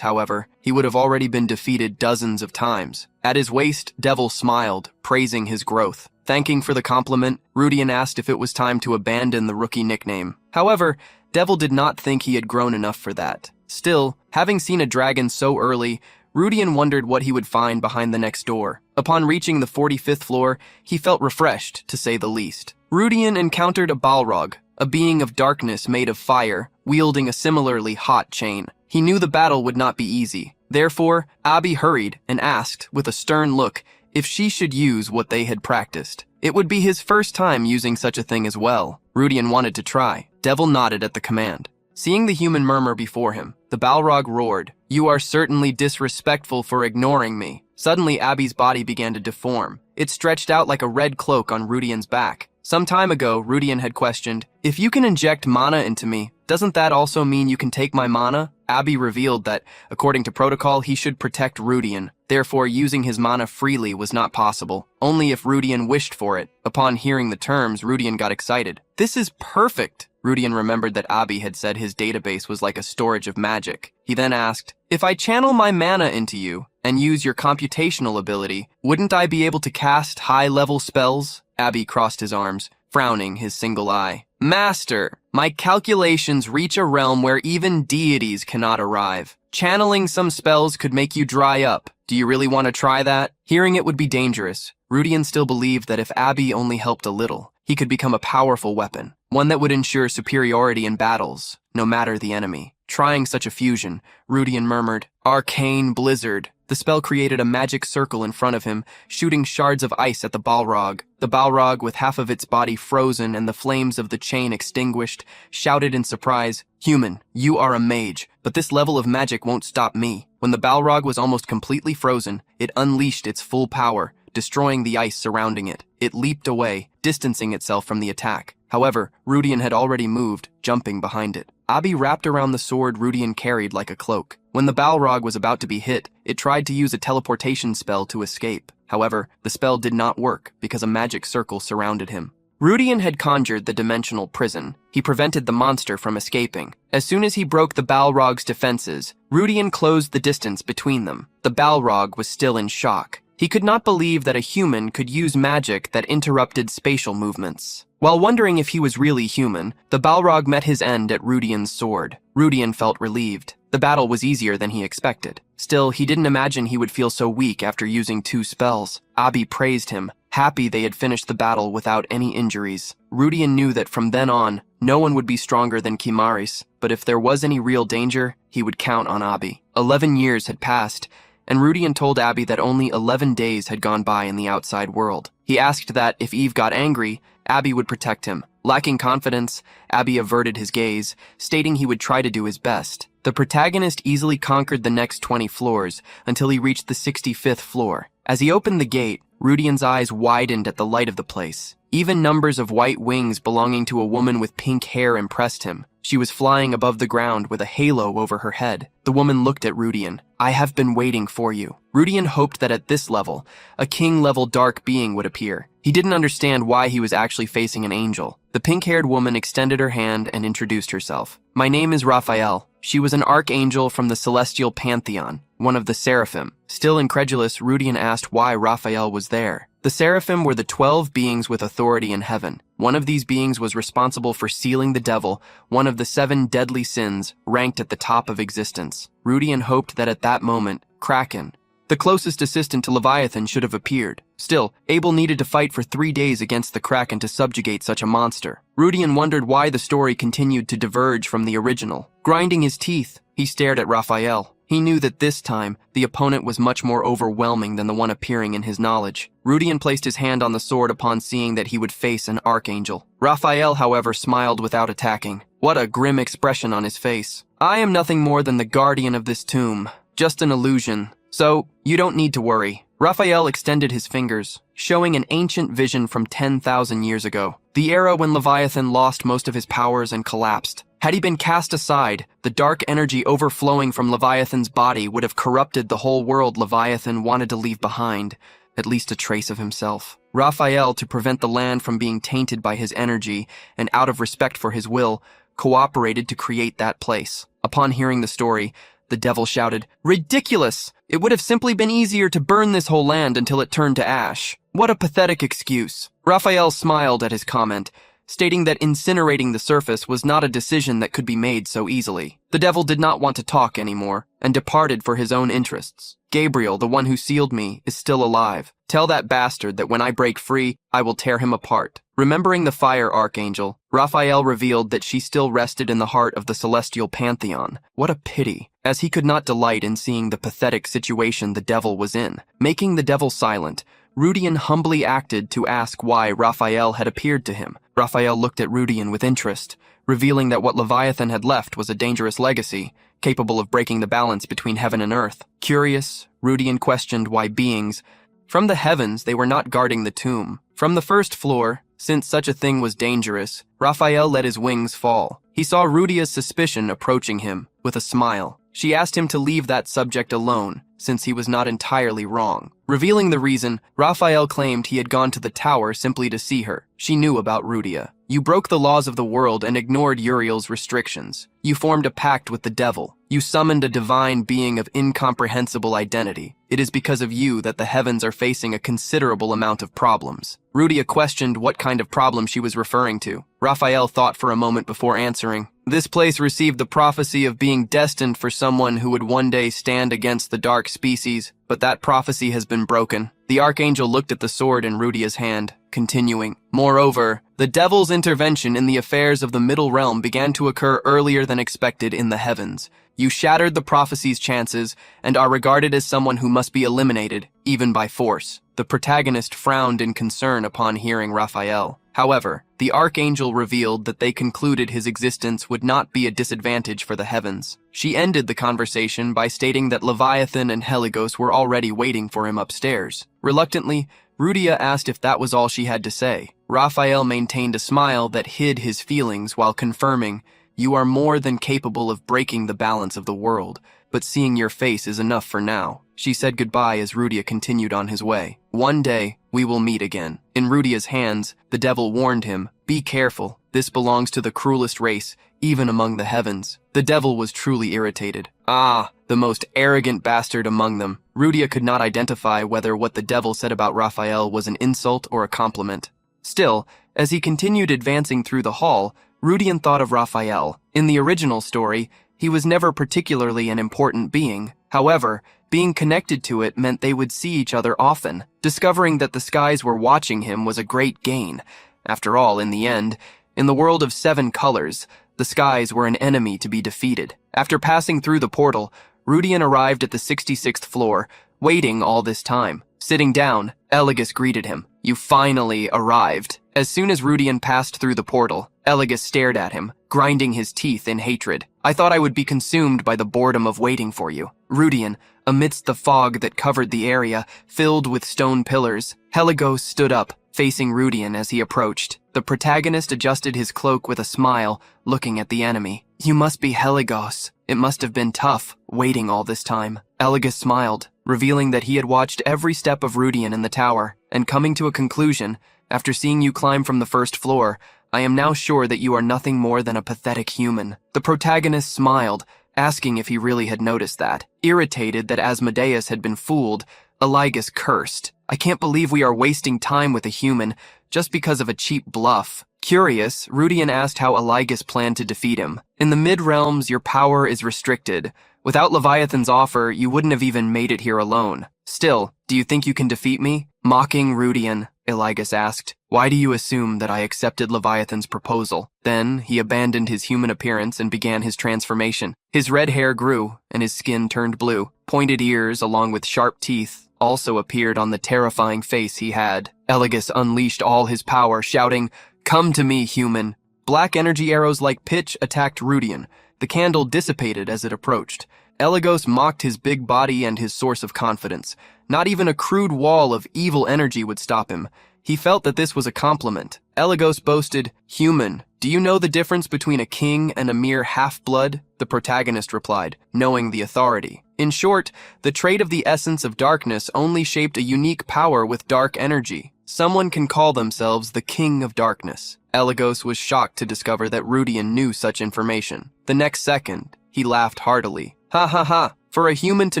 however, he would have already been defeated dozens of times. At his waist, Devil smiled, praising his growth. Thanking for the compliment, Rudian asked if it was time to abandon the rookie nickname. However, Devil did not think he had grown enough for that. Still, having seen a dragon so early, Rudian wondered what he would find behind the next door. Upon reaching the 45th floor, he felt refreshed, to say the least. Rudian encountered a Balrog, a being of darkness made of fire, wielding a similarly hot chain. He knew the battle would not be easy. Therefore, Abi hurried and asked, with a stern look, if she should use what they had practiced. It would be his first time using such a thing as well. Rudian wanted to try. Devil nodded at the command. Seeing the human murmur before him, the Balrog roared, You are certainly disrespectful for ignoring me. Suddenly, Abby's body began to deform. It stretched out like a red cloak on Rudian's back. Some time ago, Rudian had questioned, If you can inject mana into me, doesn't that also mean you can take my mana? Abby revealed that, according to protocol, he should protect Rudian. Therefore, using his mana freely was not possible, only if Rudian wished for it. Upon hearing the terms, Rudian got excited. This is perfect! Rudian remembered that Abi had said his database was like a storage of magic. He then asked, If I channel my mana into you and use your computational ability, wouldn't I be able to cast high-level spells? Abi crossed his arms, frowning his single eye. Master, my calculations reach a realm where even deities cannot arrive. Channeling some spells could make you dry up. Do you really want to try that? Hearing it would be dangerous, Rudian still believed that if Abi only helped a little, he could become a powerful weapon, one that would ensure superiority in battles, no matter the enemy. Trying such a fusion, Rudian murmured, Arcane Blizzard. The spell created a magic circle in front of him, shooting shards of ice at the Balrog. The Balrog, with half of its body frozen and the flames of the chain extinguished, shouted in surprise, Human, you are a mage, but this level of magic won't stop me. When the Balrog was almost completely frozen, it unleashed its full power, destroying the ice surrounding it. It leaped away, distancing itself from the attack. However, Rudian had already moved, jumping behind it. Abi wrapped around the sword Rudian carried like a cloak. When the Balrog was about to be hit, it tried to use a teleportation spell to escape. However, the spell did not work because a magic circle surrounded him. Rudian had conjured the dimensional prison. He prevented the monster from escaping. As soon as he broke the Balrog's defenses, Rudian closed the distance between them. The Balrog was still in shock. He could not believe that a human could use magic that interrupted spatial movements. While wondering if he was really human, the Balrog met his end at Rudian's sword. Rudian felt relieved. The battle was easier than he expected. Still, he didn't imagine he would feel so weak after using 2 spells. Abi praised him, happy they had finished the battle without any injuries. Rudian knew that from then on, no one would be stronger than Kimaris, but if there was any real danger, he would count on Abi. 11 years had passed, and Rudian told Abi that only 11 days had gone by in the outside world. He asked that if Eve got angry, Abi would protect him. Lacking confidence, Abi averted his gaze, stating he would try to do his best. The protagonist easily conquered the next 20 floors until he reached the 65th floor. As he opened the gate, Rudian's eyes widened at the light of the place. Even numbers of white wings belonging to a woman with pink hair impressed him. She was flying above the ground with a halo over her head. The woman looked at Rudian. "I have been waiting for you." Rudian hoped that at this level, a king-level dark being would appear. He didn't understand why he was actually facing an angel. The pink-haired woman extended her hand and introduced herself. "My name is Raphael." She was an archangel from the celestial pantheon, one of the seraphim. Still incredulous, Rudian asked why Raphael was there. The seraphim were the 12 beings with authority in heaven. One of these beings was responsible for sealing the devil, one of the 7 deadly sins, ranked at the top of existence. Rudian hoped that at that moment, Kraken, the closest assistant to Leviathan, should have appeared. Still, Abel needed to fight for 3 days against the Kraken to subjugate such a monster. Rudian wondered why the story continued to diverge from the original. Grinding his teeth, he stared at Raphael. He knew that this time, the opponent was much more overwhelming than the one appearing in his knowledge. Rudian placed his hand on the sword upon seeing that he would face an archangel. Raphael, however, smiled without attacking. What a grim expression on his face. "I am nothing more than the guardian of this tomb. Just an illusion. So, you don't need to worry." Raphael extended his fingers, showing an ancient vision from 10,000 years ago. The era when Leviathan lost most of his powers and collapsed. Had he been cast aside, the dark energy overflowing from Leviathan's body would have corrupted the whole world Leviathan wanted to leave behind, at least a trace of himself. Raphael, to prevent the land from being tainted by his energy, and out of respect for his will, cooperated to create that place. Upon hearing the story, the devil shouted, "Ridiculous! It would have simply been easier to burn this whole land until it turned to ash. What a pathetic excuse." Raphael smiled at his comment, stating that incinerating the surface was not a decision that could be made so easily. The devil did not want to talk anymore, and departed for his own interests. "Gabriel, the one who sealed me, is still alive. Tell that bastard that when I break free, I will tear him apart." Remembering the fire archangel, Raphael revealed that she still rested in the heart of the celestial pantheon. What a pity, as he could not delight in seeing the pathetic situation the devil was in. Making the devil silent, Rudian humbly acted to ask why Raphael had appeared to him. Raphael looked at Rudian with interest, revealing that what Leviathan had left was a dangerous legacy, capable of breaking the balance between heaven and earth. Curious, Rudian questioned why beings from the heavens they were not guarding the tomb. From the first floor, since such a thing was dangerous, Raphael let his wings fall. He saw Rudia's suspicion approaching him with a smile. She asked him to leave that subject alone, since he was not entirely wrong. Revealing the reason, Raphael claimed he had gone to the tower simply to see her. She knew about Rudia. "You broke the laws of the world and ignored Uriel's restrictions. You formed a pact with the devil. You summoned a divine being of incomprehensible identity. It is because of you that the heavens are facing a considerable amount of problems." Rudia questioned what kind of problem she was referring to. Raphael thought for a moment before answering. "This place received the prophecy of being destined for someone who would one day stand against the dark species, but that prophecy has been broken." The archangel looked at the sword in Rudia's hand, continuing, "Moreover, the devil's intervention in the affairs of the middle realm began to occur earlier than expected in the heavens. You shattered the prophecy's chances and are regarded as someone who must be eliminated, even by force." The protagonist frowned in concern upon hearing Raphael. However, the archangel revealed that they concluded his existence would not be a disadvantage for the heavens. She ended the conversation by stating that Leviathan and Heligos were already waiting for him upstairs. Reluctantly, Rudia asked if that was all she had to say. Raphael maintained a smile that hid his feelings while confirming, "You are more than capable of breaking the balance of the world, but seeing your face is enough for now." She said goodbye as Rudia continued on his way. One day, we will meet again. In Rudia's hands, the devil warned him, be careful, this belongs to the cruelest race, even among the heavens. The devil was truly irritated. Ah, the most arrogant bastard among them. Rudia could not identify whether what the devil said about Raphael was an insult or a compliment. Still, as he continued advancing through the hall, Rudian thought of Raphael. In the original story, he was never particularly an important being. However, being connected to it meant they would see each other often. Discovering that the skies were watching him was a great gain. After all, in the end, in the world of 7 colors, the skies were an enemy to be defeated. After passing through the portal, Rudian arrived at the 66th floor, waiting all this time. Sitting down, Eligus greeted him. You finally arrived. As soon as Rudian passed through the portal, Eligus stared at him, grinding his teeth in hatred. I thought I would be consumed by the boredom of waiting for you. Rudian, amidst the fog that covered the area, filled with stone pillars, Heligos stood up, facing Rudian as he approached. The protagonist adjusted his cloak with a smile, looking at the enemy. You must be Heligos. It must have been tough, waiting all this time. Eligus smiled, revealing that he had watched every step of Rudian in the tower, and coming to a conclusion, after seeing you climb from the first floor, I am now sure that you are nothing more than a pathetic human. The protagonist smiled, asking if he really had noticed that. Irritated that Asmodeus had been fooled, Eligus cursed. I can't believe we are wasting time with a human just because of a cheap bluff. Curious, Rudian asked how Eligus planned to defeat him. In the mid-realms, your power is restricted. Without Leviathan's offer, you wouldn't have even made it here alone. Still, do you think you can defeat me? Mocking Rudian, Eligus asked, why do you assume that I accepted Leviathan's proposal? Then, he abandoned his human appearance and began his transformation. His red hair grew, and his skin turned blue. Pointed ears, along with sharp teeth, also appeared on the terrifying face he had. Eligus unleashed all his power, shouting, come to me, human. Black energy arrows like pitch attacked Rudian. The candle dissipated as it approached. Eligus mocked his big body and his source of confidence. Not even a crude wall of evil energy would stop him. He felt that this was a compliment. Eligus boasted, human, do you know the difference between a king and a mere half-blood? The protagonist replied, knowing the authority. In short, the trait of the essence of darkness only shaped a unique power with dark energy. Someone can call themselves the King of Darkness. Eligus was shocked to discover that Rudian knew such information. The next second, he laughed heartily. Ha ha ha, for a human to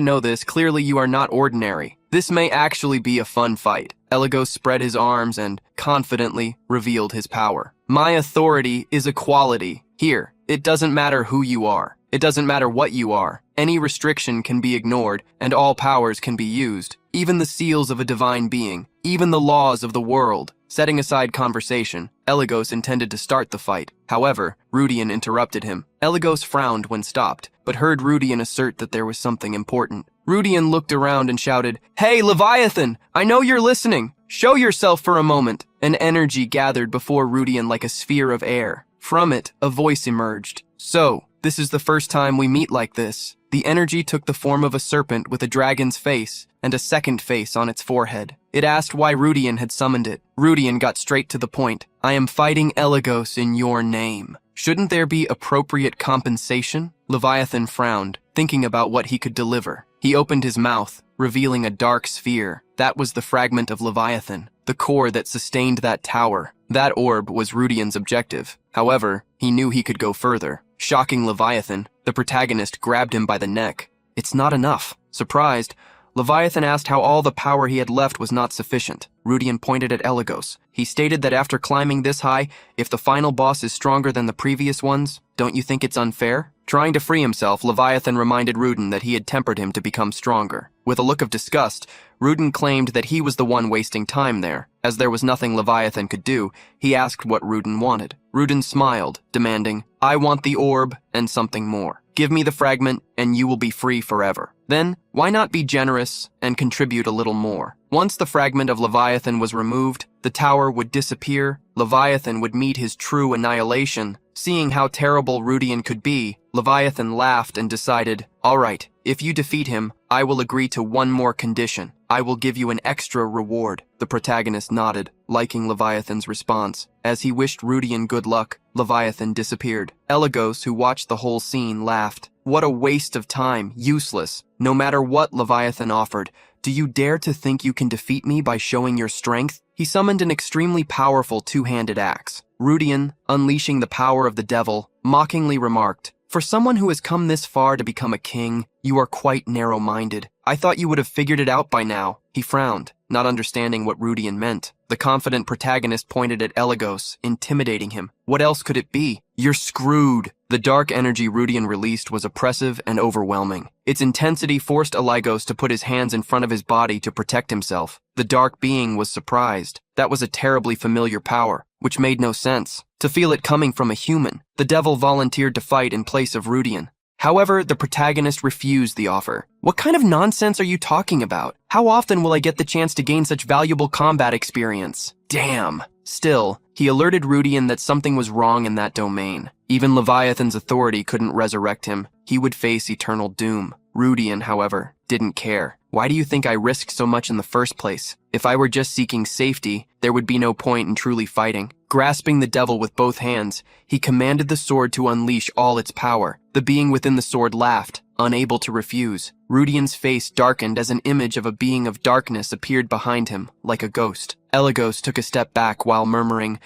know this, clearly you are not ordinary. This may actually be a fun fight. Eligus spread his arms and, confidently, revealed his power. My authority is equality. Here, it doesn't matter who you are. It doesn't matter what you are. Any restriction can be ignored, and all powers can be used. Even the seals of a divine being. Even the laws of the world. Setting aside conversation, Eligus intended to start the fight. However, Rudian interrupted him. Eligus frowned when stopped, but heard Rudian assert that there was something important. Rudian looked around and shouted, Hey, Leviathan! I know you're listening! Show yourself for a moment! An energy gathered before Rudian like a sphere of air. From it, a voice emerged. So, this is the first time we meet like this. The energy took the form of a serpent with a dragon's face and a second face on its forehead. It asked why Rudian had summoned it. Rudian got straight to the point. I am fighting Eligus in your name. Shouldn't there be appropriate compensation? Leviathan frowned, thinking about what he could deliver. He opened his mouth, revealing a dark sphere. That was the fragment of Leviathan, the core that sustained that tower. That orb was Rudian's objective. However, he knew he could go further. Shocking Leviathan, the protagonist grabbed him by the neck. It's not enough. Surprised, Leviathan asked how all the power he had left was not sufficient. Rudian pointed at Eligus. He stated that after climbing this high, if the final boss is stronger than the previous ones, don't you think it's unfair? Trying to free himself, Leviathan reminded Rudian that he had tempered him to become stronger. With a look of disgust, Rudian claimed that he was the one wasting time there. As there was nothing Leviathan could do, he asked what Rudian wanted. Rudian smiled, demanding, I want the orb and something more. Give me the fragment and you will be free forever. Then, why not be generous and contribute a little more? Once the fragment of Leviathan was removed, the tower would disappear, Leviathan would meet his true annihilation. Seeing how terrible Rudian could be, Leviathan laughed and decided, all right, if you defeat him, I will agree to one more condition. I will give you an extra reward. The protagonist nodded, liking Leviathan's response. As he wished Rudian good luck, Leviathan disappeared. Eligus, who watched the whole scene, laughed. What a waste of time, useless. No matter what Leviathan offered, do you dare to think you can defeat me by showing your strength? He summoned an extremely powerful two-handed axe. Rudian, unleashing the power of the devil, mockingly remarked, "For someone who has come this far to become a king, you are quite narrow-minded. I thought you would have figured it out by now." He frowned, not understanding what Rudian meant. The confident protagonist pointed at Elagos, intimidating him. What else could it be? "You're screwed." The dark energy Rudian released was oppressive and overwhelming. Its intensity forced Elagos to put his hands in front of his body to protect himself. The dark being was surprised. That was a terribly familiar power, which made no sense. To feel it coming from a human, the devil volunteered to fight in place of Rudian. However, the protagonist refused the offer. "What kind of nonsense are you talking about? How often will I get the chance to gain such valuable combat experience?" Damn. Still, he alerted Rudian that something was wrong in that domain. Even Leviathan's authority couldn't resurrect him. He would face eternal doom. Rudian, however, didn't care. "Why do you think I risked so much in the first place? If I were just seeking safety, there would be no point in truly fighting." Grasping the devil with both hands, he commanded the sword to unleash all its power. The being within the sword laughed, unable to refuse. Rudian's face darkened as an image of a being of darkness appeared behind him, like a ghost. Elagos took a step back while murmuring,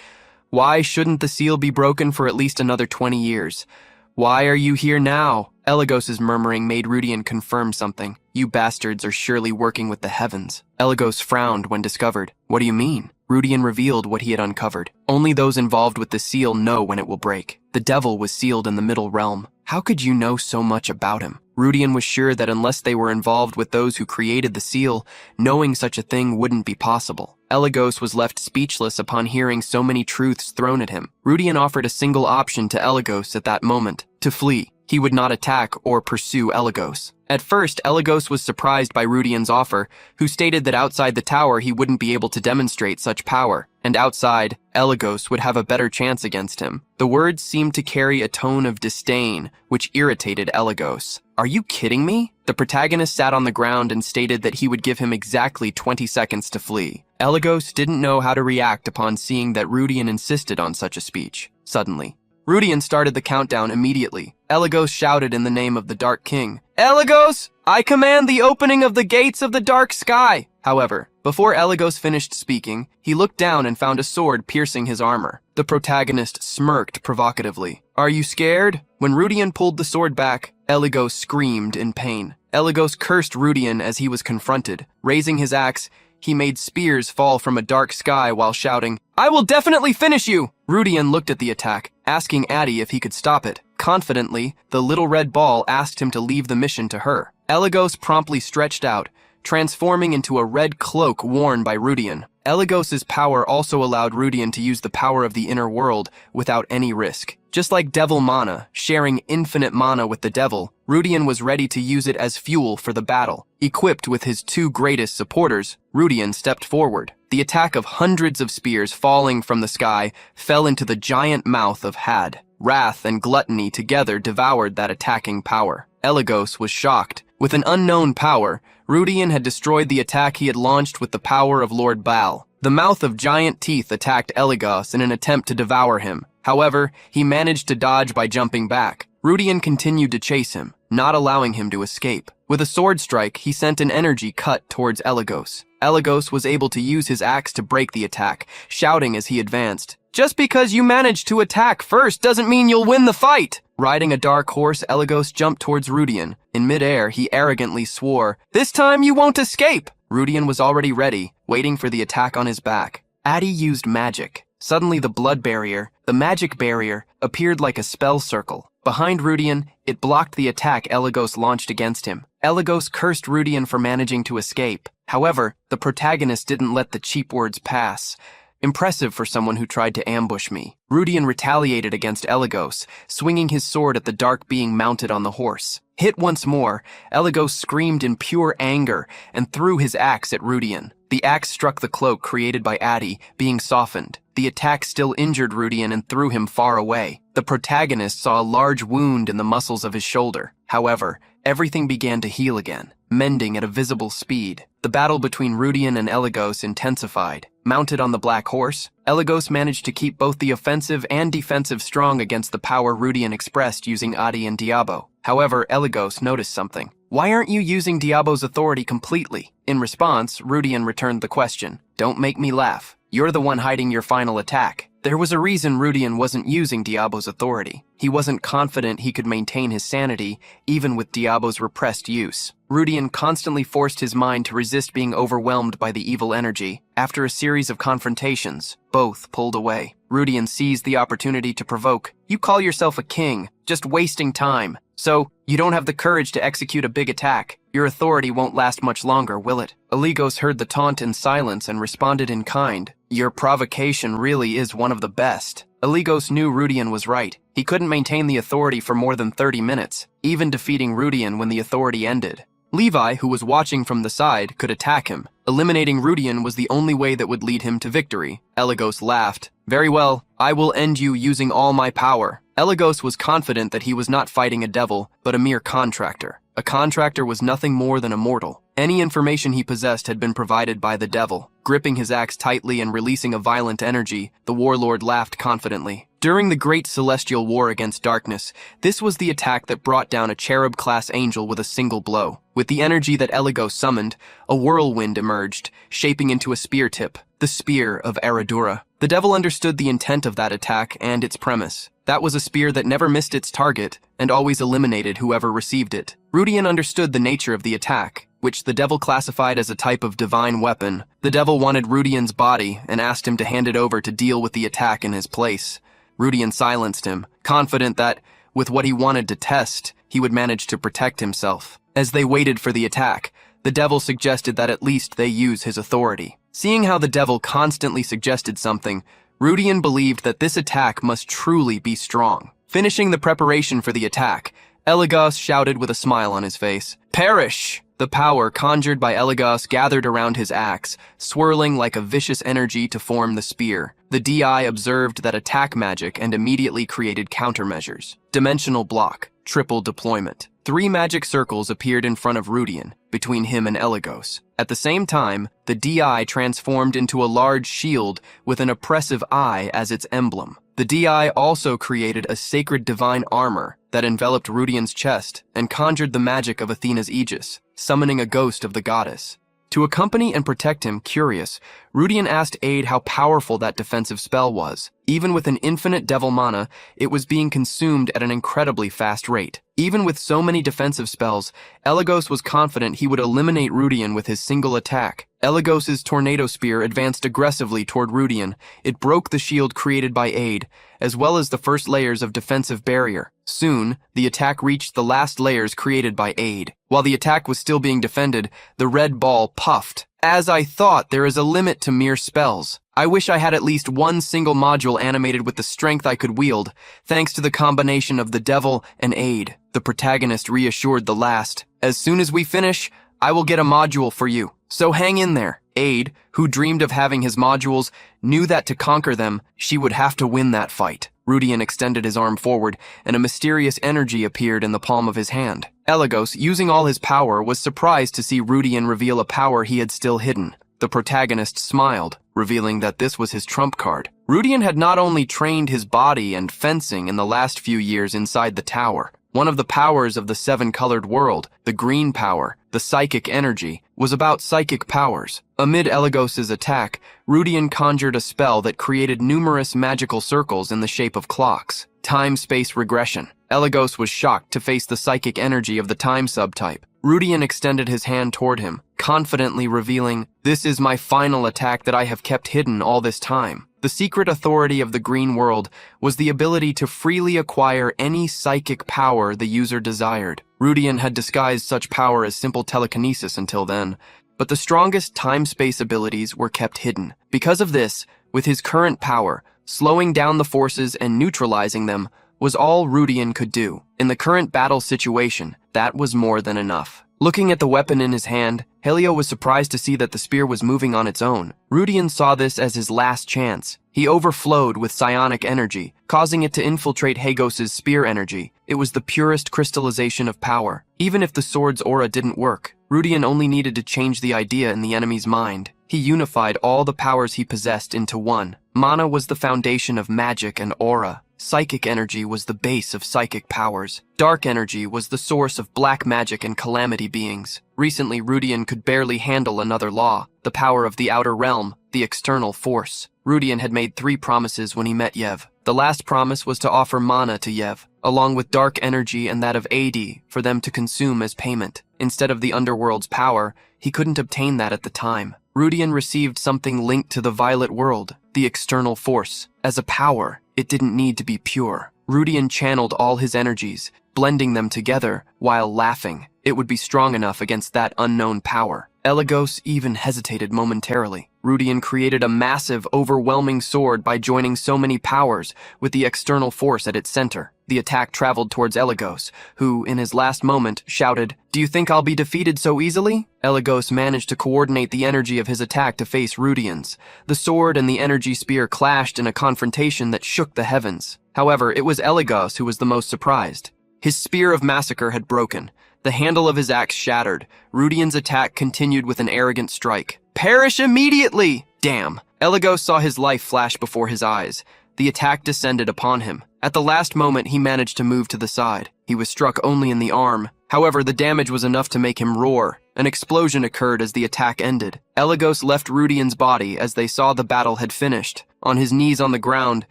"Why shouldn't the seal be broken for at least another 20 years? Why are you here now?" Elagos's murmuring made Rudian confirm something. "You bastards are surely working with the heavens." Elagos frowned when discovered. "What do you mean?" Rudian revealed what he had uncovered. "Only those involved with the seal know when it will break. The devil was sealed in the middle realm. How could you know so much about him?" Rudian was sure that unless they were involved with those who created the seal, knowing such a thing wouldn't be possible. Elagos was left speechless upon hearing so many truths thrown at him. Rudian offered a single option to Elagos at that moment: to flee. He would not attack or pursue Elagos. At first, Elagos was surprised by Rudian's offer, who stated that outside the tower he wouldn't be able to demonstrate such power, and outside, Elagos would have a better chance against him. The words seemed to carry a tone of disdain, which irritated Elagos. "Are you kidding me?" The protagonist sat on the ground and stated that he would give him exactly 20 seconds to flee. Elagos didn't know how to react upon seeing that Rudian insisted on such a speech. Suddenly, Rudian started the countdown immediately. Elagos shouted in the name of the Dark King, "Elagos, I command the opening of the gates of the dark sky!" However, before Elagos finished speaking, he looked down and found a sword piercing his armor. The protagonist smirked provocatively. "Are you scared?" When Rudian pulled the sword back, Elagos screamed in pain. Elagos cursed Rudian as he was confronted. Raising his axe, he made spears fall from a dark sky while shouting, "I will definitely finish you!" Rudian looked at the attack, asking Addie if he could stop it. Confidently, the little red ball asked him to leave the mission to her. Elagos promptly stretched out, transforming into a red cloak worn by Rudian. Elagos's power also allowed Rudian to use the power of the inner world without any risk. Just like Devil Mana, sharing infinite mana with the devil, Rudian was ready to use it as fuel for the battle. Equipped with his two greatest supporters, Rudian stepped forward. The attack of hundreds of spears falling from the sky fell into the giant mouth of Had. Wrath and gluttony together devoured that attacking power. Elagos was shocked. With an unknown power, Rudian had destroyed the attack he had launched with the power of Lord Baal. The mouth of giant teeth attacked Elagos in an attempt to devour him. However, he managed to dodge by jumping back. Rudian continued to chase him, not allowing him to escape. With a sword strike, he sent an energy cut towards Elagos. Elagos was able to use his axe to break the attack, shouting as he advanced, "Just because you managed to attack first doesn't mean you'll win the fight!" Riding a dark horse, Elagos jumped towards Rudian. In midair, he arrogantly swore, "This time you won't escape!" Rudian was already ready, waiting for the attack on his back. Addie used magic. Suddenly the blood barrier, the magic barrier, appeared like a spell circle. Behind Rudian, it blocked the attack Elagos launched against him. Elagos cursed Rudian for managing to escape. However, the protagonist didn't let the cheap words pass. Impressive for someone who tried to ambush me. Rudian retaliated against Elagos, swinging his sword at the dark being mounted on the horse. Hit once more, Elagos screamed in pure anger and threw his axe at Rudian. The axe struck the cloak created by Addie, being softened. The attack still injured Rudian and threw him far away. The protagonist saw a large wound in the muscles of his shoulder. However, everything began to heal again, mending at a visible speed. The battle between Rudian and Elagos intensified. Mounted on the black horse, Elagos managed to keep both the offensive and defensive strong against the power Rudian expressed using Adi and Diabo. However, Elagos noticed something. "Why aren't you using Diabo's authority completely?" In response, Rudian returned the question. "Don't make me laugh. You're the one hiding your final attack." There was a reason Rudian wasn't using Diabo's authority. He wasn't confident he could maintain his sanity, even with Diabo's repressed use. Rudian constantly forced his mind to resist being overwhelmed by the evil energy. After a series of confrontations, both pulled away. Rudian seized the opportunity to provoke. "You call yourself a king, just wasting time. So, you don't have the courage to execute a big attack. Your authority won't last much longer, will it?" Elagos heard the taunt in silence and responded in kind. "Your provocation really is one of the best." Elagos knew Rudian was right. He couldn't maintain the authority for more than 30 minutes, even defeating Rudian when the authority ended. Levi, who was watching from the side, could attack him. Eliminating Rudian was the only way that would lead him to victory. Elagos laughed. "Very well, I will end you using all my power." Elagos was confident that he was not fighting a devil, but a mere contractor. A contractor was nothing more than a mortal. Any information he possessed had been provided by the devil. Gripping his axe tightly and releasing a violent energy, the warlord laughed confidently. During the Great Celestial War against Darkness, this was the attack that brought down a cherub-class angel with a single blow. With the energy that Elagos summoned, a whirlwind emerged, shaping into a spear tip, the Spear of Aradura. The devil understood the intent of that attack and its premise. That was a spear that never missed its target and always eliminated whoever received it. Rudian understood the nature of the attack, which the devil classified as a type of divine weapon. The devil wanted Rudian's body and asked him to hand it over to deal with the attack in his place. Rudian silenced him, confident that, with what he wanted to test, he would manage to protect himself. As they waited for the attack, the devil suggested that at least they use his authority. Seeing how the devil constantly suggested something, Rudian believed that this attack must truly be strong. Finishing the preparation for the attack, Elagos shouted with a smile on his face, "Perish!" The power conjured by Elagos gathered around his axe, swirling like a vicious energy to form the spear. The DI observed that attack magic and immediately created countermeasures. Dimensional block, triple deployment. 3 magic circles appeared in front of Rudian, between him and Elagos. At the same time, the DI transformed into a large shield with an oppressive eye as its emblem. The DI also created a sacred divine armor that enveloped Rudian's chest and conjured the magic of Athena's aegis, summoning a ghost of the goddess. To accompany and protect him, curious, Rudian asked Aid how powerful that defensive spell was. Even with an infinite devil mana, it was being consumed at an incredibly fast rate. Even with so many defensive spells, Elagos was confident he would eliminate Rudian with his single attack. Elagos's tornado spear advanced aggressively toward Rudian. It broke the shield created by Aid, as well as the first layers of defensive barrier. Soon, the attack reached the last layers created by Aid. While the attack was still being defended, the red ball puffed. "As I thought, there is a limit to mere spells. I wish I had at least one single module animated with the strength I could wield, thanks to the combination of the devil and Aid." The protagonist reassured the last. "As soon as we finish, I will get a module for you. So hang in there." Aid, who dreamed of having his modules, knew that to conquer them, she would have to win that fight. Rudian extended his arm forward, and a mysterious energy appeared in the palm of his hand. Elagos, using all his power, was surprised to see Rudian reveal a power he had still hidden. The protagonist smiled, revealing that this was his trump card. Rudian had not only trained his body and fencing in the last few years inside the tower. One of the powers of the 7-colored world, the green power, the psychic energy, was about psychic powers. Amid Elagos's attack, Rudian conjured a spell that created numerous magical circles in the shape of clocks. Time-space regression. Elagos was shocked to face the psychic energy of the time subtype. Rudian extended his hand toward him, confidently revealing, "This is my final attack that I have kept hidden all this time." The secret authority of the green world was the ability to freely acquire any psychic power the user desired. Rudian had disguised such power as simple telekinesis until then, but the strongest time-space abilities were kept hidden. Because of this, with his current power, slowing down the forces and neutralizing them was all Rudian could do. In the current battle situation, that was more than enough. Looking at the weapon in his hand, Helio was surprised to see that the spear was moving on its own. Rudian saw this as his last chance. He overflowed with psionic energy, causing it to infiltrate Hagos's spear energy. It was the purest crystallization of power. Even if the sword's aura didn't work, Rudian only needed to change the idea in the enemy's mind. He unified all the powers he possessed into one. Mana was the foundation of magic and aura. Psychic energy was the base of psychic powers. Dark energy was the source of black magic and calamity beings. Recently, Rudian could barely handle another law, the power of the outer realm, the external force. Rudian had made 3 promises when he met Yev. The last promise was to offer mana to Yev, along with dark energy and that of AD, for them to consume as payment. Instead of the underworld's power, he couldn't obtain that at the time. Rudian received something linked to the violet world, the external force. As a power, it didn't need to be pure. Rudian channeled all his energies, blending them together while laughing. It would be strong enough against that unknown power. Elagos even hesitated momentarily. Rudian created a massive, overwhelming sword by joining so many powers with the external force at its center. The attack traveled towards Elagos, who, in his last moment, shouted, "Do you think I'll be defeated so easily?" Elagos managed to coordinate the energy of his attack to face Rudian's. The sword and the energy spear clashed in a confrontation that shook the heavens. However, it was Elagos who was the most surprised. His spear of massacre had broken. The handle of his axe shattered. Rudian's attack continued with an arrogant strike. "Perish immediately!" Damn. Elagos saw his life flash before his eyes. The attack descended upon him. At the last moment, he managed to move to the side. He was struck only in the arm. However, the damage was enough to make him roar. An explosion occurred as the attack ended. Elagos left Rudian's body as they saw the battle had finished. On his knees on the ground,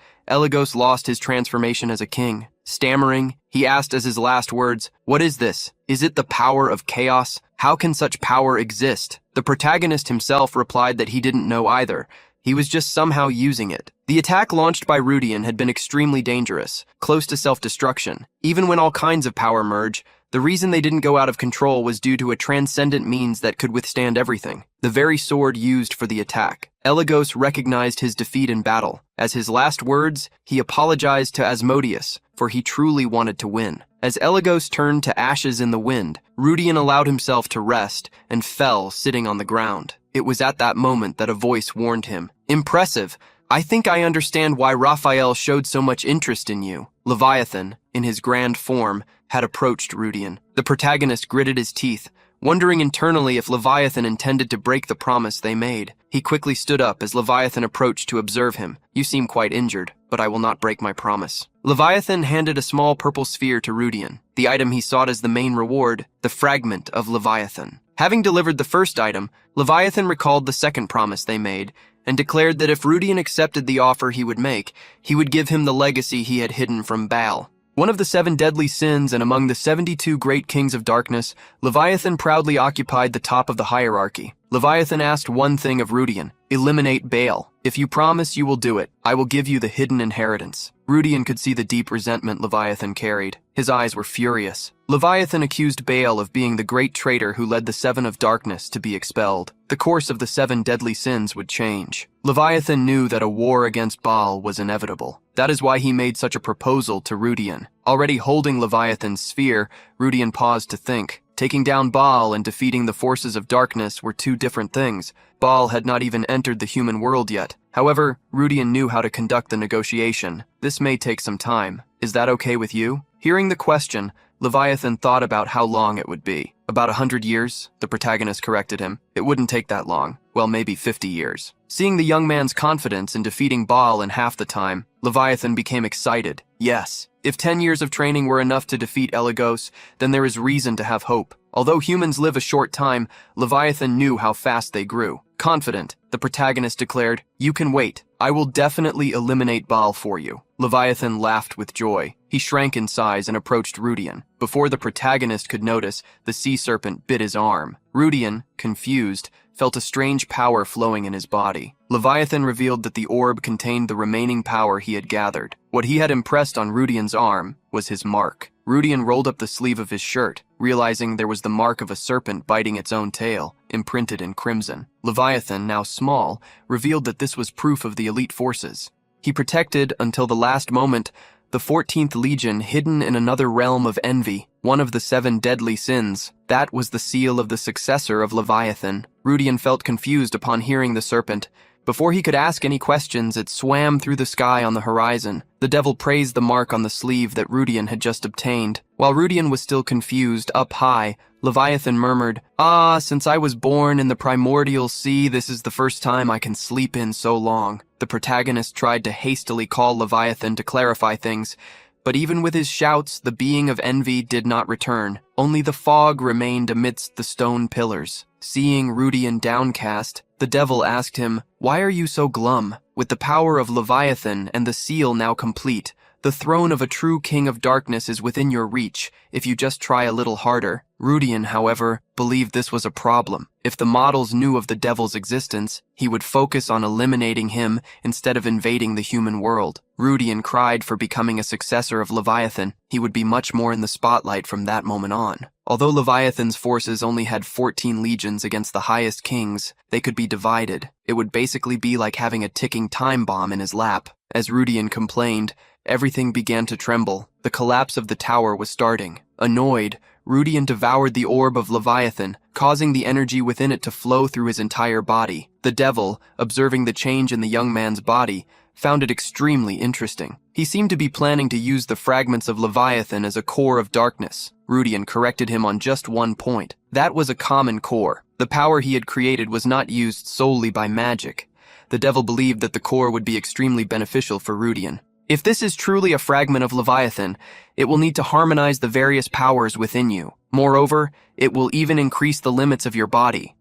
Elagos lost his transformation as a king. Stammering, he asked as his last words, "What is this? Is it the power of chaos? How can such power exist?" The protagonist himself replied that he didn't know either. He was just somehow using it. The attack launched by Rudian had been extremely dangerous, close to self-destruction. Even when all kinds of power merge, the reason they didn't go out of control was due to a transcendent means that could withstand everything, the very sword used for the attack. Elagos recognized his defeat in battle. As his last words, he apologized to Asmodeus, for he truly wanted to win. As Elagos turned to ashes in the wind, Rudian allowed himself to rest and fell sitting on the ground. It was at that moment that a voice warned him. "Impressive. I think I understand why Raphael showed so much interest in you." Leviathan, in his grand form, had approached Rudian. The protagonist gritted his teeth, wondering internally if Leviathan intended to break the promise they made. He quickly stood up as Leviathan approached to observe him. "You seem quite injured, but I will not break my promise." Leviathan handed a small purple sphere to Rudian, the item he sought as the main reward, the fragment of Leviathan. Having delivered the first item, Leviathan recalled the second promise they made, and declared that if Rudian accepted the offer he would make, he would give him the legacy he had hidden from Baal. One of the 7 deadly sins and among the 72 great kings of darkness, Leviathan proudly occupied the top of the hierarchy. Leviathan asked one thing of Rudian: eliminate Baal. "If you promise you will do it, I will give you the hidden inheritance." Rudian could see the deep resentment Leviathan carried. His eyes were furious. Leviathan accused Baal of being the great traitor who led the 7 of darkness to be expelled. The course of the 7 deadly sins would change. Leviathan knew that a war against Baal was inevitable. That is why he made such a proposal to Rudian. Already holding Leviathan's sphere, Rudian paused to think. Taking down Baal and defeating the forces of darkness were 2 different things. Baal had not even entered the human world yet. However, Rudian knew how to conduct the negotiation. "This may take some time. Is that okay with you?" Hearing the question, Leviathan thought about how long it would be. "About 100 years, the protagonist corrected him. "It wouldn't take that long. Well, maybe 50 years. Seeing the young man's confidence in defeating Baal in half the time, Leviathan became excited. Yes, if 10 years of training were enough to defeat Elagos, then there is reason to have hope. Although humans live a short time, Leviathan knew how fast they grew. Confident, the protagonist declared, "You can wait. I will definitely eliminate Baal for you." Leviathan laughed with joy. He shrank in size and approached Rudian. Before the protagonist could notice, the sea serpent bit his arm. Rudian, confused, felt a strange power flowing in his body. Leviathan revealed that the orb contained the remaining power he had gathered. What he had impressed on Rudian's arm was his mark. Rudian rolled up the sleeve of his shirt, realizing there was the mark of a serpent biting its own tail, imprinted in crimson. Leviathan, now small, revealed that this was proof of the elite forces. He protected, until the last moment, the 14th Legion hidden in another realm of envy, one of the 7 deadly sins. That was the seal of the successor of Leviathan. Rudian felt confused upon hearing the serpent. Before he could ask any questions, it swam through the sky on the horizon. The devil praised the mark on the sleeve that Rudian had just obtained. While Rudian was still confused, up high, Leviathan murmured, "Ah, since I was born in the primordial sea, this is the first time I can sleep in so long." The protagonist tried to hastily call Leviathan to clarify things, but even with his shouts, the being of envy did not return. Only the fog remained amidst the stone pillars. Seeing Rudian downcast, the devil asked him, "Why are you so glum? With the power of Leviathan and the seal now complete, the throne of a true king of darkness is within your reach, if you just try a little harder." Rudian, however, believed this was a problem. If the models knew of the devil's existence, he would focus on eliminating him instead of invading the human world. Rudian cried for becoming a successor of Leviathan. He would be much more in the spotlight from that moment on. Although Leviathan's forces only had 14 legions against the highest kings, they could be divided. It would basically be like having a ticking time bomb in his lap. As Rudian complained, everything began to tremble. The collapse of the tower was starting. Annoyed, Rudian devoured the orb of Leviathan, causing the energy within it to flow through his entire body. The devil, observing the change in the young man's body, found it extremely interesting. He seemed to be planning to use the fragments of Leviathan as a core of darkness. Rudian corrected him on just one point. That was a common core. The power he had created was not used solely by magic. The devil believed that the core would be extremely beneficial for Rudian. If this is truly a fragment of Leviathan, it will need to harmonize the various powers within you. Moreover, it will even increase the limits of your body.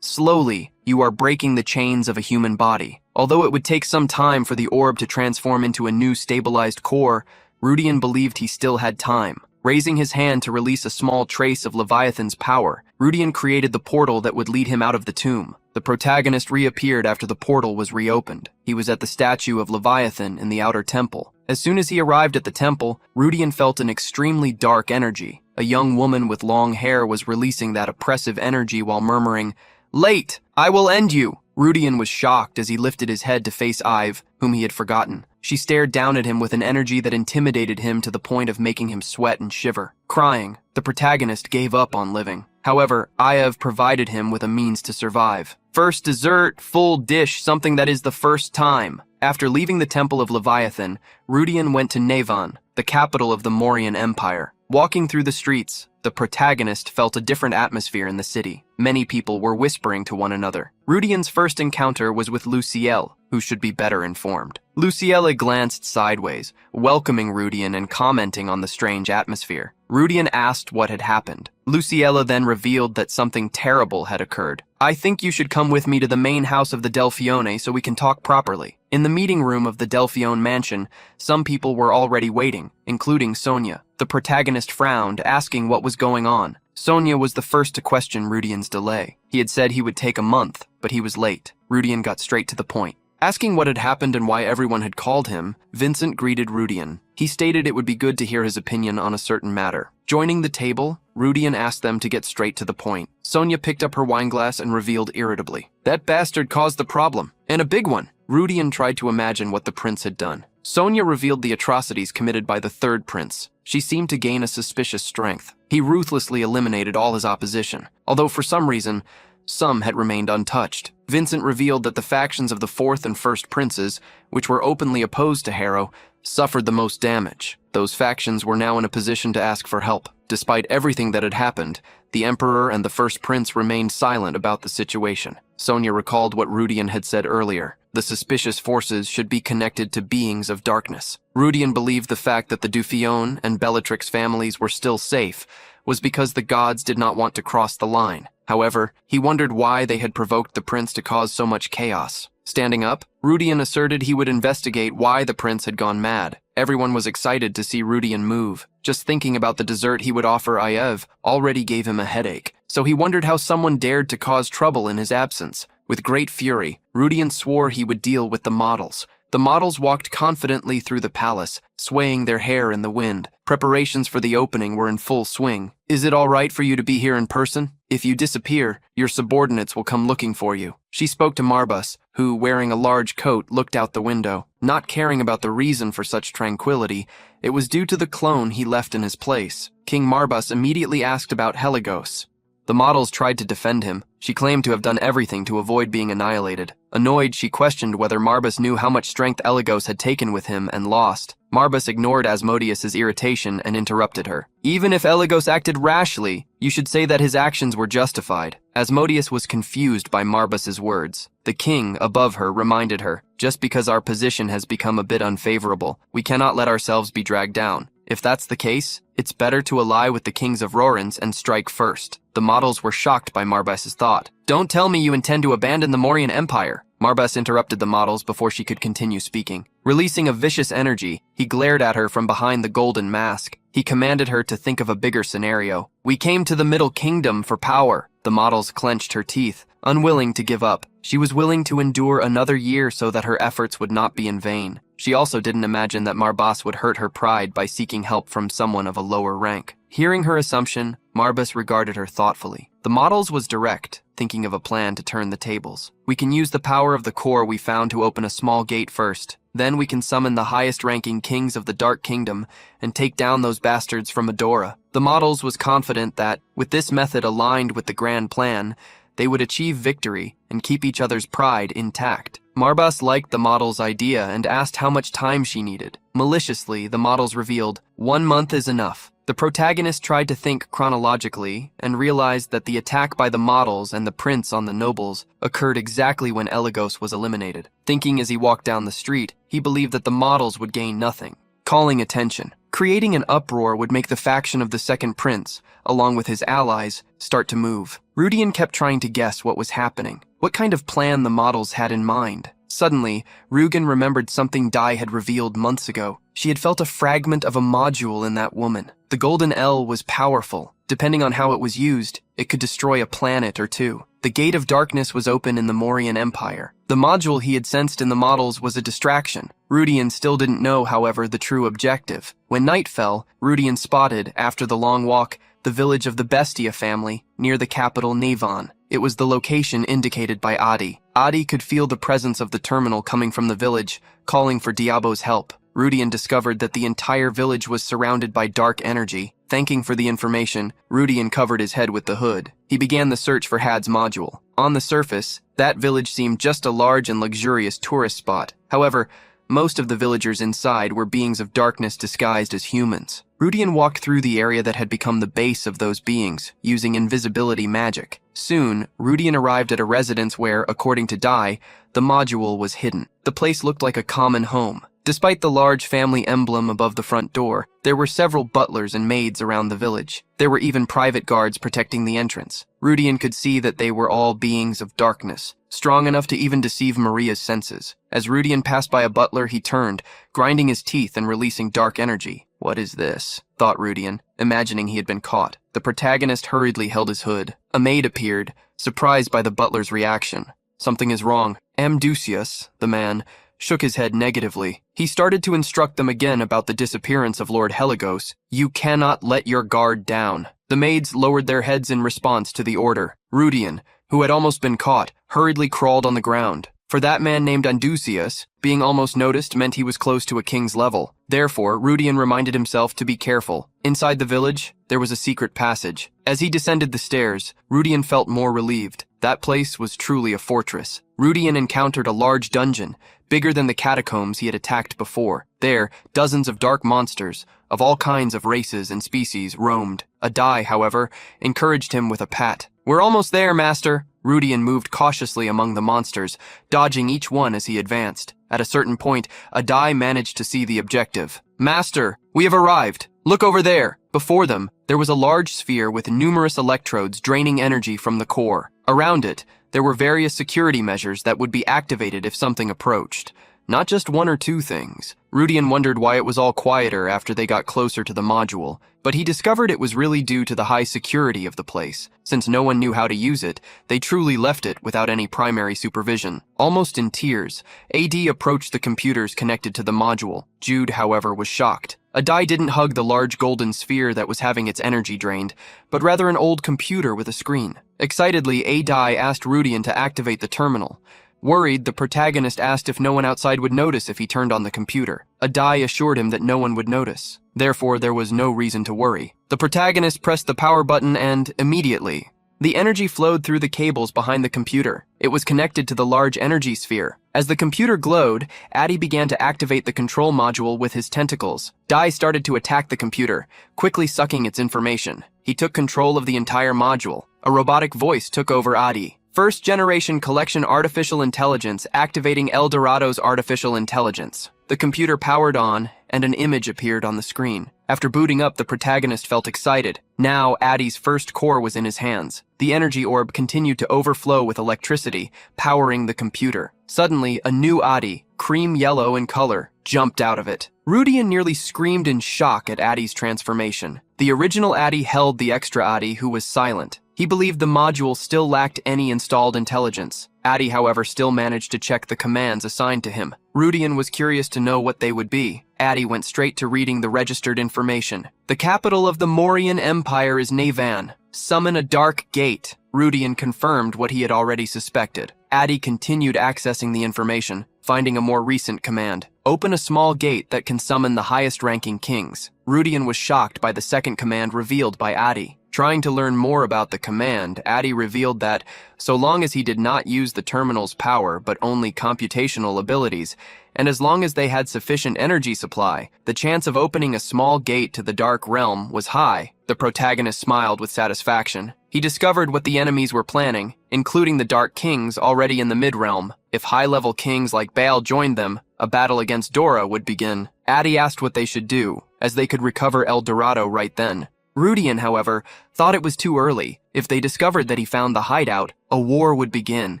Slowly, you are breaking the chains of a human body. Although it would take some time for the orb to transform into a new stabilized core, Rudian believed he still had time. Raising his hand to release a small trace of Leviathan's power, Rudian created the portal that would lead him out of the tomb. The protagonist reappeared after the portal was reopened. He was at the statue of Leviathan in the outer temple. As soon as he arrived at the temple, Rudian felt an extremely dark energy. A young woman with long hair was releasing that oppressive energy while murmuring, "Late! I will end you!" Rudian was shocked as he lifted his head to face Ive, whom he had forgotten. She stared down at him with an energy that intimidated him to the point of making him sweat and shiver. Crying, the protagonist gave up on living. However, Ive provided him with a means to survive. First dessert, full dish, something that is the first time. After leaving the Temple of Leviathan, Rudian went to Navan, the capital of the Mauryan Empire. Walking through the streets, the protagonist felt a different atmosphere in the city. Many people were whispering to one another. Rudian's first encounter was with Lucielle, who should be better informed. Lucielle glanced sideways, welcoming Rudian and commenting on the strange atmosphere. Rudian asked what had happened. Lucielle then revealed that something terrible had occurred. "I think you should come with me to the main house of the Delphione so we can talk properly." In the meeting room of the Delphione mansion, some people were already waiting, including Sonia. The protagonist frowned, asking what was going on. Sonia was the first to question Rudian's delay. He had said he would take a month, but he was late. Rudian got straight to the point. Asking what had happened and why everyone had called him, Vincent greeted Rudian. He stated it would be good to hear his opinion on a certain matter. Joining the table, Rudian asked them to get straight to the point. Sonia picked up her wineglass and revealed irritably, "That bastard caused the problem, and a big one." Rudian tried to imagine what the prince had done. Sonia revealed the atrocities committed by the third prince. She seemed to gain a suspicious strength. He ruthlessly eliminated all his opposition, although for some reason, some had remained untouched. Vincent revealed that the factions of the fourth and first princes, which were openly opposed to Harrow, suffered the most damage. Those factions were now in a position to ask for help. Despite everything that had happened, the Emperor and the first prince remained silent about the situation. Sonia recalled what Rudian had said earlier. The suspicious forces should be connected to beings of darkness. Rudian believed the fact that the Duffion and Bellatrix families were still safe was because the gods did not want to cross the line. However, he wondered why they had provoked the prince to cause so much chaos. Standing up, Rudian asserted he would investigate why the prince had gone mad. Everyone was excited to see Rudian move. Just thinking about the dessert he would offer Iev already gave him a headache, so he wondered how someone dared to cause trouble in his absence. With great fury, Rudian swore he would deal with the models. The models walked confidently through the palace, swaying their hair in the wind. Preparations for the opening were in full swing. "Is it all right for you to be here in person? If you disappear, your subordinates will come looking for you." She spoke to Marbas, who, wearing a large coat, looked out the window. Not caring about the reason for such tranquility, it was due to the clone he left in his place. King Marbas immediately asked about Heligos. The models tried to defend him. She claimed to have done everything to avoid being annihilated. Annoyed, she questioned whether Marbas knew how much strength Heligos had taken with him and lost. Marbas ignored Asmodeus's irritation and interrupted her. "Even if Heligos acted rashly, you should say that his actions were justified." Asmodeus was confused by Marbas's words. The king, above her, reminded her, "Just because our position has become a bit unfavorable, we cannot let ourselves be dragged down. If that's the case, it's better to ally with the kings of Rorans and strike first." The models were shocked by Marbas's thought. "Don't tell me you intend to abandon the Mauryan Empire." Marbas interrupted the models before she could continue speaking. Releasing a vicious energy, he glared at her from behind the golden mask. He commanded her to think of a bigger scenario. "We came to the Middle Kingdom for power." The models clenched her teeth, unwilling to give up. She was willing to endure another year so that her efforts would not be in vain. She also didn't imagine that Marbas would hurt her pride by seeking help from someone of a lower rank. Hearing her assumption, Marbas regarded her thoughtfully. The models was direct, thinking of a plan to turn the tables. "We can use the power of the core we found to open a small gate first. Then we can summon the highest-ranking kings of the Dark Kingdom and take down those bastards from Adora." The models was confident that, with this method aligned with the grand plan, they would achieve victory and keep each other's pride intact. Marbas liked the model's idea and asked how much time she needed. Maliciously, the models revealed, "1 month is enough." The protagonist tried to think chronologically and realized that the attack by the models and the prince on the nobles occurred exactly when Heligos was eliminated. Thinking as he walked down the street, he believed that the models would gain nothing. Calling attention. Creating an uproar would make the faction of the second prince, along with his allies, start to move. Rudian kept trying to guess what was happening. What kind of plan the models had in mind? Suddenly, Rugen remembered something Dai had revealed months ago. She had felt a fragment of a module in that woman. The golden L was powerful. Depending on how it was used, it could destroy a planet or two. The Gate of Darkness was open in the Mauryan Empire. The module he had sensed in the models was a distraction. Rudian still didn't know, however, the true objective. When night fell, Rudian spotted, after the long walk, the village of the Bestia family, near the capital Navon. It was the location indicated by Adi. Adi could feel the presence of the terminal coming from the village, calling for Diabo's help. Rudian discovered that the entire village was surrounded by dark energy. Thanking for the information, Rudian covered his head with the hood. He began the search for Had's module. On the surface, that village seemed just a large and luxurious tourist spot. However, most of the villagers inside were beings of darkness disguised as humans. Rudian walked through the area that had become the base of those beings, using invisibility magic. Soon, Rudian arrived at a residence where, according to Dai, the module was hidden. The place looked like a common home. Despite the large family emblem above the front door, there were several butlers and maids around the village. There were even private guards protecting the entrance. Rudian could see that they were all beings of darkness, strong enough to even deceive Maria's senses. As Rudian passed by a butler, he turned, grinding his teeth and releasing dark energy. "What is this?" thought Rudian, imagining he had been caught. The protagonist hurriedly held his hood. A maid appeared, surprised by the butler's reaction. "Something is wrong." Amdusius, the man, shook his head negatively. He started to instruct them again about the disappearance of Lord Heligos. "You cannot let your guard down." The maids lowered their heads in response to the order. Rudian, who had almost been caught, hurriedly crawled on the ground. For that man named Amdusius, being almost noticed meant he was close to a king's level. Therefore, Rudian reminded himself to be careful. Inside the village, there was a secret passage. As he descended the stairs, Rudian felt more relieved. That place was truly a fortress. Rudian encountered a large dungeon, bigger than the catacombs he had attacked before. There, dozens of dark monsters, of all kinds of races and species, roamed. Adai, however, encouraged him with a pat. "We're almost there, master." Rudian moved cautiously among the monsters, dodging each one as he advanced. At a certain point, Adai managed to see the objective. "Master, we have arrived. Look over there." Before them, there was a large sphere with numerous electrodes draining energy from the core. Around it, there were various security measures that would be activated if something approached. not just one or two things. Rudian wondered why it was all quieter after they got closer to the module, but he discovered it was really due to the high security of the place. Since no one knew how to use it, they truly left it without any primary supervision. Almost in tears, AD approached the computers connected to the module. Jude, however, was shocked. A die didn't hug the large golden sphere that was having its energy drained, but rather an old computer with a screen. Excitedly, A die asked Rudian to activate the terminal. Worried, the protagonist asked if no one outside would notice if he turned on the computer. A die assured him that no one would notice. Therefore, there was no reason to worry. The protagonist pressed the power button and, immediately, the energy flowed through the cables behind the computer. It was connected to the large energy sphere. As the computer glowed, Addy began to activate the control module with his tentacles. Dai started to attack the computer, quickly sucking its information. He took control of the entire module. A robotic voice took over Addy. First-generation collection artificial intelligence activating El Dorado's artificial intelligence. The computer powered on, and an image appeared on the screen. After booting up, the protagonist felt excited. Now, Addy's first core was in his hands. The energy orb continued to overflow with electricity, powering the computer. Suddenly, a new Addy, cream yellow in color, jumped out of it. Rudian nearly screamed in shock at Addy's transformation. The original Addy held the extra Addy, who was silent. He believed the module still lacked any installed intelligence. Addy, however, still managed to check the commands assigned to him. Rudian was curious to know what they would be. Addy went straight to reading the registered information. The capital of the Mauryan Empire is Navan. Summon a dark gate. Rudian confirmed what he had already suspected. Addy continued accessing the information, finding a more recent command. Open a small gate that can summon the highest-ranking kings. Rudian was shocked by the second command revealed by Addy. Trying to learn more about the command, Addy revealed that, so long as he did not use the terminal's power but only computational abilities, and as long as they had sufficient energy supply, the chance of opening a small gate to the Dark Realm was high. The protagonist smiled with satisfaction. He discovered what the enemies were planning, including the Dark Kings already in the Mid-Realm. If high-level kings like Baal joined them, a battle against Dora would begin. Addy asked what they should do, as they could recover El Dorado right then. Rudian, however, thought it was too early. If they discovered that he found the hideout, a war would begin.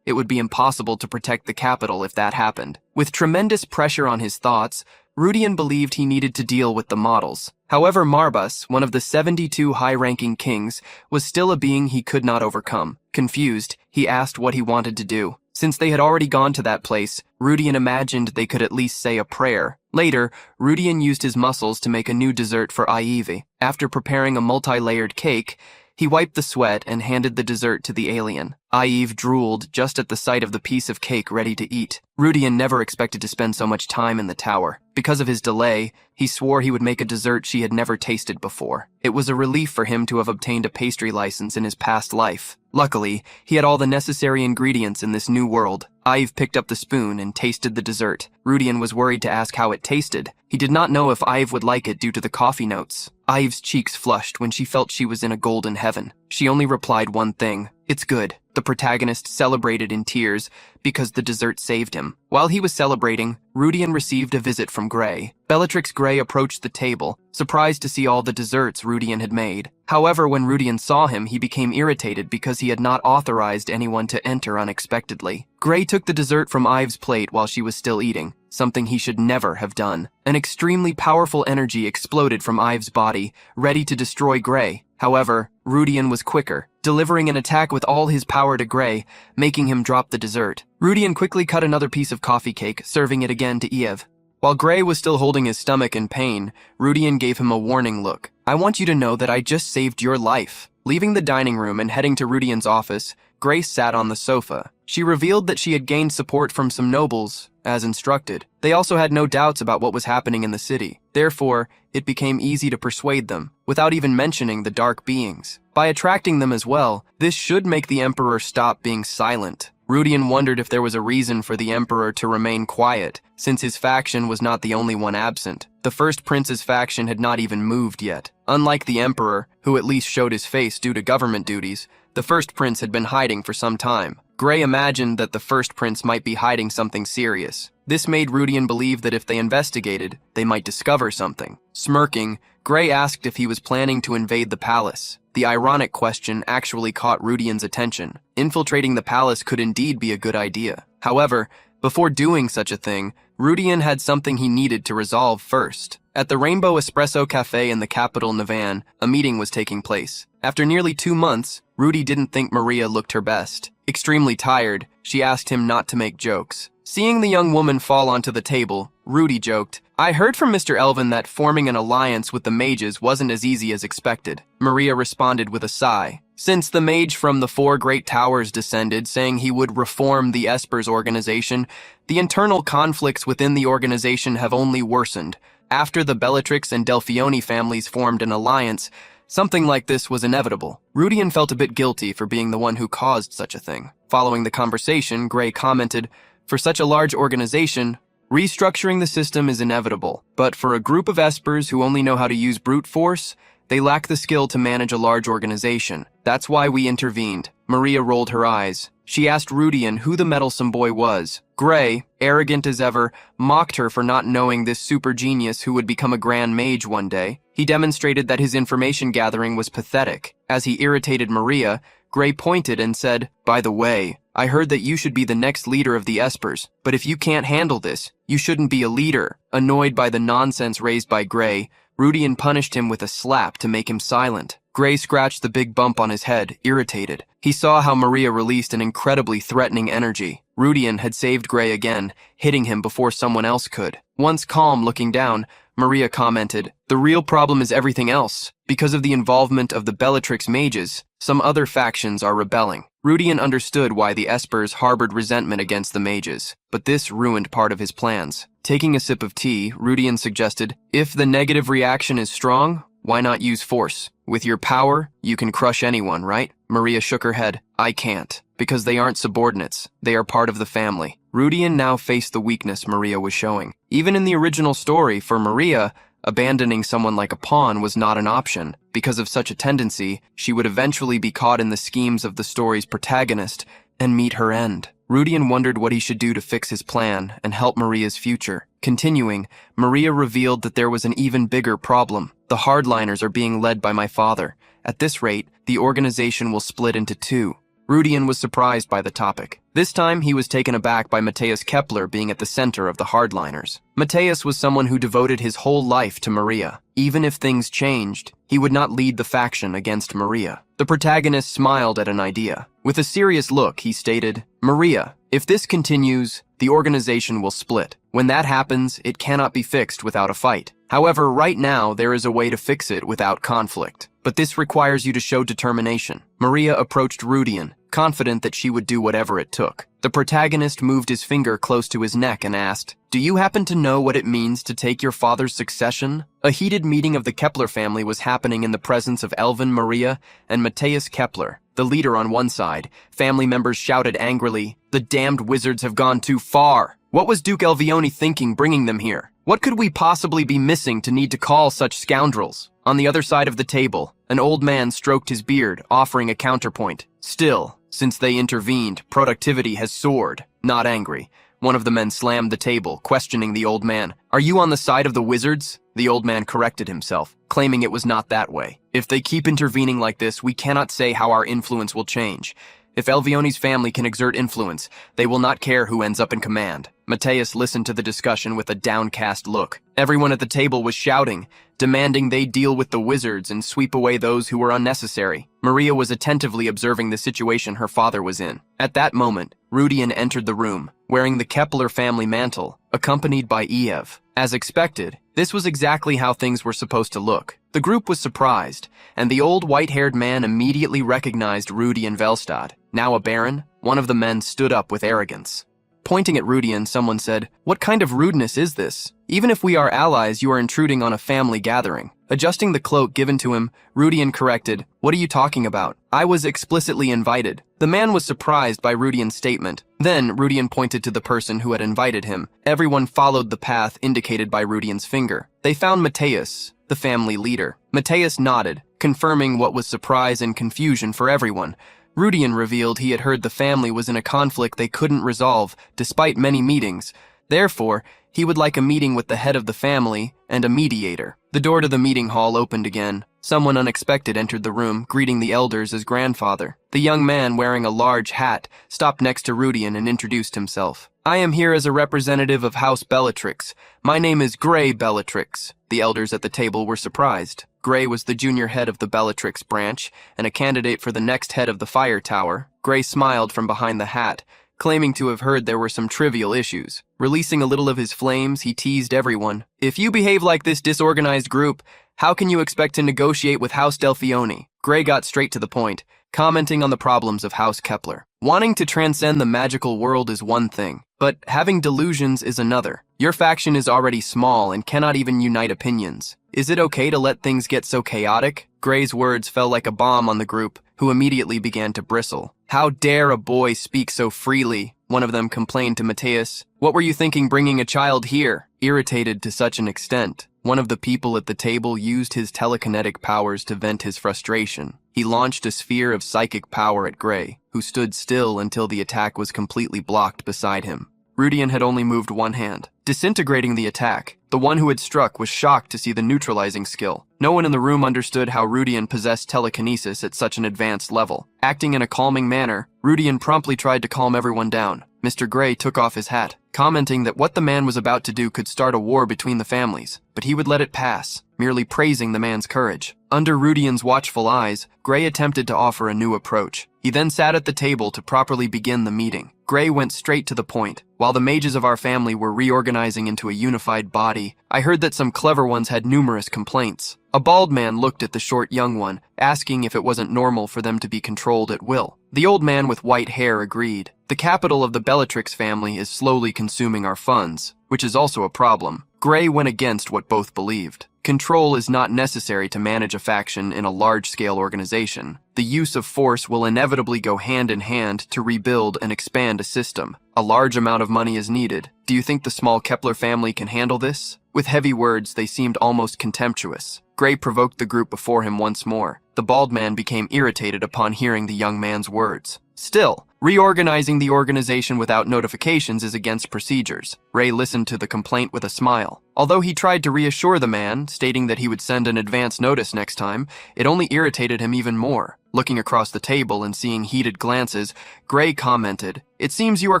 It would be impossible to protect the capital if that happened. With tremendous pressure on his thoughts, Rudian believed he needed to deal with the models. However, Marbas, one of the 72 high-ranking kings, was still a being he could not overcome. Confused, he asked what he wanted to do. Since they had already gone to that place, Rudian imagined they could at least say a prayer. Later, Rudian used his muscles to make a new dessert for Ivy. After preparing a multi-layered cake, he wiped the sweat and handed the dessert to the alien. Eve drooled just at the sight of the piece of cake ready to eat. Rudian never expected to spend so much time in the tower. Because of his delay, he swore he would make a dessert she had never tasted before. It was a relief for him to have obtained a pastry license in his past life. Luckily, he had all the necessary ingredients in this new world. Ive picked up the spoon and tasted the dessert. Rudian was worried to ask how it tasted. He did not know if Ive would like it due to the coffee notes. Ive's cheeks flushed when she felt she was in a golden heaven. She only replied one thing: "It's good." The protagonist celebrated in tears because the dessert saved him. While he was celebrating, Rudian received a visit from Gray. Bellatrix Gray approached the table, surprised to see all the desserts Rudian had made. However, when Rudian saw him, he became irritated because he had not authorized anyone to enter unexpectedly. Gray took the dessert from Ive's plate while she was still eating, something he should never have done. An extremely powerful energy exploded from Ive's body, ready to destroy Gray. However, Rudian was quicker, delivering an attack with all his power to Gray, making him drop the dessert. Rudian quickly cut another piece of coffee cake, serving it again to Eve. While Gray was still holding his stomach in pain, Rudian gave him a warning look. "I want you to know that I just saved your life." Leaving the dining room and heading to Rudian's office, Grace sat on the sofa. She revealed that she had gained support from some nobles, as instructed. They also had no doubts about what was happening in the city. Therefore, it became easy to persuade them, without even mentioning the dark beings. By attracting them as well, this should make the Emperor stop being silent. Rudian wondered if there was a reason for the Emperor to remain quiet, since his faction was not the only one absent. The First Prince's faction had not even moved yet. Unlike the Emperor, who at least showed his face due to government duties, the First Prince had been hiding for some time. Gray imagined that the First Prince might be hiding something serious. This made Rudian believe that if they investigated, they might discover something. Smirking, Gray asked if he was planning to invade the palace. The ironic question actually caught Rudian's attention. Infiltrating the palace could indeed be a good idea. However, Before doing such a thing, Rudian had something he needed to resolve first. At the Rainbow Espresso Cafe in the capital Navan, a meeting was taking place. After nearly 2 months, Rudy didn't think Maria looked her best. Extremely tired, she asked him not to make jokes. Seeing the young woman fall onto the table, Rudy joked, "I heard from Mr. Elvin that forming an alliance with the mages wasn't as easy as expected." Maria responded with a sigh. Since the mage from the 4 great towers descended, saying he would reform the Espers organization, the internal conflicts within the organization have only worsened. After the Bellatrix and Delphione families formed an alliance, something like this was inevitable. Rudian felt a bit guilty for being the one who caused such a thing. Following the conversation, Gray commented, "For such a large organization, restructuring the system is inevitable. But for a group of Espers who only know how to use brute force, they lack the skill to manage a large organization. That's why we intervened." Maria rolled her eyes. She asked Rudian who the meddlesome boy was. Gray, arrogant as ever, mocked her for not knowing this super genius who would become a grand mage one day. He demonstrated that his information gathering was pathetic. As he irritated Maria, Gray pointed and said, "By the way, I heard that you should be the next leader of the Espers, but if you can't handle this, you shouldn't be a leader." Annoyed by the nonsense raised by Gray, Rudian punished him with a slap to make him silent. Gray scratched the big bump on his head, irritated. He saw how Maria released an incredibly threatening energy. Rudian had saved Gray again, hitting him before someone else could. Once calm, looking down, Maria commented, "The real problem is everything else. Because of the involvement of the Bellatrix mages, some other factions are rebelling." Rudian understood why the Espers harbored resentment against the mages, but this ruined part of his plans. Taking a sip of tea, Rudian suggested, "If the negative reaction is strong, why not use force? With your power, you can crush anyone, right?" Maria shook her head. "I can't, because they aren't subordinates. They are part of the family." Rudian now faced the weakness Maria was showing. Even in the original story, for Maria, abandoning someone like a pawn was not an option. Because of such a tendency, she would eventually be caught in the schemes of the story's protagonist and meet her end. Rudian wondered what he should do to fix his plan and help Maria's future. Continuing, Maria revealed that there was an even bigger problem. "The hardliners are being led by my father. At this rate, the organization will split into 2. Rudian was surprised by the topic. This time, he was taken aback by Matthias Kepler being at the center of the hardliners. Matthias was someone who devoted his whole life to Maria. Even if things changed, he would not lead the faction against Maria. The protagonist smiled at an idea. With a serious look, he stated, "Maria, if this continues, the organization will split. When that happens, it cannot be fixed without a fight. However, right now, there is a way to fix it without conflict. But this requires you to show determination." Maria approached Rudian, confident that she would do whatever it took. The protagonist moved his finger close to his neck and asked, "Do you happen to know what it means to take your father's succession?" A heated meeting of the Kepler family was happening in the presence of Elvin, Maria, and Matthias Kepler. The leader on one side, family members shouted angrily, "The damned wizards have gone too far! What was Duke Elvione thinking bringing them here? What could we possibly be missing to need to call such scoundrels?" On the other side of the table, an old man stroked his beard, offering a counterpoint. "Still, since they intervened, productivity has soared." Not angry, one of the men slammed the table, questioning the old man. "Are you on the side of the wizards?" The old man corrected himself, claiming it was not that way. "If they keep intervening like this, we cannot say how our influence will change. If Elvione's family can exert influence, they will not care who ends up in command." Matthias listened to the discussion with a downcast look. Everyone at the table was shouting, demanding they deal with the wizards and sweep away those who were unnecessary. Maria was attentively observing the situation her father was in. At that moment, Rudian entered the room, wearing the Kepler family mantle, accompanied by Ev. As expected, this was exactly how things were supposed to look. The group was surprised, and the old white-haired man immediately recognized Rudian Velstad. Now a baron, one of the men stood up with arrogance. Pointing at Rudian, someone said, "What kind of rudeness is this? Even if we are allies, you are intruding on a family gathering." Adjusting the cloak given to him, Rudian corrected, "What are you talking about? I was explicitly invited." The man was surprised by Rudian's statement. Then Rudian pointed to the person who had invited him. Everyone followed the path indicated by Rudian's finger. They found Matthias, the family leader. Matthias nodded, confirming what was surprise and confusion for everyone. Rudian revealed he had heard the family was in a conflict they couldn't resolve, despite many meetings. Therefore, He would like a meeting with the head of the family and a mediator. The door to the meeting hall opened again. Someone unexpected entered the room, greeting the elders as grandfather. The young man, wearing a large hat, stopped next to Rudian and introduced himself. I am here as a representative of House Bellatrix. My name is Gray Bellatrix. The elders at the table were surprised. Gray was the junior head of the Bellatrix branch and a candidate for the next head of the fire tower. Gray smiled from behind the hat, claiming to have heard there were some trivial issues. Releasing a little of his flames, he teased everyone. If you behave like this disorganized group, how can you expect to negotiate with House Delphione? Gray got straight to the point, commenting on the problems of House Kepler. Wanting to transcend the magical world is one thing, but having delusions is another. Your faction is already small and cannot even unite opinions. Is it okay to let things get so chaotic? Gray's words fell like a bomb on the group, who immediately began to bristle. How dare a boy speak so freely? One of them complained to Mateus. What were you thinking bringing a child here? Irritated to such an extent, one of the people at the table used his telekinetic powers to vent his frustration. He launched a sphere of psychic power at Gray, who stood still until the attack was completely blocked beside him. Rudian had only moved one hand, disintegrating the attack. The one who had struck was shocked to see the neutralizing skill. No one in the room understood how Rudian possessed telekinesis at such an advanced level. Acting in a calming manner, Rudian promptly tried to calm everyone down. Mr. Gray took off his hat, commenting that what the man was about to do could start a war between the families, but he would let it pass, merely praising the man's courage. Under Rudian's watchful eyes, Gray attempted to offer a new approach. He then sat at the table to properly begin the meeting. Gray went straight to the point. While the mages of our family were reorganizing into a unified body, I heard that some clever ones had numerous complaints. A bald man looked at the short young one, asking if it wasn't normal for them to be controlled at will. The old man with white hair agreed. The capital of the Bellatrix family is slowly consuming our funds, which is also a problem. Gray went against what both believed. Control is not necessary to manage a faction in a large-scale organization. The use of force will inevitably go hand in hand to rebuild and expand a system. A large amount of money is needed. Do you think the small Kepler family can handle this? With heavy words, they seemed almost contemptuous. Gray provoked the group before him once more. The bald man became irritated upon hearing the young man's words. Still, reorganizing the organization without notifications is against procedures. Ray listened to the complaint with a smile. Although he tried to reassure the man, stating that he would send an advance notice next time, it only irritated him even more. Looking across the table and seeing heated glances, Gray commented, "It seems you are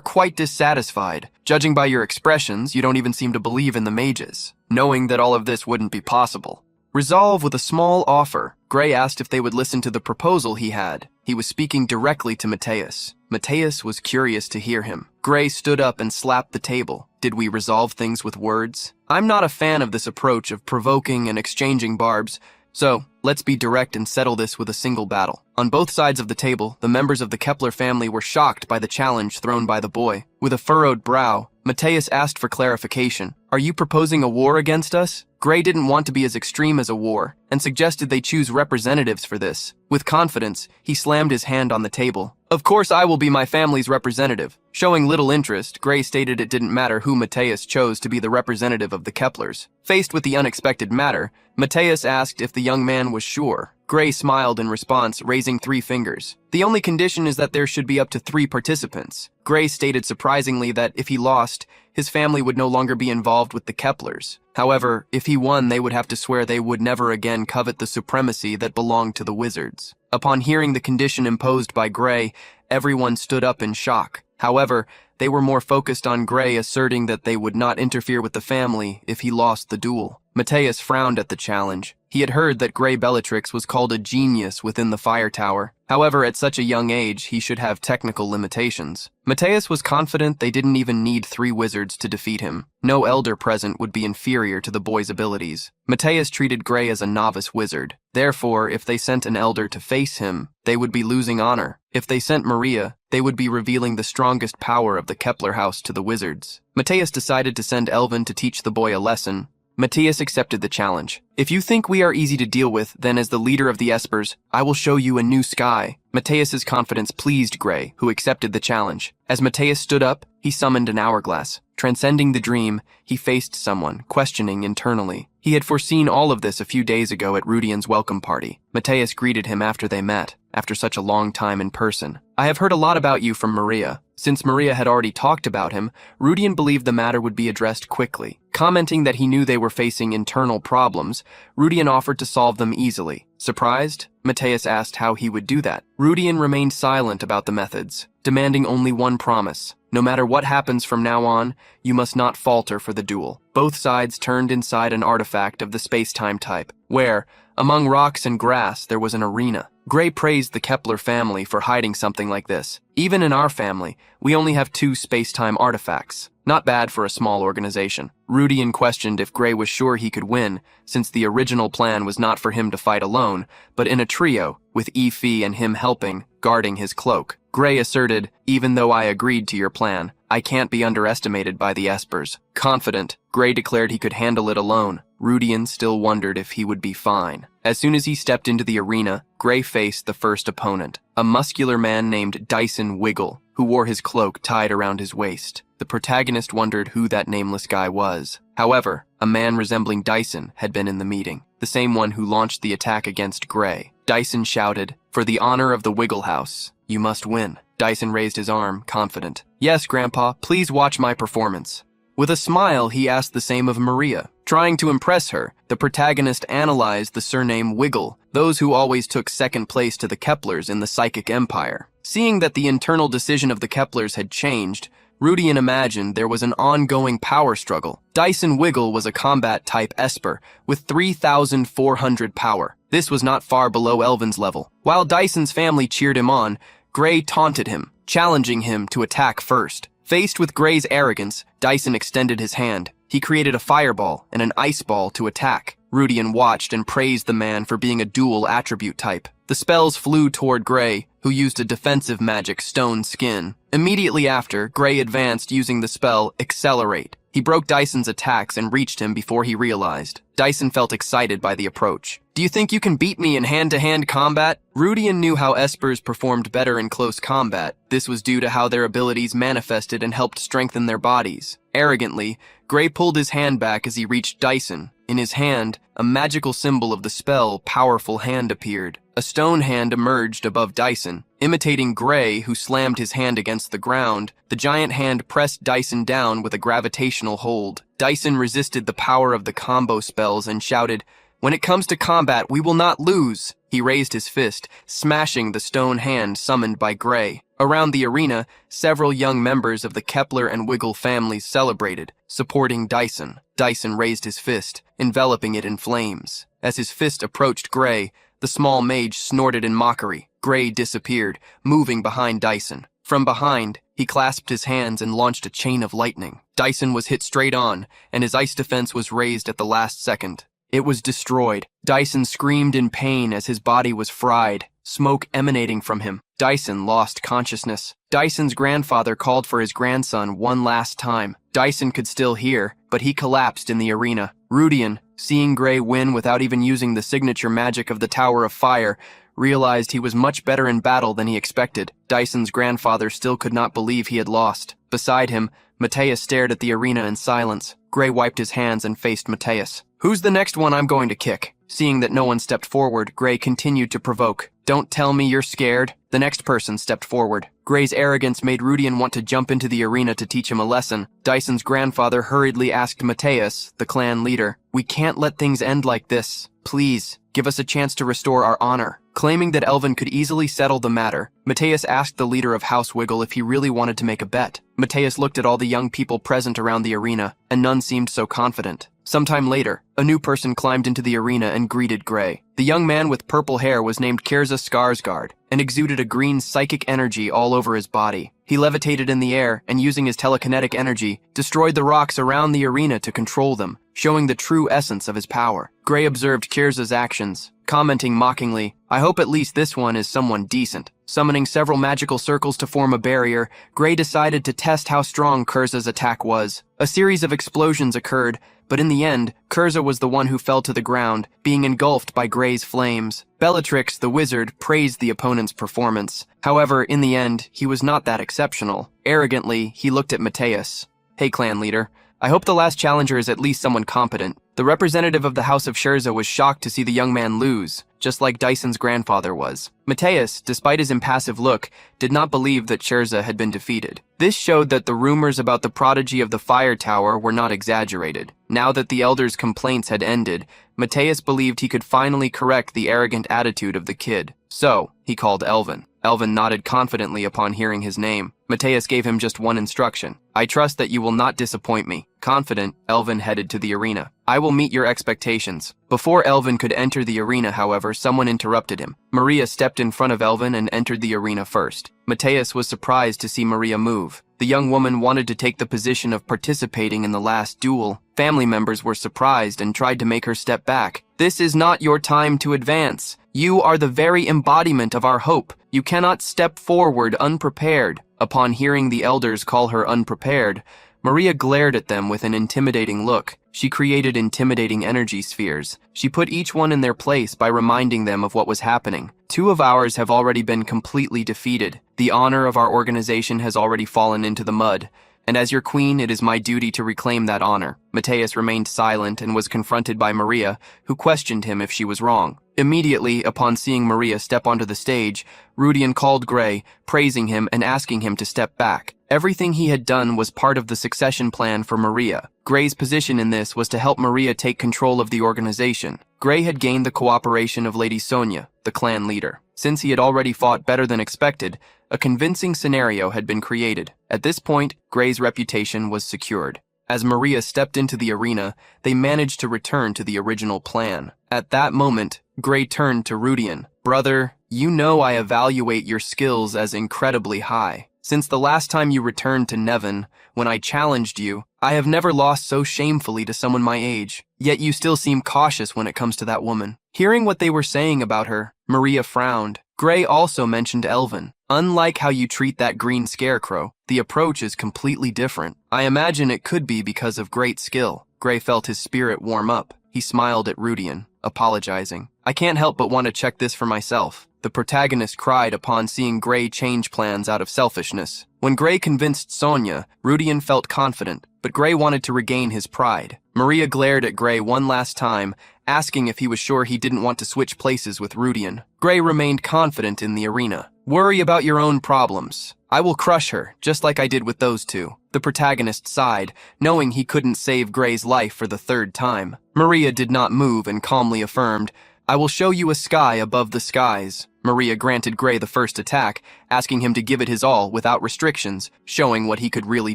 quite dissatisfied. Judging by your expressions, you don't even seem to believe in the mages, knowing that all of this wouldn't be possible." Resolve with a small offer, Gray asked if they would listen to the proposal he had. He was speaking directly to Mateus. Mateus was curious to hear him. Gray stood up and slapped the table. Did we resolve things with words? I'm not a fan of this approach of provoking and exchanging barbs, so let's be direct and settle this with a single battle. On both sides of the table, the members of the Kepler family were shocked by the challenge thrown by the boy. With a furrowed brow, Mateus asked for clarification. Are you proposing a war against us? Gray didn't want to be as extreme as a war, and suggested they choose representatives for this. With confidence, he slammed his hand on the table. Of course I will be my family's representative. Showing little interest, Gray stated it didn't matter who Mateus chose to be the representative of the Keplers. Faced with the unexpected matter, Mateus asked if the young man was sure. Gray smiled in response, raising 3 fingers. The only condition is that there should be up to 3 participants. Gray stated surprisingly that if he lost, his family would no longer be involved with the Keplers. However, if he won, they would have to swear they would never again covet the supremacy that belonged to the wizards. Upon hearing the condition imposed by Gray, everyone stood up in shock. However, they were more focused on Gray asserting that they would not interfere with the family if he lost the duel. Mateus frowned at the challenge. He had heard that Gray Bellatrix was called a genius within the fire tower. However, at such a young age, he should have technical limitations. Mateus was confident they didn't even need 3 wizards to defeat him. No elder present would be inferior to the boy's abilities. Mateus treated Gray as a novice wizard. Therefore, if they sent an elder to face him, they would be losing honor. If they sent Maria, they would be revealing the strongest power of the Kepler house to the wizards. Mateus decided to send Elvin to teach the boy a lesson. Mateus accepted the challenge. If you think we are easy to deal with, then as the leader of the Espers, I will show you a new sky. Mateus's confidence pleased Gray, who accepted the challenge. As Mateus stood up, he summoned an hourglass. Transcending the dream, he faced someone, questioning internally. He had foreseen all of this a few days ago at Rudian's welcome party. Mateus greeted him after they met, after such a long time in person. I have heard a lot about you from Maria. Since Maria had already talked about him, Rudian believed the matter would be addressed quickly. Commenting that he knew they were facing internal problems, Rudian offered to solve them easily. Surprised, Mateus asked how he would do that. Rudian remained silent about the methods, demanding only one promise. No matter what happens from now on, you must not falter for the duel. Both sides turned inside an artifact of the space-time type, where, among rocks and grass, there was an arena. Gray praised the Kepler family for hiding something like this. Even in our family, we only have 2 space-time artifacts. Not bad for a small organization. Rudian questioned if Gray was sure he could win, since the original plan was not for him to fight alone, but in a trio, with Efi and him helping, guarding his cloak. Gray asserted, "Even though I agreed to your plan, I can't be underestimated by the Espers." Confident, Gray declared he could handle it alone. Rudian still wondered if he would be fine. As soon as he stepped into the arena, Gray faced the first opponent, a muscular man named Dyson Wiggle, who wore his cloak tied around his waist. The protagonist wondered who that nameless guy was. However, a man resembling Dyson had been in the meeting, the same one who launched the attack against Gray. Dyson shouted, "For the honor of the Wiggle House, you must win." Dyson raised his arm, confident. "Yes, Grandpa, please watch my performance." With a smile, he asked the same of Maria. Trying to impress her, the protagonist analyzed the surname Wiggle, those who always took second place to the Keplers in the Psychic Empire. Seeing that the internal decision of the Keplers had changed, Rudian imagined there was an ongoing power struggle. Dyson Wiggle was a combat-type Esper with 3,400 power. This was not far below Elvin's level. While Dyson's family cheered him on, Gray taunted him, challenging him to attack first. Faced with Gray's arrogance, Dyson extended his hand. He created a fireball and an ice ball to attack. Rudian watched and praised the man for being a dual attribute type. The spells flew toward Gray, who used a defensive magic, Stone Skin. Immediately after, Gray advanced using the spell Accelerate. He broke Dyson's attacks and reached him before he realized. Dyson felt excited by the approach. "Do you think you can beat me in hand-to-hand combat?" Rudian knew how Espers performed better in close combat. This was due to how their abilities manifested and helped strengthen their bodies. Arrogantly, Gray pulled his hand back as he reached Dyson. In his hand, a magical symbol of the spell, Powerful Hand, appeared. A stone hand emerged above Dyson. Imitating Gray, who slammed his hand against the ground, the giant hand pressed Dyson down with a gravitational hold. Dyson resisted the power of the combo spells and shouted, "When it comes to combat, we will not lose." He raised his fist, smashing the stone hand summoned by Gray. Around the arena, several young members of the Kepler and Wiggle families celebrated, supporting Dyson. Dyson raised his fist, enveloping it in flames. As his fist approached Gray, the small mage snorted in mockery. Gray disappeared, moving behind Dyson. From behind, he clasped his hands and launched a chain of lightning. Dyson was hit straight on, and his ice defense was raised at the last second. It was destroyed. Dyson screamed in pain as his body was fried, smoke emanating from him. Dyson lost consciousness. Dyson's grandfather called for his grandson one last time. Dyson could still hear, but he collapsed in the arena. Rudian, seeing Gray win without even using the signature magic of the Tower of Fire, realized he was much better in battle than he expected. Dyson's grandfather still could not believe he had lost. Beside him, Mateus stared at the arena in silence. Gray wiped his hands and faced Mateus. "Who's the next one I'm going to kick?" Seeing that no one stepped forward, Gray continued to provoke. "Don't tell me you're scared." The next person stepped forward. Gray's arrogance made Rudian want to jump into the arena to teach him a lesson. Dyson's grandfather hurriedly asked Mateus, the clan leader, "We can't let things end like this. Please, give us a chance to restore our honor." Claiming that Elvin could easily settle the matter, Mateus asked the leader of House Wiggle if he really wanted to make a bet. Mateus looked at all the young people present around the arena, and none seemed so confident. Sometime later, a new person climbed into the arena and greeted Gray. The young man with purple hair was named Kirza Skarsgård and exuded a green psychic energy all over his body. He levitated in the air and, using his telekinetic energy, destroyed the rocks around the arena to control them, showing the true essence of his power. Gray observed Kirza's actions, commenting mockingly, "I hope at least this one is someone decent." Summoning several magical circles to form a barrier, Gray decided to test how strong Kirza's attack was. A series of explosions occurred, but in the end, Kirza was the one who fell to the ground, being engulfed by Gray's flames. Bellatrix, the wizard, praised the opponent's performance. However, in the end, he was not that exceptional. Arrogantly, he looked at Mateus. "Hey, clan leader, I hope the last challenger is at least someone competent. The representative of the House of Scherzo was shocked to see the young man lose, just like Dyson's grandfather was. Mateus, despite his impassive look, did not believe that Scherzo had been defeated. This showed that the rumors about the prodigy of the fire tower were not exaggerated. Now that the elder's complaints had ended, Mateus believed he could finally correct the arrogant attitude of the kid. So, he called Elvin. Elvin nodded confidently upon hearing his name. Mateus gave him just one instruction. I trust that you will not disappoint me. Confident, Elvin headed to the arena. I will meet your expectations. Before Elvin could enter the arena, however, someone interrupted him. Maria stepped in front of Elvin and entered the arena first. Mateus was surprised to see Maria move. The young woman wanted to take the position of participating in the last duel. Family members were surprised and tried to make her step back. This is not your time to advance. You are the very embodiment of our hope. You cannot step forward unprepared. Upon hearing the elders call her unprepared, Maria glared at them with an intimidating look. She created intimidating energy spheres. She put each one in their place by reminding them of what was happening. 2 of ours have already been completely defeated. The honor of our organization has already fallen into the mud. And as your queen, it is my duty to reclaim that honor. Mateus remained silent and was confronted by Maria, who questioned him if she was wrong. Immediately, upon seeing Maria step onto the stage, Rudian called Gray, praising him and asking him to step back. Everything he had done was part of the succession plan for Maria. Gray's position in this was to help Maria take control of the organization. Gray had gained the cooperation of Lady Sonia, the clan leader. Since he had already fought better than expected, a convincing scenario had been created. At this point, Gray's reputation was secured. As Maria stepped into the arena, they managed to return to the original plan. At that moment, Gray turned to Rudian. Brother, you know I evaluate your skills as incredibly high. Since the last time you returned to Nevin, when I challenged you, I have never lost so shamefully to someone my age. Yet you still seem cautious when it comes to that woman. Hearing what they were saying about her, Maria frowned. Gray also mentioned Elvin. Unlike how you treat that green scarecrow, the approach is completely different. I imagine it could be because of great skill. Gray felt his spirit warm up. He smiled at Rudian, apologizing. I can't help but want to check this for myself. The protagonist cried upon seeing Gray change plans out of selfishness. When Gray convinced Sonia, Rudian felt confident, but Gray wanted to regain his pride. Maria glared at Gray one last time, asking if he was sure he didn't want to switch places with Rudian. Gray remained confident in the arena. Worry about your own problems. I will crush her, just like I did with those two. The protagonist sighed, knowing he couldn't save Gray's life for the 3rd time. Maria did not move and calmly affirmed, I will show you a sky above the skies. Maria granted Gray the first attack, asking him to give it his all without restrictions, showing what he could really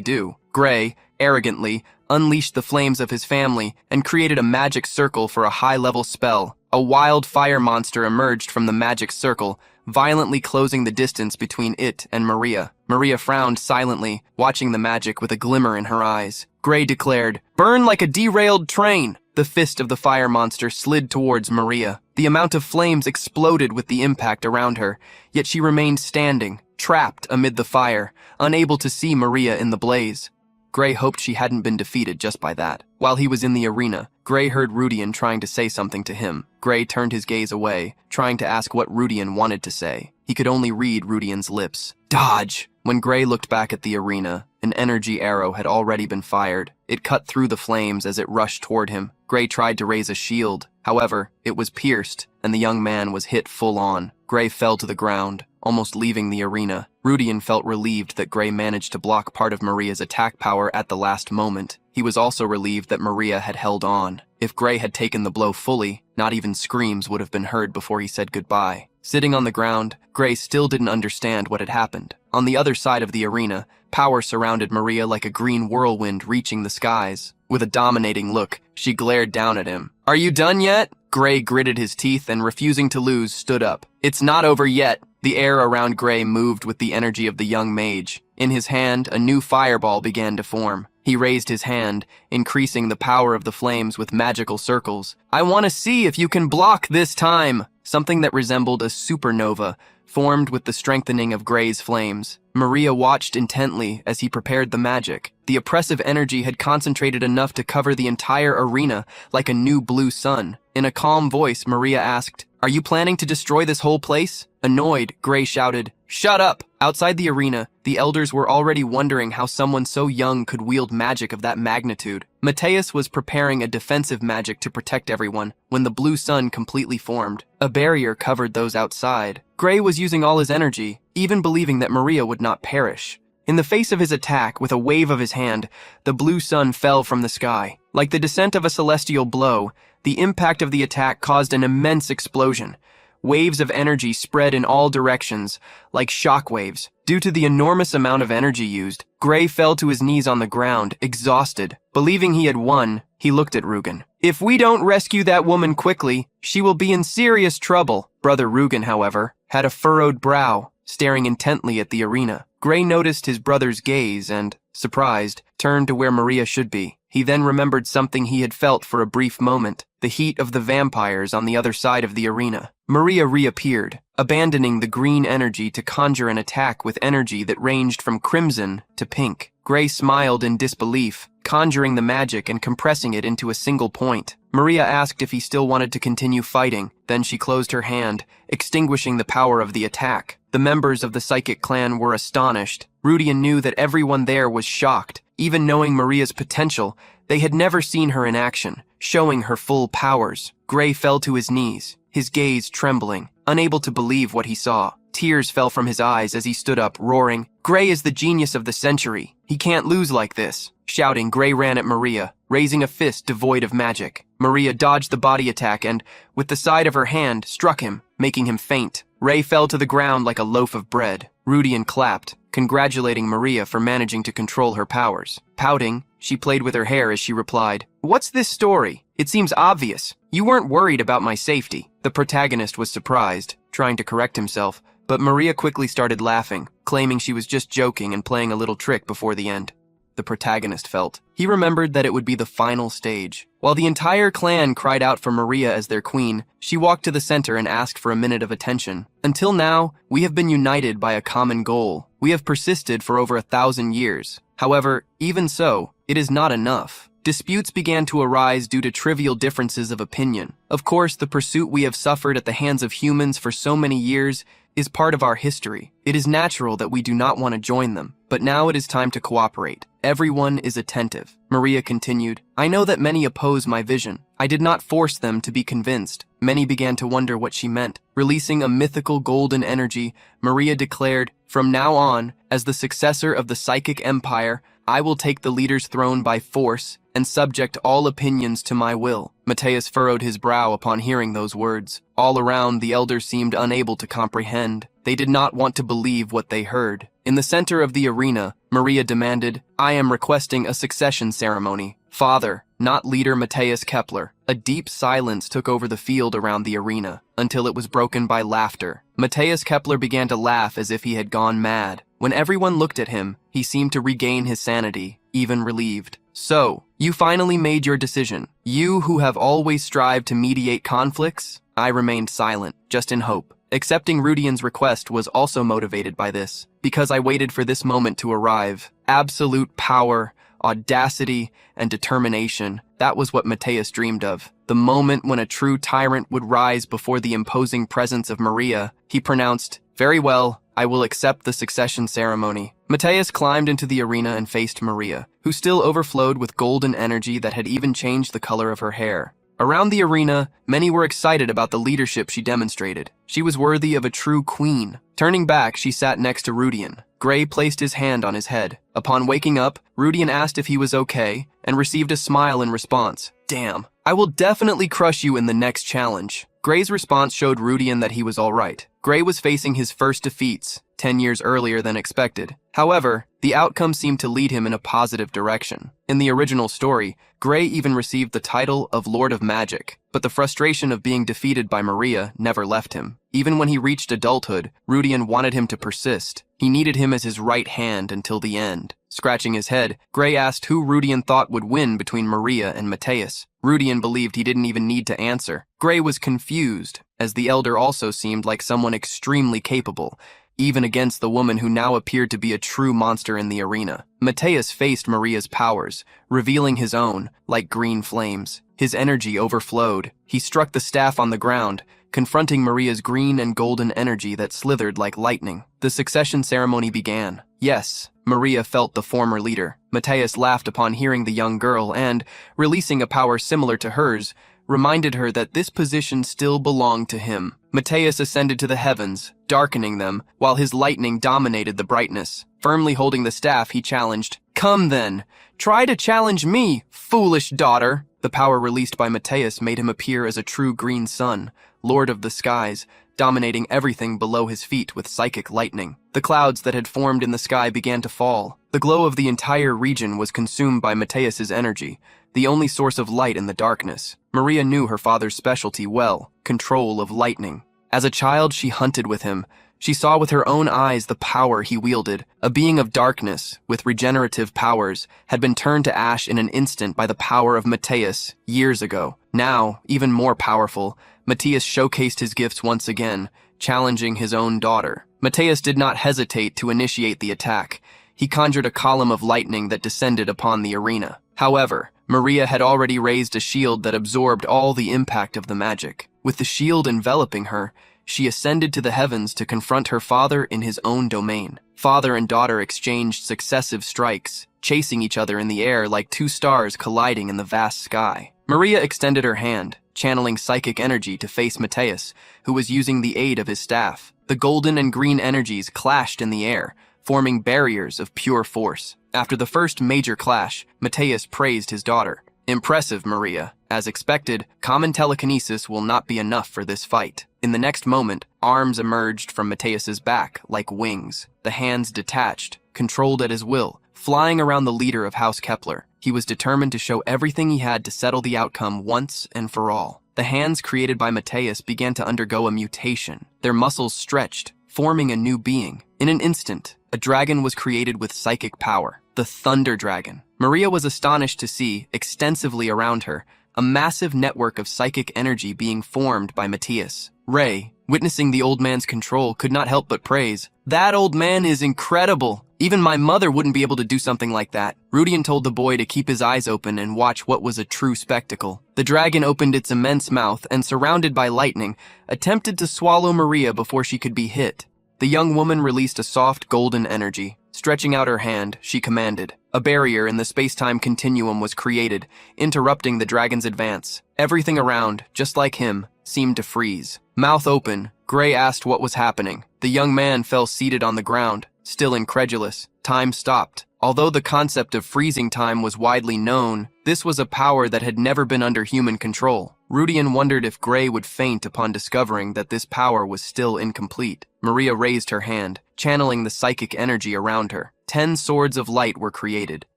do. Gray, arrogantly, unleashed the flames of his family and created a magic circle for a high-level spell. A wild fire monster emerged from the magic circle, violently closing the distance between it and Maria. Maria frowned silently, watching the magic with a glimmer in her eyes. Gray declared, Burn like a derailed train! The fist of the fire monster slid towards Maria. The amount of flames exploded with the impact around her, yet she remained standing, trapped amid the fire, unable to see Maria in the blaze. Gray hoped she hadn't been defeated just by that. While he was in the arena, Gray heard Rudian trying to say something to him. Gray turned his gaze away, trying to ask what Rudian wanted to say. He could only read Rudian's lips. Dodge! When Gray looked back at the arena, an energy arrow had already been fired. It cut through the flames as it rushed toward him. Gray tried to raise a shield. However, it was pierced, and the young man was hit full on. Gray fell to the ground, almost leaving the arena. Rudian felt relieved that Gray managed to block part of Maria's attack power at the last moment. He was also relieved that Maria had held on. If Gray had taken the blow fully, not even screams would have been heard before he said goodbye. Sitting on the ground, Gray still didn't understand what had happened. On the other side of the arena, power surrounded Maria like a green whirlwind reaching the skies. With a dominating look, she glared down at him. Are you done yet? Gray gritted his teeth and, refusing to lose, stood up. It's not over yet. The air around Gray moved with the energy of the young mage. In his hand, a new fireball began to form. He raised his hand, increasing the power of the flames with magical circles. I want to see if you can block this time. Something that resembled a supernova formed with the strengthening of Gray's flames. Maria watched intently as he prepared the magic. The oppressive energy had concentrated enough to cover the entire arena like a new blue sun. In a calm voice, Maria asked, Are you planning to destroy this whole place? Annoyed, Gray shouted, Shut up! Outside the arena, The elders were already wondering how someone so young could wield magic of that magnitude. Mateus was preparing a defensive magic to protect everyone when the blue sun completely formed. A barrier covered those outside. Gray was using all his energy, even believing that Maria would not perish. In the face of his attack, with a wave of his hand, the blue sun fell from the sky. Like the descent of a celestial blow, the impact of the attack caused an immense explosion. Waves of energy spread in all directions, like shockwaves. Due to the enormous amount of energy used, Gray fell to his knees on the ground, exhausted. Believing he had won, he looked at Rugen. "If we don't rescue that woman quickly, she will be in serious trouble." Brother Rugen, however, had a furrowed brow, staring intently at the arena. Gray noticed his brother's gaze and, surprised, turned to where Maria should be. He then remembered something he had felt for a brief moment, the heat of the vampires on the other side of the arena. Maria reappeared, abandoning the green energy to conjure an attack with energy that ranged from crimson to pink. Gray smiled in disbelief, conjuring the magic and compressing it into a single point. Maria asked if he still wanted to continue fighting, then she closed her hand, extinguishing the power of the attack. The members of the psychic clan were astonished. Rudian knew that everyone there was shocked. Even knowing Maria's potential, they had never seen her in action, showing her full powers. Gray fell to his knees, his gaze trembling, unable to believe what he saw. Tears fell from his eyes as he stood up, roaring, "Gray is the genius of the century. He can't lose like this." Shouting, Gray ran at Maria, raising a fist devoid of magic. Maria dodged the body attack and, with the side of her hand, struck him, making him faint. Ray fell to the ground like a loaf of bread. Rudian clapped, congratulating Maria for managing to control her powers. Pouting, she played with her hair as she replied, "What's this story? It seems obvious. You weren't worried about my safety." The protagonist was surprised, trying to correct himself, but Maria quickly started laughing, claiming she was just joking and playing a little trick before the end. The protagonist felt. He remembered that it would be the final stage. While the entire clan cried out for Maria as their queen, she walked to the center and asked for a minute of attention. "Until now, we have been united by a common goal. We have persisted for over 1,000 years. However, even so, it is not enough. Disputes began to arise due to trivial differences of opinion. Of course, the pursuit we have suffered at the hands of humans for so many years is part of our history. It is natural that we do not want to join them, but now it is time to cooperate. Everyone is attentive." Maria continued, "I know that many oppose my vision. I did not force them to be convinced." Many began to wonder what she meant. Releasing a mythical golden energy, Maria declared, "From now on, as the successor of the psychic empire, I will take the leader's throne by force and subject all opinions to my will." Mateus furrowed his brow upon hearing those words. All around, the elders seemed unable to comprehend. They did not want to believe what they heard. In the center of the arena, Maria demanded, "I am requesting a succession ceremony. Father, not leader Mateus Kepler." A deep silence took over the field around the arena, until it was broken by laughter. Mateus Kepler began to laugh as if he had gone mad. When everyone looked at him, he seemed to regain his sanity, even relieved. "So, you finally made your decision. You who have always strived to mediate conflicts?" I remained silent, just in hope. Accepting Rudian's request was also motivated by this, because I waited for this moment to arrive. Absolute power, audacity, and determination. That was what Mateus dreamed of. The moment when a true tyrant would rise before the imposing presence of Maria. He pronounced, "Very well, I will accept the succession ceremony." Mateus climbed into the arena and faced Maria, who still overflowed with golden energy that had even changed the color of her hair. Around the arena, many were excited about the leadership she demonstrated. She was worthy of a true queen. Turning back, she sat next to Rudian. Gray placed his hand on his head. Upon waking up, Rudian asked if he was okay and received a smile in response. "Damn, I will definitely crush you in the next challenge." Gray's response showed Rudian that he was all right. Gray was facing his first defeats, 10 years earlier than expected. However, the outcome seemed to lead him in a positive direction. In the original story, Gray even received the title of Lord of Magic, but the frustration of being defeated by Maria never left him. Even when he reached adulthood, Rudian wanted him to persist. He needed him as his right hand until the end. Scratching his head, Gray asked who Rudian thought would win between Maria and Mateus. Rudian believed he didn't even need to answer. Gray was confused, as the elder also seemed like someone extremely capable, even against the woman who now appeared to be a true monster in the arena. Mateus faced Maria's powers, revealing his own, like green flames. His energy overflowed. He struck the staff on the ground, confronting Maria's green and golden energy that slithered like lightning. The succession ceremony began. Yes, Maria felt the former leader. Mateus laughed upon hearing the young girl and, releasing a power similar to hers, reminded her that this position still belonged to him. Mateus ascended to the heavens, darkening them, while his lightning dominated the brightness. Firmly holding the staff, he challenged, "Come then, try to challenge me, foolish daughter." The power released by Mateus made him appear as a true green sun, lord of the skies, dominating everything below his feet with psychic lightning. The clouds that had formed in the sky began to fall. The glow of the entire region was consumed by Mateus's energy, the only source of light in the darkness. Maria knew her father's specialty well, control of lightning. As a child, she hunted with him. She saw with her own eyes the power he wielded. A being of darkness, with regenerative powers, had been turned to ash in an instant by the power of Mateus years ago. Now, even more powerful, Mateus showcased his gifts once again, challenging his own daughter. Mateus did not hesitate to initiate the attack. He conjured a column of lightning that descended upon the arena. However, Maria had already raised a shield that absorbed all the impact of the magic. With the shield enveloping her, she ascended to the heavens to confront her father in his own domain. Father and daughter exchanged successive strikes, chasing each other in the air like two stars colliding in the vast sky. Maria extended her hand, channeling psychic energy to face Mateus, who was using the aid of his staff. The golden and green energies clashed in the air, forming barriers of pure force. After the first major clash, Mateus praised his daughter. "Impressive, Maria. As expected, common telekinesis will not be enough for this fight." In the next moment, arms emerged from Mateus's back like wings. The hands detached, controlled at his will, flying around the leader of House Kepler. He was determined to show everything he had to settle the outcome once and for all. The hands created by Mateus began to undergo a mutation. Their muscles stretched, forming a new being. In an instant, a dragon was created with psychic power, the Thunder Dragon. Maria was astonished to see, extensively around her, a massive network of psychic energy being formed by Mateus. Ray, witnessing the old man's control, could not help but praise, "That old man is incredible. Even my mother wouldn't be able to do something like that." Rudian told the boy to keep his eyes open and watch what was a true spectacle. The dragon opened its immense mouth and, surrounded by lightning, attempted to swallow Maria before she could be hit. The young woman released a soft golden energy. Stretching out her hand, she commanded. A barrier in the space-time continuum was created, interrupting the dragon's advance. Everything around, just like him, seemed to freeze. Mouth open, Gray asked what was happening. The young man fell seated on the ground, still incredulous. Time stopped. Although the concept of freezing time was widely known, this was a power that had never been under human control. Rudian wondered if Gray would faint upon discovering that this power was still incomplete. Maria raised her hand, channeling the psychic energy around her. 10 swords of light were created,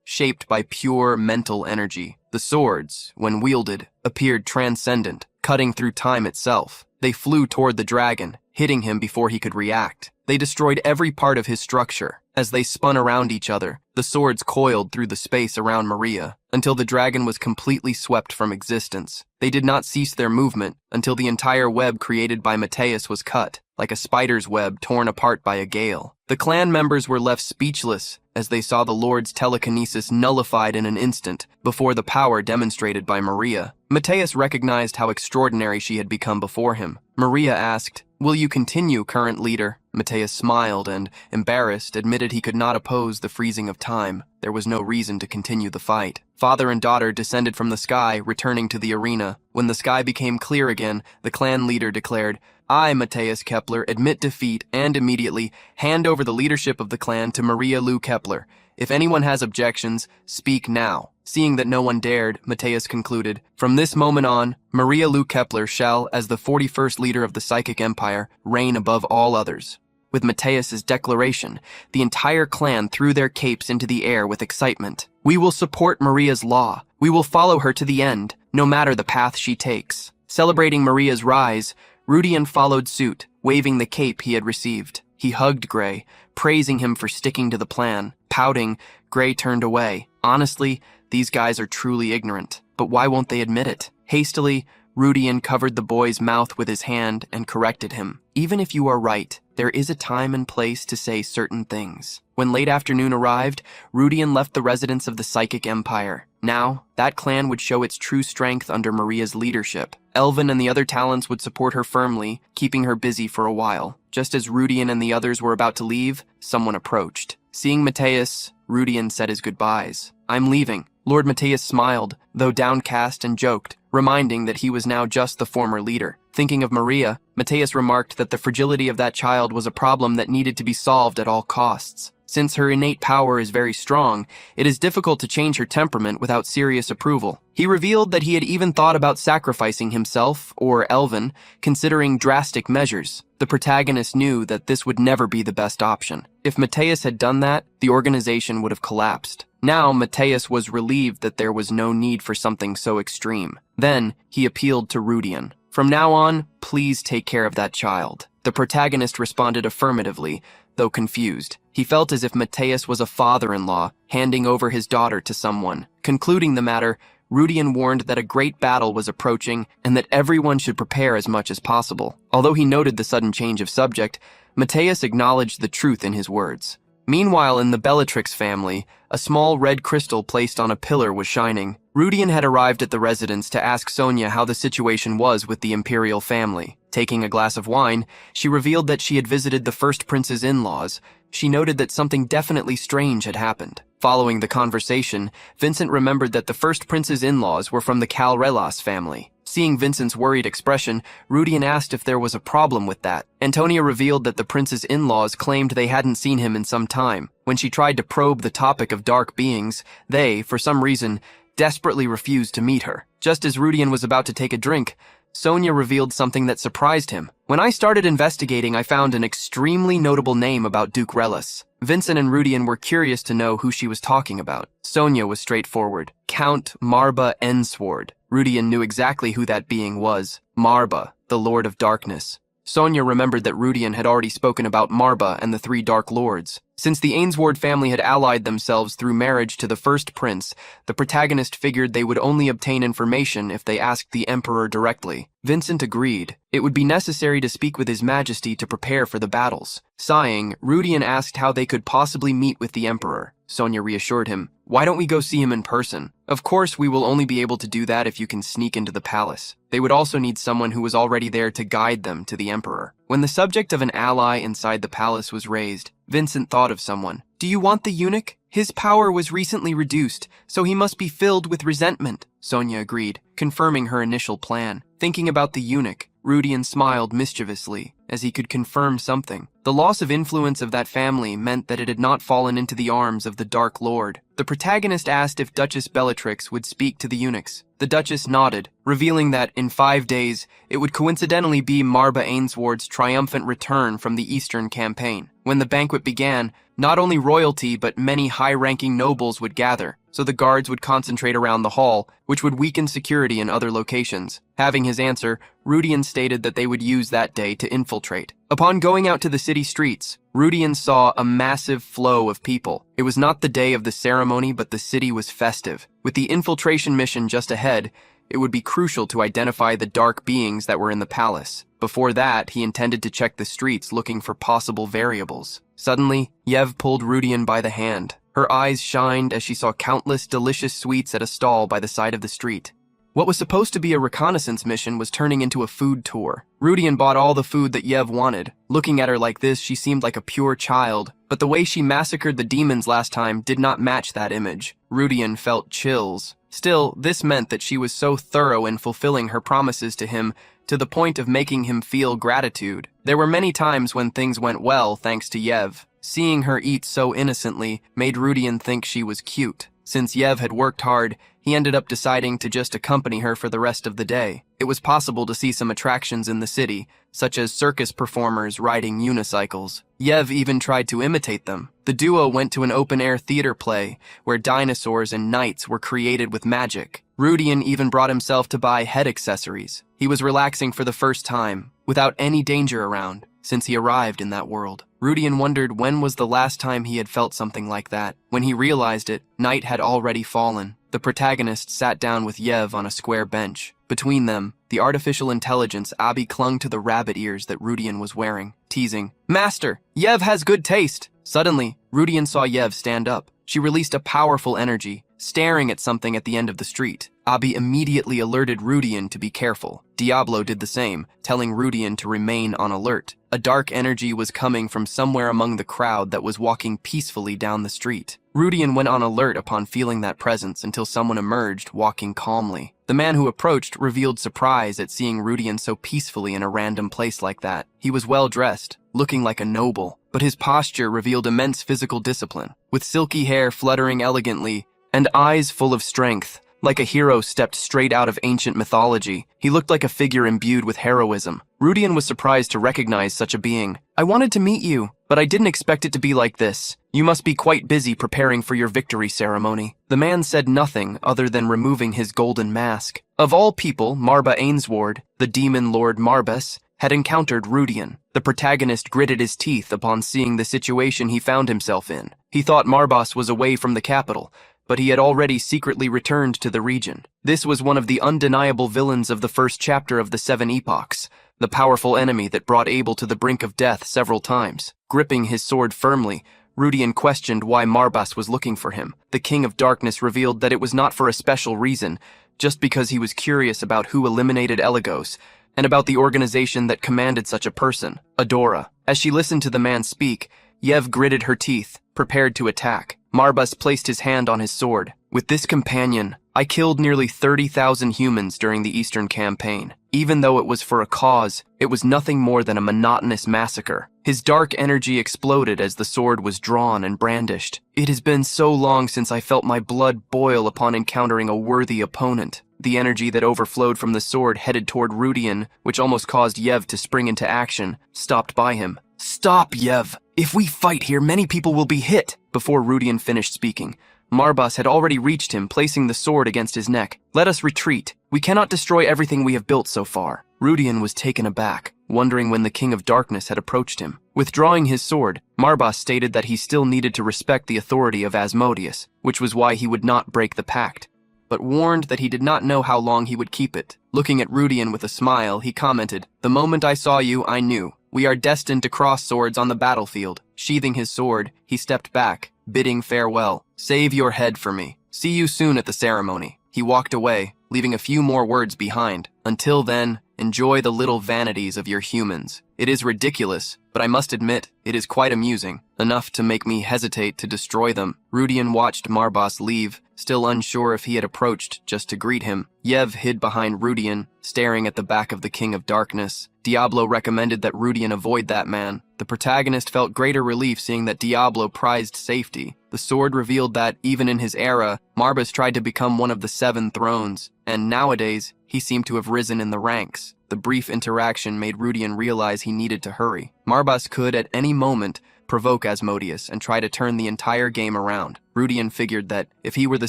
shaped by pure mental energy. The swords, when wielded, appeared transcendent, cutting through time itself. They flew toward the dragon, hitting him before he could react. They destroyed every part of his structure. As they spun around each other, the swords coiled through the space around Maria, until the dragon was completely swept from existence. They did not cease their movement until the entire web created by Mateus was cut, like a spider's web torn apart by a gale. The clan members were left speechless as they saw the Lord's telekinesis nullified in an instant before the power demonstrated by Maria. Mateus recognized how extraordinary she had become before him. Maria asked, "Will you continue, current leader?" Mateus smiled and, embarrassed, admitted he could not oppose the freezing of time. There was no reason to continue the fight. Father and daughter descended from the sky, returning to the arena. When the sky became clear again, the clan leader declared, "I, Mateus Kepler, admit defeat and immediately hand over the leadership of the clan to Maria Lou Kepler. If anyone has objections, speak now." Seeing that no one dared, Mateus concluded, "From this moment on, Maria Lou Kepler shall, as the 41st leader of the Psychic Empire, reign above all others." With Mateus's declaration, the entire clan threw their capes into the air with excitement. "We will support Maria's law. We will follow her to the end, no matter the path she takes." Celebrating Maria's rise, Rudian followed suit, waving the cape he had received. He hugged Gray, praising him for sticking to the plan. Pouting, Gray turned away. Honestly, these guys are truly ignorant, but why won't they admit it? Hastily, Rudian covered the boy's mouth with his hand and corrected him. "Even if you are right, there is a time and place to say certain things. When When late afternoon arrived, Rudian left the residence of the Psychic Empire. Now, that clan would show its true strength under Maria's leadership. Elvin and the other talents would support her firmly, keeping her busy for a while. Just as Rudian and the others were about to leave, someone approached. Seeing Mateus, Rudian said his goodbyes. "I'm leaving." Lord Mateus smiled, though downcast, and joked, reminding that he was now just the former leader. Thinking of Maria, Mateus remarked that the fragility of that child was a problem that needed to be solved at all costs. Since her innate power is very strong, it is difficult to change her temperament without serious approval. He revealed that he had even thought about sacrificing himself, or Elvin, considering drastic measures. The protagonist knew that this would never be the best option. If Mateus had done that, the organization would have collapsed. Now, Mateus was relieved that there was no need for something so extreme. Then, he appealed to Rudian. "From now on, please take care of that child." The protagonist responded affirmatively, though confused. He felt as if Mateus was a father-in-law, handing over his daughter to someone. Concluding the matter, Rudian warned that a great battle was approaching and that everyone should prepare as much as possible. Although he noted the sudden change of subject, Mateus acknowledged the truth in his words. Meanwhile, in the Bellatrix family, a small red crystal placed on a pillar was shining. Rudian had arrived at the residence to ask Sonia how the situation was with the imperial family. Taking a glass of wine, she revealed that she had visited the first prince's in-laws. She noted that something definitely strange had happened. Following the conversation, Vincent remembered that the first prince's in-laws were from the Calrelas family. Seeing Vincent's worried expression, Rudian asked if there was a problem with that. Antonia revealed that the prince's in-laws claimed they hadn't seen him in some time. When she tried to probe the topic of dark beings, they, for some reason, desperately refused to meet her. Just as Rudian was about to take a drink, Sonia revealed something that surprised him. "When I started investigating, I found an extremely notable name about Duke Relis." Vincent and Rudian were curious to know who she was talking about. Sonia was straightforward. "Count Marba Ensword." Rudian knew exactly who that being was. Marba, the Lord of Darkness. Sonia remembered that Rudian had already spoken about Marba and the three Dark Lords. Since the Ainsworth family had allied themselves through marriage to the first prince, the protagonist figured they would only obtain information if they asked the Emperor directly. Vincent agreed. It would be necessary to speak with His Majesty to prepare for the battles. Sighing, Rudian asked how they could possibly meet with the Emperor. Sonia reassured him. "Why don't we go see him in person? Of course, we will only be able to do that if you can sneak into the palace." They would also need someone who was already there to guide them to the Emperor. When the subject of an ally inside the palace was raised, Vincent thought of someone. "Do you want the eunuch? His power was recently reduced, so he must be filled with resentment." Sonia agreed, confirming her initial plan. Thinking about the eunuch, Rudian smiled mischievously, as he could confirm something. The loss of influence of that family meant that it had not fallen into the arms of the Dark Lord. The protagonist asked if Duchess Bellatrix would speak to the eunuchs. The Duchess nodded, revealing that, in 5 days, it would coincidentally be Marba Ainsward's triumphant return from the Eastern campaign. When the banquet began, not only royalty but many high-ranking nobles would gather, so the guards would concentrate around the hall, which would weaken security in other locations. Having his answer, Rudian stated that they would use that day to infiltrate. Upon going out to the city streets, Rudian saw a massive flow of people. It was not the day of the ceremony, but the city was festive. With the infiltration mission just ahead, it would be crucial to identify the dark beings that were in the palace. Before that, he intended to check the streets looking for possible variables. Suddenly, Yev pulled Rudian by the hand. Her eyes shined as she saw countless delicious sweets at a stall by the side of the street. What was supposed to be a reconnaissance mission was turning into a food tour. Rudian bought all the food that Yev wanted. Looking at her like this, she seemed like a pure child, but the way she massacred the demons last time did not match that image. Rudian felt chills. Still, this meant that she was so thorough in fulfilling her promises to him, to the point of making him feel gratitude. There were many times when things went well thanks to Yev. Seeing her eat so innocently made Rudian think she was cute. Since Yev had worked hard, he ended up deciding to just accompany her for the rest of the day. It was possible to see some attractions in the city, such as circus performers riding unicycles. Yev even tried to imitate them. The duo went to an open-air theater play, where dinosaurs and knights were created with magic. Rudian even brought himself to buy head accessories. He was relaxing for the first time, without any danger around, since he arrived in that world. Rudian wondered when was the last time he had felt something like that. When he realized it, night had already fallen. The protagonist sat down with Yev on a square bench. Between them, the artificial intelligence Abi clung to the rabbit ears that Rudian was wearing, teasing, "Master, Yev has good taste." Suddenly, Rudian saw Yev stand up. She released a powerful energy, staring at something at the end of the street. Abi immediately alerted Rudian to be careful. Diablo did the same, telling Rudian to remain on alert. A dark energy was coming from somewhere among the crowd that was walking peacefully down the street. Rudian went on alert upon feeling that presence until someone emerged, walking calmly. The man who approached revealed surprise at seeing Rudian so peacefully in a random place like that. He was well dressed, looking like a noble, but his posture revealed immense physical discipline. With silky hair fluttering elegantly and eyes full of strength, like a hero stepped straight out of ancient mythology, he looked like a figure imbued with heroism. Rudian was surprised to recognize such a being. "I wanted to meet you, but I didn't expect it to be like this. You must be quite busy preparing for your victory ceremony." The man said nothing other than removing his golden mask. Of all people, Marba Ainsward, the demon lord Marbas, had encountered Rudian. The protagonist gritted his teeth upon seeing the situation he found himself in. He thought Marbas was away from the capital, but he had already secretly returned to the region. This was one of the undeniable villains of the first chapter of the Seven Epochs, the powerful enemy that brought Abel to the brink of death several times. Gripping his sword firmly, Rudian questioned why Marbas was looking for him. The King of Darkness revealed that it was not for a special reason, just because he was curious about who eliminated Eligos, and about the organization that commanded such a person, Adora. As she listened to the man speak, Yev gritted her teeth, prepared to attack. Marbas placed his hand on his sword. "With this companion, I killed nearly 30,000 humans during the Eastern Campaign. Even though it was for a cause, it was nothing more than a monotonous massacre." His dark energy exploded as the sword was drawn and brandished. "It has been so long since I felt my blood boil upon encountering a worthy opponent." The energy that overflowed from the sword headed toward Rudian, which almost caused Yev to spring into action, stopped by him. "Stop, Yev! If we fight here, many people will be hit!" Before Rudian finished speaking, Marbas had already reached him, placing the sword against his neck. "Let us retreat. We cannot destroy everything we have built so far." Rudian was taken aback, wondering when the King of Darkness had approached him. Withdrawing his sword, Marbas stated that he still needed to respect the authority of Asmodeus, which was why he would not break the pact, but warned that he did not know how long he would keep it. Looking at Rudian with a smile, he commented, "The moment I saw you, I knew. We are destined to cross swords on the battlefield." Sheathing his sword, he stepped back, bidding farewell. "Save your head for me. See you soon at the ceremony." He walked away, leaving a few more words behind. "Until then, enjoy the little vanities of your humans. It is ridiculous, but I must admit, it is quite amusing, enough to make me hesitate to destroy them." Rudian watched Marbas leave, still unsure if he had approached just to greet him. Yev hid behind Rudian, staring at the back of the King of Darkness. Diablo recommended that Rudian avoid that man. The protagonist felt greater relief seeing that Diablo prized safety. The sword revealed that, even in his era, Marbas tried to become one of the 7 thrones, and nowadays, he seemed to have risen in the ranks. The brief interaction made Rudian realize he needed to hurry. Marbas could, at any moment, provoke Asmodeus and try to turn the entire game around. Rudian figured that, if he were the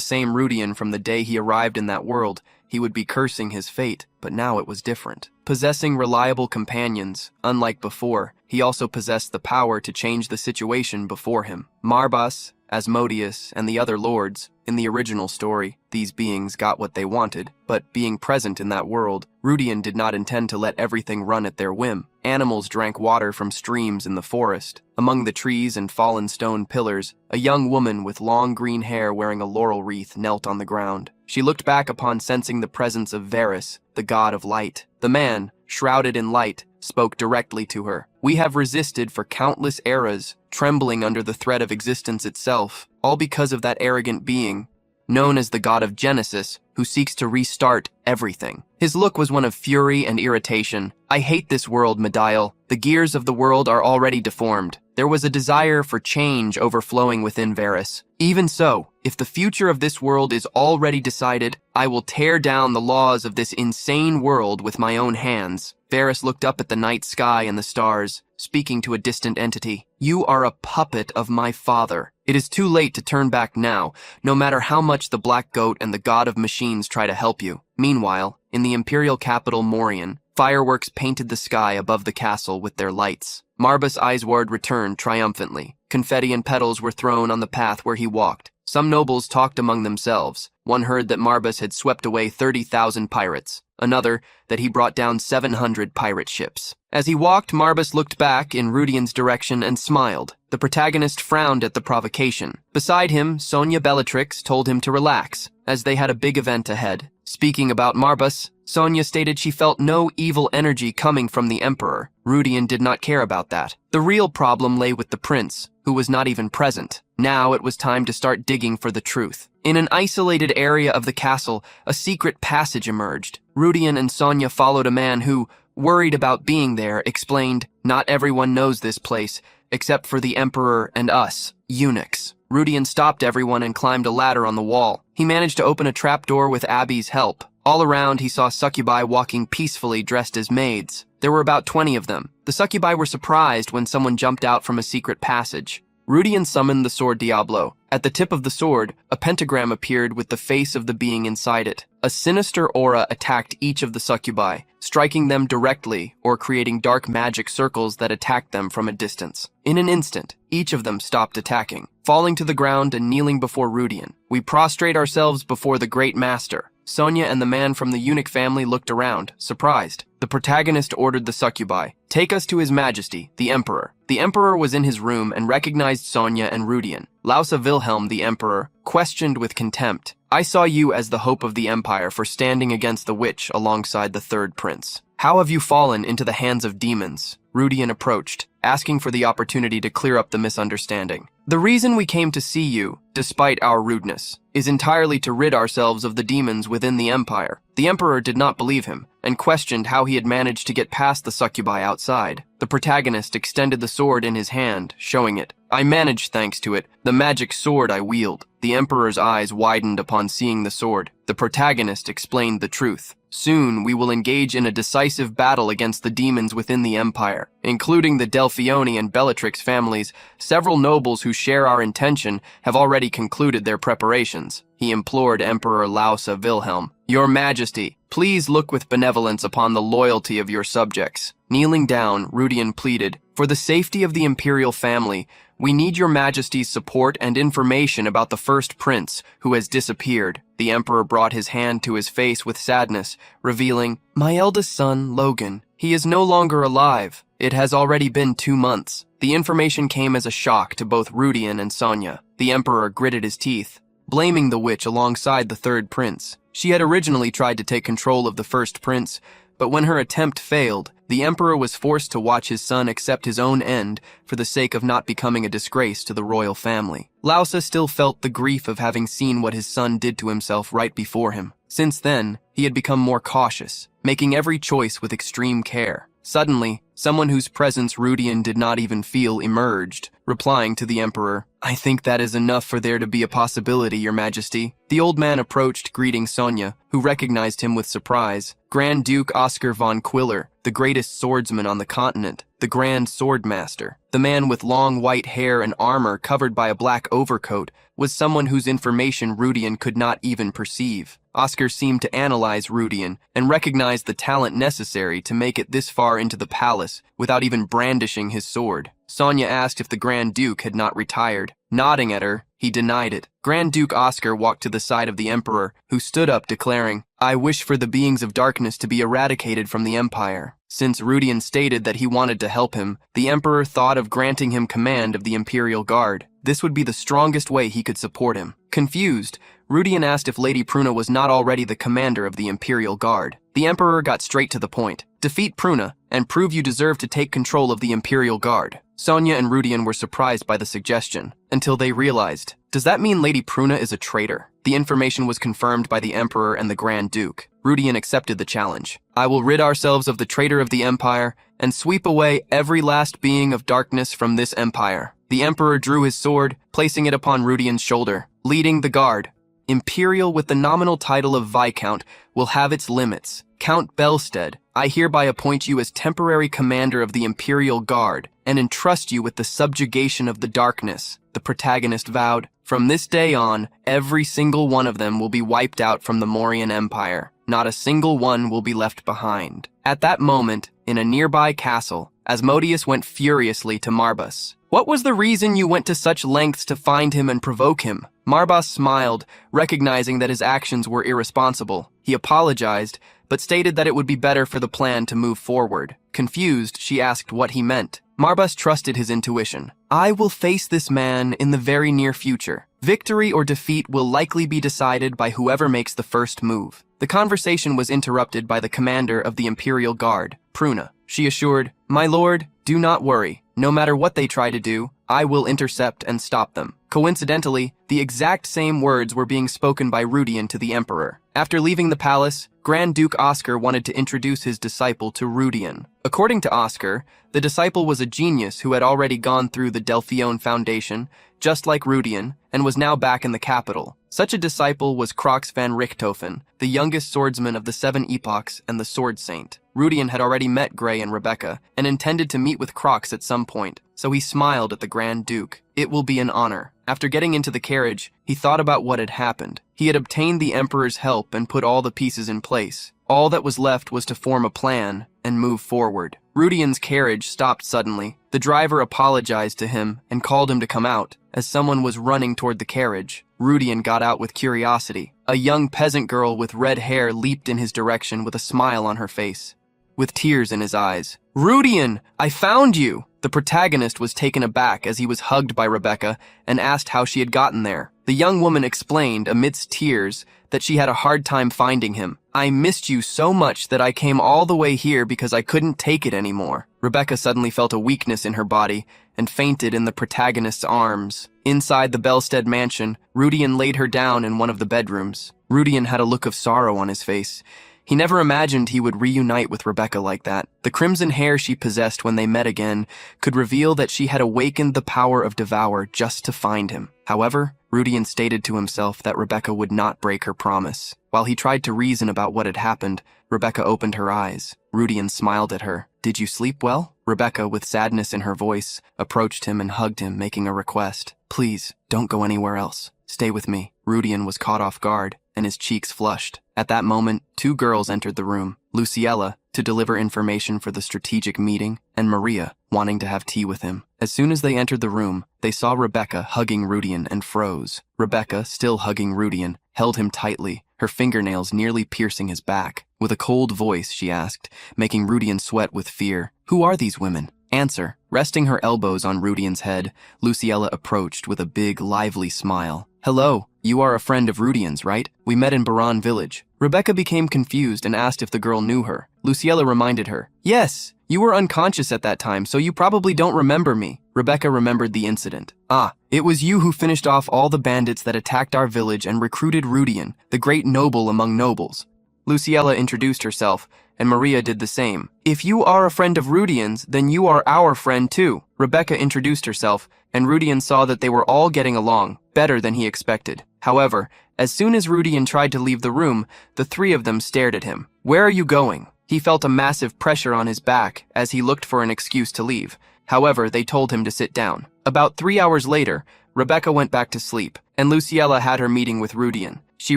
same Rudian from the day he arrived in that world, he would be cursing his fate, but now it was different. Possessing reliable companions, unlike before, he also possessed the power to change the situation before him. Marbas, Asmodeus, and the other lords, in the original story, these beings got what they wanted, but being present in that world, Rudian did not intend to let everything run at their whim. Animals drank water from streams in the forest. Among the trees and fallen stone pillars, a young woman with long green hair wearing a laurel wreath knelt on the ground. She looked back upon sensing the presence of Varus, the god of light. The man, shrouded in light, spoke directly to her. "We have resisted for countless eras, trembling under the threat of existence itself, all because of that arrogant being, known as the god of Genesis, who seeks to restart everything." His look was one of fury and irritation. "I hate this world, Medial. The gears of the world are already deformed." There was a desire for change overflowing within Varus. "Even so, if the future of this world is already decided, I will tear down the laws of this insane world with my own hands." Varus looked up at the night sky and the stars, speaking to a distant entity. "You are a puppet of my father. It is too late to turn back now, no matter how much the Black Goat and the God of Machines try to help you." Meanwhile, in the imperial capital Morian, fireworks painted the sky above the castle with their lights. Marbas Aisward returned triumphantly. Confetti and petals were thrown on the path where he walked. Some nobles talked among themselves. One heard that Marbas had swept away 30,000 pirates. Another, that he brought down 700 pirate ships. As he walked, Marbas looked back in Rudian's direction and smiled. The protagonist frowned at the provocation. Beside him, Sonia Bellatrix told him to relax, as they had a big event ahead. Speaking about Marbas, Sonia stated she felt no evil energy coming from the Emperor. Rudian did not care about that. The real problem lay with the prince, who was not even present. Now it was time to start digging for the truth. In an isolated area of the castle, a secret passage emerged. Rudian and Sonia followed a man who, worried about being there, explained, "Not everyone knows this place, except for the Emperor and us, eunuchs." Rudian stopped everyone and climbed a ladder on the wall. He managed to open a trapdoor with Abby's help. All around, he saw succubi walking peacefully dressed as maids. There were about 20 of them. The succubi were surprised when someone jumped out from a secret passage. Rudian summoned the sword Diablo. At the tip of the sword, a pentagram appeared with the face of the being inside it. A sinister aura attacked each of the succubi, striking them directly or creating dark magic circles that attacked them from a distance. In an instant, each of them stopped attacking, falling to the ground and kneeling before Rudian. "We prostrate ourselves before the great master." Sonia and the man from the eunuch family looked around, surprised. The protagonist ordered the succubi, "Take us to His Majesty, the Emperor." The Emperor was in his room and recognized Sonia and Rudian. Lausa Wilhelm, the Emperor, questioned with contempt, "I saw you as the hope of the Empire for standing against the witch alongside the third prince. How have you fallen into the hands of demons?" Rudian approached, asking for the opportunity to clear up the misunderstanding. "The reason we came to see you, despite our rudeness, is entirely to rid ourselves of the demons within the Empire." The Emperor did not believe him, and questioned how he had managed to get past the succubi outside. The protagonist extended the sword in his hand, showing it. "I managed thanks to it, the magic sword I wield." The Emperor's eyes widened upon seeing the sword. The protagonist explained the truth. "Soon we will engage in a decisive battle against the demons within the Empire, including the Delphione and Bellatrix families. Several nobles who share our intention have already concluded their preparations." He implored Emperor Lausa Wilhelm, "Your Majesty, please look with benevolence upon the loyalty of your subjects." Kneeling down, Rudian pleaded, "For the safety of the imperial family, we need your Majesty's support and information about the first prince who has disappeared." The Emperor brought his hand to his face with sadness, revealing, "My eldest son, Logan. He is no longer alive. It has already been 2 months." The information came as a shock to both Rudian and Sonia. The Emperor gritted his teeth, blaming the witch alongside the third prince. She had originally tried to take control of the first prince, but when her attempt failed, the Emperor was forced to watch his son accept his own end for the sake of not becoming a disgrace to the royal family. Lausa still felt the grief of having seen what his son did to himself right before him. Since then, he had become more cautious, making every choice with extreme care. Suddenly, someone whose presence Rudian did not even feel emerged, replying to the Emperor, "I think that is enough for there to be a possibility, Your Majesty." The old man approached, greeting Sonia, who recognized him with surprise. Grand Duke Oscar von Quiller, the greatest swordsman on the continent, the Grand Swordmaster. The man with long white hair and armor covered by a black overcoat was someone whose information Rudian could not even perceive. Oscar seemed to analyze Rudian and recognized the talent necessary to make it this far into the palace without even brandishing his sword. Sonia asked if the Grand Duke had not retired. Nodding at her, he denied it. Grand Duke Oscar walked to the side of the Emperor, who stood up declaring, "I wish for the beings of darkness to be eradicated from the Empire." Since Rudian stated that he wanted to help him, the Emperor thought of granting him command of the Imperial Guard. This would be the strongest way he could support him. Confused, Rudian asked if Lady Pruna was not already the commander of the Imperial Guard. The Emperor got straight to the point. "Defeat Pruna, and prove you deserve to take control of the Imperial Guard." Sonia and Rudian were surprised by the suggestion, until they realized, does that mean Lady Pruna is a traitor? The information was confirmed by the Emperor and the Grand Duke. Rudian accepted the challenge. "I will rid ourselves of the traitor of the Empire, and sweep away every last being of darkness from this empire." The Emperor drew his sword, placing it upon Rudian's shoulder, leading the guard. "Imperial with the nominal title of Viscount will have its limits. Count Belstead, I hereby appoint you as temporary commander of the Imperial Guard and entrust you with the subjugation of the darkness," the protagonist vowed. "From this day on, every single one of them will be wiped out from the Mauryan Empire. Not a single one will be left behind." At that moment, in a nearby castle, Asmodeus went furiously to Marbas. "What was the reason you went to such lengths to find him and provoke him?" Marbas smiled, recognizing that his actions were irresponsible. He apologized, but stated that it would be better for the plan to move forward. Confused, she asked what he meant. Marbus trusted his intuition. I will face this man in the very near future. Victory or defeat will likely be decided by whoever makes the first move. The conversation was interrupted by the commander of the Imperial Guard, Pruna. She assured, My lord, do not worry. No matter what they try to do, I will intercept and stop them. Coincidentally, the exact same words were being spoken by Rudian to the Emperor. After leaving the palace, Grand Duke Oscar wanted to introduce his disciple to Rudian. According to Oscar, the disciple was a genius who had already gone through the Delphione Foundation, just like Rudian, and was now back in the capital. Such a disciple was Crox van Richthofen, the youngest swordsman of the 7 Epochs and the Sword Saint. Rudian had already met Gray and Rebecca, and intended to meet with Crox at some point, so he smiled at the Grand Duke. It will be an honor. After getting into the carriage, he thought about what had happened. He had obtained the Emperor's help and put all the pieces in place. All that was left was to form a plan and move forward. Rudian's carriage stopped suddenly. The driver apologized to him and called him to come out. As someone was running toward the carriage, Rudian got out with curiosity. A young peasant girl with red hair leaped in his direction with a smile on her face, with tears in his eyes. Rudian, I found you! The protagonist was taken aback as he was hugged by Rebecca and asked how she had gotten there. The young woman explained, amidst tears, that she had a hard time finding him. I missed you so much that I came all the way here because I couldn't take it anymore. Rebecca suddenly felt a weakness in her body and fainted in the protagonist's arms. Inside the Belstead mansion, Rudian laid her down in one of the bedrooms. Rudian had a look of sorrow on his face. He never imagined he would reunite with Rebecca like that. The crimson hair she possessed when they met again could reveal that she had awakened the power of Devour just to find him. However, Rudian stated to himself that Rebecca would not break her promise. While he tried to reason about what had happened, Rebecca opened her eyes. Rudian smiled at her. Did you sleep well? Rebecca, with sadness in her voice, approached him and hugged him, making a request. Please, don't go anywhere else. Stay with me. Rudian was caught off guard, and his cheeks flushed. At that moment, 2 girls entered the room. Luciella, to deliver information for the strategic meeting, and Maria, wanting to have tea with him. As soon as they entered the room, they saw Rebecca hugging Rudian and froze. Rebecca, still hugging Rudian, held him tightly, her fingernails nearly piercing his back. With a cold voice, she asked, making Rudian sweat with fear. Who are these women? Answer. Resting her elbows on Rudian's head, Luciella approached with a big, lively smile. Hello, you are a friend of Rudian's, right? We met in Baran village. Rebecca became confused and asked if the girl knew her. Luciella reminded her. Yes, you were unconscious at that time, so you probably don't remember me. Rebecca remembered the incident. Ah, it was you who finished off all the bandits that attacked our village and recruited Rudian, the great noble among nobles. Luciella introduced herself, and Maria did the same. If you are a friend of Rudian's, then you are our friend too. Rebecca introduced herself, and Rudian saw that they were all getting along, better than he expected. However, as soon as Rudian tried to leave the room, the 3 of them stared at him. Where are you going? He felt a massive pressure on his back as he looked for an excuse to leave. However, they told him to sit down. About 3 hours later, Rebecca went back to sleep, and Luciella had her meeting with Rudian. She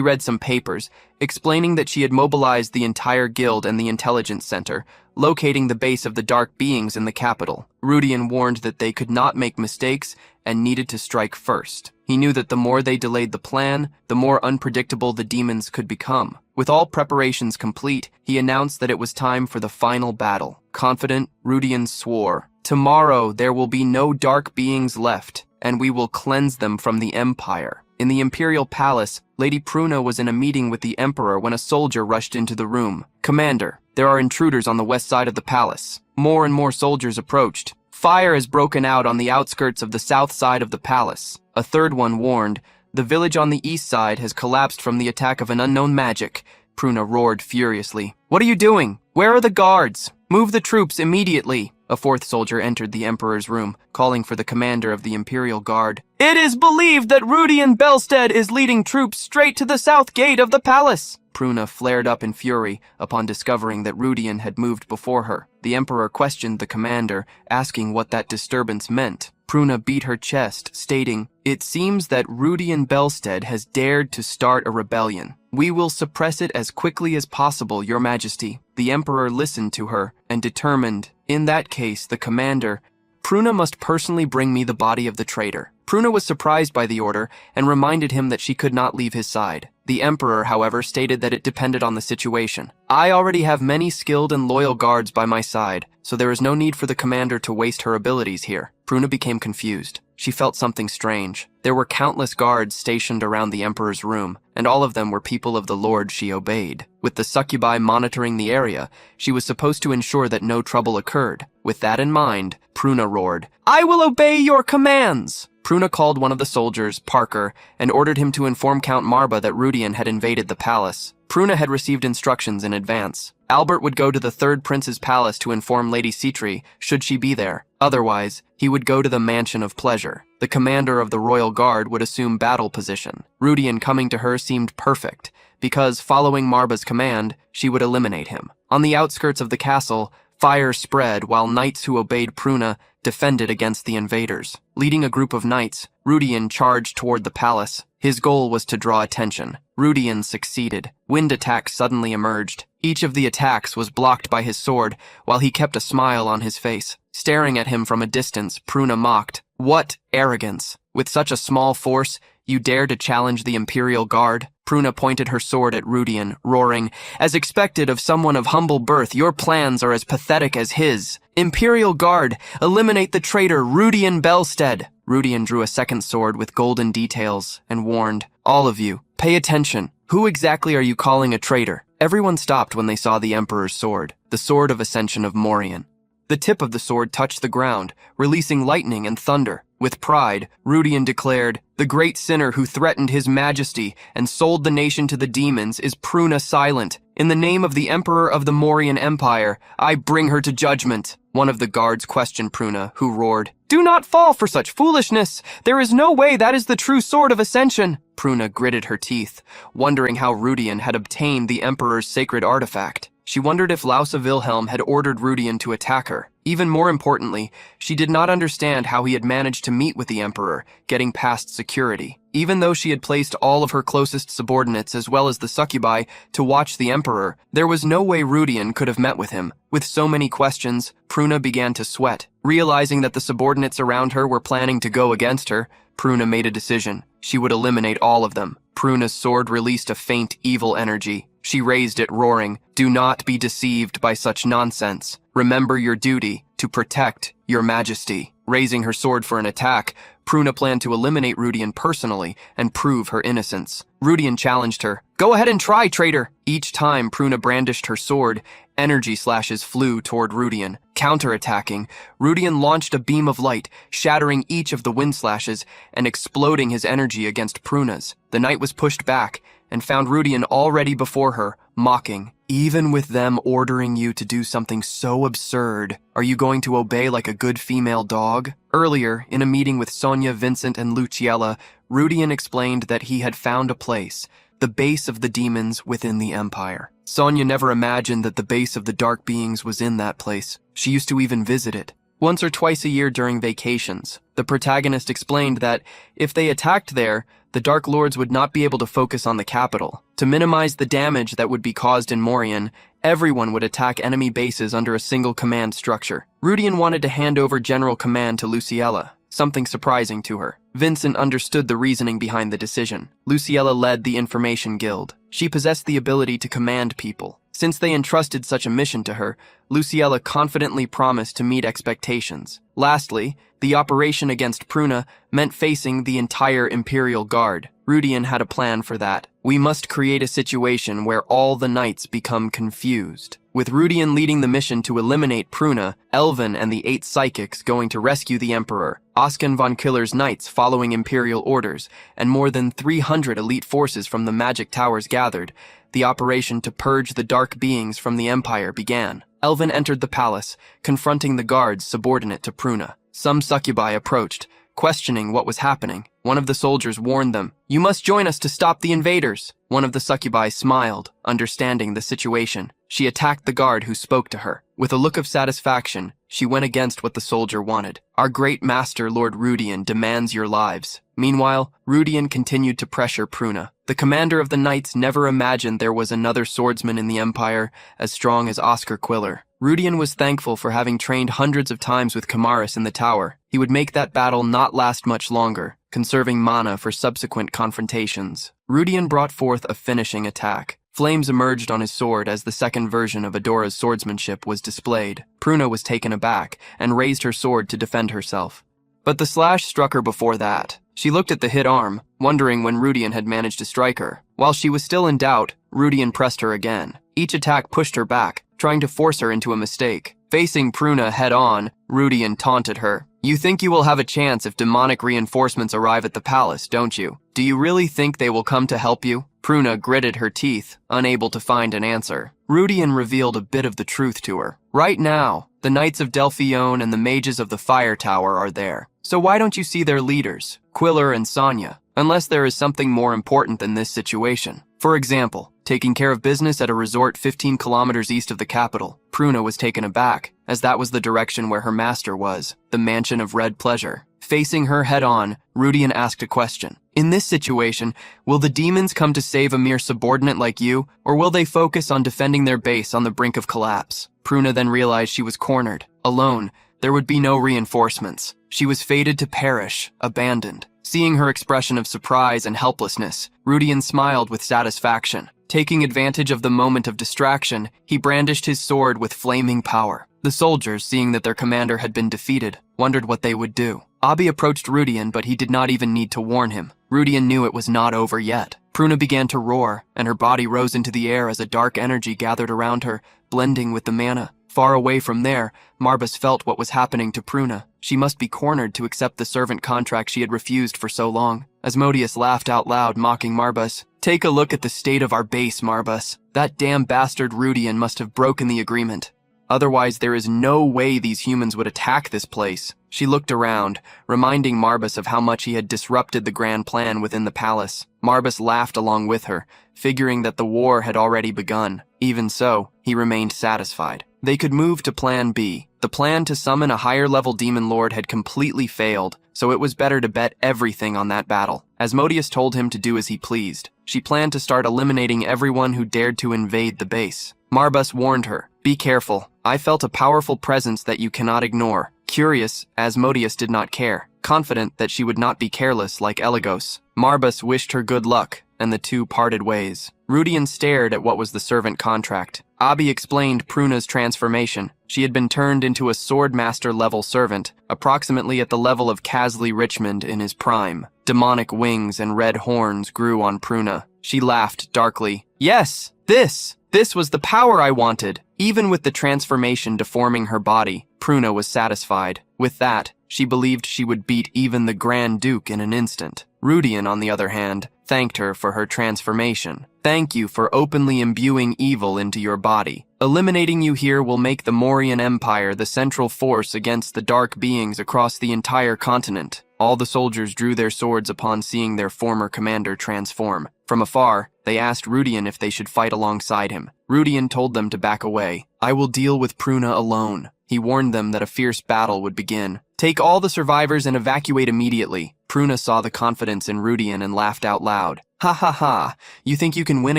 read some papers, explaining that she had mobilized the entire guild and the intelligence center, locating the base of the dark beings in the capital. Rudian warned that they could not make mistakes and needed to strike first. He knew that the more they delayed the plan, the more unpredictable the demons could become. With all preparations complete, he announced that it was time for the final battle. Confident, Rudian swore, "Tomorrow there will be no dark beings left, and we will cleanse them from the Empire." In the Imperial Palace, Lady Pruna was in a meeting with the Emperor when a soldier rushed into the room. "Commander, there are intruders on the west side of the palace." More and more soldiers approached. Fire has broken out on the outskirts of the south side of the palace. A third one warned, "The village on the east side has collapsed from the attack of an unknown magic." Pruna roared furiously. "What are you doing? Where are the guards? Move the troops immediately." A 4th soldier entered the Emperor's room, calling for the commander of the Imperial Guard. "It is believed that Rudian Belstead is leading troops straight to the south gate of the palace." Pruna flared up in fury upon discovering that Rudian had moved before her. The Emperor questioned the commander, asking what that disturbance meant. Pruna beat her chest, stating, "It seems that Rudian Belstead has dared to start a rebellion. We will suppress it as quickly as possible, Your Majesty." The Emperor listened to her and determined, in that case, the commander, Pruna must personally bring me the body of the traitor. Pruna was surprised by the order and reminded him that she could not leave his side. The emperor, however, stated that it depended on the situation. I already have many skilled and loyal guards by my side, so there is no need for the commander to waste her abilities here. Pruna became confused. She felt something strange. There were countless guards stationed around the emperor's room, and all of them were people of the lord she obeyed. With the succubi monitoring the area, she was supposed to ensure that no trouble occurred. With that in mind, Pruna roared, "I will obey your commands!" Pruna called one of the soldiers, Parker, and ordered him to inform Count Marba that Rudian had invaded the palace. Pruna had received instructions in advance. Albert would go to the third prince's palace to inform Lady Citri, should she be there. Otherwise, he would go to the Mansion of Pleasure. The commander of the royal guard would assume battle position. Rudian coming to her seemed perfect, because, following Marba's command, she would eliminate him. On the outskirts of the castle, fire spread while knights who obeyed Pruna defended against the invaders. Leading a group of knights, Rudian charged toward the palace. His goal was to draw attention. Rudian succeeded. Wind attacks suddenly emerged. Each of the attacks was blocked by his sword, while he kept a smile on his face. Staring at him from a distance, Pruna mocked, "What arrogance! With such a small force, you dare to challenge the Imperial Guard?" Pruna pointed her sword at Rudian, roaring, "As expected of someone of humble birth, your plans are as pathetic as his. Imperial Guard, eliminate the traitor Rudian Belstead." Rudian drew a second sword with golden details and warned, "All of you, pay attention. Who exactly are you calling a traitor?" Everyone stopped when they saw the Emperor's sword, the Sword of Ascension of Morian. The tip of the sword touched the ground, releasing lightning and thunder. With pride, Rudian declared, "The great sinner who threatened his majesty and sold the nation to the demons is Pruna Silent. In the name of the Emperor of the Morian Empire, I bring her to judgment." One of the guards questioned Pruna, who roared, "Do not fall for such foolishness! There is no way that is the true Sword of Ascension!" Pruna gritted her teeth, wondering how Rudian had obtained the Emperor's sacred artifact. She wondered if Lausa Wilhelm had ordered Rudian to attack her. Even more importantly, she did not understand how he had managed to meet with the Emperor, getting past security. Even though she had placed all of her closest subordinates as well as the succubi to watch the Emperor, there was no way Rudian could have met with him. With so many questions, Pruna began to sweat. Realizing that the subordinates around her were planning to go against her, Pruna made a decision. She would eliminate all of them. Pruna's sword released a faint evil energy. She raised it, roaring, "Do not be deceived by such nonsense. Remember your duty to protect your majesty." Raising her sword for an attack, Pruna planned to eliminate Rudian personally and prove her innocence. Rudian challenged her, "Go ahead and try, traitor." Each time Pruna brandished her sword, energy slashes flew toward Rudian. Counterattacking, Rudian launched a beam of light, shattering each of the wind slashes and exploding his energy against Pruna's. The knight was pushed back and found Rudian already before her, mocking, "Even with them ordering you to do something so absurd, are you going to obey like a good female dog?" Earlier, in a meeting with Sonia, Vincent, and Luciella, Rudian explained that he had found a place, the base of the demons within the Empire. Sonia never imagined that the base of the dark beings was in that place. She used to even visit it. Once or twice a year during vacations, the protagonist explained that if they attacked there, the Dark Lords would not be able to focus on the capital. To minimize the damage that would be caused in Morian, everyone would attack enemy bases under a single command structure. Rudian wanted to hand over general command to Luciella, something surprising to her. Vincent understood the reasoning behind the decision. Luciella led the Information Guild. She possessed the ability to command people. Since they entrusted such a mission to her, Luciella confidently promised to meet expectations. Lastly, the operation against Pruna meant facing the entire Imperial Guard. Rudian had a plan for that. "We must create a situation where all the knights become confused." With Rudian leading the mission to eliminate Pruna, Elvin and the 8 psychics going to rescue the Emperor, Oscan von Killer's knights following Imperial orders, and more than 300 elite forces from the magic towers gathered, the operation to purge the dark beings from the Empire began. Elvin entered the palace, confronting the guards subordinate to Pruna. Some succubi approached, questioning what was happening. One of the soldiers warned them, "You must join us to stop the invaders." One of the succubi smiled, understanding the situation. She attacked the guard who spoke to her. With a look of satisfaction, she went against what the soldier wanted. "Our great master, Lord Rudian, demands your lives." Meanwhile, Rudian continued to pressure Pruna. The commander of the knights never imagined there was another swordsman in the Empire as strong as Oscar Quiller. Rudian was thankful for having trained hundreds of times with Kamaris in the tower. He would make that battle not last much longer. conserving mana for subsequent confrontations. Rudian brought forth a finishing attack. Flames emerged on his sword as the second version of Adora's swordsmanship was displayed. Pruna was taken aback and raised her sword to defend herself. But the slash struck her before that. She looked at the hit arm, wondering when Rudian had managed to strike her. While she was still in doubt, Rudian pressed her again. Each attack pushed her back, trying to force her into a mistake. Facing Pruna head-on, Rudian taunted her. "You think you will have a chance if demonic reinforcements arrive at the palace, don't you? Do you really think they will come to help you?" Pruna gritted her teeth, unable to find an answer. Rudian revealed a bit of the truth to her. "Right now, the Knights of Delphione and the Mages of the Fire Tower are there. So why don't you see their leaders, Quiller and Sonya, unless there is something more important than this situation? For example, taking care of business at a resort 15 kilometers east of the capital." Pruna was taken aback, as that was the direction where her master was, the Mansion of Red Pleasure. Facing her head-on, Rudian asked a question. "In this situation, will the demons come to save a mere subordinate like you, or will they focus on defending their base on the brink of collapse?" Pruna then realized she was cornered. Alone, there would be no reinforcements. She was fated to perish, abandoned. Seeing her expression of surprise and helplessness, Rudian smiled with satisfaction. Taking advantage of the moment of distraction, he brandished his sword with flaming power. The soldiers, seeing that their commander had been defeated, wondered what they would do. Abi approached Rudian, but he did not even need to warn him. Rudian knew it was not over yet. Pruna began to roar, and her body rose into the air as a dark energy gathered around her, blending with the mana. Far away from there, Marbas felt what was happening to Pruna. She must be cornered to accept the servant contract she had refused for so long. Asmodeus laughed out loud, mocking Marbas. "Take a look at the state of our base, Marbas. That damn bastard Rudian must have broken the agreement. Otherwise, there is no way these humans would attack this place." She looked around, reminding Marbas of how much he had disrupted the grand plan within the palace. Marbas laughed along with her, figuring that the war had already begun. Even so, he remained satisfied. They could move to Plan B. The plan to summon a higher-level demon lord had completely failed, so it was better to bet everything on that battle. Asmodeus told him to do as he pleased. She planned to start eliminating everyone who dared to invade the base. Marbas warned her, "Be careful. I felt a powerful presence that you cannot ignore." Curious, Asmodeus did not care, confident that she would not be careless like Eligos. Marbas wished her good luck, and the two parted ways. Rudian stared at what was the servant contract. Abi explained Pruna's transformation. She had been turned into a swordmaster-level servant, approximately at the level of Casley Richmond in his prime. Demonic wings and red horns grew on Pruna. She laughed darkly. "Yes, this was the power I wanted." Even with the transformation deforming her body, Pruna was satisfied. With that, she believed she would beat even the Grand Duke in an instant. Rudian, on the other hand, thanked her for her transformation. "Thank you for openly imbuing evil into your body. Eliminating you here will make the Morian Empire the central force against the dark beings across the entire continent." All the soldiers drew their swords upon seeing their former commander transform. From afar, they asked Rudian if they should fight alongside him. Rudian told them to back away. "I will deal with Pruna alone." He warned them that a fierce battle would begin. "Take all the survivors and evacuate immediately." Pruna saw the confidence in Rudian and laughed out loud. "Ha ha ha, you think you can win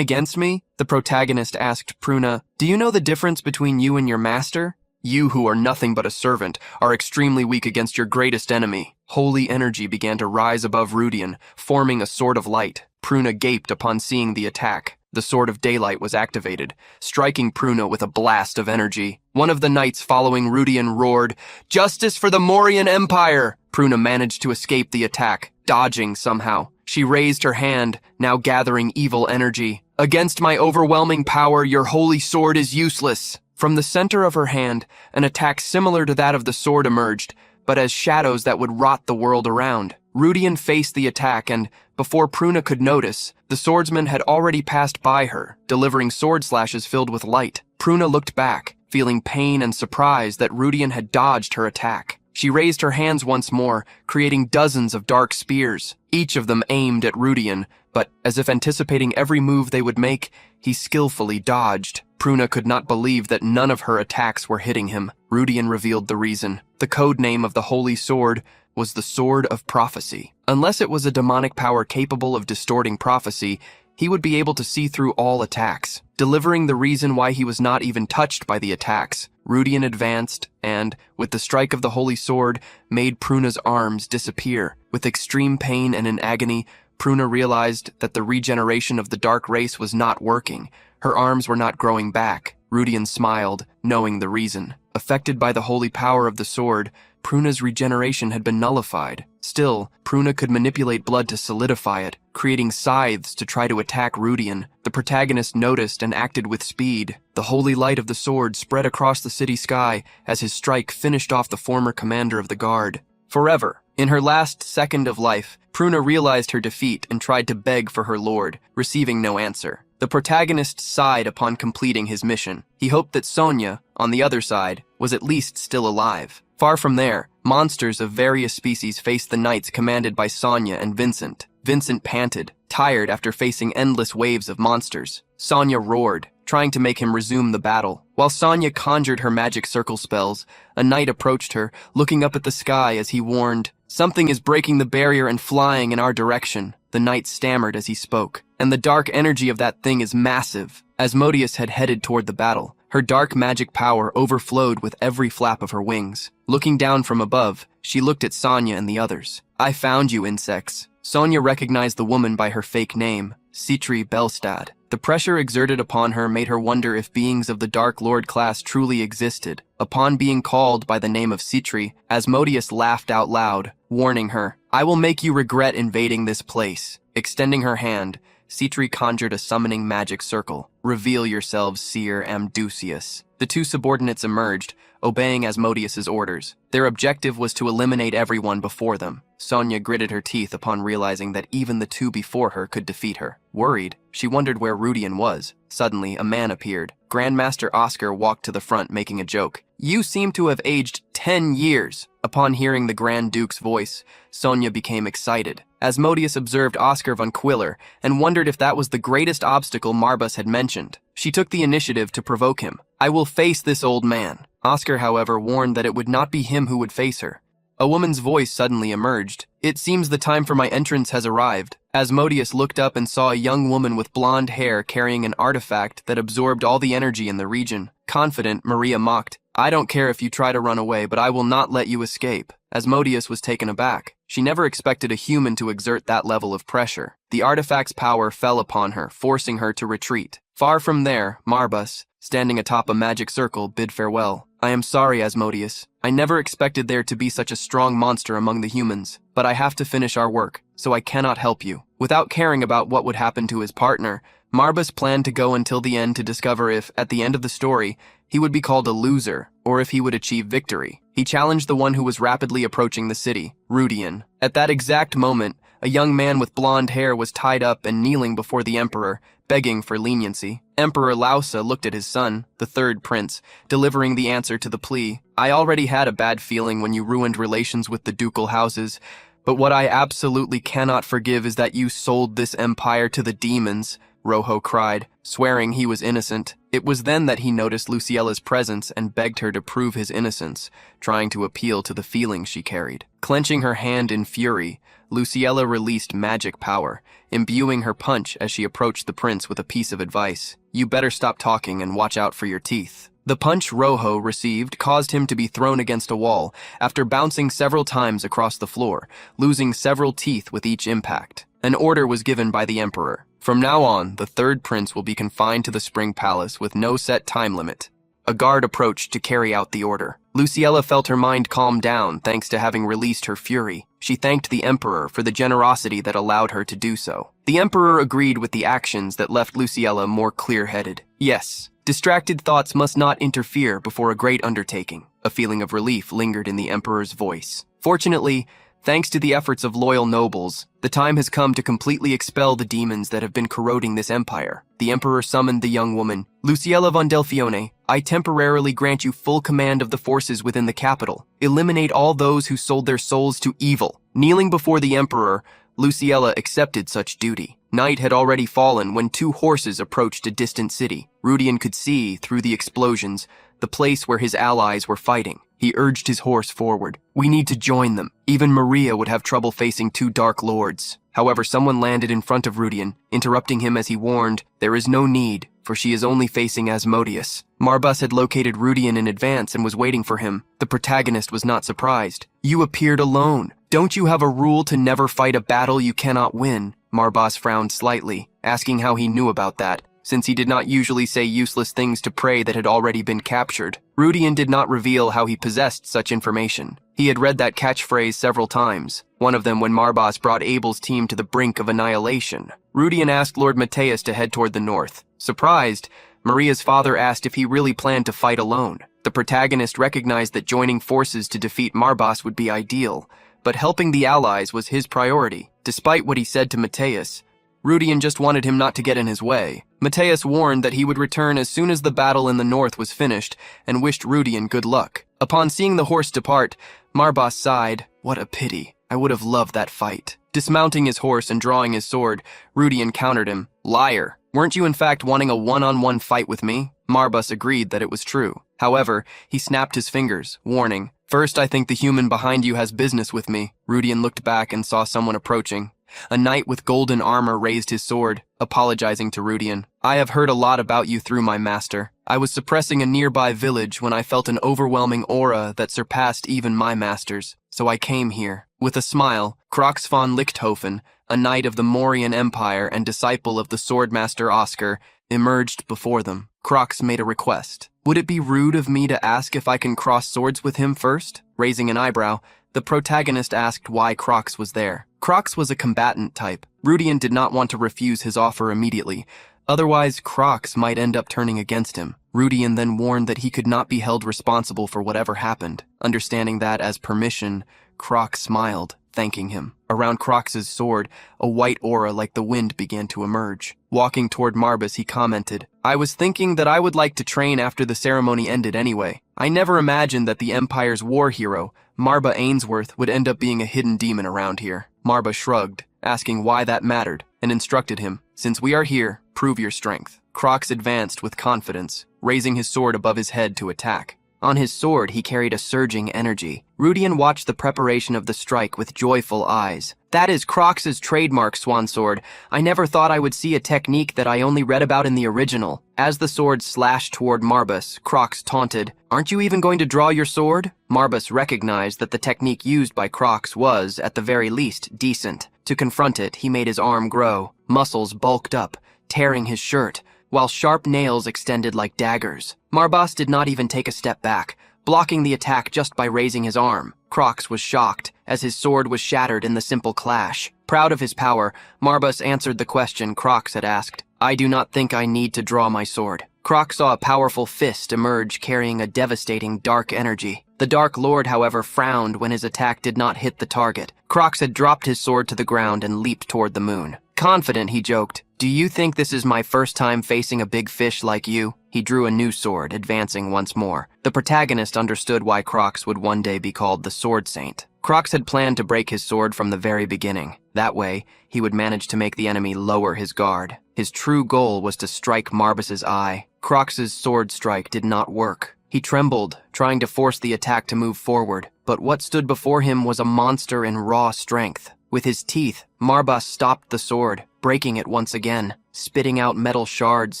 against me?" The protagonist asked Pruna, "Do you know the difference between you and your master? You, who are nothing but a servant, are extremely weak against your greatest enemy." Holy energy began to rise above Rudian, forming a sword of light. Pruna gaped upon seeing the attack. The Sword of Daylight was activated, striking Pruna with a blast of energy. One of the knights following Rudian roared, "Justice for the Morian Empire!" Pruna managed to escape the attack, dodging somehow. She raised her hand, now gathering evil energy. "Against my overwhelming power, your holy sword is useless." From the center of her hand, an attack similar to that of the sword emerged, but as shadows that would rot the world around. Rudian faced the attack and, before Pruna could notice, the swordsman had already passed by her, delivering sword slashes filled with light. Pruna looked back, feeling pain and surprise that Rudian had dodged her attack. She raised her hands once more, creating dozens of dark spears. Each of them aimed at Rudian, but, as if anticipating every move they would make, he skillfully dodged. Pruna could not believe that none of her attacks were hitting him. Rudian revealed the reason. The code name of the holy sword was the Sword of Prophecy. Unless it was a demonic power capable of distorting prophecy, he would be able to see through all attacks, delivering the reason why he was not even touched by the attacks. Rudian advanced and, with the strike of the holy sword, made Pruna's arms disappear. With extreme pain and in agony, Pruna realized that the regeneration of the dark race was not working. Her arms were not growing back. Rudian smiled, knowing the reason. Affected by the holy power of the sword, Pruna's regeneration had been nullified. Still, Pruna could manipulate blood to solidify it, creating scythes to try to attack Rudian. The protagonist noticed and acted with speed. The holy light of the sword spread across the city sky as his strike finished off the former commander of the guard. Forever. In her last second of life, Pruna realized her defeat and tried to beg for her lord, receiving no answer. The protagonist sighed upon completing his mission. He hoped that Sonia, on the other side, was at least still alive. Far from there, monsters of various species faced the knights commanded by Sonia and Vincent. Vincent panted, tired after facing endless waves of monsters. Sonia roared, trying to make him resume the battle. While Sonia conjured her magic circle spells, a knight approached her, looking up at the sky as he warned, "Something is breaking the barrier and flying in our direction." The knight stammered as he spoke, "And the dark energy of that thing is massive." Asmodeus had headed toward the battle. Her dark magic power overflowed with every flap of her wings. Looking down from above, she looked at Sonia and the others. "I found you, insects." Sonia recognized the woman by her fake name, Citri Belstad. The pressure exerted upon her made her wonder if beings of the Dark Lord class truly existed. Upon being called by the name of Citri, Asmodeus laughed out loud, warning her, "I will make you regret invading this place." Extending her hand, Citri conjured a summoning magic circle. "Reveal yourselves, Seer Amdusius." The two subordinates emerged, obeying Asmodeus's orders. Their objective was to eliminate everyone before them. Sonia gritted her teeth upon realizing that even the two before her could defeat her. Worried, she wondered where Rudian was. Suddenly, a man appeared. Grandmaster Oscar walked to the front, making a joke. "You seem to have aged 10 years. Upon hearing the Grand Duke's voice, Sonia became excited. Asmodeus observed Oscar von Quiller and wondered if that was the greatest obstacle Marbus had mentioned. She took the initiative to provoke him. "I will face this old man." Oscar, however, warned that it would not be him who would face her. A woman's voice suddenly emerged. "It seems the time for my entrance has arrived." Asmodeus looked up and saw a young woman with blonde hair carrying an artifact that absorbed all the energy in the region. Confident, Maria mocked, "I don't care if you try to run away, but I will not let you escape." Asmodeus was taken aback. She never expected a human to exert that level of pressure. The artifact's power fell upon her, forcing her to retreat. Far from there, Marbus, standing atop a magic circle, bid farewell. "I am sorry, Asmodeus. I never expected there to be such a strong monster among the humans, but I have to finish our work, so I cannot help you." Without caring about what would happen to his partner, Marbus planned to go until the end to discover if, at the end of the story, he would be called a loser, or if he would achieve victory. He challenged the one who was rapidly approaching the city, Rudian. At that exact moment, a young man with blonde hair was tied up and kneeling before the emperor, begging for leniency. Emperor Lausa looked at his son, the third prince, delivering the answer to the plea. "I already had a bad feeling when you ruined relations with the ducal houses, but what I absolutely cannot forgive is that you sold this empire to the demons," Rojo cried, swearing he was innocent. It was then that he noticed Luciella's presence and begged her to prove his innocence, trying to appeal to the feelings she carried. Clenching her hand in fury, Luciella released magic power, imbuing her punch as she approached the prince with a piece of advice. "You better stop talking and watch out for your teeth." The punch Rojo received caused him to be thrown against a wall after bouncing several times across the floor, losing several teeth with each impact. An order was given by the emperor. From now on, the third prince will be confined to the Spring Palace with no set time limit. A guard approached to carry out the order. Luciella felt her mind calm down thanks to having released her fury. She thanked the emperor for the generosity that allowed her to do so. The emperor agreed with the actions that left Luciella more clear-headed. Yes, distracted thoughts must not interfere before a great undertaking. A feeling of relief lingered in the emperor's voice. Fortunately, thanks to the efforts of loyal nobles, the time has come to completely expel the demons that have been corroding this empire. The emperor summoned the young woman. "Luciella von Delfione, I temporarily grant you full command of the forces within the capital. Eliminate all those who sold their souls to evil." Kneeling before the emperor, Luciella accepted such duty. Night had already fallen when two horses approached a distant city. Rudian could see, through the explosions, the place where his allies were fighting. He urged his horse forward. We need to join them. Even Maria would have trouble facing two dark lords. However, someone landed in front of Rudian, interrupting him as he warned, there is no need, for she is only facing Asmodeus. Marbas had located Rudian in advance and was waiting for him. The protagonist was not surprised. You appeared alone. Don't you have a rule to never fight a battle you cannot win? Marbas frowned slightly, asking how he knew about that, since he did not usually say useless things to prey that had already been captured. Rudian did not reveal how he possessed such information. He had read that catchphrase several times, one of them when Marbas brought Abel's team to the brink of annihilation. Rudian asked Lord Mateus to head toward the north. Surprised, Maria's father asked if he really planned to fight alone. The protagonist recognized that joining forces to defeat Marbas would be ideal, but helping the allies was his priority. Despite what he said to Mateus, Rudian just wanted him not to get in his way. Mateus warned that he would return as soon as the battle in the north was finished and wished Rudian good luck. Upon seeing the horse depart, Marbas sighed, what a pity. I would have loved that fight. Dismounting his horse and drawing his sword, Rudian countered him. Liar! Weren't you in fact wanting a one-on-one fight with me? Marbas agreed that it was true. However, he snapped his fingers, warning, first I think the human behind you has business with me. Rudian looked back and saw someone approaching. A knight with golden armor raised his sword, apologizing to Rudian. I have heard a lot about you through my master. I was suppressing a nearby village when I felt an overwhelming aura that surpassed even my master's, so I came here. With a smile, Crox von Lichthofen, a knight of the Mauryan Empire and disciple of the swordmaster Oscar, emerged before them. Crox made a request. Would it be rude of me to ask if I can cross swords with him first? Raising an eyebrow, the protagonist asked why Crox was there. Crox was a combatant type. Rudian did not want to refuse his offer immediately. Otherwise, Crox might end up turning against him. Rudian then warned that he could not be held responsible for whatever happened. Understanding that as permission, Crox smiled, thanking him. Around Crox's sword, a white aura like the wind began to emerge. Walking toward Marbas, he commented, I was thinking that I would like to train after the ceremony ended anyway. I never imagined that the Empire's war hero, Marba Ainsworth, would end up being a hidden demon around here. Marba shrugged, asking why that mattered, and instructed him, since we are here, prove your strength. Crox advanced with confidence, raising his sword above his head to attack. On his sword, he carried a surging energy. Rudian watched the preparation of the strike with joyful eyes. That is Crox's trademark swan sword. I never thought I would see a technique that I only read about in the original. As the sword slashed toward Marbas, Crox taunted, Aren't you even going to draw your sword? Marbas recognized that the technique used by Crox was, at the very least, decent. To confront it, he made his arm grow. Muscles bulked up, tearing his shirt, while sharp nails extended like daggers. Marbas did not even take a step back, blocking the attack just by raising his arm. Crox was shocked, as his sword was shattered in the simple clash. Proud of his power, Marbas answered the question Crox had asked. I do not think I need to draw my sword. Crox saw a powerful fist emerge carrying a devastating dark energy. The Dark Lord, however, frowned when his attack did not hit the target. Crox had dropped his sword to the ground and leaped toward the moon. Confident, he joked, Do you think this is my first time facing a big fish like you? He drew a new sword, advancing once more. The protagonist understood why Crox would one day be called the Sword Saint. Crox had planned to break his sword from the very beginning. That way, he would manage to make the enemy lower his guard. His true goal was to strike Marbas's eye. Crox's sword strike did not work. He trembled, trying to force the attack to move forward, but what stood before him was a monster in raw strength. With his teeth, Marbas stopped the sword, breaking it once again. Spitting out metal shards,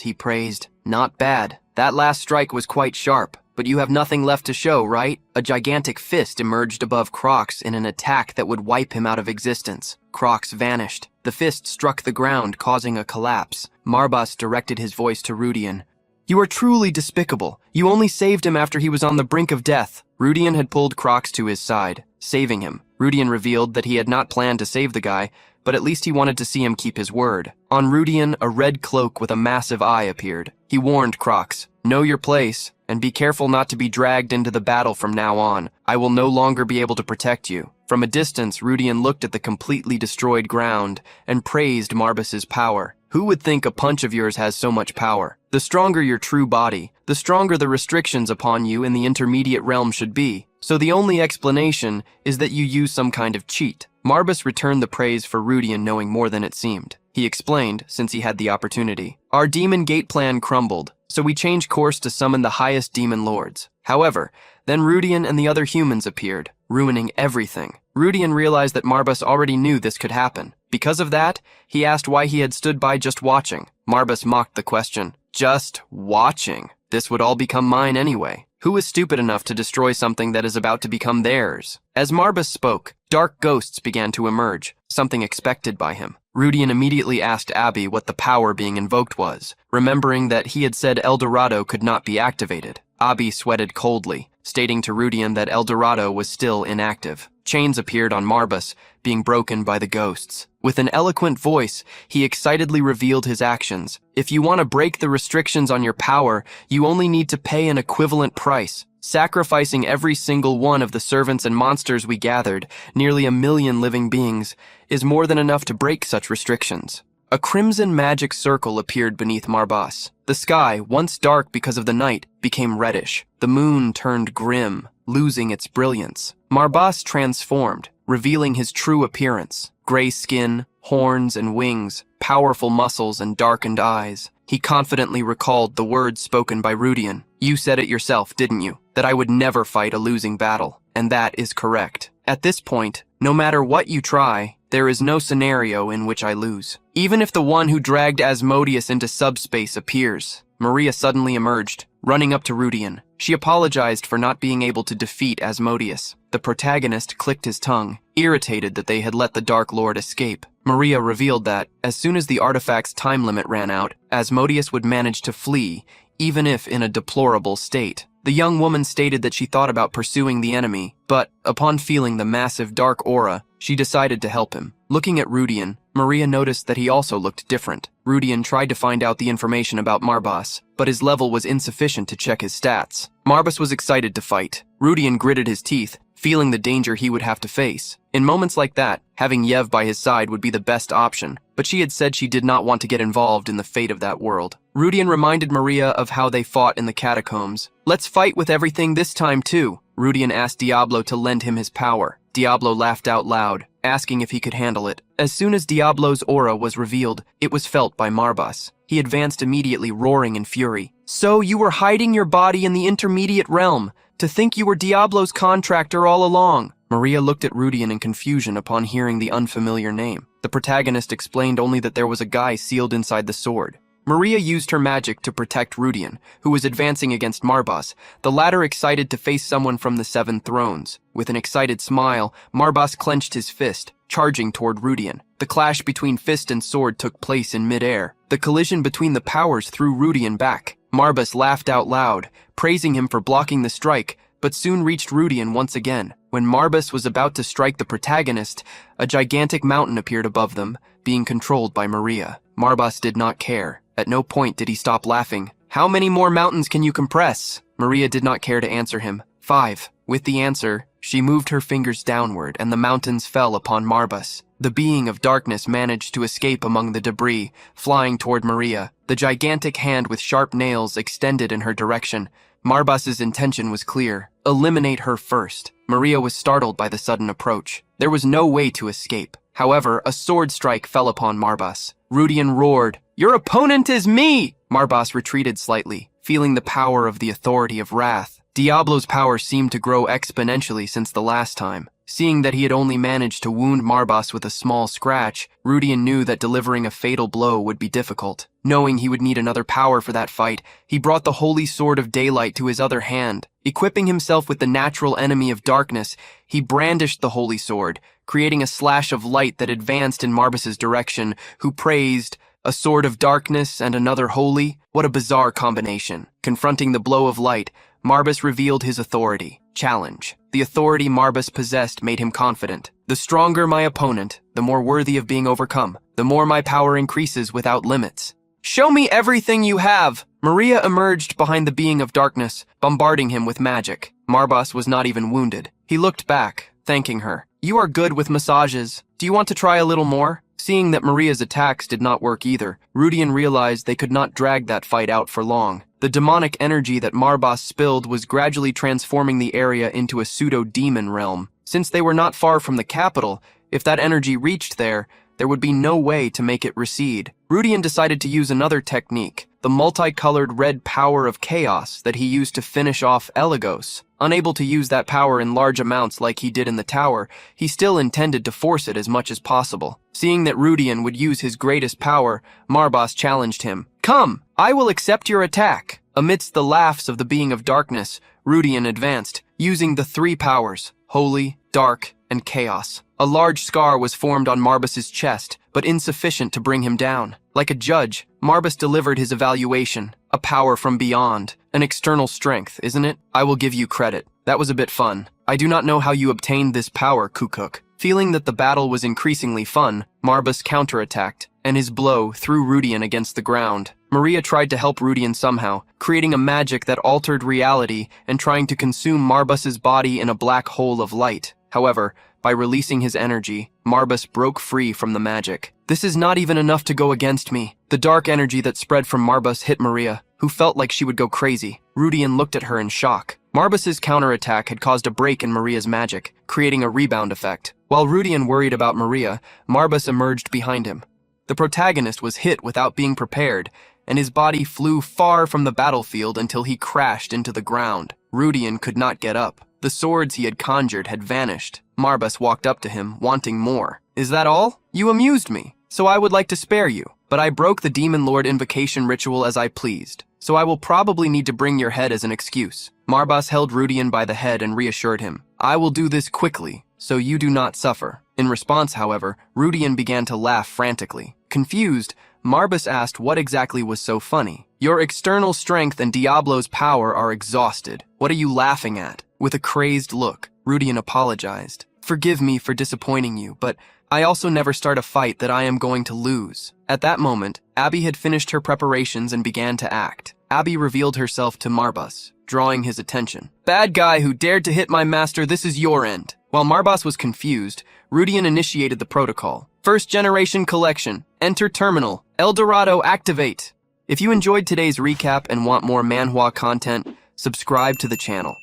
he praised, Not bad. That last strike was quite sharp, but you have nothing left to show, right? A gigantic fist emerged above Crox in an attack that would wipe him out of existence. Crox vanished. The fist struck the ground, causing a collapse. Marbas directed his voice to Rudian. You are truly despicable. You only saved him after he was on the brink of death. Rudian had pulled Crox to his side, saving him. Rudian revealed that he had not planned to save the guy, but at least he wanted to see him keep his word. On Rudian, a red cloak with a massive eye appeared. He warned Crox, Know your place, and be careful not to be dragged into the battle from now on. I will no longer be able to protect you. From a distance, Rudian looked at the completely destroyed ground and praised Marbas's power. Who would think a punch of yours has so much power? The stronger your true body, the stronger the restrictions upon you in the intermediate realm should be. So the only explanation is that you use some kind of cheat. Marbas returned the praise for Rudian knowing more than it seemed. He explained, since he had the opportunity. Our Demon Gate plan crumbled, so we changed course to summon the highest demon lords. However, then Rudian and the other humans appeared, ruining everything. Rudian realized that Marbas already knew this could happen. Because of that, he asked why he had stood by just watching. Marbas mocked the question. Just watching? This would all become mine anyway. Who is stupid enough to destroy something that is about to become theirs? As Marbas spoke, dark ghosts began to emerge, something expected by him. Rudian immediately asked Abby what the power being invoked was, remembering that he had said El Dorado could not be activated. Abby sweated coldly, stating to Rudian that El Dorado was still inactive. Chains appeared on Marbas, being broken by the ghosts. With an eloquent voice, he excitedly revealed his actions. If you want to break the restrictions on your power, you only need to pay an equivalent price. Sacrificing every single one of the servants and monsters we gathered, nearly 1 million living beings, is more than enough to break such restrictions. A crimson magic circle appeared beneath Marbas. The sky, once dark because of the night, became reddish. The moon turned grim, losing its brilliance. Marbas transformed, revealing his true appearance. Gray skin, horns and wings, powerful muscles and darkened eyes. He confidently recalled the words spoken by Rudian. You said it yourself, didn't you? That I would never fight a losing battle. And that is correct. At this point, no matter what you try, there is no scenario in which I lose. Even if the one who dragged Asmodeus into subspace appears. Maria suddenly emerged, running up to Rudian. She apologized for not being able to defeat Asmodeus. The protagonist clicked his tongue, irritated that they had let the Dark Lord escape. Maria revealed that, as soon as the artifact's time limit ran out, Asmodeus would manage to flee, even if in a deplorable state. The young woman stated that she thought about pursuing the enemy, but, upon feeling the massive dark aura, she decided to help him. Looking at Rudian, Maria noticed that he also looked different. Rudian tried to find out the information about Marbas, but his level was insufficient to check his stats. Marbas was excited to fight. Rudian gritted his teeth, feeling the danger he would have to face. In moments like that, having Yev by his side would be the best option, but she had said she did not want to get involved in the fate of that world. Rudian reminded Maria of how they fought in the catacombs. Let's fight with everything this time too. Rudian asked Diablo to lend him his power. Diablo laughed out loud, asking if he could handle it. As soon as Diablo's aura was revealed, it was felt by Marbas. He advanced immediately, roaring in fury. So you were hiding your body in the intermediate realm. To think you were Diablo's contractor all along. Maria looked at Rudian in confusion upon hearing the unfamiliar name. The protagonist explained only that there was a guy sealed inside the sword. Maria used her magic to protect Rudian, who was advancing against Marbas, the latter excited to face someone from the Seven Thrones. With an excited smile, Marbas clenched his fist, charging toward Rudian. The clash between fist and sword took place in midair. The collision between the powers threw Rudian back. Marbas laughed out loud, praising him for blocking the strike, but soon reached Rudian once again. When Marbas was about to strike the protagonist, a gigantic mountain appeared above them, being controlled by Maria. Marbas did not care. At no point did he stop laughing. How many more mountains can you compress? Maria did not care to answer him. 5. With the answer, she moved her fingers downward and the mountains fell upon Marbas. The being of darkness managed to escape among the debris, flying toward Maria. The gigantic hand with sharp nails extended in her direction. Marbas's intention was clear. Eliminate her first. Maria was startled by the sudden approach. There was no way to escape. However, a sword strike fell upon Marbas. Rudian roared, "Your opponent is me!" Marbas retreated slightly, feeling the power of the authority of wrath. Diablo's power seemed to grow exponentially since the last time. Seeing that he had only managed to wound Marbas with a small scratch, Rudian knew that delivering a fatal blow would be difficult. Knowing he would need another power for that fight, he brought the Holy Sword of Daylight to his other hand. Equipping himself with the natural enemy of darkness, he brandished the Holy Sword, creating a slash of light that advanced in Marbas's direction, who praised, "A sword of darkness and another holy? What a bizarre combination." Confronting the blow of light, Marbas revealed his authority. Challenge. The authority Marbas possessed made him confident. The stronger my opponent, the more worthy of being overcome. The more my power increases without limits. Show me everything you have! Maria emerged behind the being of darkness, bombarding him with magic. Marbas was not even wounded. He looked back, thanking her. You are good with massages. Do you want to try a little more? Seeing that Maria's attacks did not work either, Rudian realized they could not drag that fight out for long. The demonic energy that Marbas spilled was gradually transforming the area into a pseudo-demon realm. Since they were not far from the capital, if that energy reached there, there would be no way to make it recede. Rudian decided to use another technique, the multicolored red power of chaos that he used to finish off Eligos. Unable to use that power in large amounts like he did in the tower, he still intended to force it as much as possible. Seeing that Rudian would use his greatest power, Marbas challenged him. "Come, I will accept your attack." Amidst the laughs of the being of darkness, Rudian advanced, using the three powers, holy, dark, and chaos. A large scar was formed on Marbas's chest, but insufficient to bring him down. Like a judge, Marbas delivered his evaluation. A power from beyond. An external strength, isn't it? I will give you credit. That was a bit fun. I do not know how you obtained this power, Kukuk. Feeling that the battle was increasingly fun, Marbas counterattacked, and his blow threw Rudian against the ground. Maria tried to help Rudian somehow, creating a magic that altered reality and trying to consume Marbas's body in a black hole of light. However, by releasing his energy, Marbas broke free from the magic. This is not even enough to go against me. The dark energy that spread from Marbas hit Maria, who felt like she would go crazy. Rudian looked at her in shock. Marbas's counterattack had caused a break in Maria's magic, creating a rebound effect. While Rudian worried about Maria, Marbas emerged behind him. The protagonist was hit without being prepared, and his body flew far from the battlefield until he crashed into the ground. Rudian could not get up. The swords he had conjured had vanished. Marbas walked up to him, wanting more. "Is that all? You amused me, so I would like to spare you. But I broke the Demon Lord invocation ritual as I pleased, so I will probably need to bring your head as an excuse." Marbas held Rudian by the head and reassured him. "I will do this quickly, so you do not suffer." In response, however, Rudian began to laugh frantically. Confused, Marbas asked what exactly was so funny. "Your external strength and Diablo's power are exhausted. What are you laughing at?" With a crazed look, Rudian apologized. "Forgive me for disappointing you, but I also never start a fight that I am going to lose." At that moment, Abby had finished her preparations and began to act. Abby revealed herself to Marbas, drawing his attention. "Bad guy who dared to hit my master, this is your end." While Marbas was confused, Rudian initiated the protocol. "First generation collection. Enter terminal. Eldorado activate." If you enjoyed today's recap and want more Manhwa content, subscribe to the channel.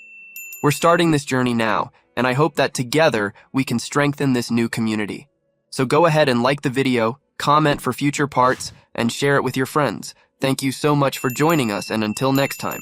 We're starting this journey now, and I hope that together we can strengthen this new community. So go ahead and like the video, comment for future parts, and share it with your friends. Thank you so much for joining us, and until next time.